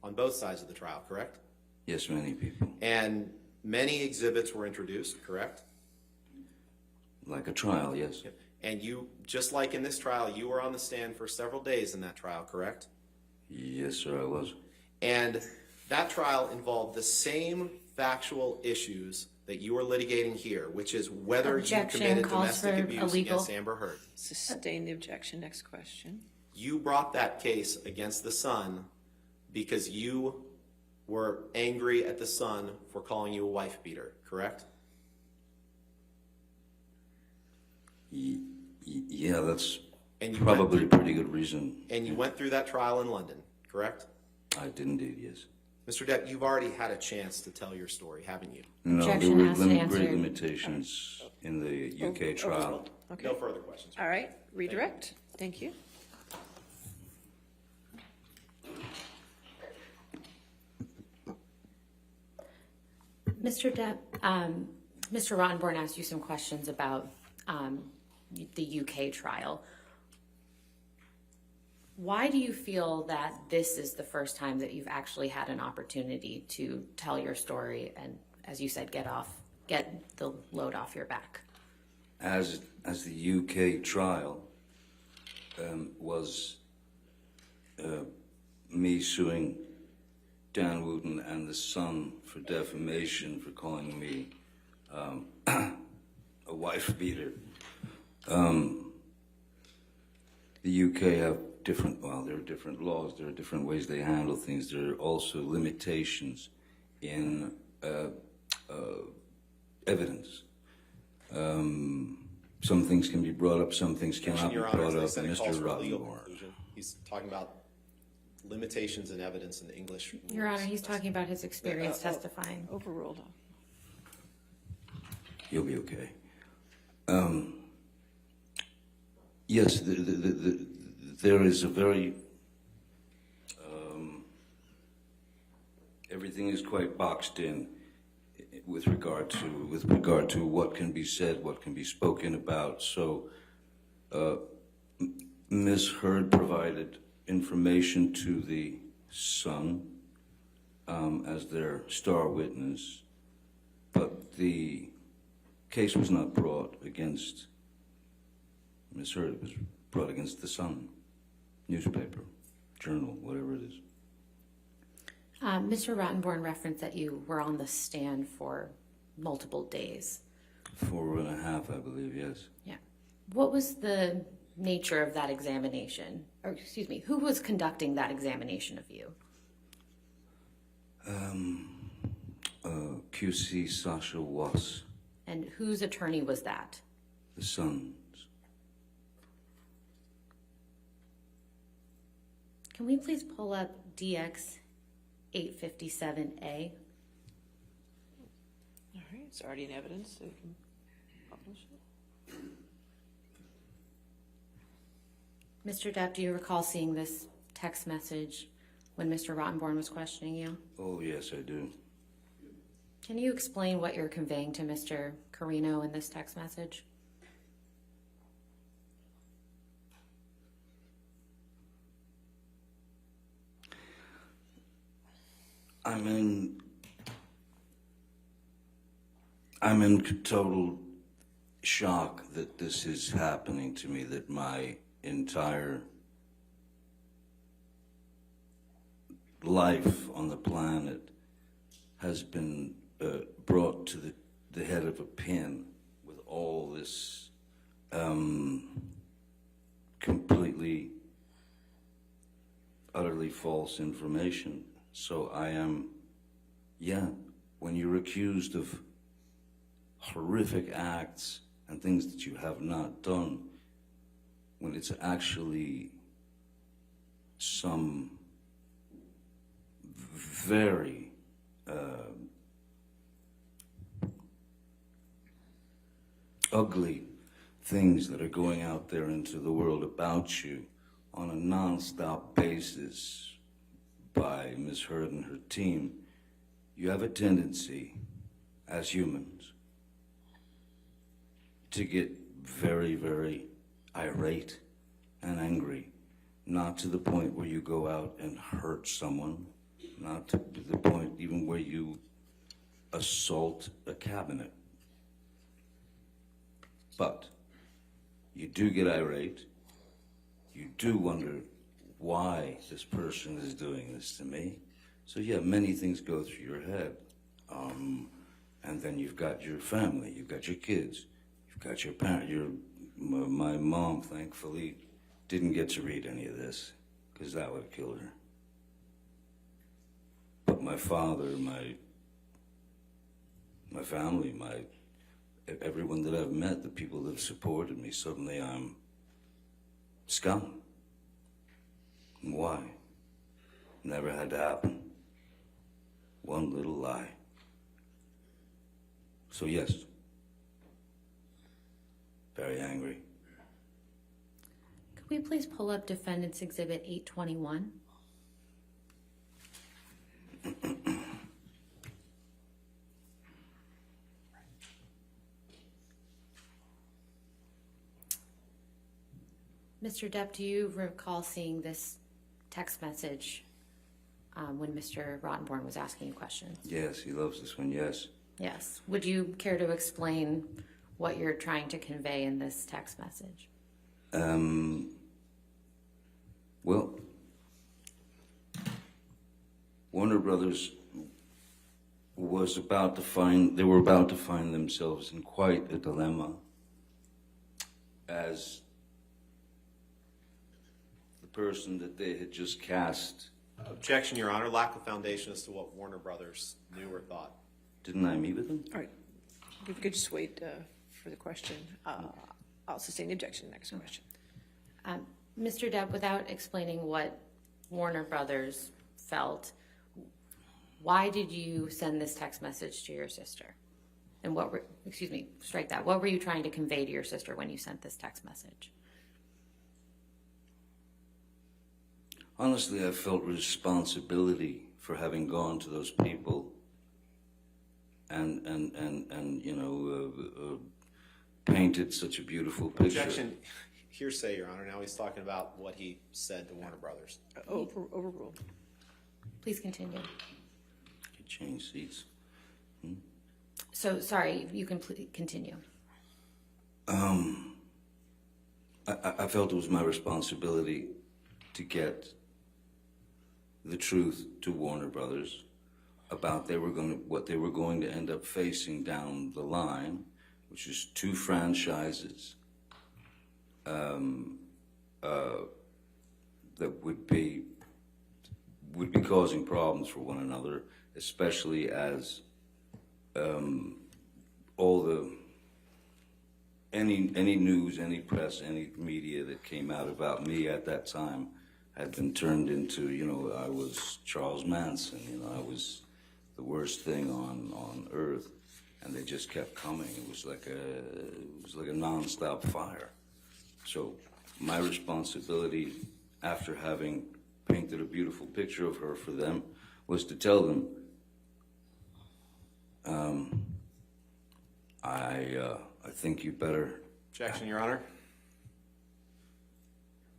on both sides of the trial, correct? Yes, many people. And many exhibits were introduced, correct? Like a trial, yes. And you, just like in this trial, you were on the stand for several days in that trial, correct? Yes, sir, I was. And that trial involved the same factual issues that you are litigating here, which is whether you Objection committed calls domestic for abuse illegal. against Amber Heard. Sustain the objection. Next question. You brought that case against the Sun because you were angry at the Sun for calling you a wife beater, correct? Yeah, that's And you probably a went pretty good reason. And you went through that trial in London, correct? I did indeed, yes. Mr. Depp, you've already had a chance to tell your story, haven't you? No, there Objection were has to answer. great limitations in the UK trial. Overruled. Okay. No further questions. All right. Redirect. Thank you. Mr. Depp, Mr. Rottenborn asked you some questions about the UK trial. Why do you feel that this is the first time that you've actually had an opportunity to tell your story and, as you said, get the load off your back? As the UK trial was me suing Dan Wooten and the Sun for defamation for calling me a wife beater. The UK have there are different laws, there are different ways they handle things. There are also limitations in evidence. Some things can be brought up, some things cannot be Your Honor, brought up. as I said, it calls Mr. for a legal Rottenborn. conclusion. He's talking about limitations in evidence in the English. Your Honor, he's talking about his experience testifying. Overruled. You'll be okay. Yes, there is a very everything is quite boxed in with regard to what can be said, what can be spoken about. So, Ms. Heard provided information to the Sun as their star witness, but the case was not brought against Ms. Heard. It was brought against the Sun newspaper, journal, whatever it is. Mr. Rottenborn referenced that you were on the stand for multiple days. 4.5, I believe, yes. Yeah. What was the nature of that examination? Or, excuse me, who was conducting that examination of you? QC Sasha Was, And whose attorney was that? the Sun's. Can we please pull up DX 857A? All right. It's already in evidence, so you can publish it. Mr. Depp, do you recall seeing this text message when Mr. Rottenborn was questioning you? Oh, yes, I do. Can you explain what you're conveying to Mr. Carino in this text message? I'm in total shock that this is happening to me, that my entire life on the planet has been brought to the head of a pin with all this completely, utterly false information. So I am, when you're accused of horrific acts and things that you have not done, when it's actually some very ugly things that are going out there into the world about you on a non-stop basis by Ms. Heard and her team, you have a tendency as humans to get very, very irate and angry, not to the point where you go out and hurt someone, not to the point even where you assault a cabinet. But You do get irate. You do wonder why this person is doing this to me. So yeah, many things go through your head. And then you've got your family, you've got your kids, you've got your parent. My mom, thankfully, didn't get to read any of this, because that would have killed her. But my father, my family, everyone that I've met, the people that have supported me, suddenly I'm scum. And why? Never had to happen. One little lie. So yes, very angry. Could we please pull up Defendant's Exhibit 821? Mr. Depp, do you recall seeing this text message when Mr. Rottenborn was asking you questions? Yes, he loves this one, yes. Yes. Would you care to explain what you're trying to convey in this text message? Well, Warner Brothers they were about to find themselves in quite a dilemma as the person that they had just cast. Objection, Your Honor. Lack of foundation as to what Warner Brothers knew or thought. Didn't I meet with them? All right, if you could just wait for the question. I'll sustain the objection. Next question. Mr. Depp, without explaining what Warner Brothers felt, why did you send this text message to your sister? And what were you trying to convey to your sister when you sent this text message? Honestly, I felt responsibility for having gone to those people and painted such a beautiful picture. Objection. Hearsay, Your Honor. Now he's talking about what he said to Warner Brothers. Overruled. Please continue. Could change seats. So, sorry, you can continue. I felt it was my responsibility to get the truth to Warner Brothers about what they were going to end up facing down the line, which is 2 franchises that would be causing problems for one another, especially as any news, any press, any media that came out about me at that time had been turned into, I was Charles Manson, I was the worst thing on earth, and they just kept coming. It was like a nonstop fire. So my responsibility, after having painted a beautiful picture of her for them, was to tell them, I think you better. Objection, Your Honor.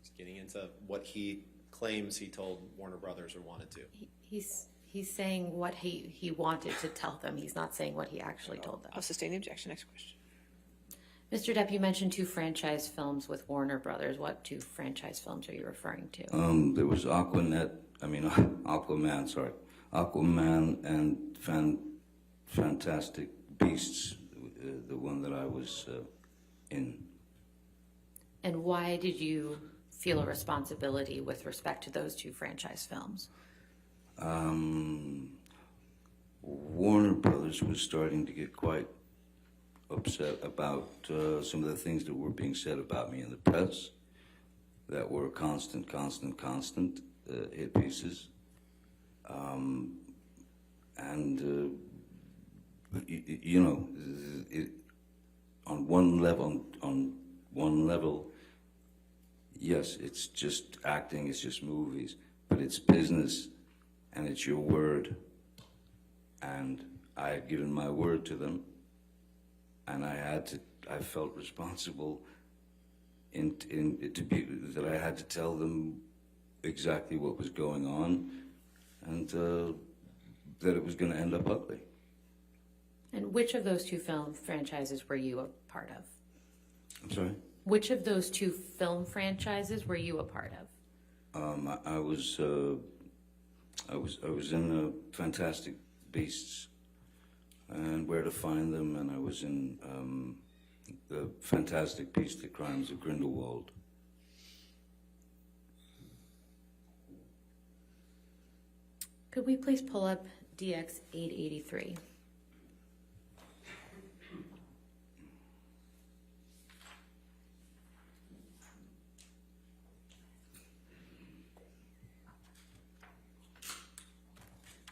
He's getting into what he claims he told Warner Brothers or wanted to. He's saying what he wanted to tell them. He's not saying what he actually told them. I'll sustain the objection. Next question. Mr. Depp, you mentioned 2 franchise films with Warner Brothers. What 2 franchise films are you referring to? There was Aquaman and Fantastic Beasts, the one that I was in. And why did you feel a responsibility with respect to those 2 franchise films? Warner Brothers was starting to get quite upset about some of the things that were being said about me in the press that were constant hit pieces. On one level, yes, it's just acting, it's just movies, but it's business and it's your word. And I had given my word to them, and I felt responsible that I had to tell them exactly what was going on, and that it was going to end up ugly. And which of those 2 film franchises were you a part of? I'm sorry? Which of those two film franchises were you a part of? I was in Fantastic Beasts and Where to Find Them, and I was in the Fantastic Beasts: The Crimes of Grindelwald. Could we please pull up DX 883?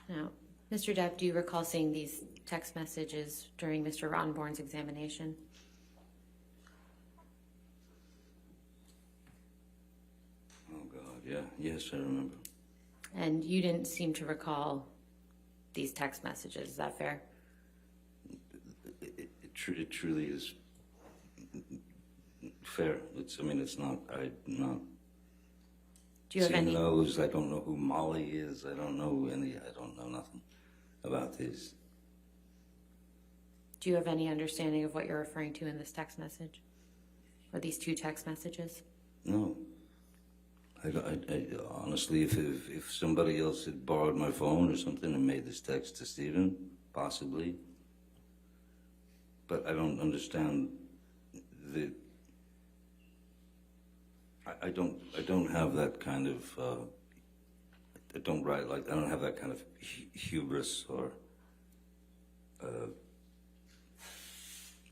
Now, Mr. Depp, do you recall seeing these text messages during Mr. Rottenborn's examination? Oh, God, yeah. Yes, I remember. And you didn't seem to recall these text messages, is that fair? It truly is fair. It's not, I'm not Do you have seeing any? those. I don't know who Molly is. I don't know nothing about this. Do you have any understanding of what you're referring to in this text message? Or these two text messages? No. I honestly, if somebody else had borrowed my phone or something and made this text to Stephen, possibly. But I don't understand the. I don't have that kind of. I don't have that kind of hubris or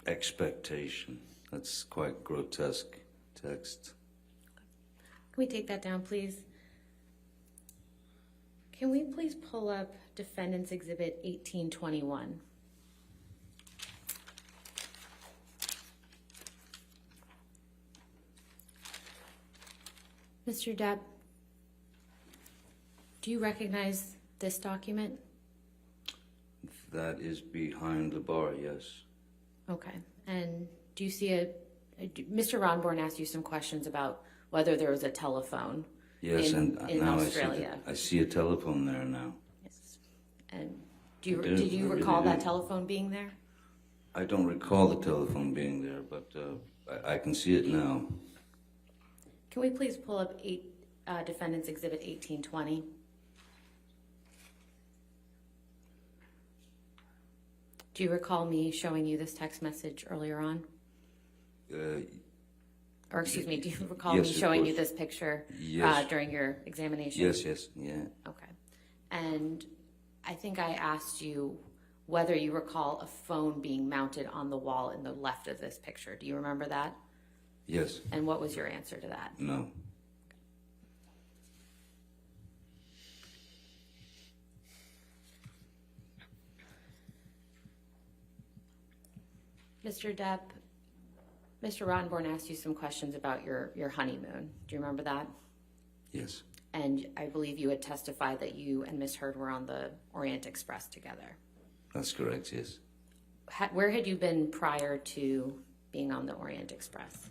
expectation. That's quite grotesque text. Can we take that down, please? Can we please pull up Defendant's Exhibit 1821? Mr. Depp, do you recognize this document? That is behind the bar, yes. Okay. And do you see Mr. Ronborn asked you some questions about whether there was a telephone Yes, in now Australia. I see a telephone there now. Yes. And did I you really recall that do. telephone being there? I don't recall the telephone being there, but I can see it now. Can we please pull up Defendant's Exhibit 1820? Do you recall me showing you this text message earlier on? Or excuse me, do you recall yes, me of showing you course. this picture Yes. during your examination? Yes, yeah. Okay. And I think I asked you whether you recall a phone being mounted on the wall in the left of this picture. Do you remember that? Yes, And what was your answer to that? no. Mr. Depp, Mr. Rottenborn asked you some questions about your honeymoon. Do you remember that? Yes, And I believe you had testified that you and Miss Heard were on the Orient Express together. that's correct, yes. Where had you been prior to being on the Orient Express?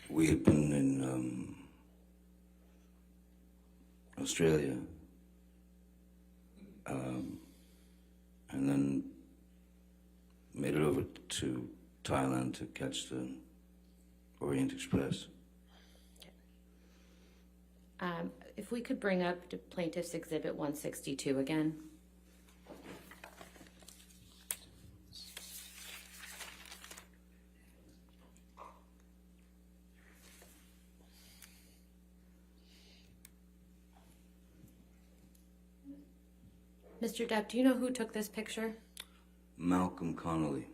We had been in Australia, and then made it over to Thailand to catch the Orient Express. If we could bring up the Plaintiff's Exhibit 162 again. Mr. Depp, do you know who took this picture? Malcolm Connolly.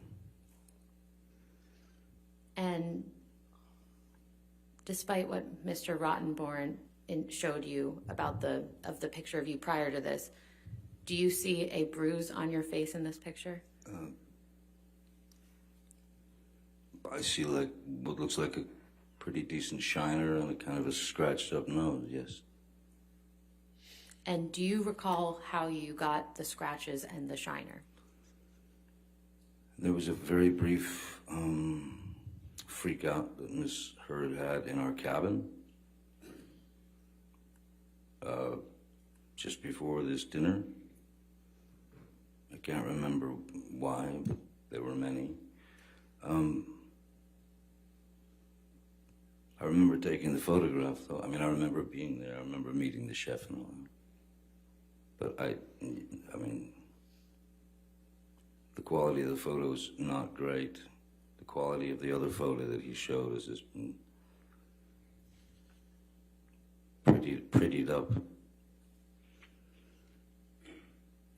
And despite what Mr. Rottenborn showed you about the picture of you prior to this, do you see a bruise on your face in this picture? I see like what looks like a pretty decent shiner and a kind of a scratched up nose, yes. And do you recall how you got the scratches and the shiner? There was a very brief freak out that Miss Heard had in our cabin just before this dinner. I can't remember why, but there were many. I remember taking the photograph, though. I mean, I remember being there. I remember meeting the chef and all that. But I mean, the quality of the photo is not great. The quality of the other photo that he showed is just prettied up.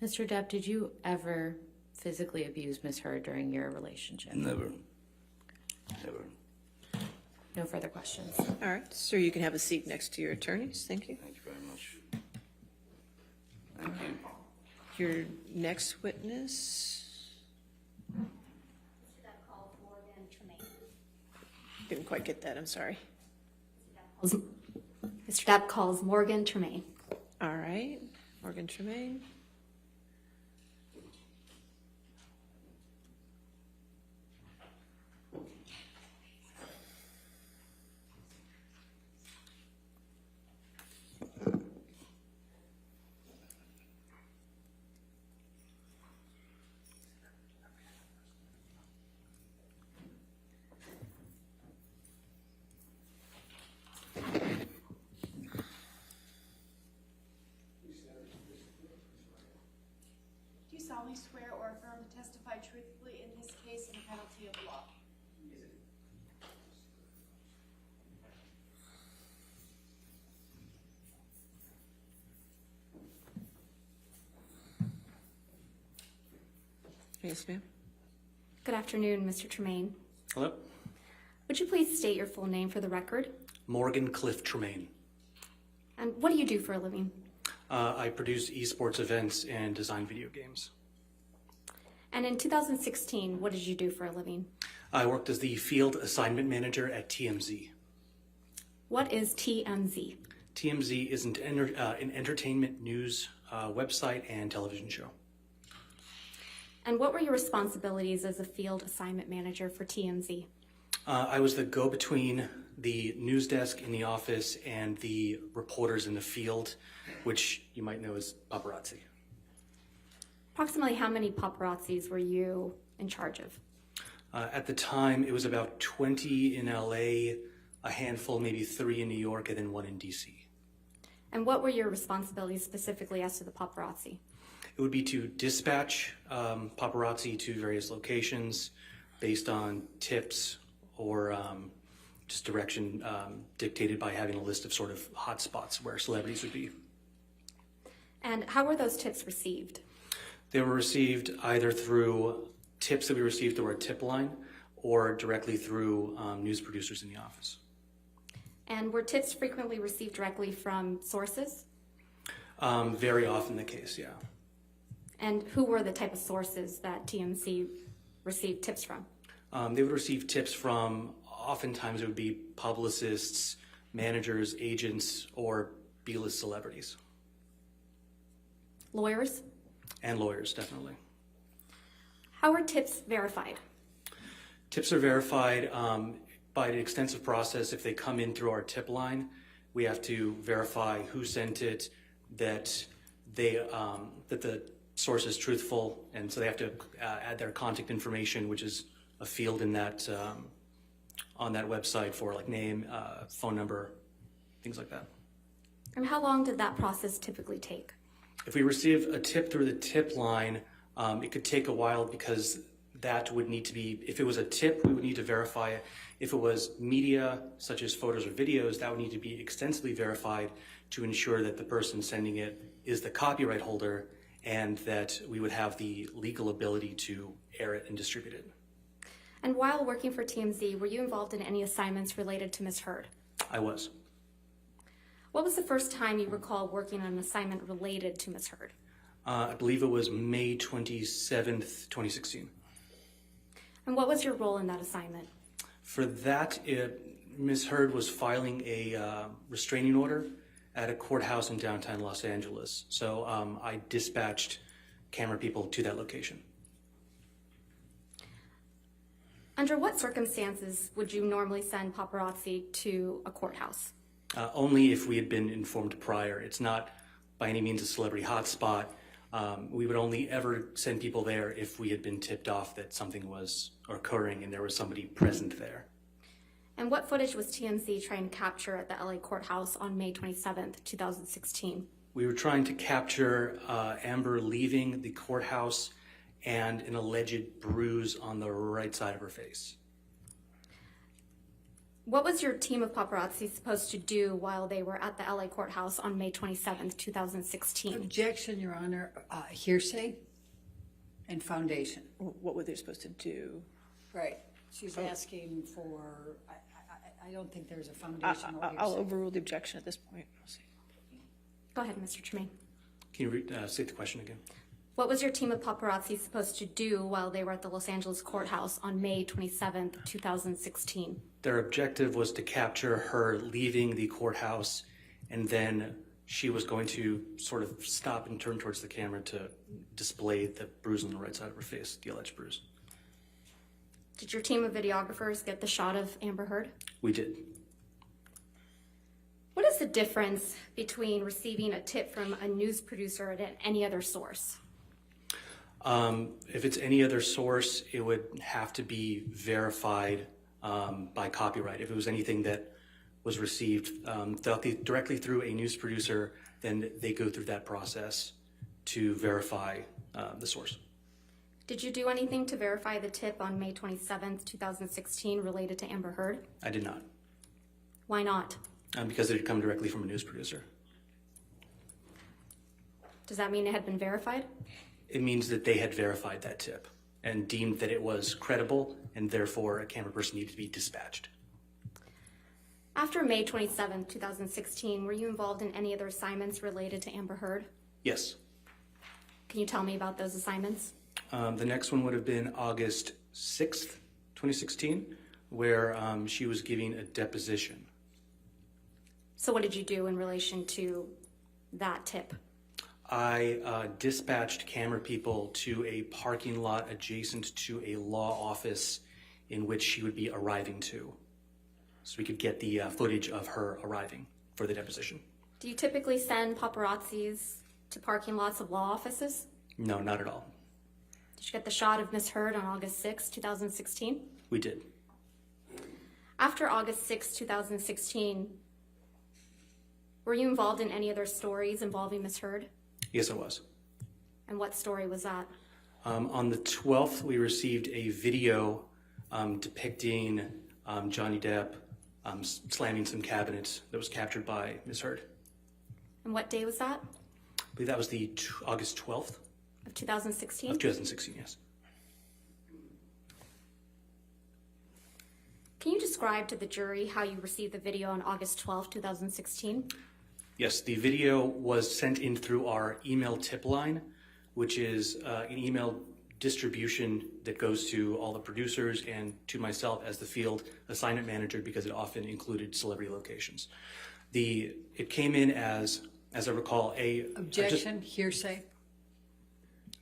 Mr. Depp, did you ever physically abuse Ms. Heard during your relationship? Never. Never. No further questions. All right, sir, you can have a seat next to your attorneys. Thank you. Thank you very much. Thank you. Your next witness, didn't quite get that, I'm sorry. Mr. Depp calls Morgan Tremaine. All right, Morgan Tremaine. Do you solemnly swear or affirm to testify truthfully in this case in the penalty of law? Yes, ma'am. Good afternoon, Mr. Tremaine. Hello? Would you please state your full name for the record? Morgan Cliff Tremaine. And what do you do for a living? I produce esports events and design video games. And in 2016, what did you do for a living? I worked as the field assignment manager at TMZ. What is TMZ? TMZ is an entertainment news website and television show. And what were your responsibilities as a field assignment manager for TMZ? I was the go-between the news desk in the office and the reporters in the field, which you might know as paparazzi. Approximately how many paparazzis were you in charge of? At the time, it was about 20 in LA, a handful, maybe 3 in New York, and then 1 in DC. And what were your responsibilities specifically as to the paparazzi? It would be to dispatch paparazzi to various locations based on tips or just direction dictated by having a list of sort of hot spots where celebrities would be. And how were those tips received? They were received either through tips that we received through our tip line or directly through news producers in the office. And were tips frequently received directly from sources? Very often the case, yeah. And who were the type of sources that TMZ received tips from? They would receive tips from, oftentimes it would be publicists, managers, agents, or B-list celebrities. Lawyers? And lawyers, definitely. How are tips verified? Tips are verified by an extensive process. If they come in through our tip line, we have to verify who sent it, that the source is truthful, and so they have to add their contact information, which is a field in that on that website for like name, phone number, things like that. And how long did that process typically take? If we receive a tip through the tip line, it could take a while because that would need to be, if it was a tip, we would need to verify it. If it was media, such as photos or videos, that would need to be extensively verified to ensure that the person sending it is the copyright holder and that we would have the legal ability to air it and distribute it. And while working for TMZ, were you involved in any assignments related to Ms. Heard? I was. What was the first time you recall working on an assignment related to Ms. Heard? I believe it was May 27th, 2016. And what was your role in that assignment? For that, Ms. Heard was filing a restraining order at a courthouse in downtown Los Angeles. So I dispatched camera people to that location. Under what circumstances would you normally send paparazzi to a courthouse? Only if we had been informed prior. It's not by any means a celebrity hotspot. We would only ever send people there if we had been tipped off that something was occurring and there was somebody present there. And what footage was TMZ trying to capture at the LA courthouse on May 27th, 2016? We were trying to capture Amber leaving the courthouse and an alleged bruise on the right side of her face. What was your team of paparazzi supposed to do while they were at the LA courthouse on May 27th, 2016? Objection, Your Honor. Hearsay and foundation. What were they supposed to do? Right. She's asking for, I don't think there's a foundation or I'll hearsay. overrule the objection at this point. We'll see. Go ahead, Mr. Tremaine. Can you state the question again? What was your team of paparazzi supposed to do while they were at the Los Angeles courthouse on May 27th, 2016? Their objective was to capture her leaving the courthouse, and then she was going to sort of stop and turn towards the camera to display the bruise on the right side of her face, the alleged bruise. Did your team of videographers get the shot of Amber Heard? We did. What is the difference between receiving a tip from a news producer and any other source? If it's any other source, it would have to be verified by copyright. If it was anything that was received directly through a news producer, then they go through that process to verify the source. Did you do anything to verify the tip on May 27th, 2016 related to Amber Heard? I did not, Why not? because it had come directly from a news producer. Does that mean it had been verified? It means that they had verified that tip and deemed that it was credible, and therefore a camera person needed to be dispatched. After May 27th, 2016, were you involved in any other assignments related to Amber Heard? Yes. Can you tell me about those assignments? The next one would have been August 6th, 2016, where she was giving a deposition. So what did you do in relation to that tip? I dispatched camera people to a parking lot adjacent to a law office in which she would be arriving to, so we could get the footage of her arriving for the deposition. Do you typically send paparazzis to parking lots of law offices? No, not at all. Did you get the shot of Miss Heard on August 6, 2016? We did. After August 6, 2016, were you involved in any other stories involving Miss Heard? Yes, I was. And what story was that? On the 12th, we received a video depicting Johnny Depp slamming some cabinets that was captured by Ms. Heard. And what day was that? I believe that was the August 12th Of 2016? of 2016, yes. Can you describe to the jury how you received the video on August 12, 2016? Yes, the video was sent in through our email tip line, which is an email distribution that goes to all the producers and to myself as the field assignment manager, because it often included celebrity locations. It came in as I recall, Objection, hearsay.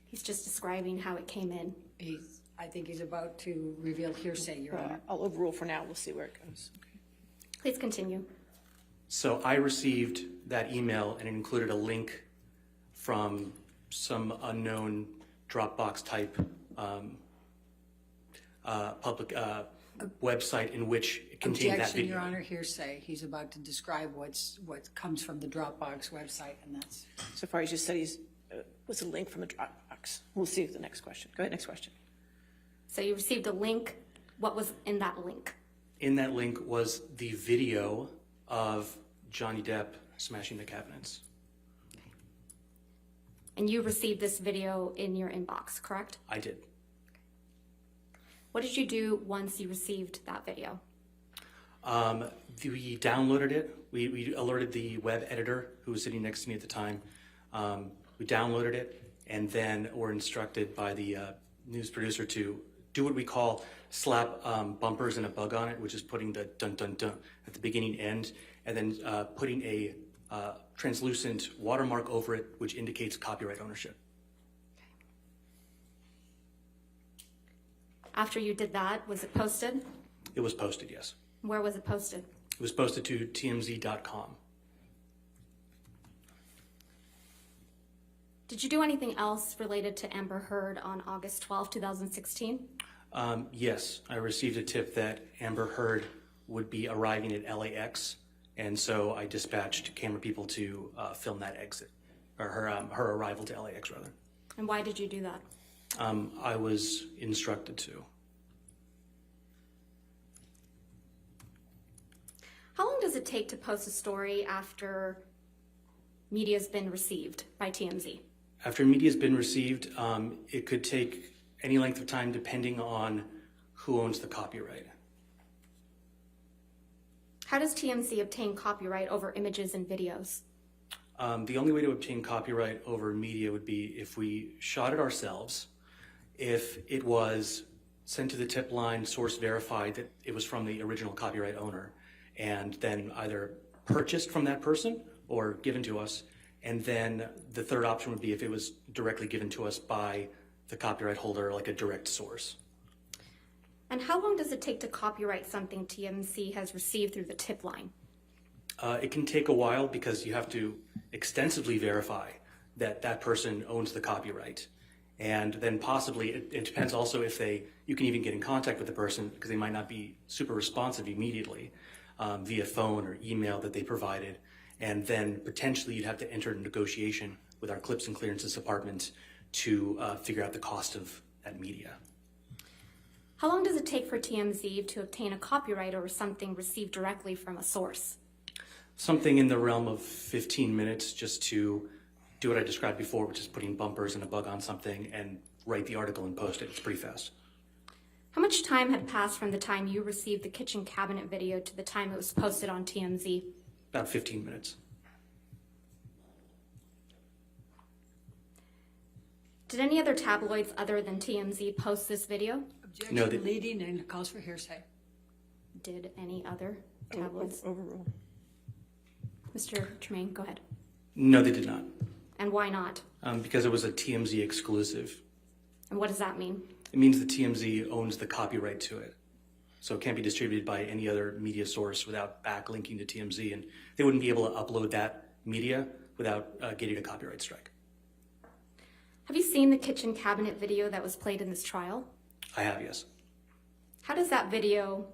He's just describing how it came in. I think he's about to reveal hearsay, Your Honor. I'll overrule for now. We'll see where it goes. Okay. Please continue. So I received that email, and it included a link from some unknown Dropbox type public website in which it contained that Objection, video. Your Honor, hearsay. He's about to describe what comes from the Dropbox website, and that's... So far, he just said was a link from a Dropbox. We'll see the next question. Go ahead, next question. So you received a link. What was in that link? In that link was the video of Johnny Depp smashing the cabinets. And you received this video in your inbox, correct? I did. What did you do once you received that video? We downloaded it. We alerted the web editor who was sitting next to me at the time. We downloaded it, and then were instructed by the news producer to do what we call slap bumpers and a bug on it, which is putting the dun dun dun at the beginning end, and then putting a translucent watermark over it, which indicates copyright ownership. After you did that, was it posted? It was posted, yes. Where was it posted? It was posted to tmz.com. Did you do anything else related to Amber Heard on August 12, 2016? Yes, I received a tip that Amber Heard would be arriving at LAX, and so I dispatched camera people to film that exit, or her arrival to LAX, rather. And why did you do that? I was instructed to. How long does it take to post a story after media's been received by TMZ? After media's been received, it could take any length of time depending on who owns the copyright. How does TMZ obtain copyright over images and videos? The only way to obtain copyright over media would be if we shot it ourselves, if it was sent to the tip line, source verified that it was from the original copyright owner, and then either purchased from that person or given to us. And then the third option would be if it was directly given to us by the copyright holder, like a direct source. And how long does it take to copyright something TMZ has received through the tip line? It can take a while because you have to extensively verify that that person owns the copyright. And then possibly, it depends also if you can even get in contact with the person because they might not be super responsive immediately via phone or email that they provided. And then potentially you'd have to enter a negotiation with our clips and clearances department to figure out the cost of that media. How long does it take for TMZ to obtain a copyright over something received directly from a source? Something in the realm of 15 minutes just to do what I described before, which is putting bumpers and a bug on something and write the article and post it. It's pretty fast. How much time had passed from the time you received the kitchen cabinet video to the time it was posted on TMZ? About 15 minutes. Did any other tabloids other than TMZ post this video? Objection No, leading and calls for hearsay. Did any other tabloids? Overruled. Mr. Tremaine, go ahead. No, they did not. And why not? Because it was a TMZ exclusive. And what does that mean? It means the TMZ owns the copyright to it. So it can't be distributed by any other media source without backlinking to TMZ, and they wouldn't be able to upload that media without getting a copyright strike. Have you seen the kitchen cabinet video that was played in this trial? I have, yes. How does that video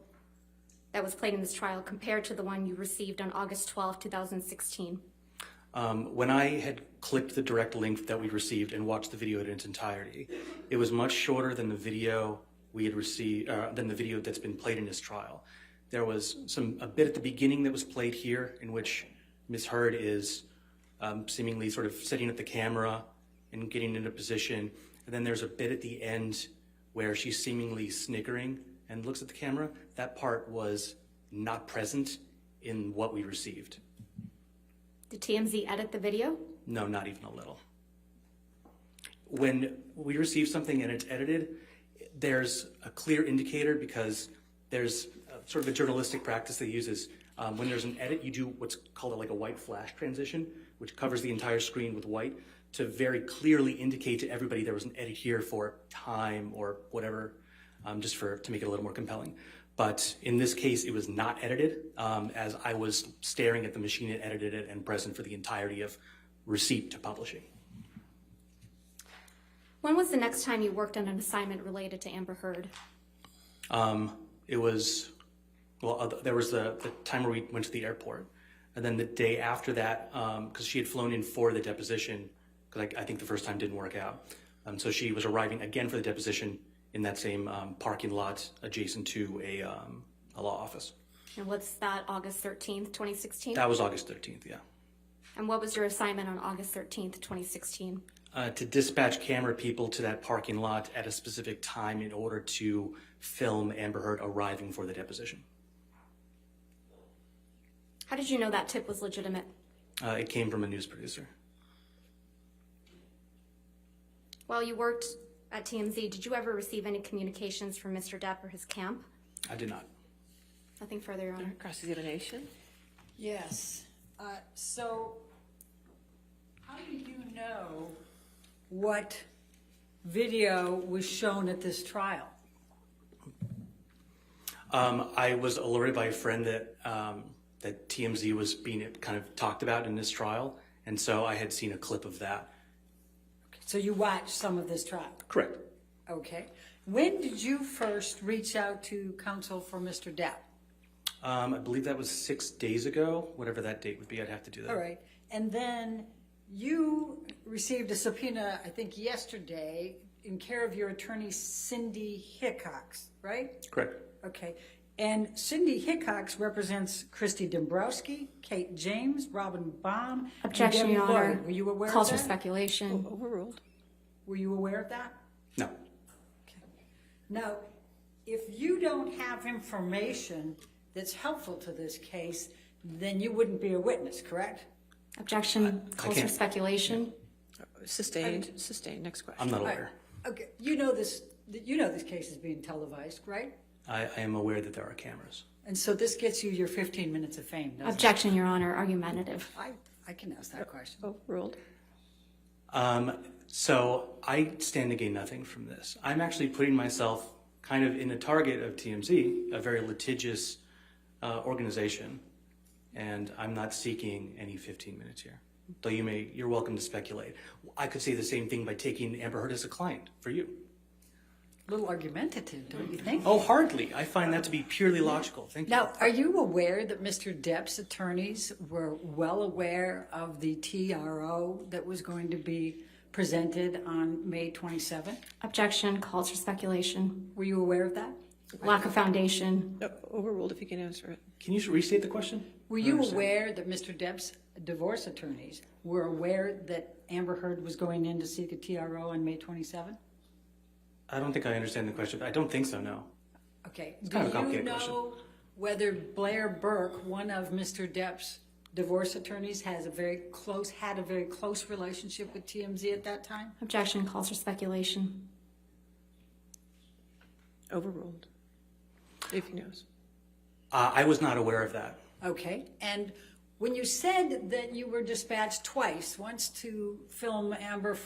that was played in this trial compare to the one you received on August 12, 2016? When I had clicked the direct link that we received and watched the video in its entirety, it was much shorter than the video we had received, than the video that's been played in this trial. There was a bit at the beginning that was played here in which Ms. Heard is seemingly sort of setting up the camera and getting into position. And then there's a bit at the end where she's seemingly snickering and looks at the camera. That part was not present in what we received. Did TMZ edit the video? No, not even a little. When we receive something and it's edited, there's a clear indicator because there's sort of a journalistic practice that uses when there's an edit, you do what's called like a white flash transition, which covers the entire screen with white to very clearly indicate to everybody there was an edit here for time or whatever, just to make it a little more compelling. But in this case, it was not edited, as I was staring at the machine that edited it and present for the entirety of receipt to publishing. When was the next time you worked on an assignment related to Amber Heard? It was, well, there was the time where we went to the airport. And then the day after that, because she had flown in for the deposition, because I think the first time didn't work out. So she was arriving again for the deposition in that same parking lot adjacent to a law office. And what's that, August 13th, 2016? That was August 13th, yeah. And what was your assignment on August 13th, 2016? To dispatch camera people to that parking lot at a specific time in order to film Amber Heard arriving for the deposition. How did you know that tip was legitimate? It came from a news producer. While you worked at TMZ, did you ever receive any communications from Mr. Depp or his camp? I did not. Nothing further, Your Honor. Cross-examination? Yes. So, how do you know what video was shown at this trial? I was alerted by a friend that that TMZ was being kind of talked about in this trial, and so I had seen a clip of that. So you watched some of this trial? Correct. Okay. When did you first reach out to counsel for Mr. Depp? I believe that was 6 days ago, whatever that date would be. I'd have to do that. All right. And then you received a subpoena, I think yesterday, in care of your attorney, Cindy Hickox, right? Correct. Okay. And Cindy Hickox represents Christy Dombrowski, Kate James, Robin Baum. and Objection, Debbie Your Honor. Lloyd. Were you aware Calls of for that? speculation. Overruled. Were you aware of that? No. Now, if you don't have information that's helpful to this case, then you wouldn't be a witness, correct? Objection. Calls for can't- speculation. Sustained, sustained. Next question. I'm not All right. aware. Okay. You know this case is being televised, right? I am aware that there are cameras. And so this gets you your 15 minutes of fame, doesn't Objection, Your Honor. Argumentative. it? I can ask that question. Overruled. So I stand to gain nothing from this. I'm actually putting myself kind of in the target of TMZ, a very litigious organization, and I'm not seeking any 15 minutes here. Though you're welcome to speculate. I could say the same thing by taking Amber Heard as a client for you. A little argumentative, don't you think? Oh, hardly. I find that to be purely logical. Thank you. Now, are you aware that Mr. Depp's attorneys were well aware of the TRO that was going to be presented on May 27th? Objection. Calls for speculation. Were you aware of that? Lack of foundation. Overruled if you can answer it. Can you restate the question? Were you aware that Mr. Depp's divorce attorneys were aware that Amber Heard was going in to seek a TRO on May 27th? I don't think I understand the question. I don't think so, no. Okay. kind of a Do you complicated know whether Blair Burke, one of Mr. Depp's divorce attorneys, had a very close relationship with TMZ at that time? Objection. Calls for speculation. Overruled. If he knows. I was not aware of that. Okay. And when you said that you were dispatched twice, once to film Amber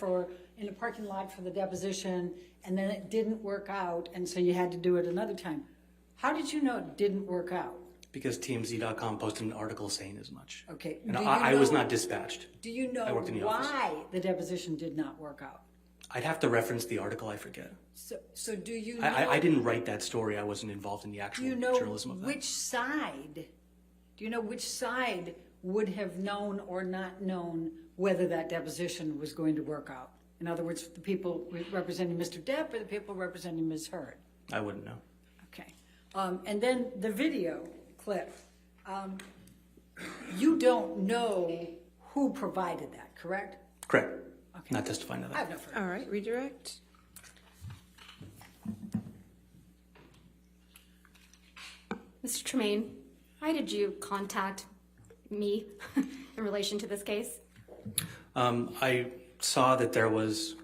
in a parking lot for the deposition, and then it didn't work out, and so you had to do it another time, how did you know it didn't work out? Because TMZ.com posted an article saying as much. Okay. And Do you I was know- not dispatched. Do you know I worked in the office. why the deposition did not work out? I'd have to reference the article, I forget. So do you know? I didn't write that story. I wasn't involved in the Do actual you know journalism of that. which side? Do you know which side would have known or not known whether that deposition was going to work out? In other words, the people representing Mr. Depp or the people representing Ms. Heard? I wouldn't know. Okay. And then the video clip. You don't know who provided that, correct? Correct. Okay. Not testifying to I have that. no further. All right, redirect. Mr. Tremaine, why did you contact me in relation to this case? I saw that there was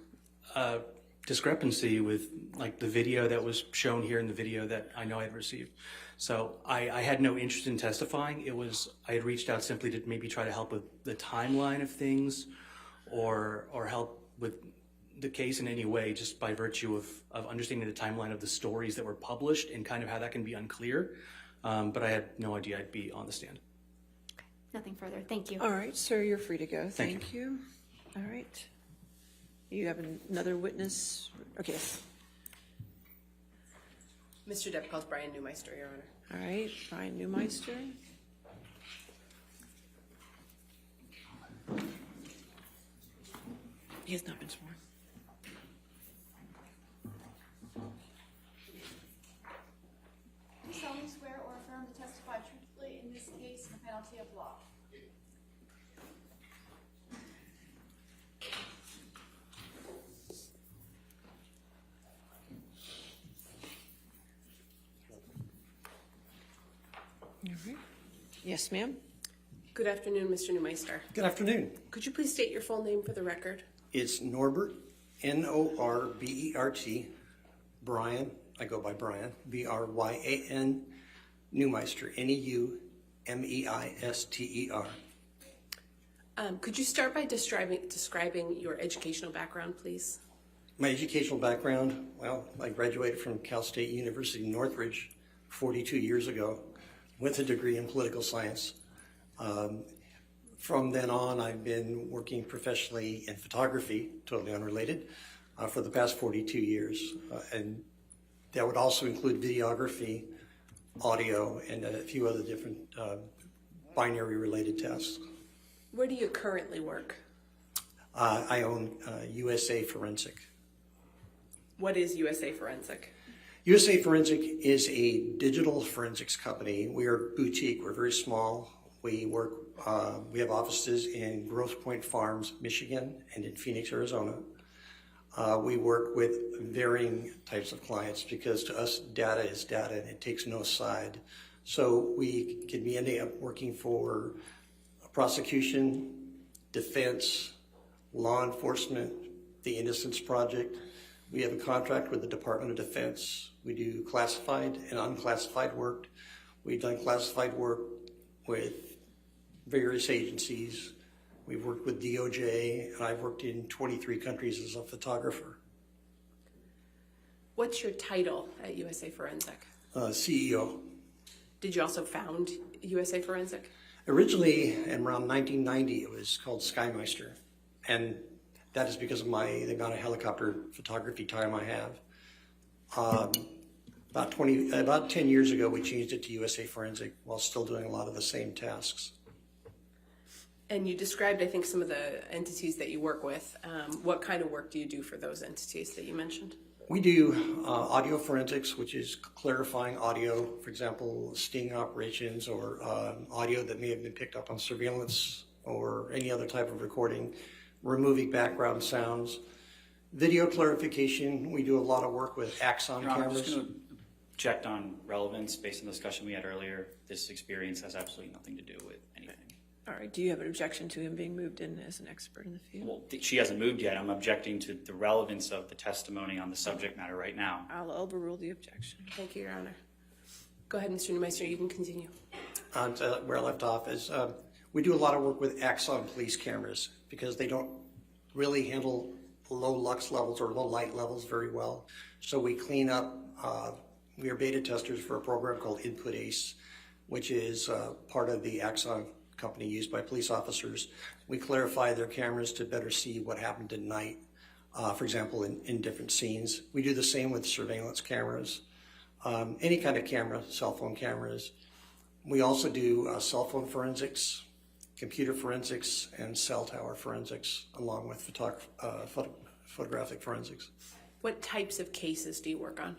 a discrepancy with like the video that was shown here and the video that I know I had received. So I had no interest in testifying. I had reached out simply to maybe try to help with the timeline of things or help with the case in any way, just by virtue of understanding the timeline of the stories that were published and kind of how that can be unclear. But I had no idea I'd be on the stand. Nothing further. Thank you. All right, sir, you're free to go. Thank Thank you. All right. You have another witness? Okay. Mr. Depp calls Brian Newmeister, Your Honor. All right, Brian Newmeister. He has not been sworn. Do you solemnly swear or affirm to testify truthfully in this case on penalty of law? All right. Yes, ma'am. Good afternoon, Mr. Newmeister. Good afternoon. Could you please state your full name for the record? It's Norbert, Norbert, Brian, I go by Brian, Bryan, Newmeister, Neumeister. Could you start by describing your educational background, please? My educational background, well, I graduated from Cal State University Northridge 42 years ago with a degree in political science. From then on, I've been working professionally in photography, totally unrelated, for the past 42 years. And that would also include videography, audio, and a few other different binary-related tasks. Where do you currently work? I own USA Forensic. What is USA Forensic? USA Forensic is a digital forensics company. We are boutique. We're very small. We work. We have offices in Grosse Pointe Farms, Michigan, and in Phoenix, Arizona. We work with varying types of clients because to us, data is data and it takes no side. So we can be ending up working for prosecution, defense, law enforcement, the Innocence Project. We have a contract with the Department of Defense. We do classified and unclassified work. We've done classified work with various agencies. We've worked with DOJ, and I've worked in 23 countries as a photographer. What's your title at USA Forensic? CEO. Did you also found USA Forensic? Originally, in around 1990, it was called Skymeister, and that is because of the amount of helicopter photography time I have. About 10 years ago, we changed it to USA Forensic while still doing a lot of the same tasks. And you described, I think, some of the entities that you work with. What kind of work do you do for those entities that you mentioned? We do audio forensics, which is clarifying audio, for example, sting operations or audio that may have been picked up on surveillance or any other type of recording, removing background sounds. Video clarification, we do a lot of work with Axon Your Honor, I'm cameras. just going to object on relevance based on the discussion we had earlier. This experience has absolutely nothing to do with anything. All right, do you have an objection to him being moved in as an expert in the field? Well, she hasn't moved yet. I'm objecting to the relevance of the testimony on the subject matter right now. I'll overrule the objection. Thank you, Your Honor. Go ahead, Mr. Neumeister, you can continue. Where I left off is we do a lot of work with Axon police cameras because they don't really handle low lux levels or low light levels very well. So we clean up, we are beta testers for a program called Input Ace, which is part of the Axon company used by police officers. We clarify their cameras to better see what happened at night, for example, in different scenes. We do the same with surveillance cameras, any kind of camera, cell phone cameras. We also do cell phone forensics, computer forensics, and cell tower forensics, along with photographic forensics. What types of cases do you work on?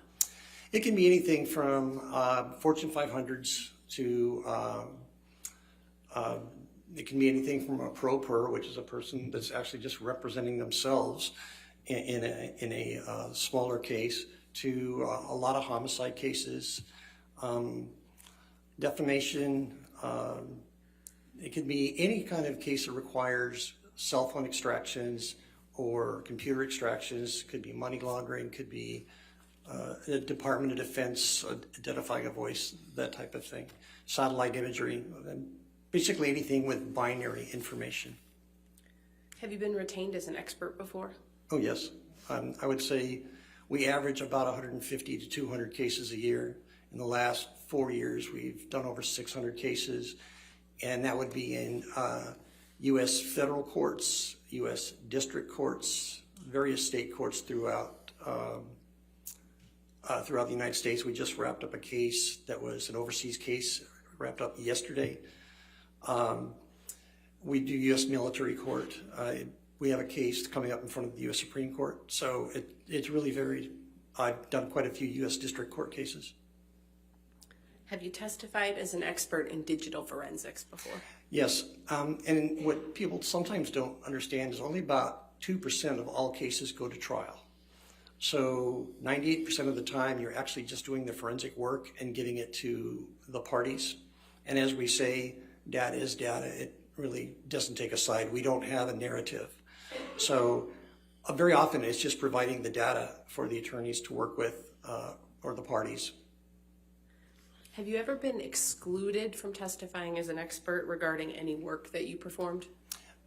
It can be anything from Fortune 500s to it can be anything from a pro per, which is a person that's actually just representing themselves in a smaller case, to a lot of homicide cases, defamation. It could be any kind of case that requires cell phone extractions or computer extractions. Could be money laundering. Could be the Department of Defense identifying a voice, that type of thing. Satellite imagery. Basically anything with binary information. Have you been retained as an expert before? Oh, yes. I would say we average about 150 to 200 cases a year. In the last 4 years, we've done over 600 cases, and that would be in U.S. federal courts, U.S. district courts, various state courts throughout the United States. We just wrapped up a case that was an overseas case, wrapped up yesterday. We do U.S. military court. We have a case coming up in front of the U.S. Supreme Court. So it's really varied. I've done quite a few U.S. district court cases. Have you testified as an expert in digital forensics before? Yes, and what people sometimes don't understand is only about 2% of all cases go to trial. So 98% of the time you're actually just doing the forensic work and giving it to the parties. And as we say, data is data. It really doesn't take a side. We don't have a narrative. So very often it's just providing the data for the attorneys to work with or the parties. Have you ever been excluded from testifying as an expert regarding any work that you performed?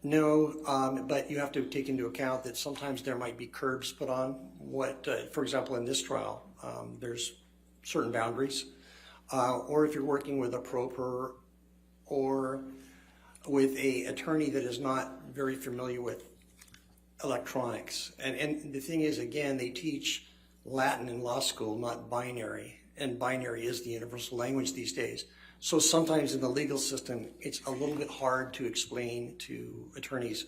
No, but you have to take into account that sometimes there might be curbs put on. For example, in this trial, there's certain boundaries. Or if you're working with a pro per or with a attorney that is not very familiar with electronics. And the thing is, again, they teach Latin in law school, not binary, and binary is the universal language these days. So sometimes in the legal system, it's a little bit hard to explain to attorneys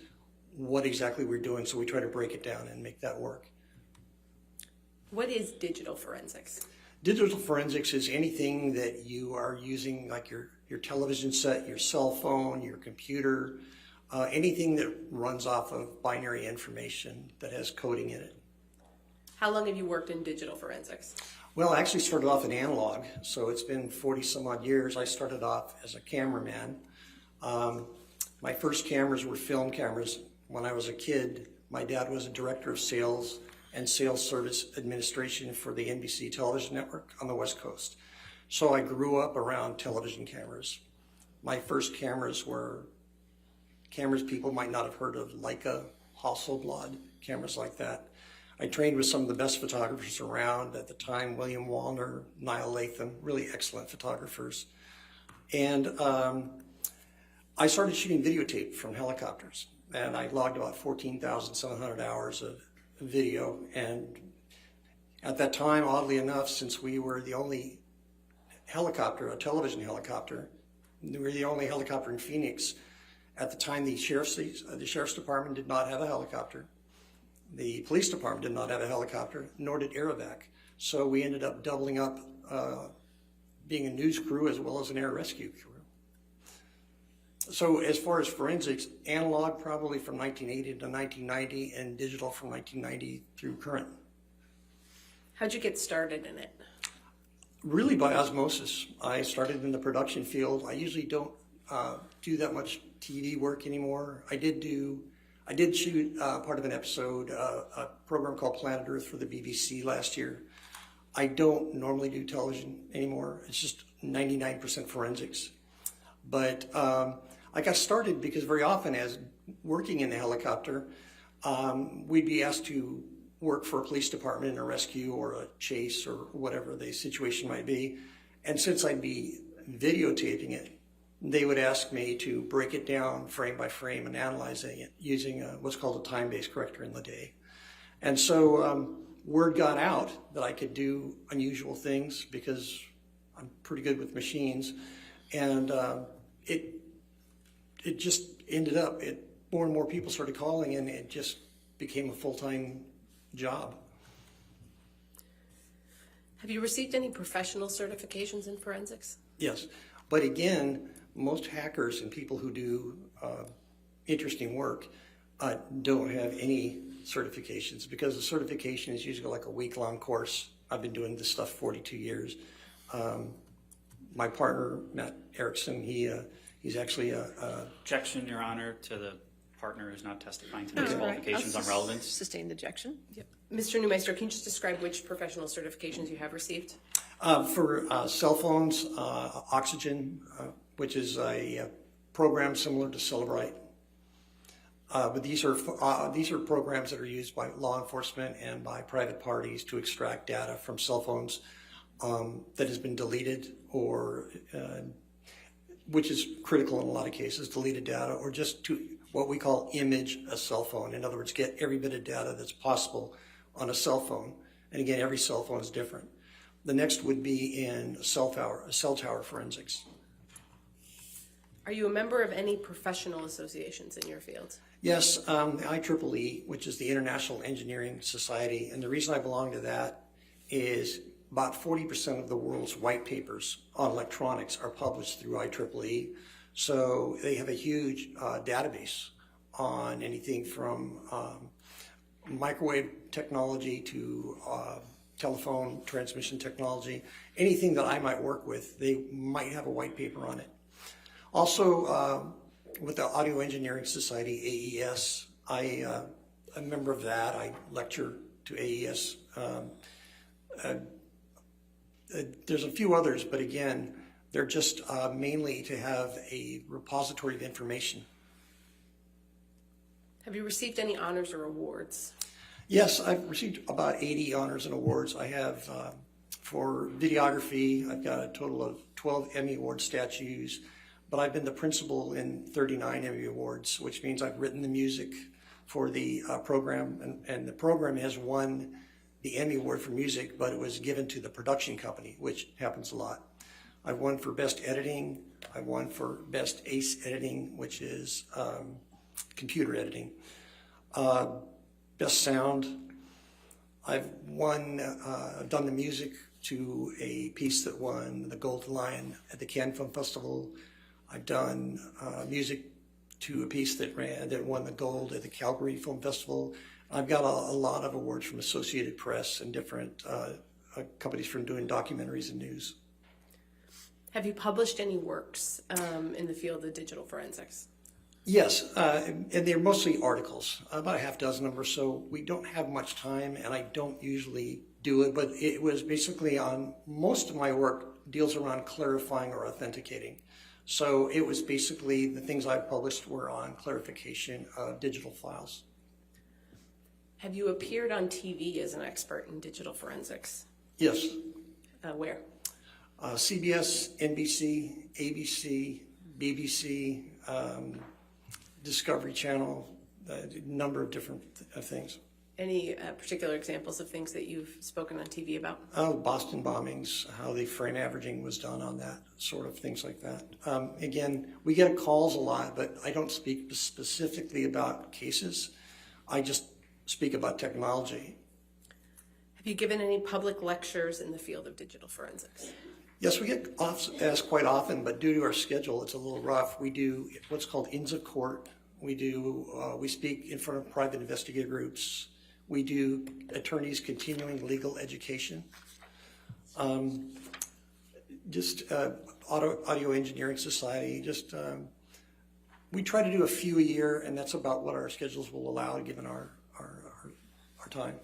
what exactly we're doing, so we try to break it down and make that work. What is digital forensics? Digital forensics is anything that you are using, like your television set, your cell phone, your computer, anything that runs off of binary information that has coding in it. How long have you worked in digital forensics? Well, I actually started off in analog, so it's been 40 some odd years. I started off as a cameraman. My first cameras were film cameras. When I was a kid, my dad was a director of sales and sales service administration for the NBC television network on the West Coast. So I grew up around television cameras. My first cameras were cameras people might not have heard of, Leica, Hasselblad, cameras like that. I trained with some of the best photographers around at the time, William Wallner, Niall Latham, really excellent photographers. And I started shooting videotape from helicopters, and I logged about 14,700 hours of video. And at that time, oddly enough, since we were the only helicopter, a television helicopter, we were the only helicopter in Phoenix. At the time, the sheriff's department did not have a helicopter. The police department did not have a helicopter, nor did Aerovac. So we ended up doubling up, being a news crew as well as an air rescue crew. So as far as forensics, analog probably from 1980 to 1990, and digital from 1990 through current. How'd you get started in it? Really by osmosis. I started in the production field. I usually don't do that much TV work anymore. I did shoot part of an episode, a program called Planet Earth for the BBC last year. I don't normally do television anymore. It's just 99% forensics. But I got started because very often, as working in the helicopter, we'd be asked to work for a police department in a rescue or a chase or whatever the situation might be. And since I'd be videotaping it, they would ask me to break it down frame by frame and analyzing it using what's called a time-based corrector in the day. And so word got out that I could do unusual things because I'm pretty good with machines. And it just ended up, more and more people started calling, and it just became a full-time job. Have you received any professional certifications in forensics? Yes, but again, most hackers and people who do interesting work don't have any certifications, because the certification is usually like a week-long course. I've been doing this stuff 42 years. My partner, Matt Erickson, he's actually a... Objection, Your Honor, to the partner who's not testifying to these qualifications on relevance. Sustained objection. Yep. Mr. Newmeister, can you just describe which professional certifications you have received? For cell phones, Oxygen, which is a program similar to Celebrite. But these are programs that are used by law enforcement and by private parties to extract data from cell phones that has been deleted, or which is critical in a lot of cases, deleted data, or just to what we call image a cell phone. In other words, get every bit of data that's possible on a cell phone. And again, every cell phone is different. The next would be in cell tower forensics. Are you a member of any professional associations in your field? Yes, the IEEE, which is the International Engineering Society, and the reason I belong to that is about 40% of the world's white papers on electronics are published through IEEE. So they have a huge database on anything from microwave technology to telephone transmission technology. Anything that I might work with, they might have a white paper on it. Also, with the Audio Engineering Society, AES, I'm a member of that. I lecture to AES. There's a few others, but again, they're just mainly to have a repository of information. Have you received any honors or awards? Yes, I've received about 80 honors and awards. I have, for videography, I've got a total of 12 Emmy Award statues. but I've been the principal in 39 Emmy Awards, which means I've written the music for the program, and the program has won the Emmy Award for music, but it was given to the production company, which happens a lot. I've won for Best Editing. I've won for Best ACE Editing, which is computer editing. Best Sound. I've done the music to a piece that won the Golden Lion at the Cannes Film Festival. I've done music to a piece that won the gold at the Calgary Film Festival. I've got a lot of awards from Associated Press and different companies from doing documentaries and news. Have you published any works in the field of digital forensics? Yes, and they're mostly articles, about a half dozen of them or so. We don't have much time, and I don't usually do it, but it was basically on most of my work deals around clarifying or authenticating. So it was basically the things I published were on clarification of digital files. Have you appeared on TV as an expert in digital forensics? Yes. Where? CBS, NBC, ABC, BBC, Discovery Channel, a number of different things. Any particular examples of things that you've spoken on TV about? Boston bombings, how the frame averaging was done on that, sort of things like that. Again, we get calls a lot, but I don't speak specifically about cases. I just speak about technology. Have you given any public lectures in the field of digital forensics? Yes, we get asked quite often, but due to our schedule, it's a little rough. We do what's called Inns of Court. We speak in front of private investigator groups. We do attorneys continuing legal education. Audio Engineering Society. We try to do a few a year, and that's about what our schedules will allow given our time.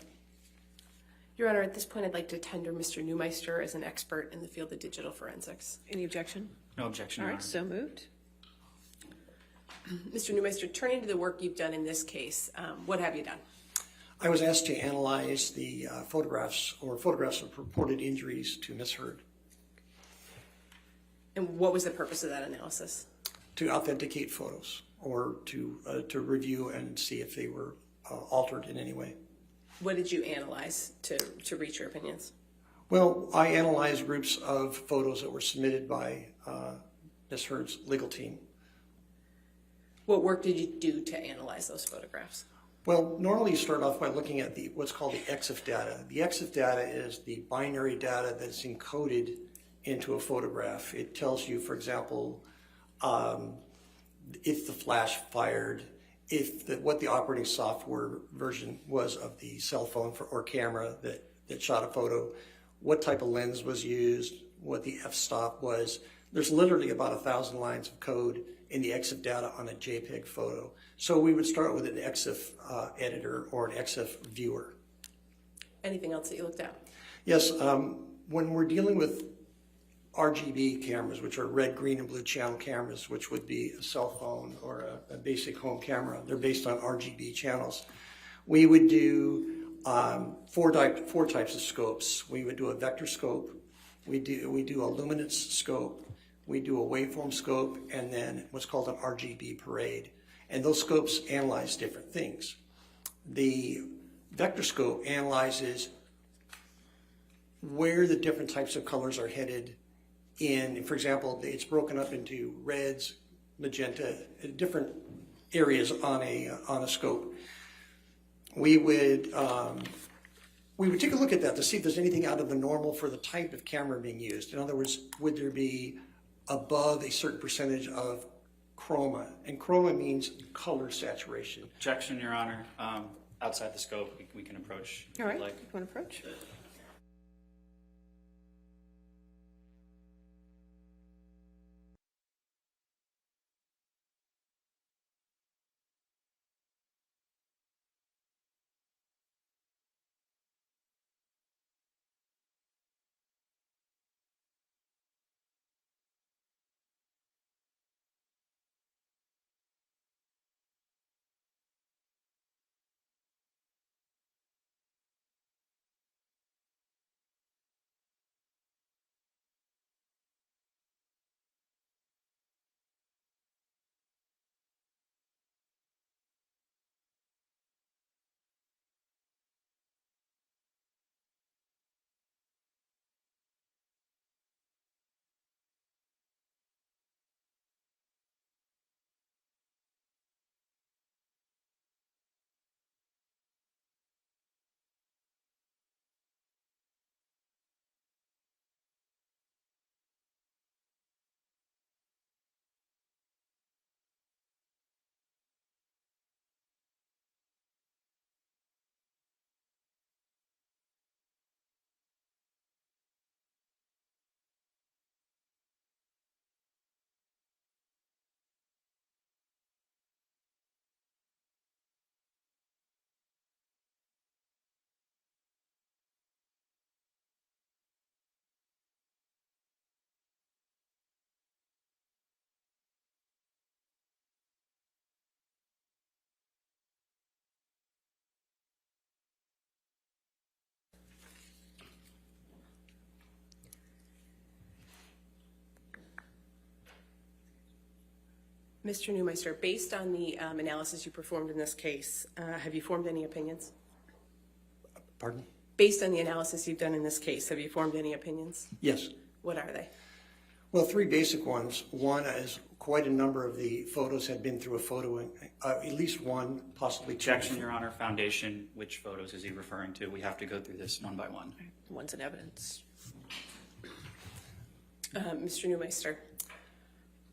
Your Honor, at this point, I'd like to tender Mr. Neumeister as an expert in the field of digital forensics. Any objection? No objection, All Your right, Honor. so moved. Mr. Neumeister, turning to the work you've done in this case, what have you done? I was asked to analyze the photographs of purported injuries to Miss Heard. And what was the purpose of that analysis? To authenticate photos or to review and see if they were altered in any way. What did you analyze to reach your opinions? Well, I analyzed groups of photos that were submitted by Miss Heard's legal team. What work did you do to analyze those photographs? Well, normally you start off by looking at what's called the EXIF data. The EXIF data is the binary data that's encoded into a photograph. It tells you, for example, if the flash fired, what the operating software version was of the cell phone or camera that shot a photo, what type of lens was used, what the f-stop was. There's literally about 1,000 lines of code in the EXIF data on a JPEG photo. So we would start with an EXIF editor or an EXIF viewer. Anything else that you looked at? Yes, when we're dealing with RGB cameras, which are red, green, and blue channel cameras, which would be a cell phone or a basic home camera, they're based on RGB channels. We would do four types of scopes. We would do a vector scope, we do a luminance scope, we do a waveform scope, and then what's called an RGB parade. And those scopes analyze different things. The vector scope analyzes where the different types of colors are headed in, for example, it's broken up into reds, magenta, different areas on a scope. We would take a look at that to see if there's anything out of the normal for the type of camera being used. In other words, would there be above a certain percentage of chroma? And chroma means color saturation. Objection, Your Honor. Outside the scope, we can approach. All right, Like. you want to approach? Mr. Neumeister, based on the analysis you performed in this case, have you formed any opinions? Pardon? Based on the analysis you've done in this case, have you formed any opinions? Yes. What are they? Well, three basic ones. One is quite a number of the photos had been through a photo, at least one, possibly two. Objection, Your Honor. Foundation, which photos is he referring to? We have to go through this one by one. One's in evidence. Mr. Neumeister,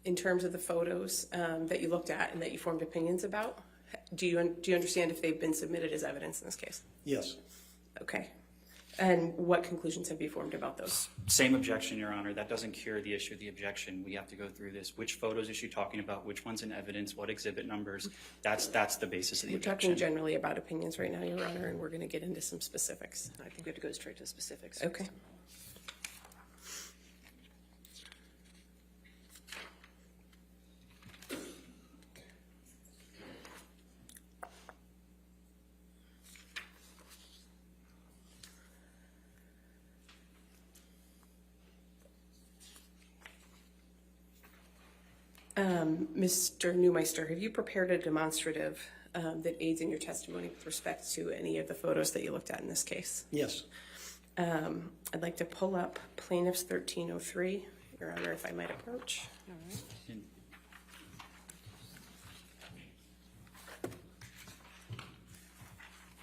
in terms of the photos that you looked at and that you formed opinions about, do you understand if they've been submitted as evidence in this case? Yes. Okay. And what conclusions have you formed about those? Same objection, Your Honor. That doesn't cure the issue of the objection. We have to go through this. Which photos is she talking about? Which one's in evidence? What exhibit numbers? That's the basis of the We're objection. talking generally about opinions right now, Your Honor, and we're going to get into some specifics. I think we have to go straight to the specifics. Okay. Mr. Neumeister, have you prepared a demonstrative that aids in your testimony with respect to any of the photos that you looked at in this case? Yes. I'd like to pull up plaintiff's 1303, Your Honor, if I might approach. All right.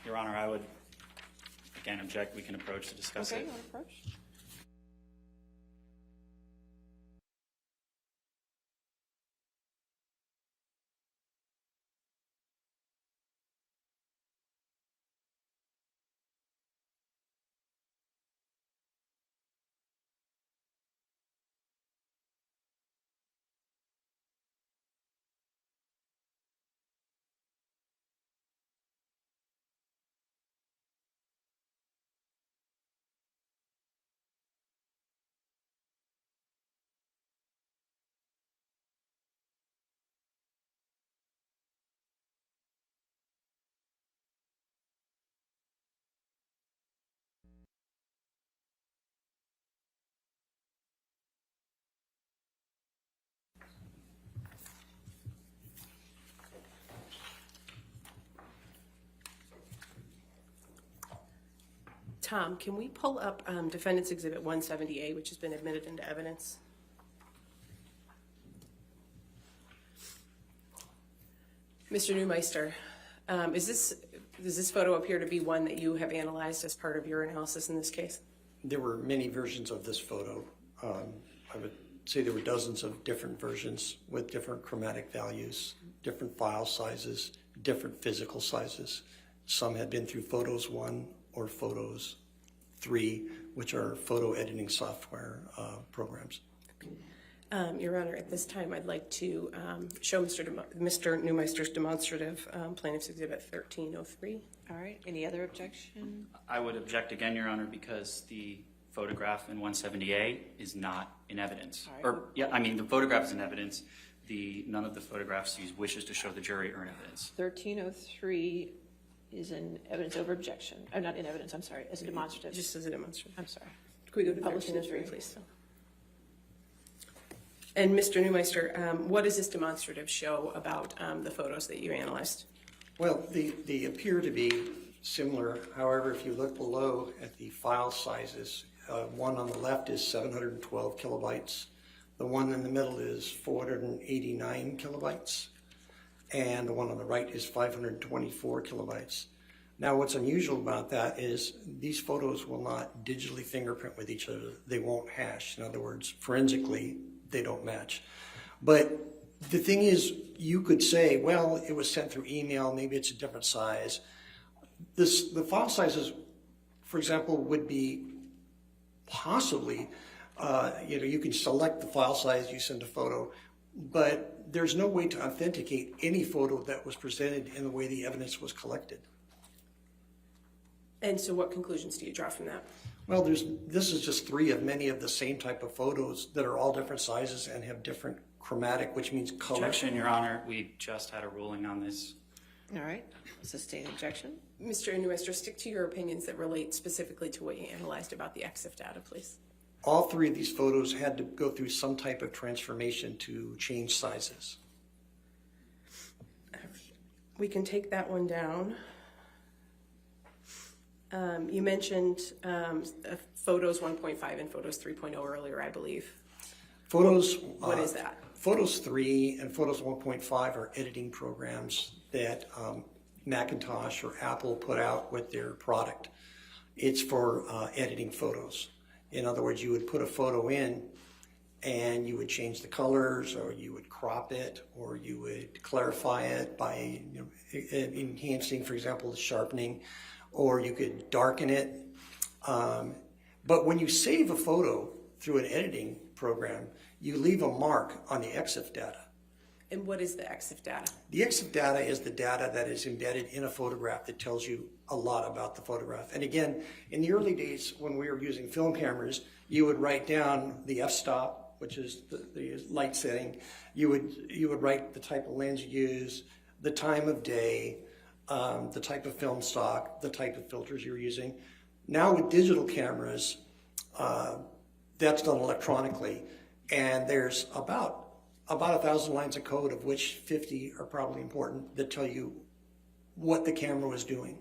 Your Honor, I would, again, object. We can approach to discuss Okay, it. you want to approach? Tom, can we pull up Defendant's Exhibit 170A, which has been admitted into evidence? Mr. Neumeister, does this photo appear to be one that you have analyzed as part of your analysis in this case? There were many versions of this photo. I would say there were dozens of different versions with different chromatic values, different file sizes, different physical sizes. Some had been through Photos 1 or Photos 3, which are photo editing software programs. Your Honor, at this time, I'd like to show Mr. Neumeister's demonstrative, Plaintiff's Exhibit 1303. All right. Any other objection? I would object again, Your Honor, because the photograph in 170A is not in evidence. All right. Or, yeah, I mean, the photograph is in evidence. None of the photographs use wishes to show the jury are in evidence. 1303 is in evidence over objection. Not in evidence, I'm sorry, as a demonstrative. Just as a demonstrative. I'm sorry. Can we go to Published 1303, please? And Mr. Neumeister, what does this demonstrative show about the photos that you analyzed? Well, they appear to be similar. However, if you look below at the file sizes, one on the left is 712 kilobytes. The one in the middle is 489 kilobytes. And the one on the right is 524 kilobytes. Now, what's unusual about that is these photos will not digitally fingerprint with each other. They won't hash. In other words, forensically, they don't match. But the thing is, you could say, well, it was sent through email, maybe it's a different size. The file sizes, for example, would be possibly, you can select the file size, you send a photo, but there's no way to authenticate any photo that was presented in the way the evidence was collected. And so what conclusions do you draw from that? Well, this is just three of many of the same type of photos that are all different sizes and have different chromatic, which means color. Objection, Your Honor. We just had a ruling on this. All right. Sustained objection. Mr. Neumeister, stick to your opinions that relate specifically to what you analyzed about the EXIF data, please. All three of these photos had to go through some type of transformation to change sizes. We can take that one down. You mentioned Photos 1.5 and Photos 3.0 earlier, I believe. Photos. What is that? Photos 3 and Photos 1.5 are editing programs that Macintosh or Apple put out with their product. It's for editing photos. In other words, you would put a photo in and you would change the colors, or you would crop it, or you would clarify it by enhancing, for example, the sharpening, or you could darken it. But when you save a photo through an editing program, you leave a mark on the EXIF data. And what is the EXIF data? The EXIF data is the data that is embedded in a photograph that tells you a lot about the photograph. And again, in the early days when we were using film cameras, you would write down the f-stop, which is the light setting. You would write the type of lens you use, the time of day, the type of film stock, the type of filters you're using. Now with digital cameras, that's done electronically, and there's about 1,000 lines of code, of which 50 are probably important, that tell you what the camera was doing.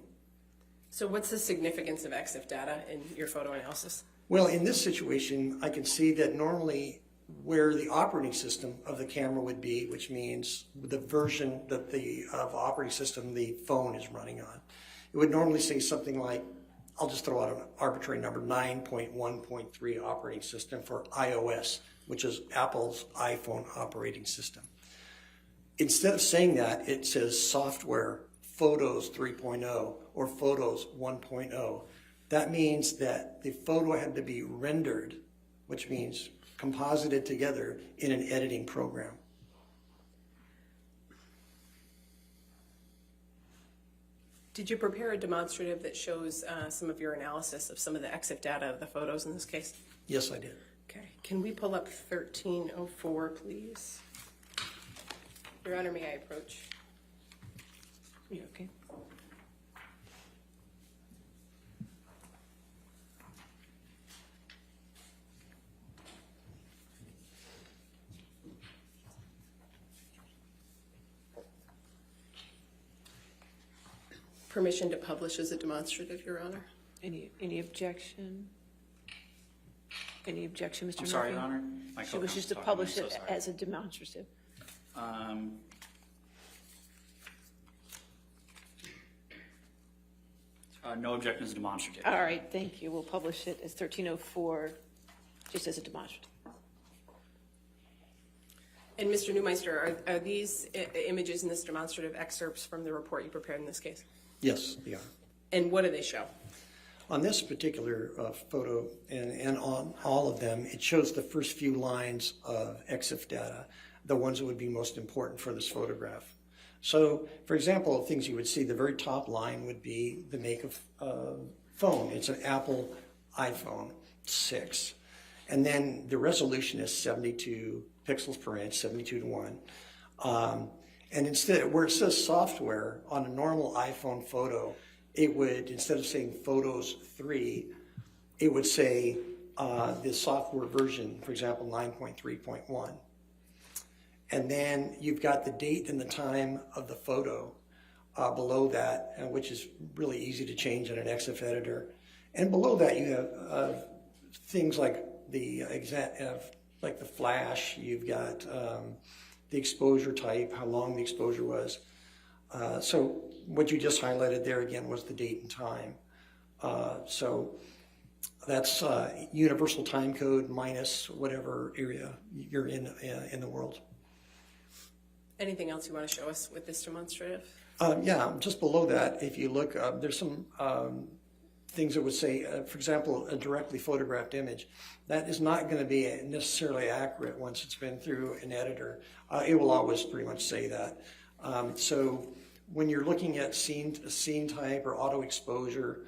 So what's the significance of EXIF data in your photo analysis? Well, in this situation, I can see that normally where the operating system of the camera would be, which means the version that of operating system the phone is running on, it would normally say something like, I'll just throw out an arbitrary number, 9.1.3 operating system for iOS, which is Apple's iPhone operating system. Instead of saying that, it says software Photos 3.0 or Photos 1.0. That means that the photo had to be rendered, which means composited together in an editing program. Did you prepare a demonstrative that shows some of your analysis of some of the EXIF data of the photos in this case? Yes, I did. Okay. Can we pull up 1304, please? Your Honor, may I approach? You okay? Permission to publish as a demonstrative, Your Honor. Any objection? Any objection, Mr. I'm sorry, Murphy? Your Honor. My She was just to co-counsel's publish talking. it I'm so sorry. as a demonstrative. No objections demonstrative. All right, thank you. We'll publish it as 1304, just as a demonstrative. And Mr. Neumeister, are these images in this demonstrative excerpts from the report you prepared in this case? Yes, they are. And what do they show? On this particular photo, and on all of them, it shows the first few lines of EXIF data, the ones that would be most important for this photograph. So, for example, things you would see, the very top line would be the make of phone. It's an Apple iPhone 6. And then the resolution is 72 pixels per inch, 72 to 1. And instead, where it says software on a normal iPhone photo, it would, instead of saying Photos 3, it would say the software version, for example, 9.3.1. And then you've got the date and the time of the photo below that, which is really easy to change in an EXIF editor. And below that, you have things like the like the flash. You've got the exposure type, how long the exposure was. So what you just highlighted there again was the date and time. So that's universal time code minus whatever area you're in the world. Anything else you want to show us with this demonstrative? Yeah, just below that, if you look, there's some things that would say, for example, a directly photographed image. That is not going to be necessarily accurate once it's been through an editor. It will always pretty much say that. So when you're looking at scene type or auto exposure,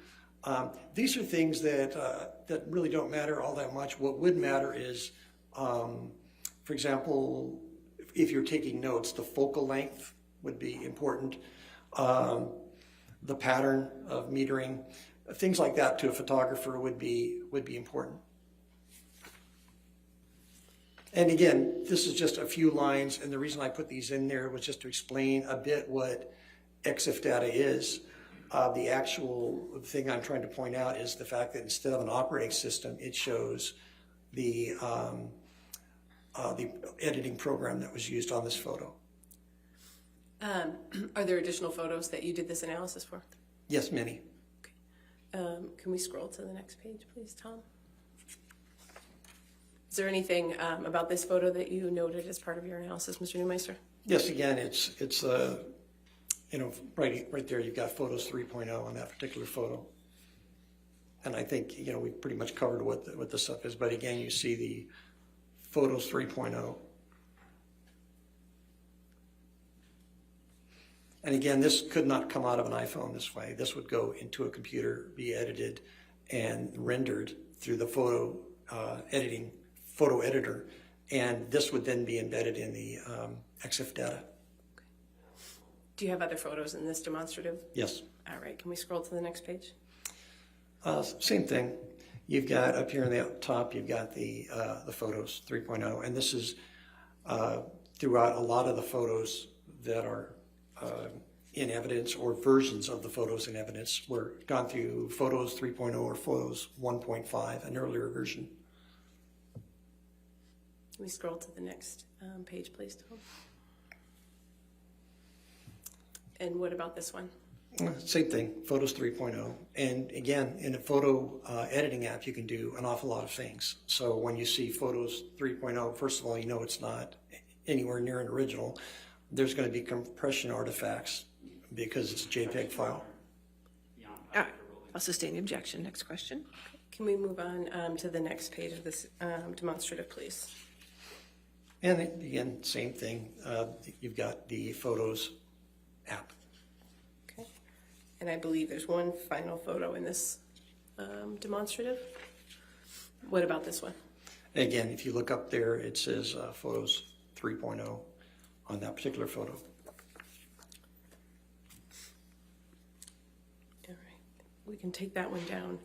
these are things that really don't matter all that much. What would matter is, for example, if you're taking notes, the focal length would be important. The pattern of metering, things like that to a photographer would be important. And again, this is just a few lines, and the reason I put these in there was just to explain a bit what EXIF data is. The actual thing I'm trying to point out is the fact that instead of an operating system, it shows the editing program that was used on this photo. Are there additional photos that you did this analysis for? Yes, many. Can we scroll to the next page, please, Tom? Is there anything about this photo that you noted as part of your analysis, Mr. Newmeister? Yes, again, it's right there, you've got photos 3.0 on that particular photo. And I think, we pretty much covered what the stuff is, but again, you see the photos 3.0. And again, this could not come out of an iPhone this way. This would go into a computer, be edited and rendered through the photo editor, and this would then be embedded in the EXIF data. Do you have other photos in this demonstrative? Yes. All right, can we scroll to the next page? Same thing. You've got up here in the top, you've got the photos 3.0, and this is throughout a lot of the photos that are in evidence, or versions of the photos in evidence, were gone through photos 3.0 or photos 1.5, an earlier version. Can we scroll to the next page, please, Tom? And what about this one? Same thing, Photos 3.0. And again, in a photo editing app, you can do an awful lot of things. So when you see Photos 3.0, first of all, it's not anywhere near an original. There's going to be compression artifacts because it's a JPEG file. All right, I'll sustain the objection. Next question. Can we move on to the next page of this demonstrative, please? And again, same thing. You've got the Photos app. Okay. And I believe there's one final photo in this demonstrative. What about this one? Again, if you look up there, it says Photos 3.0 on that particular photo. All right, we can take that one down.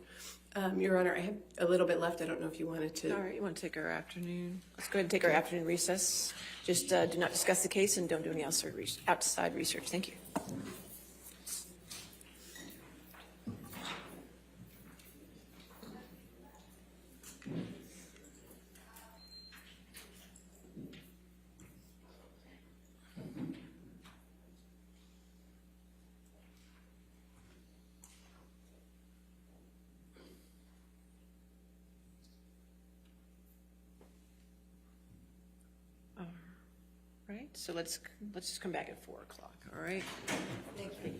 Your Honor, I have a little bit left. I don't know if you wanted to. All right, you want to take our afternoon? Let's go ahead and take our afternoon recess. Just do not discuss the case and don't do any outside research. Thank you. Right, so let's just come back at 4 o'clock, all right? Thank you.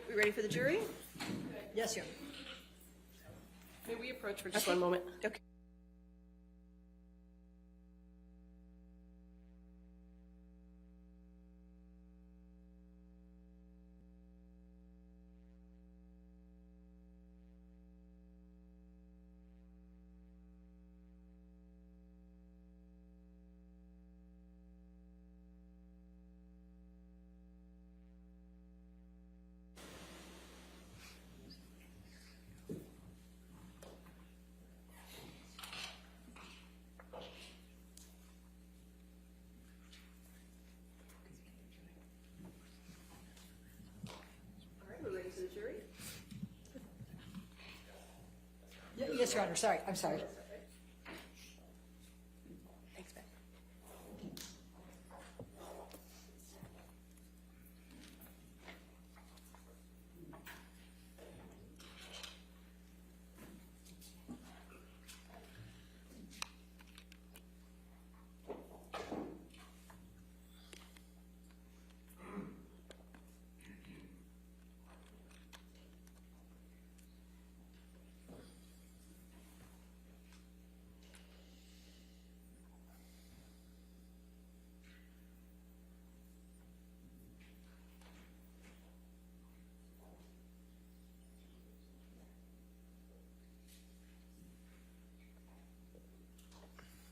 we ready for the jury? Yes, Your Honor. May we approach for just one moment? Okay. All right, we're ready for the jury? Yes, Your Honor, sorry, I'm sorry. Thanks, Ben.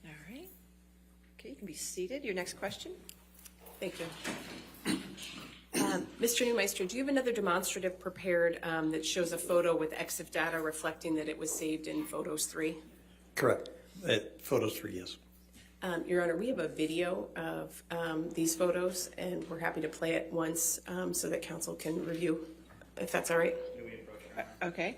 All right. Okay, you can be seated. Your next question? Thank you. Mr. Neumeister, do you have another demonstrative prepared that shows a photo with EXIF data reflecting that it was saved in Photos 3? Correct. Photos 3, yes. Your Honor, we have a video of these photos, and we're happy to play it once so that counsel can review, if that's all right. Okay.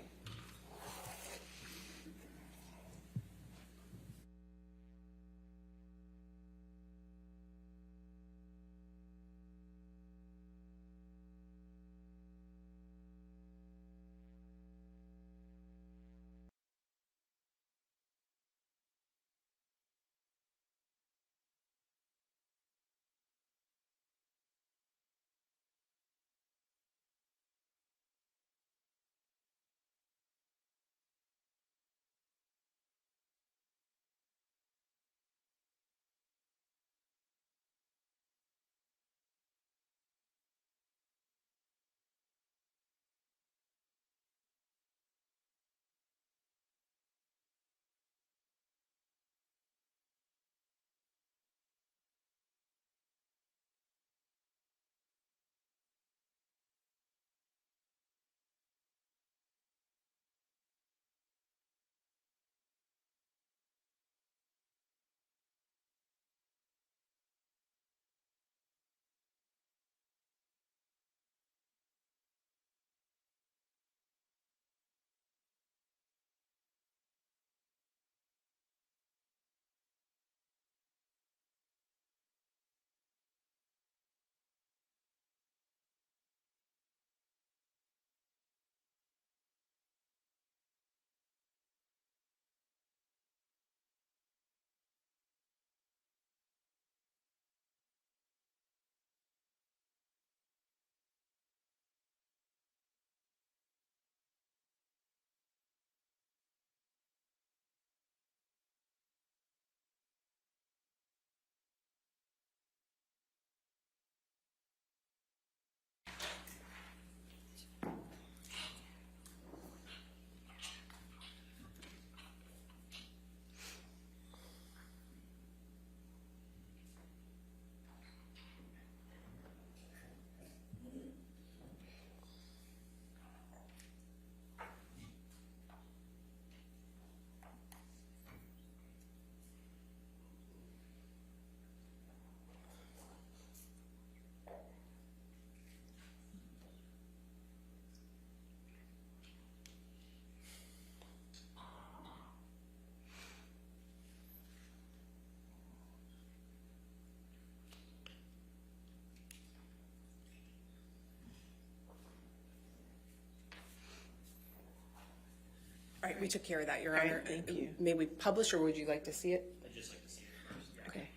All right, we took care of that, Your All right, Honor. thank you. May we publish, or would you like to see it? I'd just like to see it first. Okay.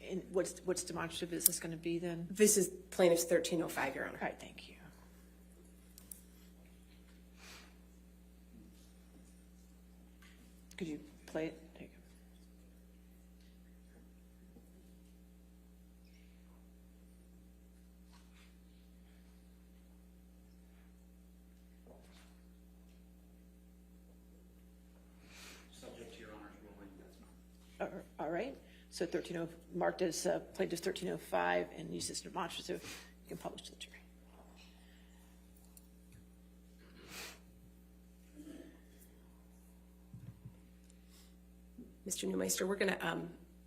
And what's demonstrative is this going to be then? This is plaintiff's 1305, Your Honor. All right, thank you. Could you play it? There you go. Subject to Your Honor's ruling, that's not. All right, so 13, marked as, played as 1305 and used as demonstrative, you can publish to the jury. Mr. Newmeister, we're going to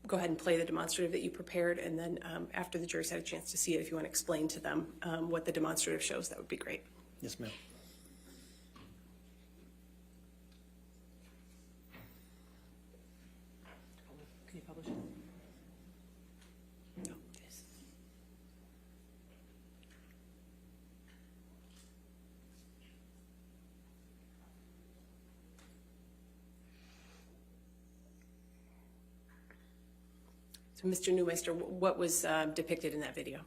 go ahead and play the demonstrative that you prepared, and then after the jury's had a chance to see it, if you want to explain to them what the demonstrative shows, that would be great. Yes, ma'am. Can you publish it? No, yes. So, Mr. Newmeister, what was depicted in that video?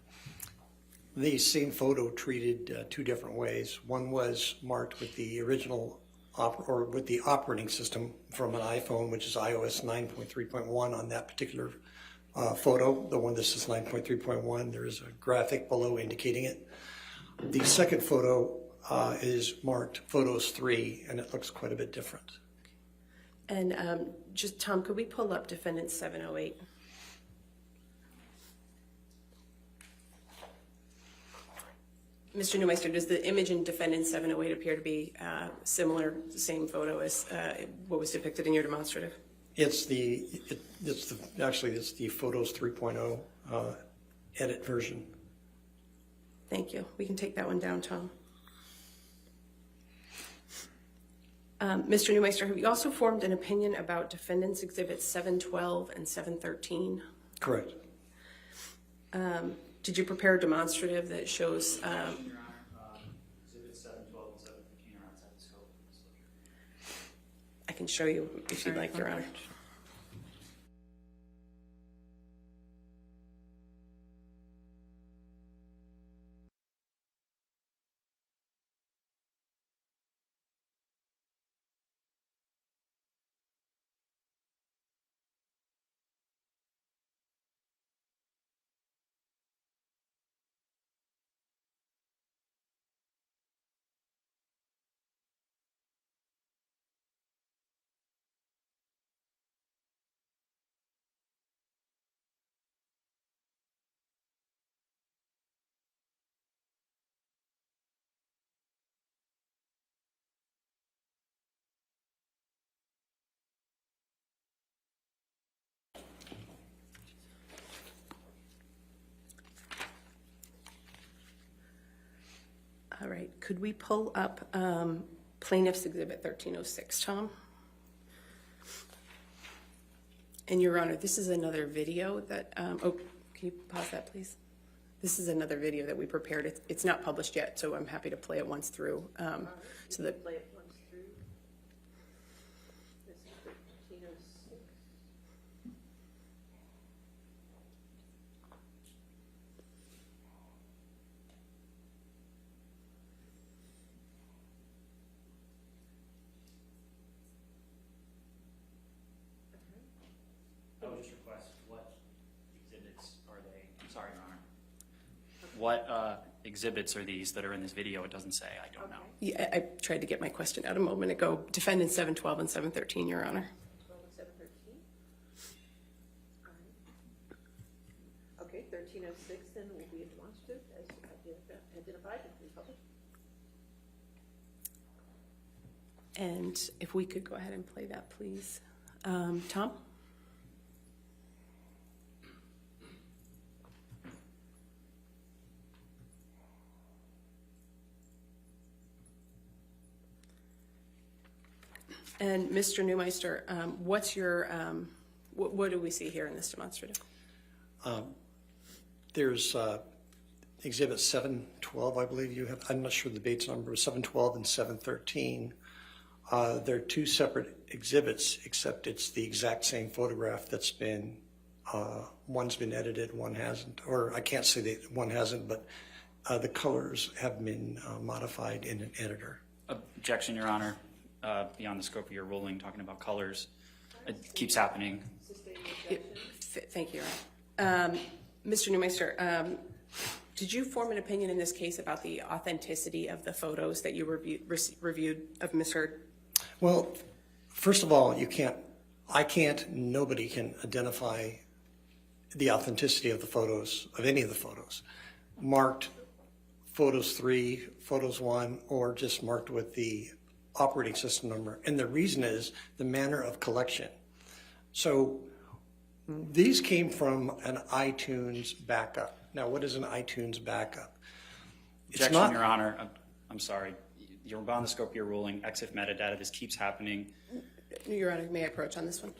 The same photo treated two different ways. One was marked with the original with the operating system from an iPhone, which is iOS 9.3.1 on that particular photo. The one this is 9.3.1. There is a graphic below indicating it. The second photo is marked Photos 3, and it looks quite a bit different. And just, Tom, could we pull up Defendant 708? Mr. Newmeister, does the image in Defendant 708 appear to be similar, the same photo as what was depicted in your demonstrative? It's the Photos 3.0 edit version. Thank you. We can take that one down, Tom. Mr. Newmeister, have you also formed an opinion about Defendants Exhibits 712 and 713? Correct. Did you prepare a demonstrative that shows? Your Honor, Exhibits 712 and 715 are outside the scope of disclosure. I can show you if you'd like, Your Honor. All right, could we pull up Plaintiff's Exhibit 1306, Tom? And Your Honor, this is another video that, can you pause that, please? This is another video that we prepared. It's not published yet, so I'm happy to play it once through. So that Play it once through. This is 1306. I would just request, what exhibits are they? I'm sorry, Your Honor. What exhibits are these that are in this video? It doesn't say. I don't know. Yeah, I tried to get my question out a moment ago. Defendants 712 and 713, Your Honor. 12 and 713. Okay, 1306 then will be a demonstrative as identified and republished. And if we could go ahead and play that, please. Tom? And Mr. Newmeister, what's your, what do we see here in this demonstrative? There's Exhibit 712, I believe you have. I'm not sure the date's number, 712 and 713. They're two separate exhibits, except it's the exact same photograph that's been, one's been edited, one hasn't. Or I can't say that one hasn't, but the colors have been modified in an editor. Objection, Your Honor. beyond the scope of your ruling, talking about colors. It keeps happening. Thank you, Your Honor. Mr. Newmeister, did you form an opinion in this case about the authenticity of the photos that you reviewed of Ms. Heard? Well, first of all, nobody can identify the authenticity of the photos, of any of the photos, marked photos 3, photos 1, or just marked with the operating system number. And the reason is the manner of collection. So these came from an iTunes backup. Now, what is an iTunes backup? Objection, Your Honor. I'm sorry. You're beyond the scope of your ruling. EXIF metadata, this keeps happening. Your Honor, may I approach on this one?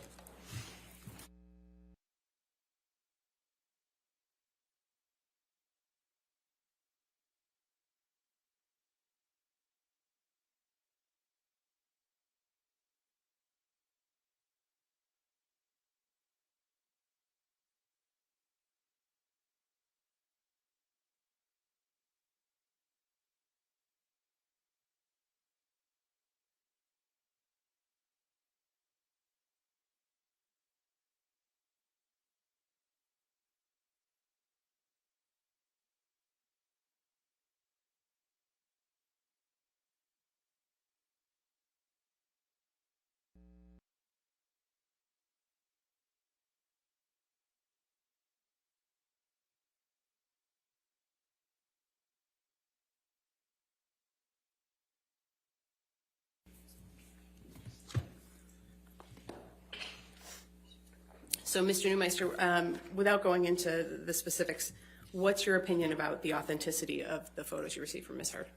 So, Mr. Newmeister, without going into the specifics, what's your opinion about the authenticity of the photos you received from Ms. Heard?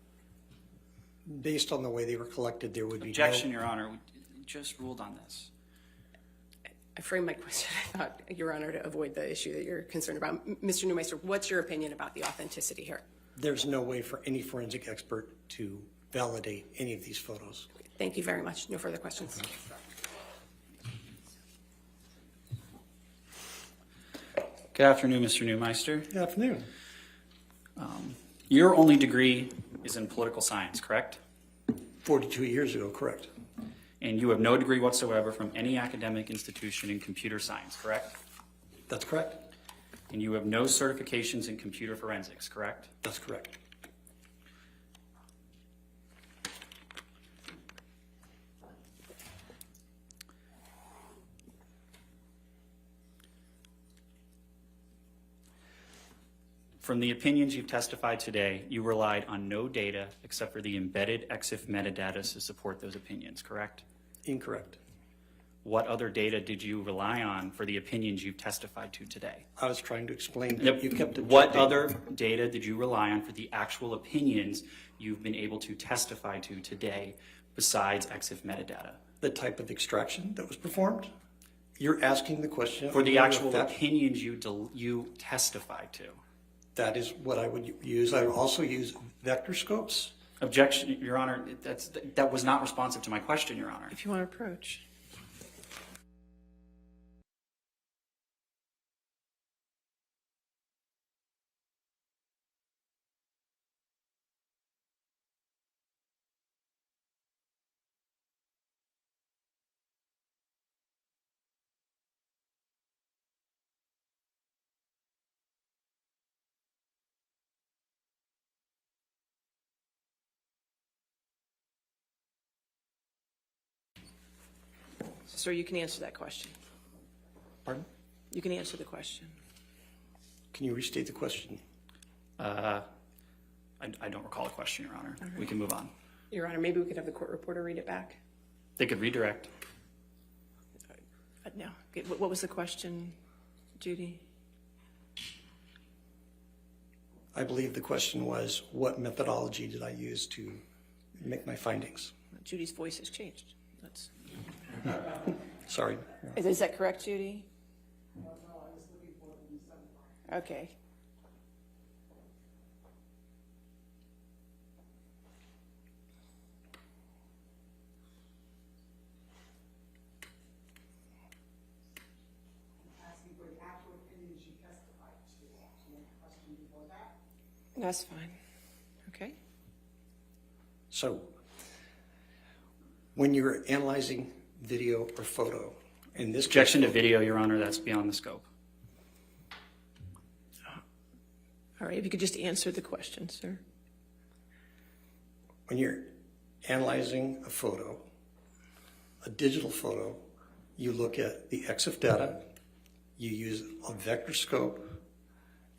Based on the way they were collected, there would be Objection, Your Honor. We just ruled on this. I framed my question, I thought, Your Honor, to avoid the issue that you're concerned about. Mr. Newmeister, what's your opinion about the authenticity here? There's no way for any forensic expert to validate any of these photos. Thank you very much. No further questions. Good afternoon, Mr. Newmeister. Good afternoon. Your only degree is in political science, correct? 42 years ago, correct. And you have no degree whatsoever from any academic institution in computer science, correct? That's correct. And you have no certifications in computer forensics, correct? That's correct. From the opinions you've testified today, you relied on no data except for the embedded EXIF metadata to support those opinions, correct? Incorrect. What other data did you rely on for the opinions you've testified to today? I was trying to explain that you kept What other data did you rely on for the actual opinions you've been able to testify to today besides EXIF metadata? The type of extraction that was performed? You're asking the question. For the actual opinions you testified to. That is what I would use. I would also use vector scopes. Objection, Your Honor. That was not responsive to my question, Your Honor. If you want to approach. Sir, you can answer that question. Pardon? You can answer the question. Can you restate the question? I don't recall the question, Your Honor. Right. We can move on. Your Honor, maybe we could have the court reporter read it back. They could redirect. No. Okay, what was the question, Judy? I believe the question was, what methodology did I use to make my findings? Judy's voice has changed. That's... Sorry. Is that correct, Judy? Okay. That's fine. Okay. So When you're analyzing video or photo, in this Objection to case, video, Your Honor, that's beyond the scope. All right, if you could just answer the question, sir. when you're analyzing a photo, a digital photo, you look at the EXIF data, you use a vector scope,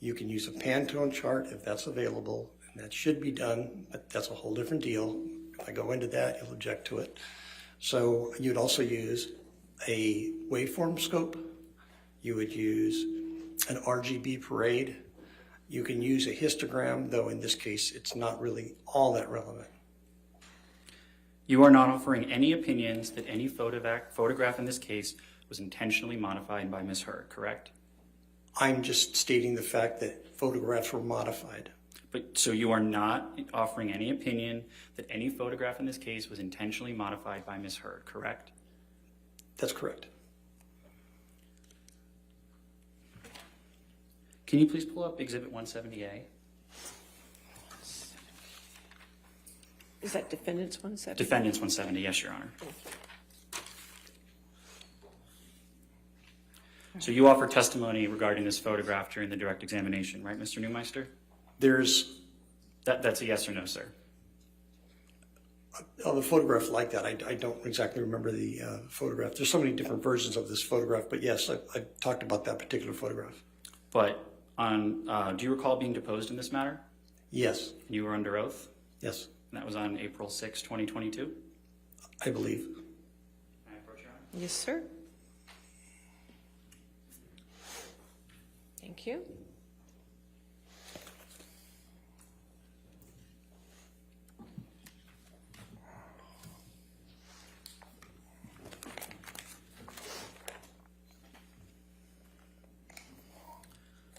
you can use a Pantone chart if that's available, and that should be done, but that's a whole different deal. If I go into that, you'll object to it. So you'd also use a waveform scope, you would use an RGB parade, you can use a histogram, though in this case it's not really all that relevant. You are not offering any opinions that any photograph in this case was intentionally modified by Ms. Hurd, correct? I'm just stating the fact that photographs were modified. But so you are not offering any opinion that any photograph in this case was intentionally modified by Ms. Hurd, correct? That's correct. Can you please pull up Exhibit 170A? Is that defendant's 170? Defendant's 170, yes, Your Honor. So you offered testimony regarding this photograph during the direct examination, right, Mr. Neumeister? There's That's a yes or no, sir. of a photograph like that. I don't exactly remember the photograph. There's so many different versions of this photograph, but yes, I talked about that particular photograph. But do you recall being deposed in this matter? Yes. You were under oath? Yes. And that was on April 6, 2022? I believe. Can I approach Your Honor? Yes, sir. Thank you.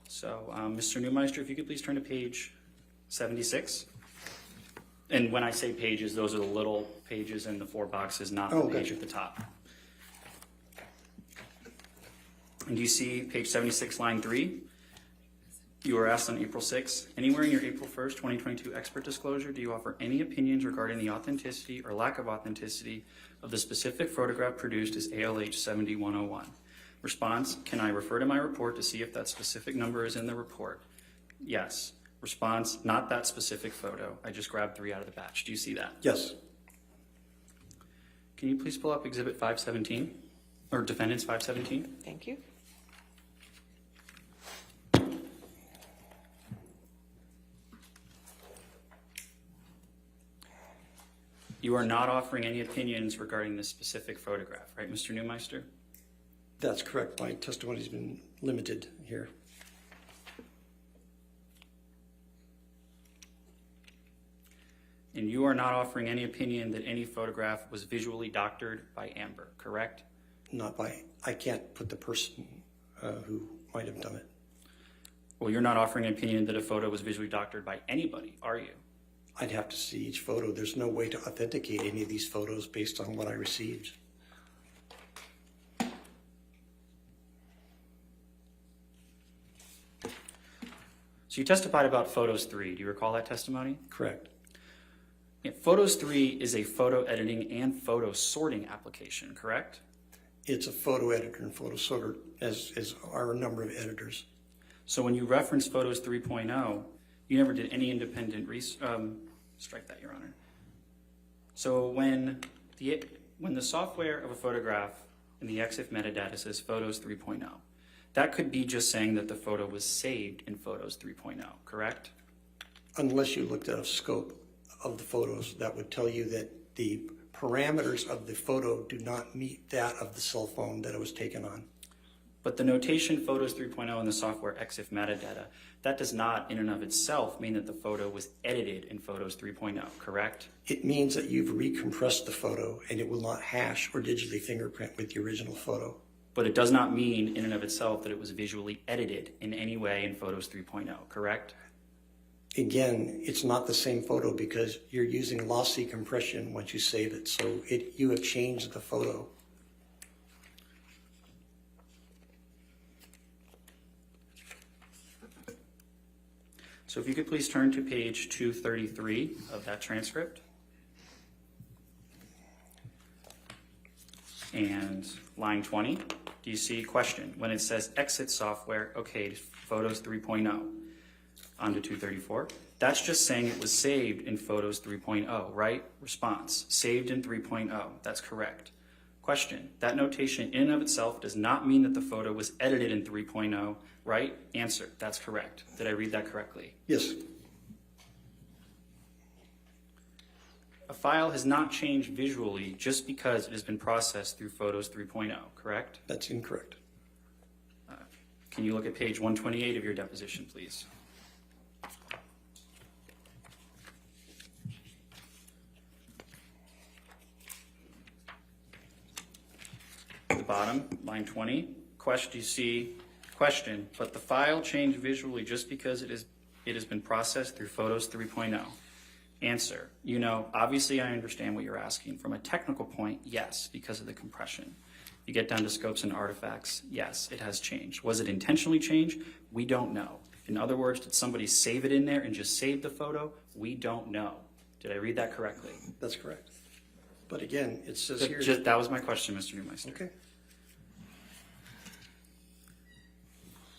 So, Mr. Neumeister, if you could please turn to page 76. And when I say pages, those are the little pages in the 4 boxes, not the page at the top. And do you see page 76, line 3? You were asked on April 6, anywhere in your April 1st, 2022 expert disclosure, do you offer any opinions regarding the authenticity or lack of authenticity of the specific photograph produced as ALH 7101? Response, can I refer to my report to see if that specific number is in the report? Yes. Response, not that specific photo. I just grabbed 3 out of the batch. Do you see that? Yes. Can you please pull up Exhibit 517, or Defendant's 517? Thank you. You are not offering any opinions regarding this specific photograph, right, Mr. Neumeister? That's correct. My testimony's been limited here. And you are not offering any opinion that any photograph was visually doctored by Amber, correct? Not by, I can't put the person who might have done it. Well, you're not offering an opinion that a photo was visually doctored by anybody, are you? I'd have to see each photo. There's no way to authenticate any of these photos based on what I received. So you testified about Photos 3. Do you recall that testimony? Correct. Yeah, Photos 3 is a photo editing and photo sorting application, correct? It's a photo editor and photo sorter, as are a number of editors. So when you reference Photos 3.0, you never did any independent strike that, Your Honor. So when the software of a photograph in the EXIF metadata says Photos 3.0, that could be just saying that the photo was saved in Photos 3.0, correct? Unless you looked at a scope of the photos, that would tell you that the parameters of the photo do not meet that of the cell phone that it was taken on. But the notation Photos 3.0 in the software EXIF metadata, that does not in and of itself mean that the photo was edited in Photos 3.0, correct? It means that you've recompressed the photo and it will not hash or digitally fingerprint with the original photo. But it does not mean in and of itself that it was visually edited in any way in Photos 3.0, correct? Again, it's not the same photo because you're using lossy compression once you save it. So you have changed the photo. So if you could please turn to page 233 of that transcript. And line 20, do you see question? When it says exit software, okay, Photos 3.0, on to 234. That's just saying it was saved in Photos 3.0, right? Response, saved in 3.0. That's correct. Question, that notation in and of itself does not mean that the photo was edited in 3.0, right? Answer, that's correct. Did I read that correctly? Yes. A file has not changed visually just because it has been processed through Photos 3.0, correct? That's incorrect. Can you look at page 128 of your deposition, please? At the bottom, line 20, question, you see, question, but the file changed visually just because it has been processed through Photos 3.0. Answer, you know, obviously I understand what you're asking. From a technical point, yes, because of the compression. You get down to scopes and artifacts, yes, it has changed. Was it intentionally changed? We don't know. In other words, did somebody save it in there and just save the photo? We don't know. Did I read that correctly? That's correct. But again, it says here. That was my question, Mr. Neumeister. Okay.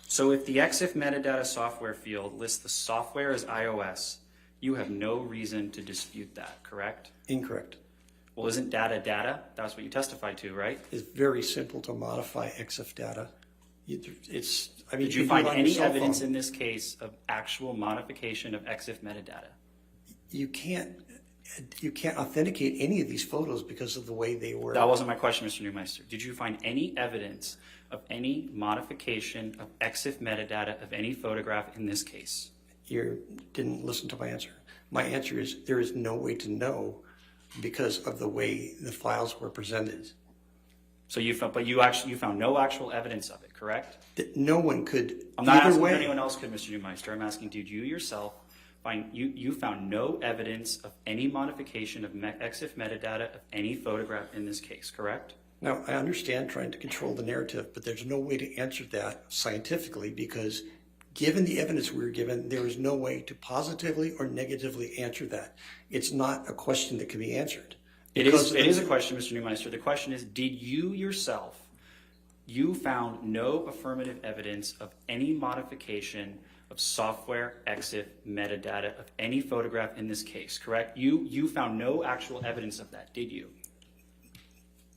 So if the EXIF metadata software field lists the software as iOS, you have no reason to dispute that, correct? Incorrect. Well, isn't data data? That's what you testified to, right? It's very simple to modify EXIF data. Did you find any evidence in this case of actual modification of EXIF metadata? You can't authenticate any of these photos because of the way they were. That wasn't my question, Mr. Neumeister. Did you find any evidence of any modification of EXIF metadata of any photograph in this case? You didn't listen to my answer. My answer is there is no way to know because of the way the files were presented. So you found no actual evidence of it, correct? That no one could. I'm not asking way. if anyone else could, Mr. Neumeister. I'm asking, did you yourself you found no evidence of any modification of EXIF metadata of any photograph in this case, correct? Now, I understand trying to control the narrative, but there's no way to answer that scientifically because given the evidence we were given, there is no way to positively or negatively answer that. It's not a question that can be answered. It is a question, Mr. Neumeister. The question is, did you yourself, you found no affirmative evidence of any modification of software EXIF metadata of any photograph in this case, correct? You found no actual evidence of that, did you?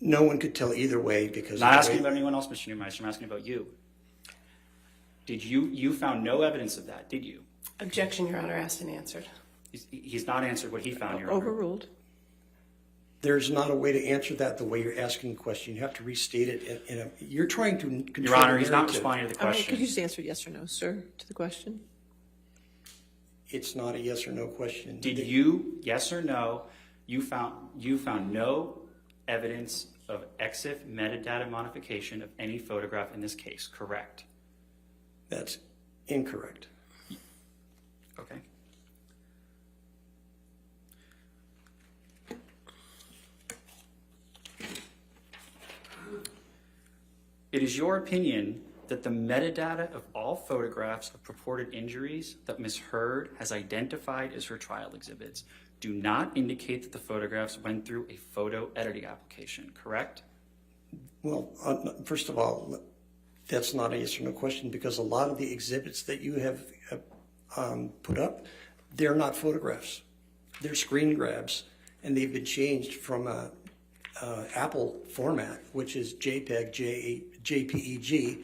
No one could tell either way because. I'm not asking about anyone else, Mr. Neumeister. I'm asking about you. Did you found no evidence of that, did you? Objection, Your Honor, asked and answered. He's not answered what he found, Your Honor. Overruled. There's not a way to answer that the way you're asking the question. You have to restate it. You're trying to control Your Honor, the he's not narrative. responding to the question. Could you just answer yes or no, sir, to the question? It's not a yes or no question. Did you, yes or no, you found no evidence of EXIF metadata modification of any photograph in this case, correct? That's incorrect. Okay. It is your opinion that the metadata of all photographs of purported injuries that Ms. Heard has identified as her trial exhibits do not indicate that the photographs went through a photo editing application, correct? Well, first of all, that's not a yes or no question because a lot of the exhibits that you have put up, they're not photographs. They're screen grabs, and they've been changed from a Apple format, which is JPEG, JPEG,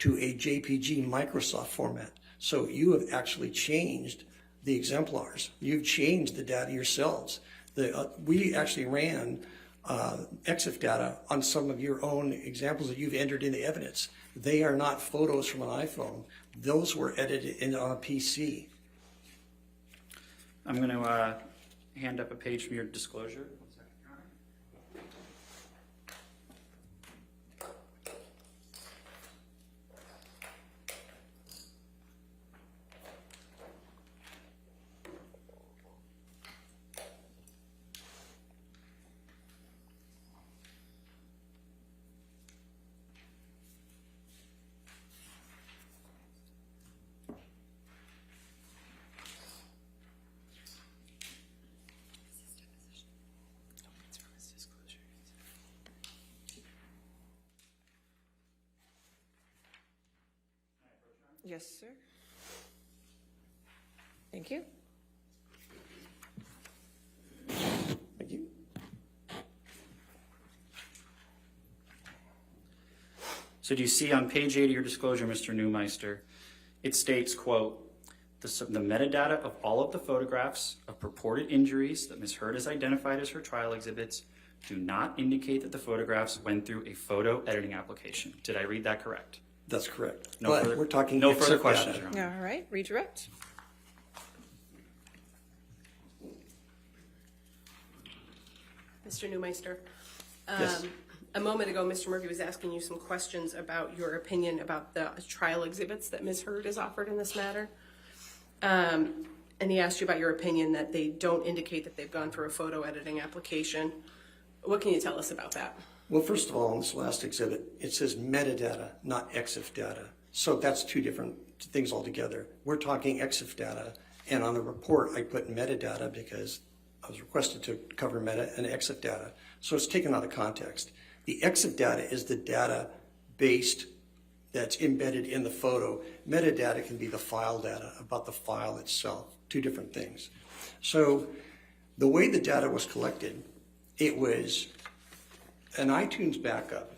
to a JPG Microsoft format. So you have actually changed the exemplars. You've changed the data yourselves. We actually ran EXIF data on some of your own examples that you've entered in the evidence. They are not photos from an iPhone. Those were edited on a PC. I'm going to hand up a page from your disclosure. Yes, sir. Thank you. Thank you. So do you see on page 8 of your disclosure, Mr. Newmeister, it states, quote, the metadata of all of the photographs of purported injuries that Ms. Heard has identified as her trial exhibits do not indicate that the photographs went through a photo editing application. Did I read that correct? That's correct. No But further, we're talking no further except questions, data. Your Honor. All right, redirect. Mr. Newmeister, Yes. a moment ago, Mr. Murphy was asking you some questions about your opinion about the trial exhibits that Ms. Heard has offered in this matter. And he asked you about your opinion that they don't indicate that they've gone through a photo editing application. What can you tell us about that? Well, first of all, on this last exhibit, it says metadata, not EXIF data. So that's two different things altogether. We're talking EXIF data, and on the report, I put metadata because I was requested to cover meta and EXIF data. So it's taken out of context. The EXIF data is the data based that's embedded in the photo. Metadata can be the file data about the file itself, two different things. So the way the data was collected, it was an iTunes backup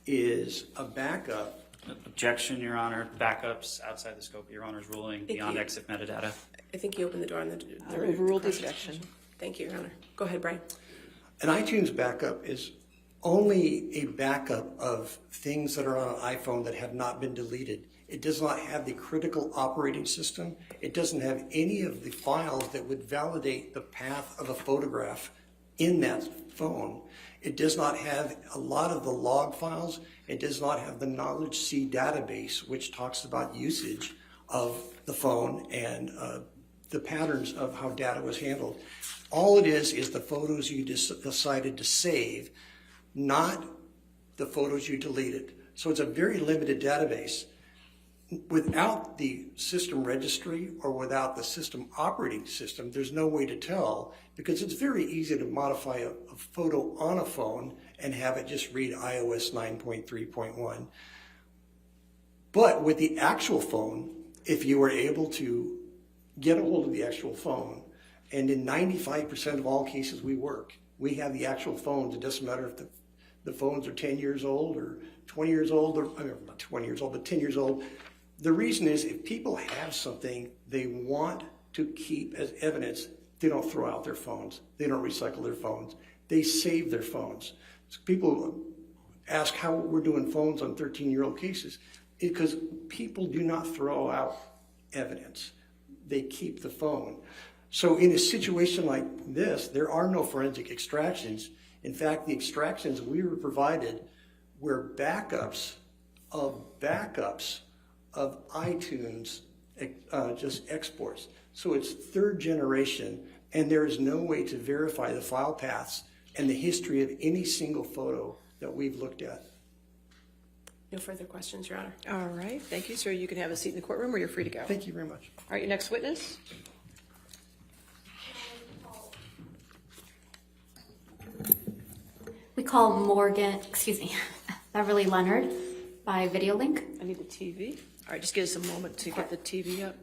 is a backup. Objection, Your Honor. Backups outside the scope of Your Honor's ruling beyond EXIF metadata. I think you opened the door on the Overruled the objection. Thank you, Your Honor. Go ahead, Brian. An iTunes backup is only a backup of things that are on an iPhone that have not been deleted. It does not have the critical operating system. It doesn't have any of the files that would validate the path of a photograph in that phone. It does not have a lot of the log files. It does not have the Knowledge C database, which talks about usage of the phone and the patterns of how data was handled. All it is the photos you decided to save, not the photos you deleted. So it's a very limited database. Without the system registry or without the system operating system, there's no way to tell, because it's very easy to modify a photo on a phone and have it just read iOS 9.3.1. But with the actual phone, if you were able to get a hold of the actual phone, and in 95% of all cases we work, we have the actual phones. It doesn't matter if the phones are 10 years old or 20 years old, or I mean, not 20 years old, but 10 years old. The reason is if people have something they want to keep as evidence, they don't throw out their phones. They don't recycle their phones. They save their phones. So people ask how we're doing phones on 13-year-old cases. Because people do not throw out evidence. They keep the phone. So in a situation like this, there are no forensic extractions. In fact, the extractions we were provided were backups of iTunes, just exports. So it's third generation, and there is no way to verify the file paths and the history of any single photo that we've looked at. No further questions, Your Honor. All right, thank you, sir. You can have a seat in the courtroom or you're free to go. Thank you very much. All right, your next witness. We call Beverly Leonard by video link. I need the TV. All right, just give us a moment to get the TV up.